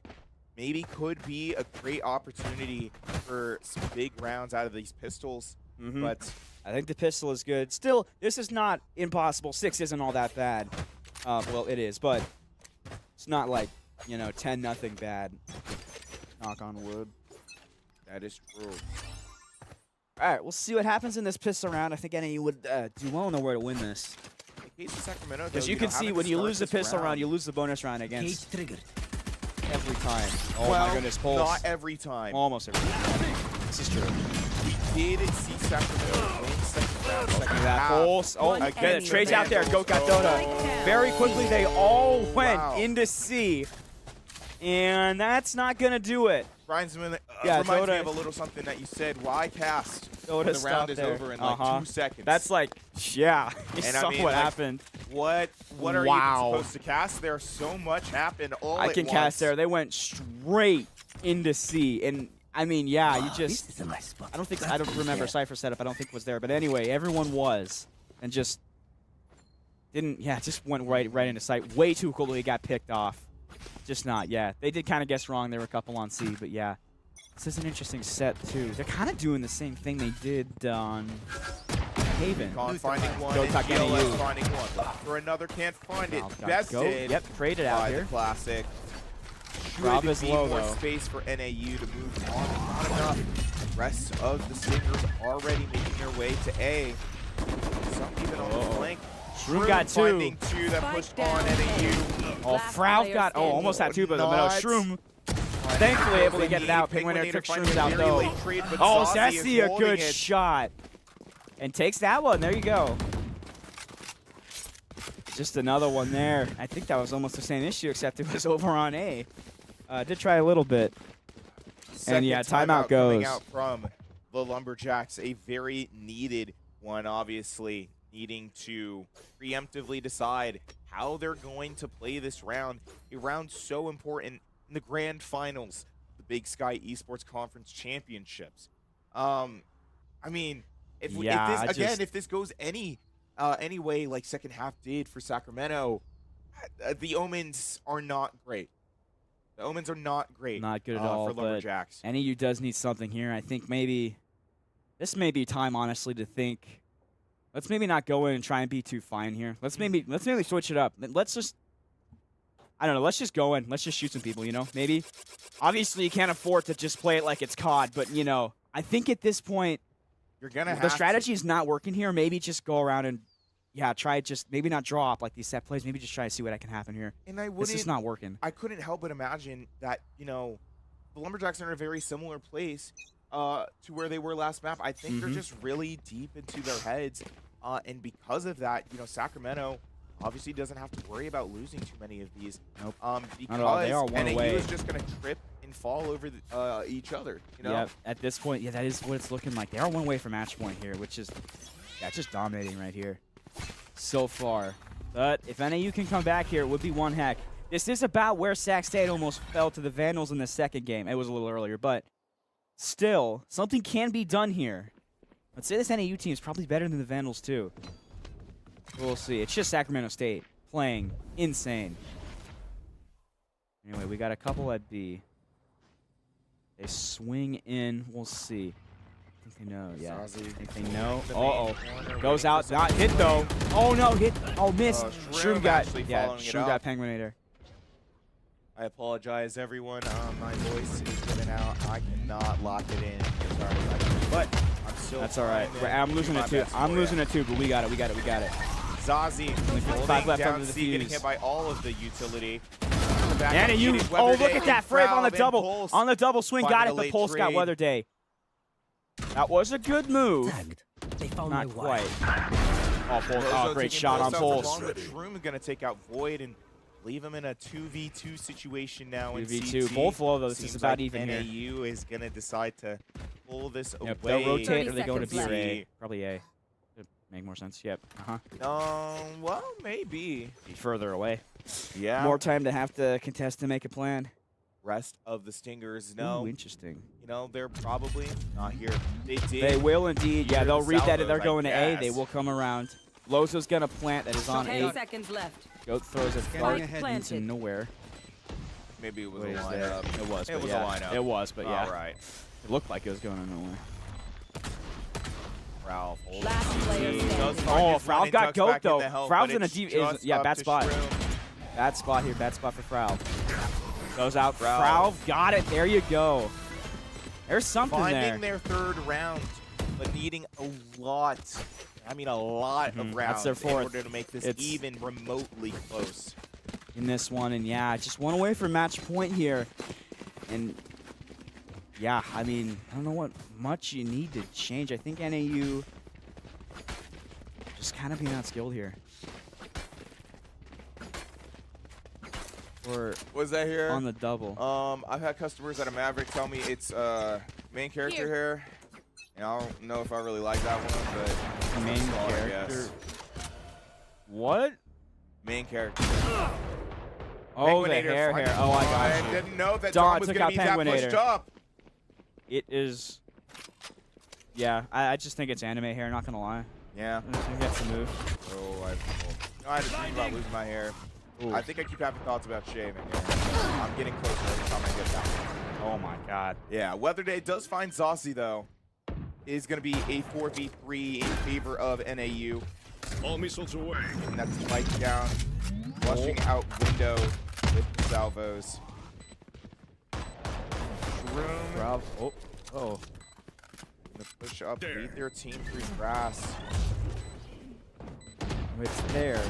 Maybe could be a great opportunity for some big rounds out of these pistols, but I think the pistol is good. Still, this is not impossible. 6 isn't all that bad. Well, it is, but it's not like you know, 10-0 bad. Knock on wood. That is true. All right, we'll see what happens in this pistol round. I think NAU would do well in the way to win this. In case of Sacramento, Because though, you can know, see having when to you start lose the this pistol round, you lose the bonus round against Gate triggered. every time. Oh well, my goodness, Pulse. not every time. Almost every time. This is true. We did see Sacramento win second round, second Look at that, half. Pulse. Oh, One again, the enemy trades out there. Go Vandals. Dota. Very quickly, they all went Wow. into C. And that's not going to do it. Reminds me Yeah, reminds me Dota- of a little something that you said. Why cast? Dota when the stopped round is there. over in like 2 seconds. That's like, yeah. You And saw I mean, what like, happened. what are you Wow. even supposed to cast there? So much happened all I at can once. cast there. They went straight into C. And, I mean, yeah, you This just... is a nice spot. I don't remember Cypher setup. I don't think was there. But anyway, everyone was. And just didn't, yeah, just went right into sight. Way too quickly got picked off. Just not, yeah. They did kind of guess wrong. There were a couple on C, but yeah. This is an interesting set, too. They're kind of doing the same thing they did on Haven. Gone finding one. Go and tuck GLS NAU. finding one. Looking for another, can't find it. Valve got Bested. Yep, traded out by here. the Classic. Rob Should is be low, more though. space for NAU to move on. Not enough. Rest of the Stingers already making their way to A. Some even on the flank. Shroom got two. Finding two that Spike pushed down on NAU. Oh, Last Frau player got, standing. almost had two, but no, Not. Shroom thankfully able to get it out. Penguinator took Shrooms out, though. Oh, Sassy, a good shot. And takes that one. There you go. Just another one there. I think that was almost the same issue, except it was over on A. Did try a little bit. And yeah, timeout coming goes. out from the Lumberjacks. A very needed one, obviously. Needing to preemptively decide how they're going to play this round. A round so important in the grand finals, the Big Sky Esports Conference Championships. I mean, if this goes any way like second half did for Sacramento, the omens are not great. The omens are not great. Not good at all, for Lumberjacks. but NAU does need something here. I think maybe this may be time, honestly, to think. Let's maybe not go in and try and be too fine here. Let's maybe switch it up. Let's just, I don't know. Let's just go in. Let's just shoot some people. You know, maybe. Obviously, you can't afford to just play it like it's COD, but you know, I think at this point, You're gonna have the strategy is not working here. Maybe just go around and try just maybe not draw up like these set plays. Maybe just try to see what I can happen here. And I This wouldn't. is not working. I couldn't help but imagine that the Lumberjacks are in a very similar place to where they were last map. I think they're just really deep into their heads, and because of that, Sacramento obviously doesn't have to worry about losing too many of these. Nope. Because Not at all. They are one NAU away. is just gonna trip and fall over each other. Yeah, at this point, yeah, that is what it's looking like. They are one away from match point here, which is, just dominating right here so far. But if NAU can come back here, it would be one heck. This is about where Sac State almost fell to the Vandals in the second game. It was a little earlier, but still, something can be done here. Let's say this NAU team is probably better than the Vandals, too. We'll see. It's just Sacramento State playing insane. Anyway, we got a couple at B. They swing in. We'll see. I think they know. Yeah. I think they know. Uh-oh. Goes out. Not hit, though. Oh, no. Hit. Oh, missed. Shroom got. actually Yeah, following it Shroom got up. Penguinator. I apologize, everyone. My voice is giving out. I cannot lock it in. Sorry about that. But I'm still. That's all right. trying to I'm do losing my it, too. best I'm for losing ya. it, too, but we got it. We got it. We got it. Zazie Only 55 holding left down under the C, getting fuse. hit by all of the utility. And you. Oh, look at that. Frave on the double. On the double swing. Got it. The Pulse got Weather Day. That was a good move. Tagged. They found Not my wife. quite. Oh, Pulse. Oh, great shot on Pulse. Shroom is going to take out Void and leave him in a 2v2 situation now in 2v2. CT. Both low, though. This is Seems about like even here. NAU is going to decide to pull this away. Yep, they'll rotate or they go to 30 B or seconds A. left. Probably A. Could make more sense. Yep. Well, maybe. Be further away. Yeah. More time to have to contest to make a plan. Rest of the Stingers, no. Ooh, interesting. They're probably not here. They did. They will indeed. Yeah, Hear they'll the read that. salvos, They're going to A. I They guess. will come around. Lozo's going to plant. That is on 10 A. seconds left. Goat throws it Spike far into planted. nowhere. Maybe it was What a is that? lineup. It was. It but was yeah. a lineup. It was, but yeah. All right. It looked like it was going to nowhere. Ralph. Last player standing. Oh, Frau got goat, though. Frau's in a deep. Yeah, bad spot. Bad spot here. Bad spot for Frau. Goes out. Frau. Frau got it. There you go. There's something Finding there. their third round, but needing a lot. I mean, a lot of rounds That's their in fourth. order to make this It's- even remotely close. In this one, and yeah, just one away from match point here. And yeah, I mean, I don't know what much you need to change. I think NAU just kind of being outskilled here. Or Was that here? on the double. I've had customers at a Maverick tell me it's main character here. And I don't know if I really like that one, but Main that's all, I character. guess. What? Main character. Oh, the Penguinator hair. finally- Oh, I got I you. didn't know that Dawn Dom was took going out to be that pushed Penguinator. up. It is. Yeah, I just think it's anime hair, not gonna lie. Yeah. I think that's the move. Oh, I had to think about losing my hair. Ooh. I think I keep having thoughts about shaving it. I'm getting closer every time I get that one. Oh my god. Yeah, Weather Day does find Zossi, though. Is going to be a 4v3 in favor of NAU. All missiles away. And that's Spike down, flushing out window with the salvos. Shroom Rob. Oh. Oh. gonna push up, lead their team through grass. It's there.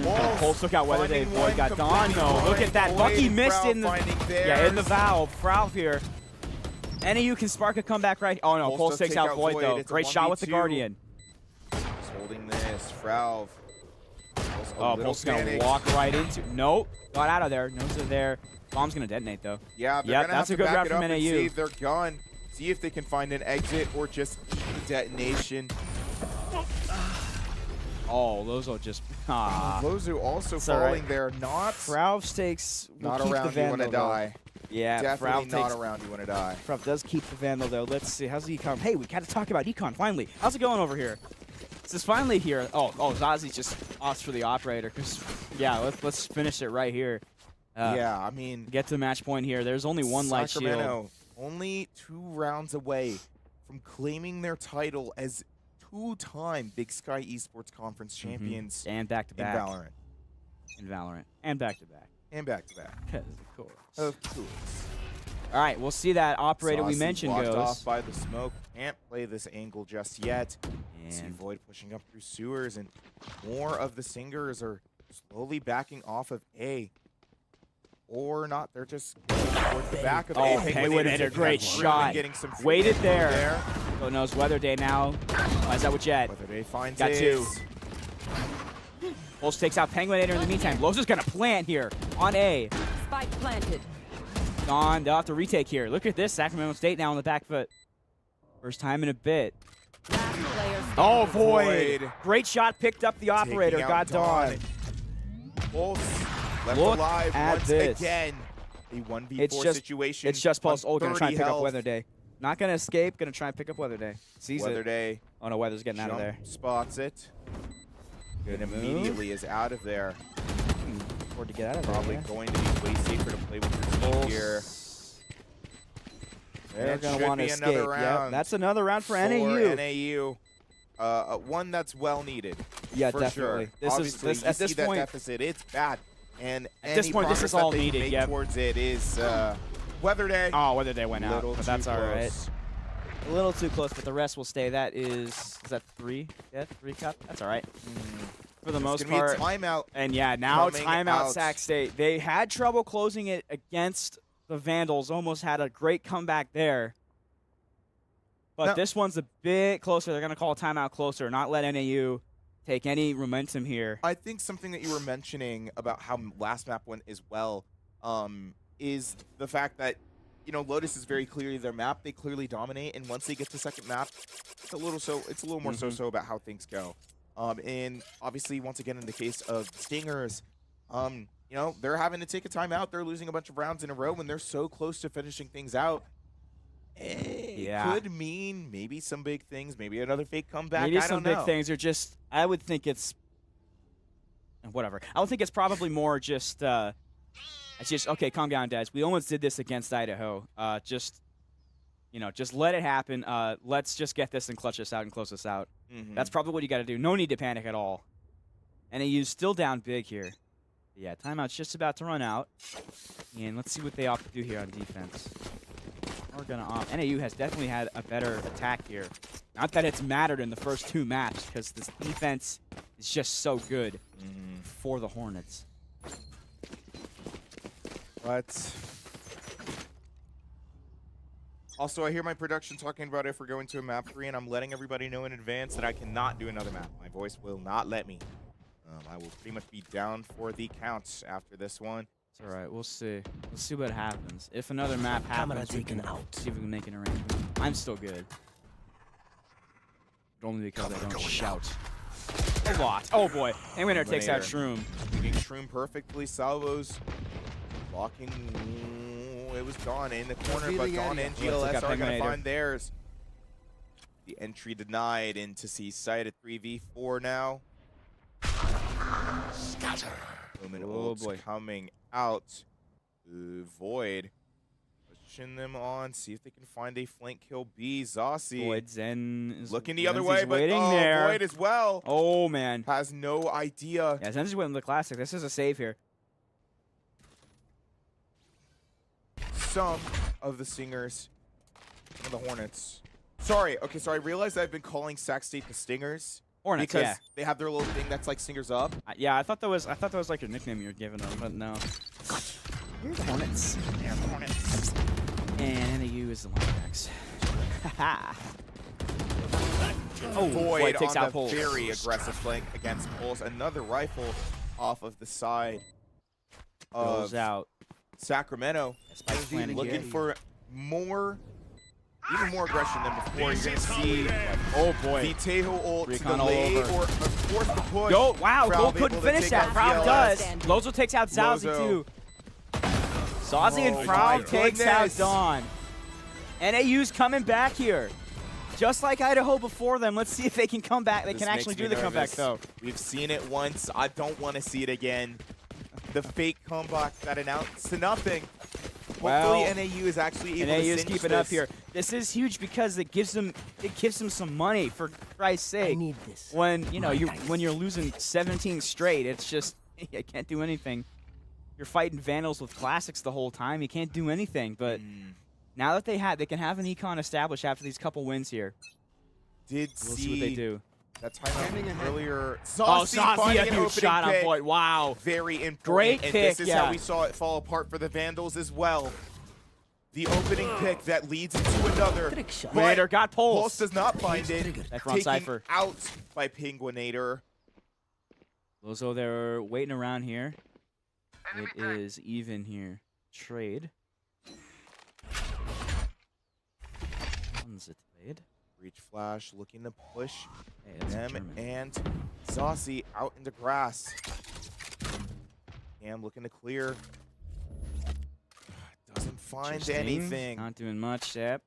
Wolf Pulse took out Weather Day. finding Void one got Dawn completely though. Look blind. at that. Void Lucky and missed Frau in the finding yeah in the theirs. valve. Frau here. NAU can spark a comeback right. Oh no, Pulse Pulse does takes take out out Void Void. though. It's a Great shot with the 1v2. Guardian. Just holding this. Frau. Oh, Pulse is gonna walk right into. Nope. Got out of there. Nose are there. Bomb's gonna detonate though. Yeah, they're Yep, gonna that's have a to good back round it from up and NAU. save their gun. See if they can find an exit or just eat the detonation. Oh, those are just. Ah. Lozu also It's all right. falling there. Not Frau takes. not keep around the you want to Vandal, though. die. Yeah, Definitely Frau not takes. around you want to die. Frau does keep the Vandal though. Let's see. How's the econ? Hey, we got to talk about econ finally. How's it going over here? This is finally here. Oh, Zazie just opts for the operator. Cause yeah, let's finish it right here. Yeah, I mean, Get to match point here. There's only one light shield. Sacramento only 2 rounds away from claiming their title as 2-time Big Sky Esports Conference champions And back to in back. Valorant. In Valorant. And back to back. And back to back. Because of course. Of course. All right, we'll see that operator we Saucy mentioned blocked goes. off by the smoke. Can't play this angle just yet. See And Void pushing up through sewers, and more of the Singers are slowly backing off of A. Or not, they're just going towards the back of A. Oh, Penguinator Penguinator, taking great that shot. shot. Getting some free Waited throw there. Oh, knows Weather Day now. Is that with Jet? Weather Day finds Got two. his. Pulse takes out Penguinator in the meantime. Lowe's is going to plant here on A. Spike planted. Gone. They'll have to retake here. Look at this. Sacramento State now on the back foot. First time in a bit. Last player standing. Oh, Void. Void. Great shot. Picked up the operator. Taking Got out Dawn. Pulse left Look alive at once this. again. A 1v4 It's just- situation. It's just Pulse. on Oh, going to try and 30 pick up health. Weather Day. Not going to escape. Going to try and pick up Weather Day. Sees Weather it. Day Oh, no. Weather's getting out of there. spots it. Good And move. immediately is out of there. Afford to get out of there. Probably yeah. going to be way safer to play with your team here. They're It going should to want to be escape. another Yep, round that's another round for for NAU. NAU. One that's well needed. Yeah, for definitely. Sure. This Obviously, is you at see this that point. deficit. It's bad. And At this any point, this is progress that all they needed, make yep. towards it is Weather Day. Oh, Weather Day went out, Little but too that's all right. close. A little too close, but the rest will stay. That is that 3? Yeah, 3 cup. That's all right. For the most It's gonna part. be a timeout. And yeah, now coming timeout out. Sac State. They had trouble closing it against the Vandals. Almost had a great comeback there. But No. this one's a bit closer. They're going to call a timeout closer, not let NAU take any momentum here. I think something that you were mentioning about how last map went as well is the fact that, you know, Lotus is very clearly their map. They clearly dominate, and once they get to second map, it's a little more so-so about how things go. And obviously, once again, in the case of the Stingers, you know, they're having to take a timeout. They're losing a bunch of rounds in a row when they're so close to finishing things out. It could mean maybe some big things, maybe another fake comeback. Maybe I some don't know. big things are just. I would think it's. Whatever. I would think it's probably more just. It's just okay. Calm down, guys. We almost did this against Idaho. Just, you know, just let it happen. Let's just get this and clutch this out and close this out. That's probably what you got to do. No need to panic at all. NAU's still down big here. Yeah, timeout's just about to run out. And let's see what they opt to do here on defense. We're going to opt. NAU has definitely had a better attack here. Not that it's mattered in the first 2 maps, because this defense is just so good for the Hornets. But also, I hear my production talking about if we're going to a map 3, and I'm letting everybody know in advance that I cannot do another map. My voice will not let me. I will pretty much be down for the counts after this one. It's all right. We'll see. We'll see what happens. If another map happens, we can see if we can make an arrangement. I'm still good. But only because I don't shout a lot. Oh, boy. Winner takes out Shroom. Making Shroom perfectly. Salvos blocking. It was Dawn in the corner, but Dawn and GLS are going to find theirs. The entry denied into C site at 3v4 now. Scatter. Oh boy, coming out. Void. Pushing them on. See if they can find a flank kill B. Zossi. Void Zen is looking the other way, but there. Void as well. Oh, man. Has no idea. Yeah, Zen's winning the classic. This is a save here. Some of the singers and the Hornets. Sorry, okay, so I realized I've been calling Sac State the Stingers. Hornets, because yeah. they have their little thing that's like Singers Up. Yeah, I thought that was like your nickname you were giving them, but no. You're the Hornets. They're the Hornets. And NAU is the Lumberjacks. Haha. Oh, Void takes on out the Pulse. very aggressive flank against Pulse. Another rifle off of the side Goes of out. Sacramento. Looking for more, even more aggression than before. You're going to see Oh, boy. the Tejo ult to Recon the all lane, over. or of course the push. Go! Wow, Frau Gold couldn't able to finish take that. out Frau GLS. does. Lozo takes out Zalzi, Lozo. too. Zalzi and Frau my takes out goodness. Dawn. NAU's coming back here. Just like Idaho before them. Let's see if they can come back. They This can actually makes me do the comeback, nervous. though. We've seen it once. I don't want to see it again. The fake comeback that announced to nothing. Well, Hopefully NAU is actually able to NAU's cinch keeping this. up here. This is huge because it gives them some money, for Christ's sake. I need this. When when you're losing 17 straight, it's just you can't do anything. You're fighting Vandals with classics the whole time. You can't do anything. But now that they can have an econ established after these couple wins here. Did We'll see what they do. That timeout earlier. Zossi, finding a an huge opening shot on pick. point. Wow. Very important. Great and pick, this is yeah. how we saw it fall apart for the Vandals as well. The opening pick that leads into another. Waiter got Pulse. Pulse does not find it. That from Taken Cypher. out by Penguinator. Lozo, they're waiting around here. It is even here. Trade. One's it played. Reach flash, looking to push Hey, that's them German. and Zossi out into grass. Cam looking to clear. Doesn't find Interesting. anything. Not doing much, yep.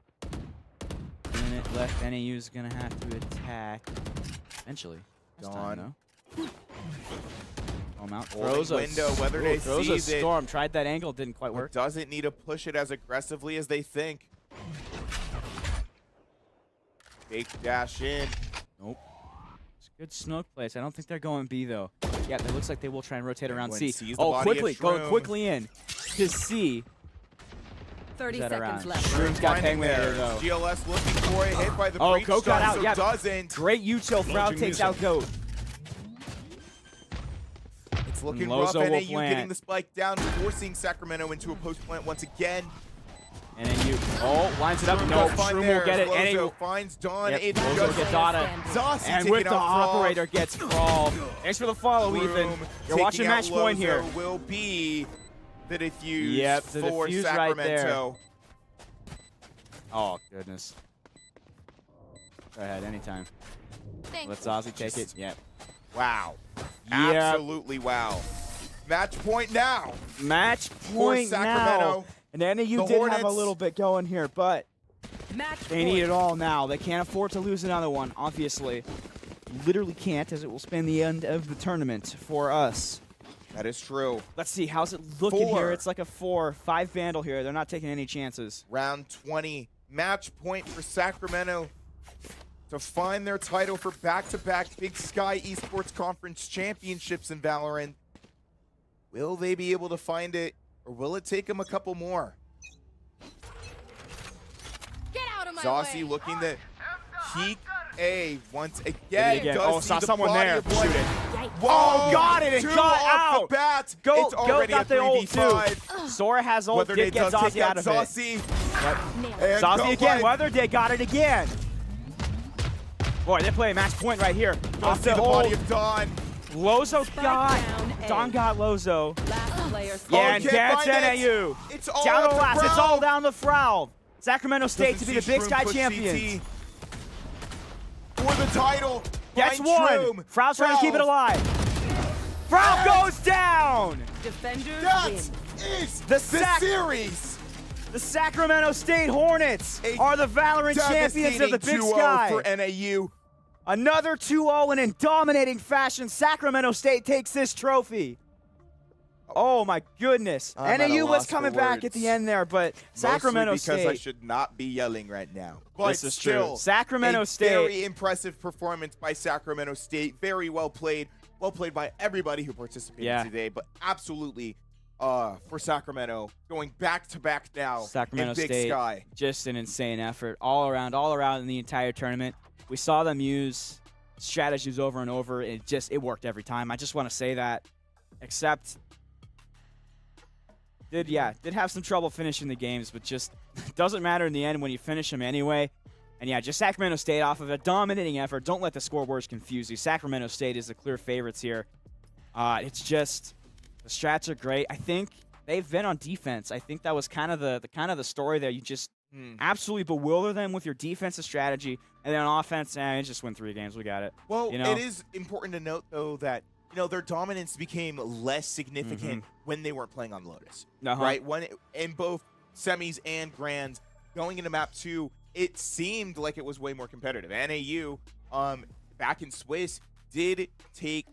Minute left. NAU's going to have to attack. Eventually. This time, Dawn. though. Home out. Holding Throws a window, whether they throws a seize it. storm. Tried that angle. Didn't quite work. Doesn't need to push it as aggressively as they think. Fake dash in. Nope. It's a good smoke place. I don't think they're going B, though. Yeah, it looks like they will try and rotate around When C. sees the Oh, body of quickly. Going Shroom. quickly in to C. 30 Is that seconds around? left. Shroom's got Finding Penguinator, there. though. GLS looking for it. Hit by the Oh, breach Goat got stun, out. so Yeah. doesn't. Great util. Frau takes out Goat. It's looking And rough. Lozo will NAU plant. getting the spike down, forcing Sacramento into a post plant once again. NAU. Oh, lines it up. Shroom No, does find Shroom will theirs. get it. Lozo NAU. finds Dawn. Yep, It's Lozo just will get Dada. Zossi And taking with the out Frog. operator gets Frog. Thanks for the follow, Shroom Ethan. You're taking watching out match point here. Lozo will be the defuse Yep, the for defuse right there. Sacramento. Oh, goodness. Go ahead, anytime. Thanks. Let Ozzy take it. Yep. Wow. Yep. Absolutely wow. Match point now. Match For point now. Sacramento. And NAU The did have a Hornets. little bit going here, but Match they point. need it all now. They can't afford to lose another one, obviously. Literally can't, as it will span the end of the tournament for us. That is true. Let's see, how's it looking 4. here? It's like a 4-5 Vandal here. They're not taking any chances. Round 20. Match point for Sacramento to find their title for back-to-back Big Sky Esports Conference championships in Valorant. Will they be able to find it, or will it take them a couple more? Get out of my Zossie way. looking to peek A once again. again. Does Oh, see saw the someone body there. of blood. Shoot it. Whoa, Oh, got it. It 2 got off out. the bat. Go, It's already got a the ult, 3v5. Sora has ult. Weather Did Day get does Zossie take out of it. Zossie. And Zossie go again. live. Weather Day got it again. Boy, they play match point right here. Don't Off see the ult. body of Dawn. Lozo got. down A. Don got Lozo. Last player Yeah, and can't gets find it. NAU. It's all Down at to the last. It's Frau. all down the Frau. Sacramento State Doesn't to be the see Big Shroom Sky push champions. CT. For the title. Gets Find one. Shroom. Frau's trying to keep it Frau. alive. Frau goes down. Defenders That win. is The the sac- series. The Sacramento State Hornets A are the Valorant champions of the Big Devastating 2-0 Sky. for NAU. Another 2-0, and in dominating fashion, Sacramento State takes this trophy. Oh my goodness. I'm at a NAU was loss for coming back at the words. end there, but Sacramento Mostly because State. I should not be yelling right now. But This is true. still, Sacramento a State. very impressive performance by Sacramento State. Very well played. Well played by everybody who participated today. But absolutely, for Sacramento, going back-to-back now Sacramento in Big State, Sky. just an insane effort all around in the entire tournament. We saw them use strategies over and over. It worked every time. I just want to say that, except did have some trouble finishing the games, but just doesn't matter in the end when you finish them anyway. And yeah, just Sacramento State off of a dominating effort. Don't let the scoreboards confuse you. Sacramento State is the clear favorites here. It's just the strats are great. I think they've been on defense. I think that was kind of the story there. You just absolutely bewilder them with your defensive strategy, and then on offense, just win 3 games. We got it. Well, you know? it is important to note, though, that their dominance became less significant when they weren't playing on Lotus. Right? When in both semis and grands, going into map 2, it seemed like it was way more competitive. NAU, back in Swiss, did take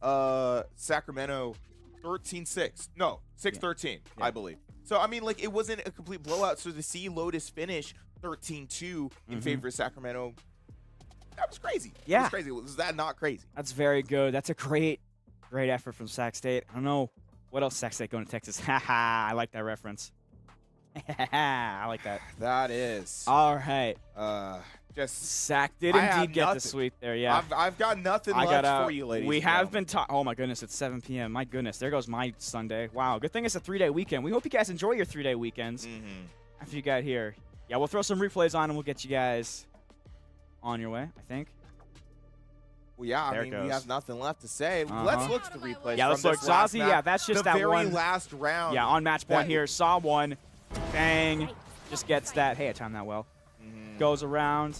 Sacramento 13-6. No, 6-13, I believe. So, I mean, like, it wasn't a complete blowout. So to see Lotus finish 13-2 in favor of Sacramento, that was crazy. Yeah. That was crazy. Was that not crazy? That's very good. That's a great effort from Sac State. I don't know what else Sac State going to Texas. Haha, I like that reference. I like that. That is. All right. Just Sac did I have indeed get the nothing. sweep there. Yeah. I've got nothing I left got for you, ladies. We and have gentlemen. been oh my goodness, it's 7 p.m. My goodness, there goes my Sunday. Wow, good thing it's a 3-day weekend. We hope you guys enjoy your 3-day weekends after you got here. Yeah, we'll throw some replays on and we'll get you guys on your way, I think. Well, yeah, There I it mean, we goes. have nothing left to say. Let's look at the replays. Yeah, let's from look. this last Zossie, map. yeah, that's just the that very one. last round. Yeah, on match point that- here. Saw one. Bang. Just gets that. Hey, I timed that well. Goes around.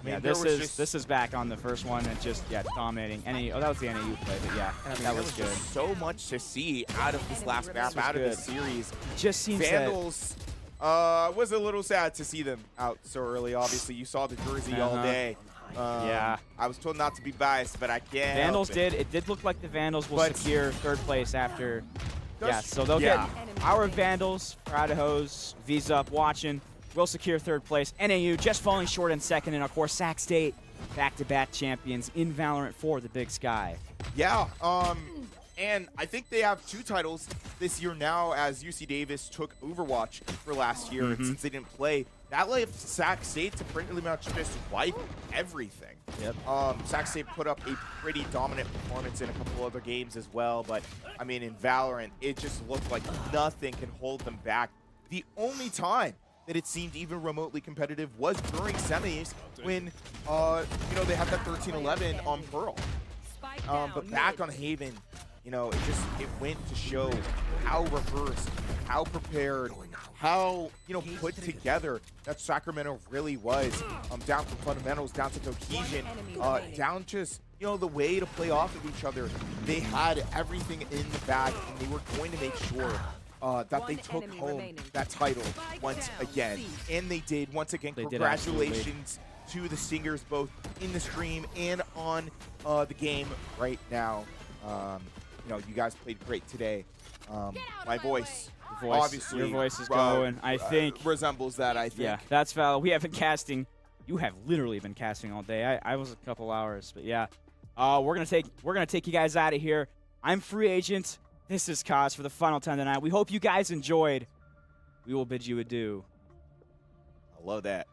mean, Yeah, there this was is just- this is back on the first one and just dominating. Oh, that was the NAU play, but yeah, I mean, that there was good. just so much to see out of this last map, was out of good. this series. Just seems that Vandals was a little sad to see them out so early. Obviously, you saw the jersey all day. Yeah. I was told not to be biased, but I can't. Vandals help it. it did look like the Vandals will But- secure 3rd place after. Does- Yeah, so they'll yeah. get our Vandals, for Idaho's, V's up, watching. Will secure 3rd place. NAU just falling short in 2nd, and of course Sac State, back-to-back champions in Valorant for the Big Sky. Yeah, and I think they have 2 titles this year now, as UC Davis took Overwatch for last year, and since they didn't play, that left Sac State to pretty much just wipe everything. Yep. Sac State put up a pretty dominant performance in a couple other games as well, but I mean, in Valorant, it just looked like nothing can hold them back. The only time that it seemed even remotely competitive was during semis when, they had that 13-11 on Pearl. But back on Haven, it went to show how rehearsed, how prepared, how, put together that Sacramento really was. Down from fundamentals, down to cohesion, down just, the way to play off of each other. They had everything in the bag, and they were going to make sure that they took home that title once again. And they did. Once again, They did, congratulations to the Stingers, both in the stream and on the game right now. You guys played great today. My voice, obviously, your voice is going. I think resembles that. I think. Yeah, that's valid. We have been casting. You have literally been casting all day. I was a couple hours, but yeah. We're gonna take you guys out of here. I'm free agent. This is Kaz for the final time tonight. We hope you guys enjoyed. We will bid you adieu. I love that.